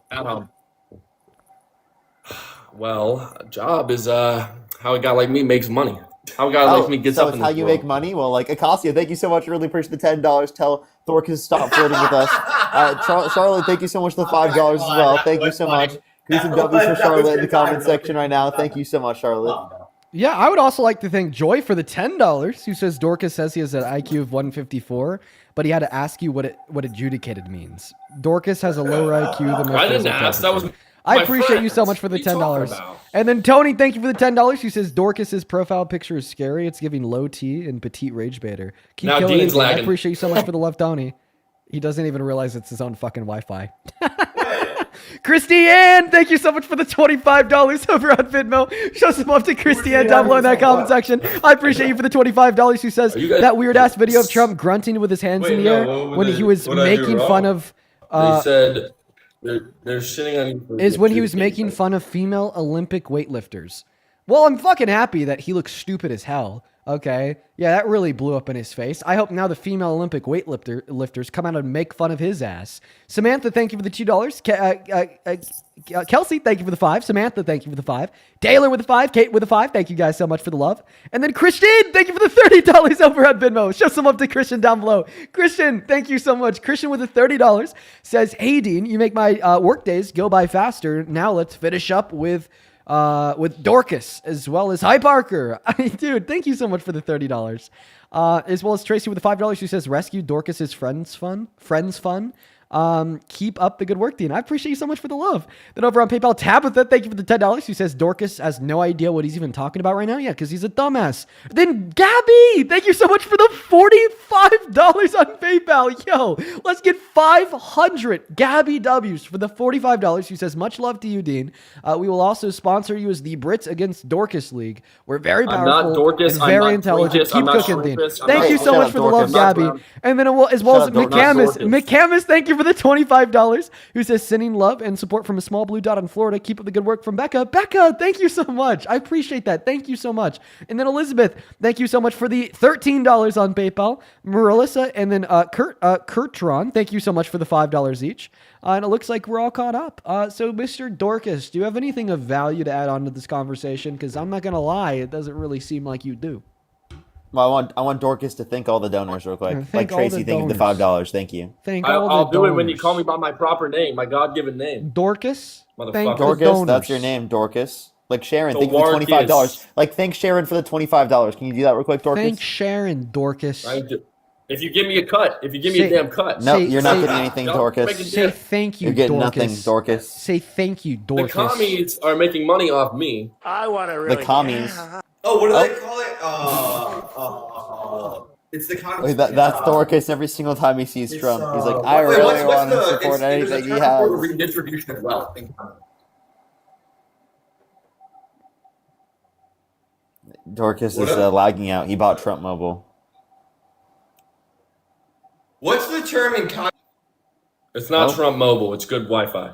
Well, a job is how a guy like me makes money. How a guy like me gets so up it's in how this you world. make money? Well, like Acacia, thank you so much. Really appreciate the $10. Tell Dorcas to stop flirting with us. Charlotte, thank you so much for the $5 as well. Thank you so much. Do some W's for Charlotte in the comment section right now. Thank you so much, Charlotte. Yeah, I would also like to thank Joy for the $10, who says Dorcas says he has an IQ of 154, but he had to ask you what adjudicated means. Dorcas has a lower IQ than most. I didn't ask. That was I My appreciate you so friends. much for the What are you talking $10. about? And then Tony, thank you for the $10. He says Dorcas's profile picture is scary. It's giving low T and petite rage baiter. Keep Now killing Dean's it, Dean. I lagging. appreciate you so much for the love, Tony. He doesn't even realize it's his own fucking Wi-Fi. Christiane, thank you so much for the $25 over on Venmo. Show some love to Christiane down below in that comment section. I appreciate you for the $25. Who says that weird ass video of Trump grunting with his hands in the air when he was making fun of. They said they're shitting on you. For Is when he was making fun of female Olympic weightlifters. Well, I'm fucking happy that he looks stupid as hell. Okay. Yeah, that really blew up in his face. I hope now the female Olympic weightlifters come out and make fun of his ass. Samantha, thank you for the $2. Kelsey, thank you for the 5. Samantha, thank you for the 5. Taylor with the 5. Kate with the 5. Thank you guys so much for the love. And then Christian, thank you for the $30 over on Venmo. Show some love to Christian down below. Christian, thank you so much. Christian with the $30 says, hey, Dean, you make my work days go by faster. Now let's finish up with Dorcas as well as Hi Parker. I mean, dude, thank you so much for the $30. As well as Tracy with the $5 who says rescue Dorcas's friends fun. Keep up the good work, Dean. I appreciate you so much for the love. Then over on PayPal, Tabitha, thank you for the $10 who says Dorcas has no idea what he's even talking about right now. Yeah, because he's a dumbass. Then Gabby, thank you so much for the $45 on PayPal. Yo, let's get 500 Gabby W's for the $45 who says much love to you, Dean. We will also sponsor you as the Brits against Dorcas League. We're very I'm powerful not Dorcas, and I'm very not intelligent. Dorcas, I'm Keep not cooking, Dean. Shrimpus, I'm Thank not you so Dorcas. much for the love, I'm not Gabby. Brown. And then as well as Shut up, McCamus. Dorcas. McCamus, thank you for the $25 who says sending love and support from a small blue dot in Florida. Keep up the good work from Becca. Becca, thank you so much. I appreciate that. Thank you so much. And then Elizabeth, thank you so much for the $13 on PayPal. Marissa and then Kurtron, thank you so much for the $5 each. And it looks like we're all caught up. So Mr. Dorcas, do you have anything of value to add on to this conversation? Because I'm not going to lie, it doesn't really seem like you do. Well, I want Dorcas to thank all the donors real quick. Thank Like all Tracy the thanking the donors. $5. Thank you. Thank all the I'll do it when you donors. call me by my proper name, my God-given name. Dorcas? Motherfucker. Thank the Dorcas, donors. that's your name, Dorcas. Like Sharon, thank you for the Dorcas. $25. Like thank Sharon for the $25. Can you do that real quick, Dorcas? Thank Sharon, Dorcas. If you give me a cut, if you give me a damn cut. No, you're not getting anything, Don't Dorcas. make a Say deal. thank you, You're getting Dorcas. nothing, Dorcas. Say thank you, The Dorcas. commies are making money off me. I want to The really. commies. Oh, what do they call it? It's the Wait, that's Dorcas every single time he sees Trump. He's like, I wait, really what's want to the- support there's a anything he term has. for redistribution of wealth. Dorcas What is up? lagging out. He bought Trump Mobile. What's the term in con? It's not Nope. Trump Mobile. It's good Wi-Fi.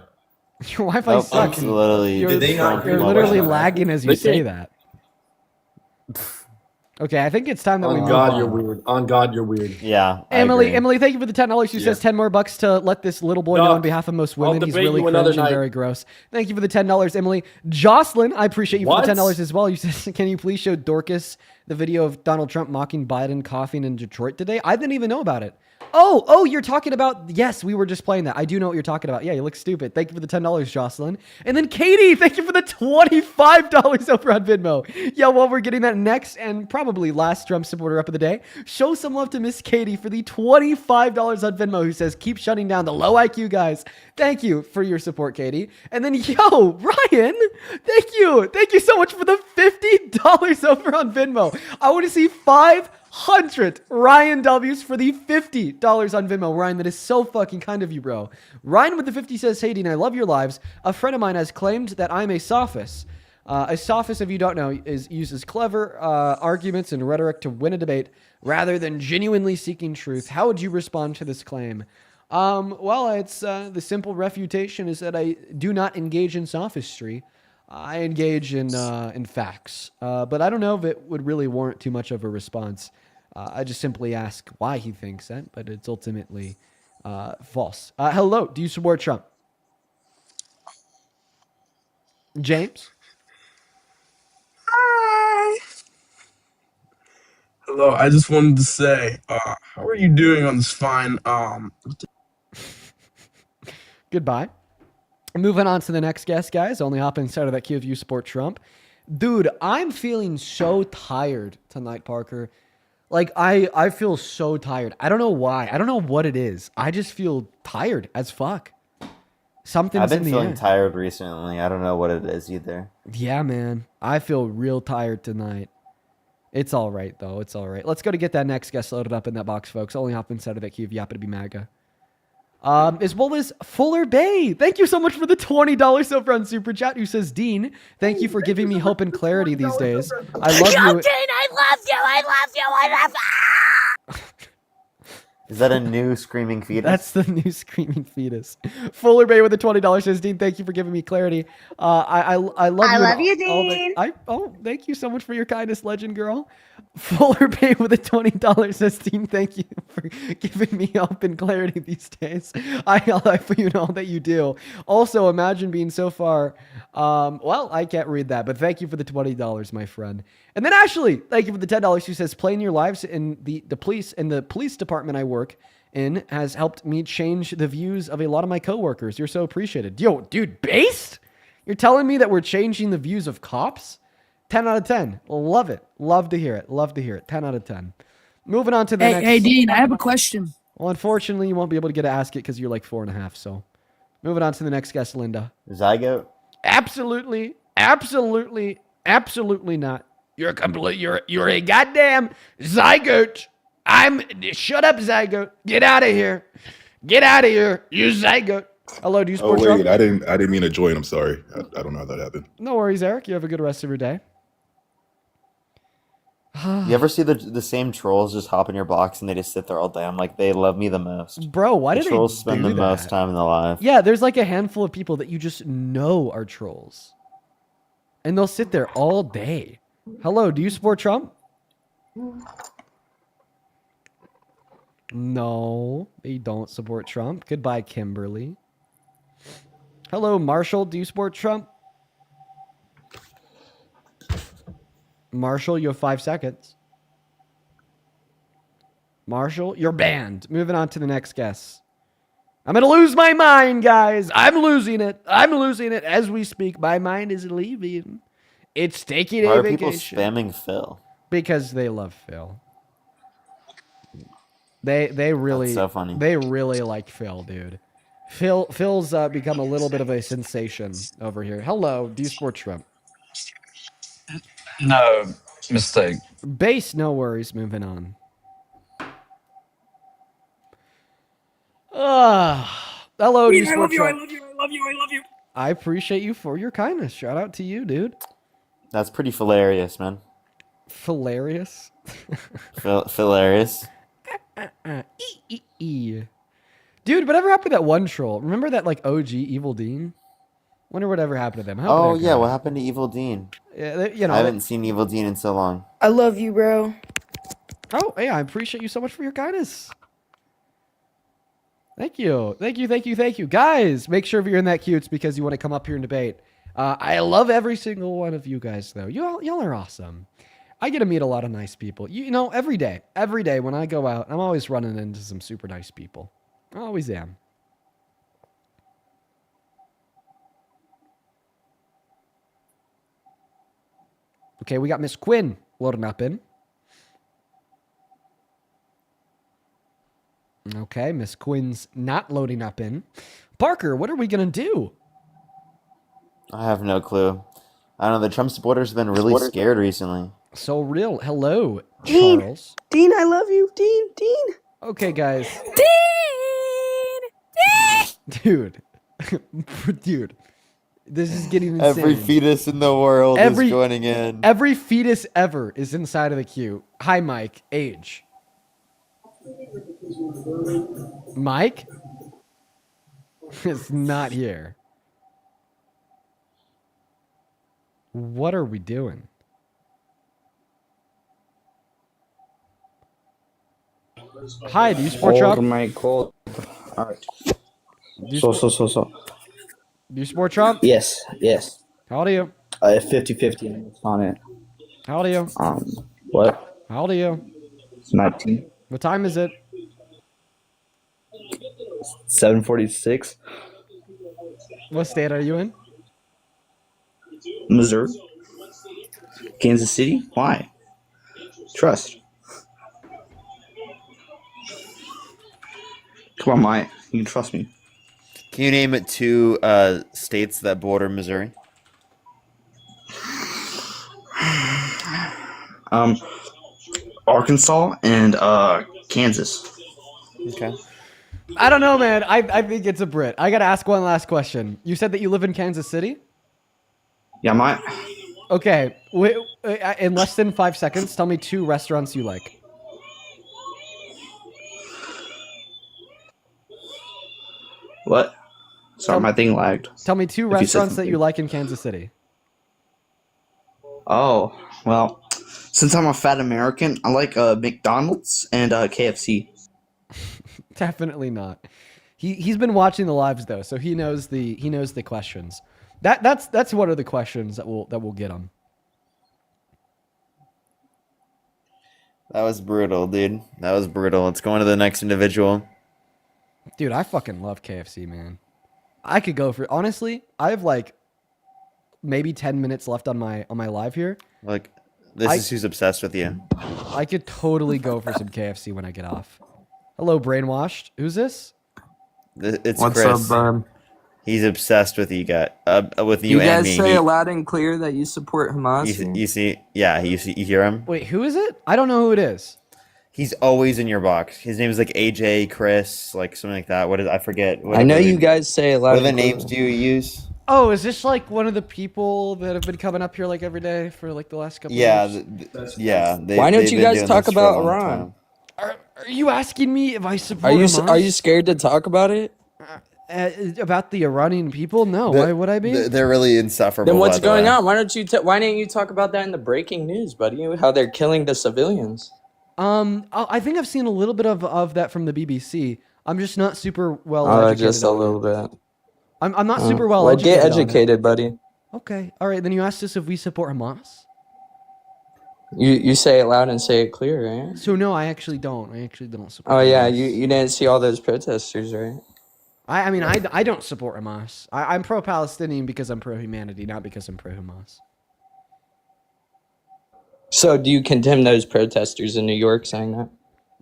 Your Wi-Fi Nope, sucks. it's literally You're, Did they not Trump hear you're my Mobile. literally Wi-Fi? lagging as you They say can't- that. Okay, I think it's time that we On move God, on. you're weird. On God, you're weird. Yeah, I Emily, agree. Emily, thank you for the $10. She says 10 more bucks to let this little boy know Duck, on behalf of most I'll women. He's debate really you another cringe and night. very gross. Thank you for the $10, Emily. Jocelyn, I appreciate you for What? the $10 as well. You said, can you please show Dorcas the video of Donald Trump mocking Biden coughing in Detroit today? I didn't even know about it. Oh, you're talking about, yes, we were just playing that. I do know what you're talking about. Yeah, you look stupid. Thank you for the $10, Jocelyn. And then Katie, thank you for the $25 over on Venmo. Yeah, well, we're getting that next and probably last Trump supporter up of the day. Show some love to Miss Katie for the $25 on Venmo who says, keep shutting down the low IQ guys. Thank you for your support, Katie. And then, yo, Ryan, thank you. Thank you so much for the $50 over on Venmo. I want to see 500 Ryan W's for the $50 on Venmo. Ryan, that is so fucking kind of you, bro. Ryan with the 50 says, hey, Dean, I love your lives. A friend of mine has claimed that I'm a sophist. A sophist, if you don't know, uses clever arguments and rhetoric to win a debate rather than genuinely seeking truth. How would you respond to this claim? Well, it's the simple refutation is that I do not engage in sophistry. I engage in facts. But I don't know if it would really warrant too much of a response. I just simply ask why he thinks that, but it's ultimately false. Hello, do you support Trump? James? Hi. Hello, I just wanted to say, how are you doing on this fine, Goodbye. Moving on to the next guest, guys. Only hop inside of that queue if you support Trump. Dude, I'm feeling so tired tonight, Parker. Like, I feel so tired. I don't know why. I don't know what it is. I just feel tired as fuck. Something's I've been in the feeling air. tired recently. I don't know what it is either. Yeah, man. I feel real tired tonight. It's all right, though. It's all right. Let's go to get that next guest loaded up in that box, folks. Only hop inside of that queue if you happen to be MAGA. As well as Fuller Bay. Thank you so much for the $20 so on Super Chat. Who says, Dean, thank you for giving me hope and clarity these days. I love Yo, you. Dean, I love you. I love you. I love you. Is that a new screaming fetus? That's the new screaming fetus. Fuller Bay with the $20 says, Dean, thank you for giving me clarity. I love you. I love you, all Dean. Thank you so much for your kindness, legend girl. Fuller Bay with a $20 says, Dean, thank you for giving me help and clarity these days. I love you and all that you do. Also, imagine being so far. Well, I can't read that, but thank you for the $20, my friend. And then Ashley, thank you for the $10. Who says, playing your lives in the police and the police department I work in has helped me change the views of a lot of my coworkers. You're so appreciated. Yo, dude, based? You're telling me that we're changing the views of cops? 10 out of 10. Love it. Love to hear it. Love to hear it. 10 out of 10. Moving on to the next. Hey, Dean, I have a question. Well, unfortunately, you won't be able to get to ask it because you're like 4.5. So, moving on to the next guest, Linda. Zygote? Absolutely, absolutely, absolutely not. You're a goddamn zygote. Shut up, zygote. Get out of here. Get out of here. You zygote. Hello, do you support Trump? I didn't mean to join. I'm sorry. I don't know how that happened. No worries, Eric. You have a good rest of your day. You ever see the same trolls just hop in your box and they just sit there all day? I'm like, they love me the most. Bro, why do the they trolls spend do the most that? time in their life? Yeah, there's like a handful of people that you just know are trolls. And they'll sit there all day. Hello, do you support Trump? No, they don't support Trump. Goodbye, Kimberly. Hello, Marshall, do you support Trump? Marshall, you have 5 seconds. Marshall, you're banned. Moving on to the next guest. I'm going to lose my mind, guys. I'm losing it. I'm losing it as we speak. My mind is leaving. It's taking Why a are people vacation. spamming Phil? Because they love Phil. They really That's so funny. They really like Phil, dude. Phil's become a little bit of a sensation over here. Hello, do you support Trump? No, mistake. Base, no worries. Moving on. Hello, do you Dean, I support love you. I Trump? love you. I love you. I love you. I appreciate you for your kindness. Shout out to you, dude. That's pretty hilarious, man. Hilarious. Hilarious. Dude, whatever happened to that one troll? Remember that like OG Evil Dean? Wonder whatever happened to them. How Oh happened to that yeah, guy? what happened to Evil Dean? Yeah, you know. I haven't seen Evil Dean in so long. I love you, bro. Oh, hey, I appreciate you so much for your kindness. Thank you. Thank you, thank you, thank you. Guys, make sure if you're in that queue, it's because you want to come up here and debate. I love every single one of you guys, though. Y'all are awesome. I get to meet a lot of nice people. You know, every day when I go out, I'm always running into some super nice people. I always am. Okay, we got Miss Quinn loading up in. Okay, Miss Quinn's not loading up in. Parker, what are we going to do? I have no clue. I don't know. The Trump supporters have been really scared recently. So real. Hello, Dean. Charles. Dean, I love you. Dean. Okay, guys. Dean. Dude. This is getting insane. Every fetus in the world is joining in. Every fetus ever is inside of the queue. Hi, Mike. Age. Mike? Is not here. What are we doing? Hi, do you support Trump? Oh my god. Alright. Do you So. Do you support Trump? Yes. How old are you? 50-50 on it. How old are you? What? How old are you? 19. What time is it? 7:46. What state are you in? Missouri. Kansas City. Why? Trust. Come on, Mike. You can trust me. Can you name it 2 states that border Missouri? Arkansas and Kansas. Okay. I don't know, man. I think it's a Brit. I gotta ask one last question. You said that you live in Kansas City? Yeah, my Okay. In less than 5 seconds, tell me 2 restaurants you like. what? Sorry, my thing lagged. Tell me 2 If you said restaurants that you something. like in Kansas City. Oh, well, since I'm a fat American, I like McDonald's and KFC. Definitely not. He's been watching the lives though, so he knows the questions. That's one of the questions that will get him. That was brutal, dude. That was brutal. Let's go on to the next individual. Dude, I fucking love KFC, man. I could go for honestly. I have like maybe 10 minutes left on my live here. Like, this is who's obsessed with you. I could totally go for some KFC when I get off. Hello, brainwashed. Who's this? It's What's Chris. up, bud? He's obsessed with you guys. With You you and guys me. say loud and clear that you support Hamas. You see, yeah, you hear him? Wait, who is it? I don't know who it is. He's always in your box. His name is like AJ, Chris, like something like that. What is I forget. I know you guys say loud What other and clear. names do you use? Oh, is this like one of the people that have been coming up here like every day for like the last couple Yeah, of years? yeah. Why don't you guys talk about Iran? Are you asking me if I support Hamas? Are you scared to talk about it? About the Iranian people? No. Why would I be? They're really insufferable. Then what's by the going way. on? Why didn't you talk about that in the breaking news, buddy? How they're killing the civilians. I think I've seen a little bit of that from the BBC. I'm just not super well educated. Just a on it. little bit. I'm not super well Well, educated. get on it. educated, buddy. Okay. All right. Then you asked us if we support Hamas. You say it loud and say it clear, right? So no, I actually don't. I actually don't support. Oh yeah, Hamas. you didn't see all those protesters, right? I mean, I don't support Hamas. I'm pro-Palestinian because I'm pro-humanity, not because I'm pro-Hamas. So do you condemn those protesters in New York saying that?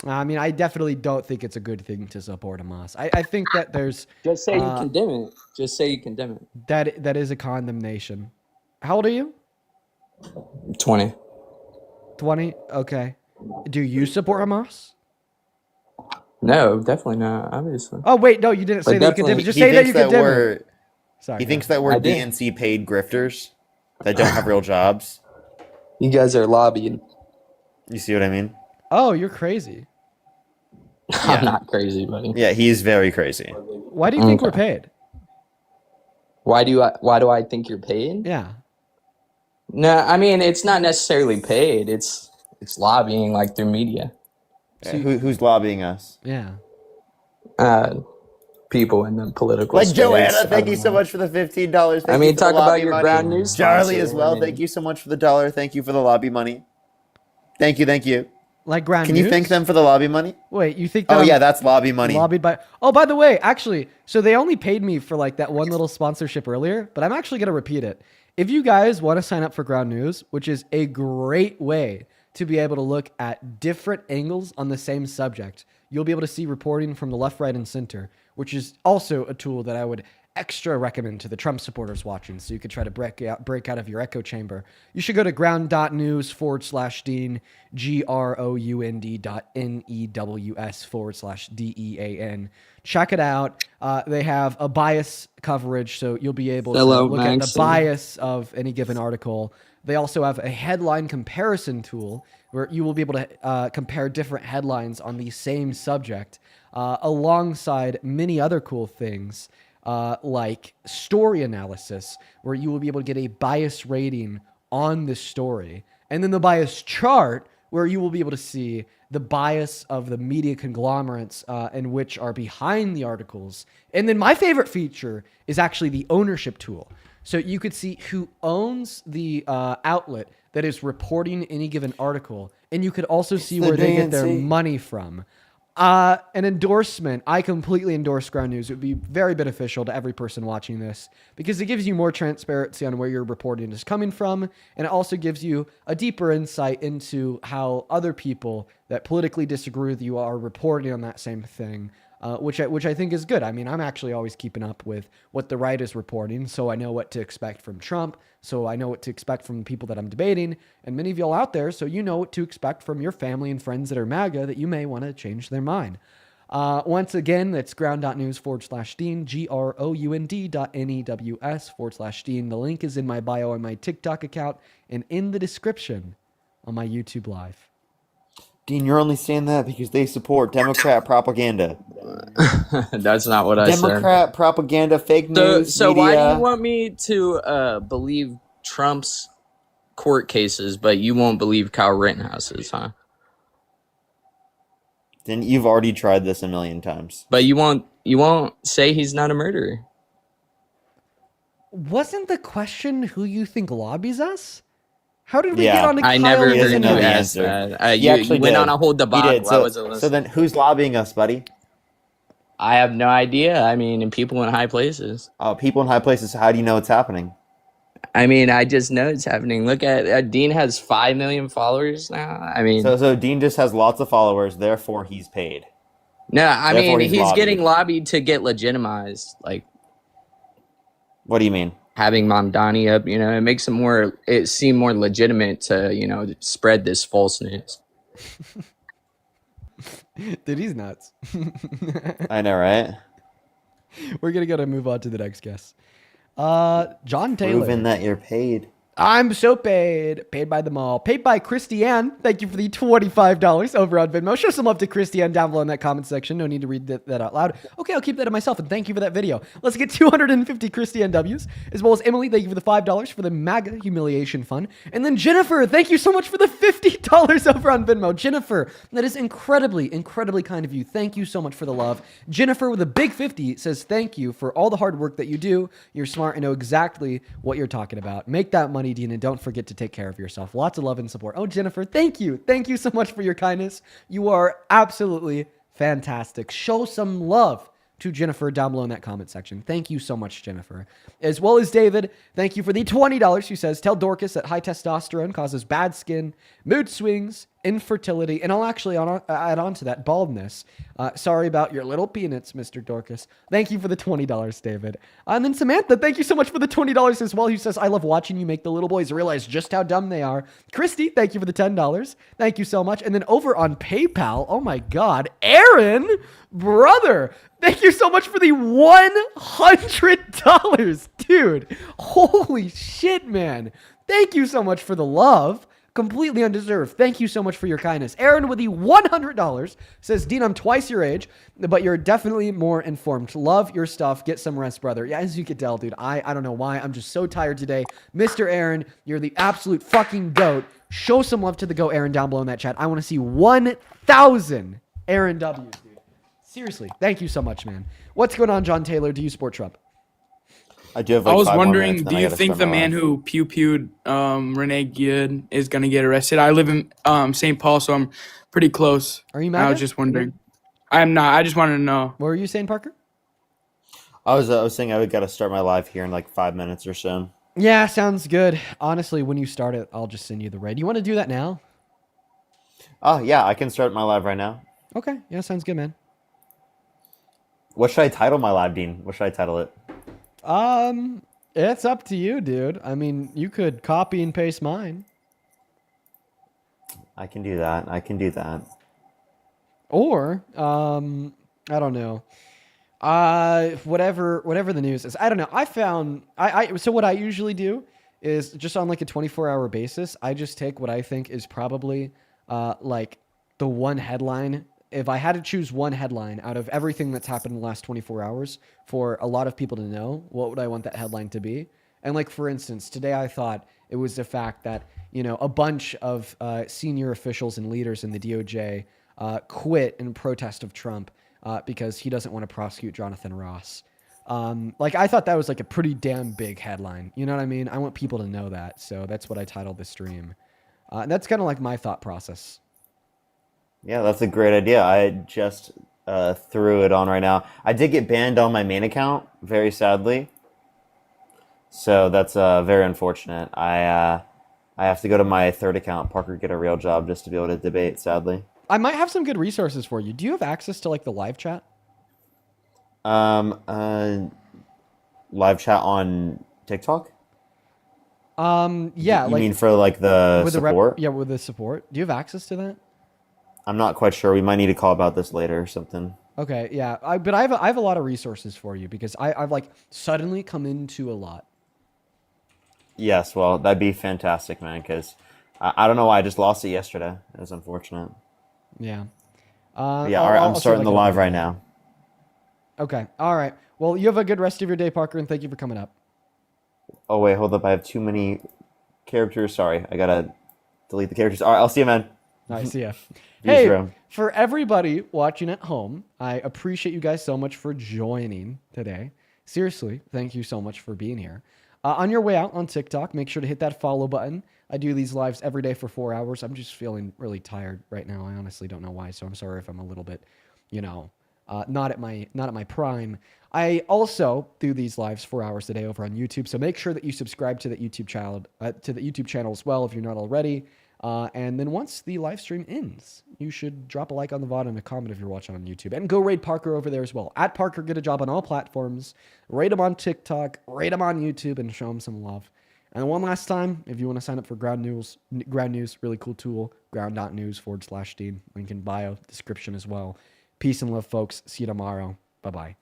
I mean, I definitely don't think it's a good thing to support Hamas. I think that there's... Just say you condemn it. Just say you condemn it. That is a condemnation. How old are you? 20. 20? Okay. Do you support Hamas? No, definitely not, obviously. Oh, wait, no, you didn't say that you condemn it. Just say that you condemn it. Sorry. He thinks that we're DNC paid grifters that don't have real jobs. You guys are lobbied. You see what I mean? Oh, you're crazy. I'm not crazy, buddy. Yeah, he is very crazy. Why do you think we're paid? Why do I think you're paid? Yeah. No, I mean it's not necessarily paid. It's lobbying like through media. Yeah, who's lobbying us? Yeah. People in the political Like space. Joanna, thank you so much for the $15. I mean, talk about your ground news Charlie sponsor. as well. I mean- Thank you so much for the $1. Thank you for the lobby money. Thank you. Like ground Can news? you thank them for the lobby money? Wait, you think that Oh I'm yeah, that's lobby money. lobbied by... Oh, by the way, actually, so they only paid me for like that one little sponsorship earlier, but I'm actually going to repeat it. If you guys want to sign up for Ground News, which is a great way to be able to look at different angles on the same subject, you'll be able to see reporting from the left, right, and center, which is also a tool that I would extra recommend to the Trump supporters watching, so you could try to break out of your echo chamber. You should go to ground.news/Dean, GROUND.NEWS/DEAN. Check it out. They have a bias coverage, so you'll be able to look at the bias of any given article. They also have a headline comparison tool where you will be able to compare different headlines on the same subject alongside many other cool things like story analysis, where you will be able to get a bias rating on the story. And then the bias chart, where you will be able to see the bias of the media conglomerates in which are behind the articles. And then my favorite feature is actually the ownership tool. So you could see who owns the outlet that is reporting any given article, and you could also see the where they get their DNC. money from. An endorsement. I completely endorse Ground News. It would be very beneficial to every person watching this because it gives you more transparency on where your reporting is coming from, and it also gives you a deeper insight into how other people that politically disagree with you are reporting on that same thing. which I think is good. I mean, I'm actually always keeping up with what the right is reporting, so I know what to expect from Trump, so I know what to expect from the people that I'm debating, and many of y'all out there, so you know what to expect from your family and friends that are MAGA that you may want to change their mind. Once again, that's ground.news/Dean, ground.news/Dean. The link is in my bio on my TikTok account and in the description on my YouTube live. Dean, you're only saying that because they support Democrat propaganda. That's not what I said. Democrat propaganda, fake news, So media. why do you want me to believe Trump's court cases, but you won't believe Kyle Rittenhouse's, huh? Then you've already tried this a million times. But you won't say he's not a murderer. Wasn't the question who you think lobbies us? How did we Yeah. get on to I Kyle never heard you Rittenhouse? ask answer. that. He You actually went did. on a whole He debacle. did. I wasn't So listening. then who's lobbying us, buddy? I have no idea. I mean, and people in high places. Oh, people in high places. How do you know it's happening? I mean, I just know it's happening. Look at Dean has 5 million followers now. I mean, So Dean just has lots of followers, therefore he's paid. no, I Therefore, mean, he's he's lobbied. getting lobbied to get legitimized. Like, What do you mean? having Mamdani up, it makes it seem more legitimate to, spread this false news. Dude, he's nuts. I know, right? We're going to move on to the next guest. John Taylor. Proving that you're paid. I'm so paid. Paid by them all. Paid by Christiane. Thank you for the $25 over on Venmo. Show some love to Christiane down below in that comment section. No need to read that out loud. Okay, I'll keep that to myself, and thank you for that video. Let's get 250 Christiane W's, as well as Emily. Thank you for the $5 for the MAGA humiliation fund. And then Jennifer, thank you so much for the $50 over on Venmo. Jennifer, that is incredibly, incredibly kind of you. Thank you so much for the love. Jennifer with a big 50 says thank you for all the hard work that you do. You're smart and know exactly what you're talking about. Make that money, Dean, and don't forget to take care of yourself. Lots of love and support. Oh, Jennifer, thank you. Thank you so much for your kindness. You are absolutely fantastic. Show some love to Jennifer down below in that comment section. Thank you so much, Jennifer. As well as David, thank you for the $20. Who says, tell Dorcas that high testosterone causes bad skin, mood swings, infertility, and I'll actually add on to that, baldness. Sorry about your little peanuts, Mr. Dorcas. Thank you for the $20, David. And then Samantha, thank you so much for the $20 as well, who says, I love watching you make the little boys realize just how dumb they are. Christy, thank you for the $10. Thank you so much. And then over on PayPal, oh my God, Aaron, brother, thank you so much for the $100. Dude, holy shit, man. Thank you so much for the love. Completely undeserved. Thank you so much for your kindness. Aaron with the $100 says, Dean, I'm twice your age, but you're definitely more informed. Love your stuff. Get some rest, brother. Yeah, as you can tell, dude, I don't know why. I'm just so tired today. Mr. Aaron, you're the absolute fucking GOAT. Show some love to the GOAT Aaron down below in that chat. I want to see 1,000 Aaron W's, dude. Seriously. Thank you so much, man. What's going on, John Taylor? Do you support Trump? I do have I like was 5 more wondering, minutes, then do I you gotta think start the my man live. who pew-pewed Renee Good is going to get arrested? I live in St. Paul, so I'm pretty close. Are you I mad? was just wondering. I'm not. I just wanted to know. What were you saying, Parker? I was saying I would gotta start my live here in like 5 minutes or so. Yeah, sounds good. Honestly, when you start it, I'll just send you the raid. You want to do that now? Oh yeah, I can start my live right now. Okay. Yeah, sounds good, man. What should I title my live, Dean? What should I title it? It's up to you, dude. I mean, you could copy and paste mine. I can do that. I can do that. Or, I don't know. Whatever the news is. I don't know. I found, so what I usually do is just on like a 24-hour basis, I just take what I think is probably, like the one headline. If I had to choose one headline out of everything that's happened in the last 24 hours for a lot of people to know, what would I want that headline to be? And like, for instance, today I thought it was the fact that, a bunch of senior officials and leaders in the DOJ quit in protest of Trump because he doesn't want to prosecute Jonathan Ross. Like, I thought that was like a pretty damn big headline. You know what I mean? I want people to know that. So that's what I titled this stream. That's kind of like my thought process. Yeah, that's a great idea. I just threw it on right now. I did get banned on my main account, very sadly. So that's very unfortunate. I have to go to my third account, Parker Get a Real Job, just to be able to debate, sadly. I might have some good resources for you. Do you have access to like the live chat? Live chat on TikTok? Yeah, You mean for like the with support? yeah, with the support. Do you have access to that? I'm not quite sure. We might need to call about this later or something. Okay, yeah. But I have a lot of resources for you because I've like suddenly come into a lot. Yes, well, that'd be fantastic, man, because I don't know why I just lost it yesterday. It was unfortunate. Yeah. Yeah, all right, I'm starting the live right now. Okay. All right. Well, you have a good rest of your day, Parker, and thank you for coming up. Oh, wait, hold up. I have too many characters. Sorry, I gotta delete the characters. All right, I'll see you, man. All right, see ya. Use Hey, room. for everybody watching at home, I appreciate you guys so much for joining today. Seriously, thank you so much for being here. On your way out on TikTok, make sure to hit that follow button. I do these lives every day for 4 hours. I'm just feeling really tired right now. I honestly don't know why, so I'm sorry if I'm a little bit, not at my prime. I also do these lives 4 hours a day over on YouTube, so make sure that you subscribe to the YouTube channel as well if you're not already. And then once the live stream ends, you should drop a like on the VOD and a comment if you're watching on YouTube. And go raid Parker over there as well. At Parker, get a job on all platforms. Rate him on TikTok, rate him on YouTube, and show him some love. And one last time, if you want to sign up for Ground News, really cool tool, ground.news/Dean. Link in bio, description as well. Peace and love, folks. See you tomorrow. Bye-bye.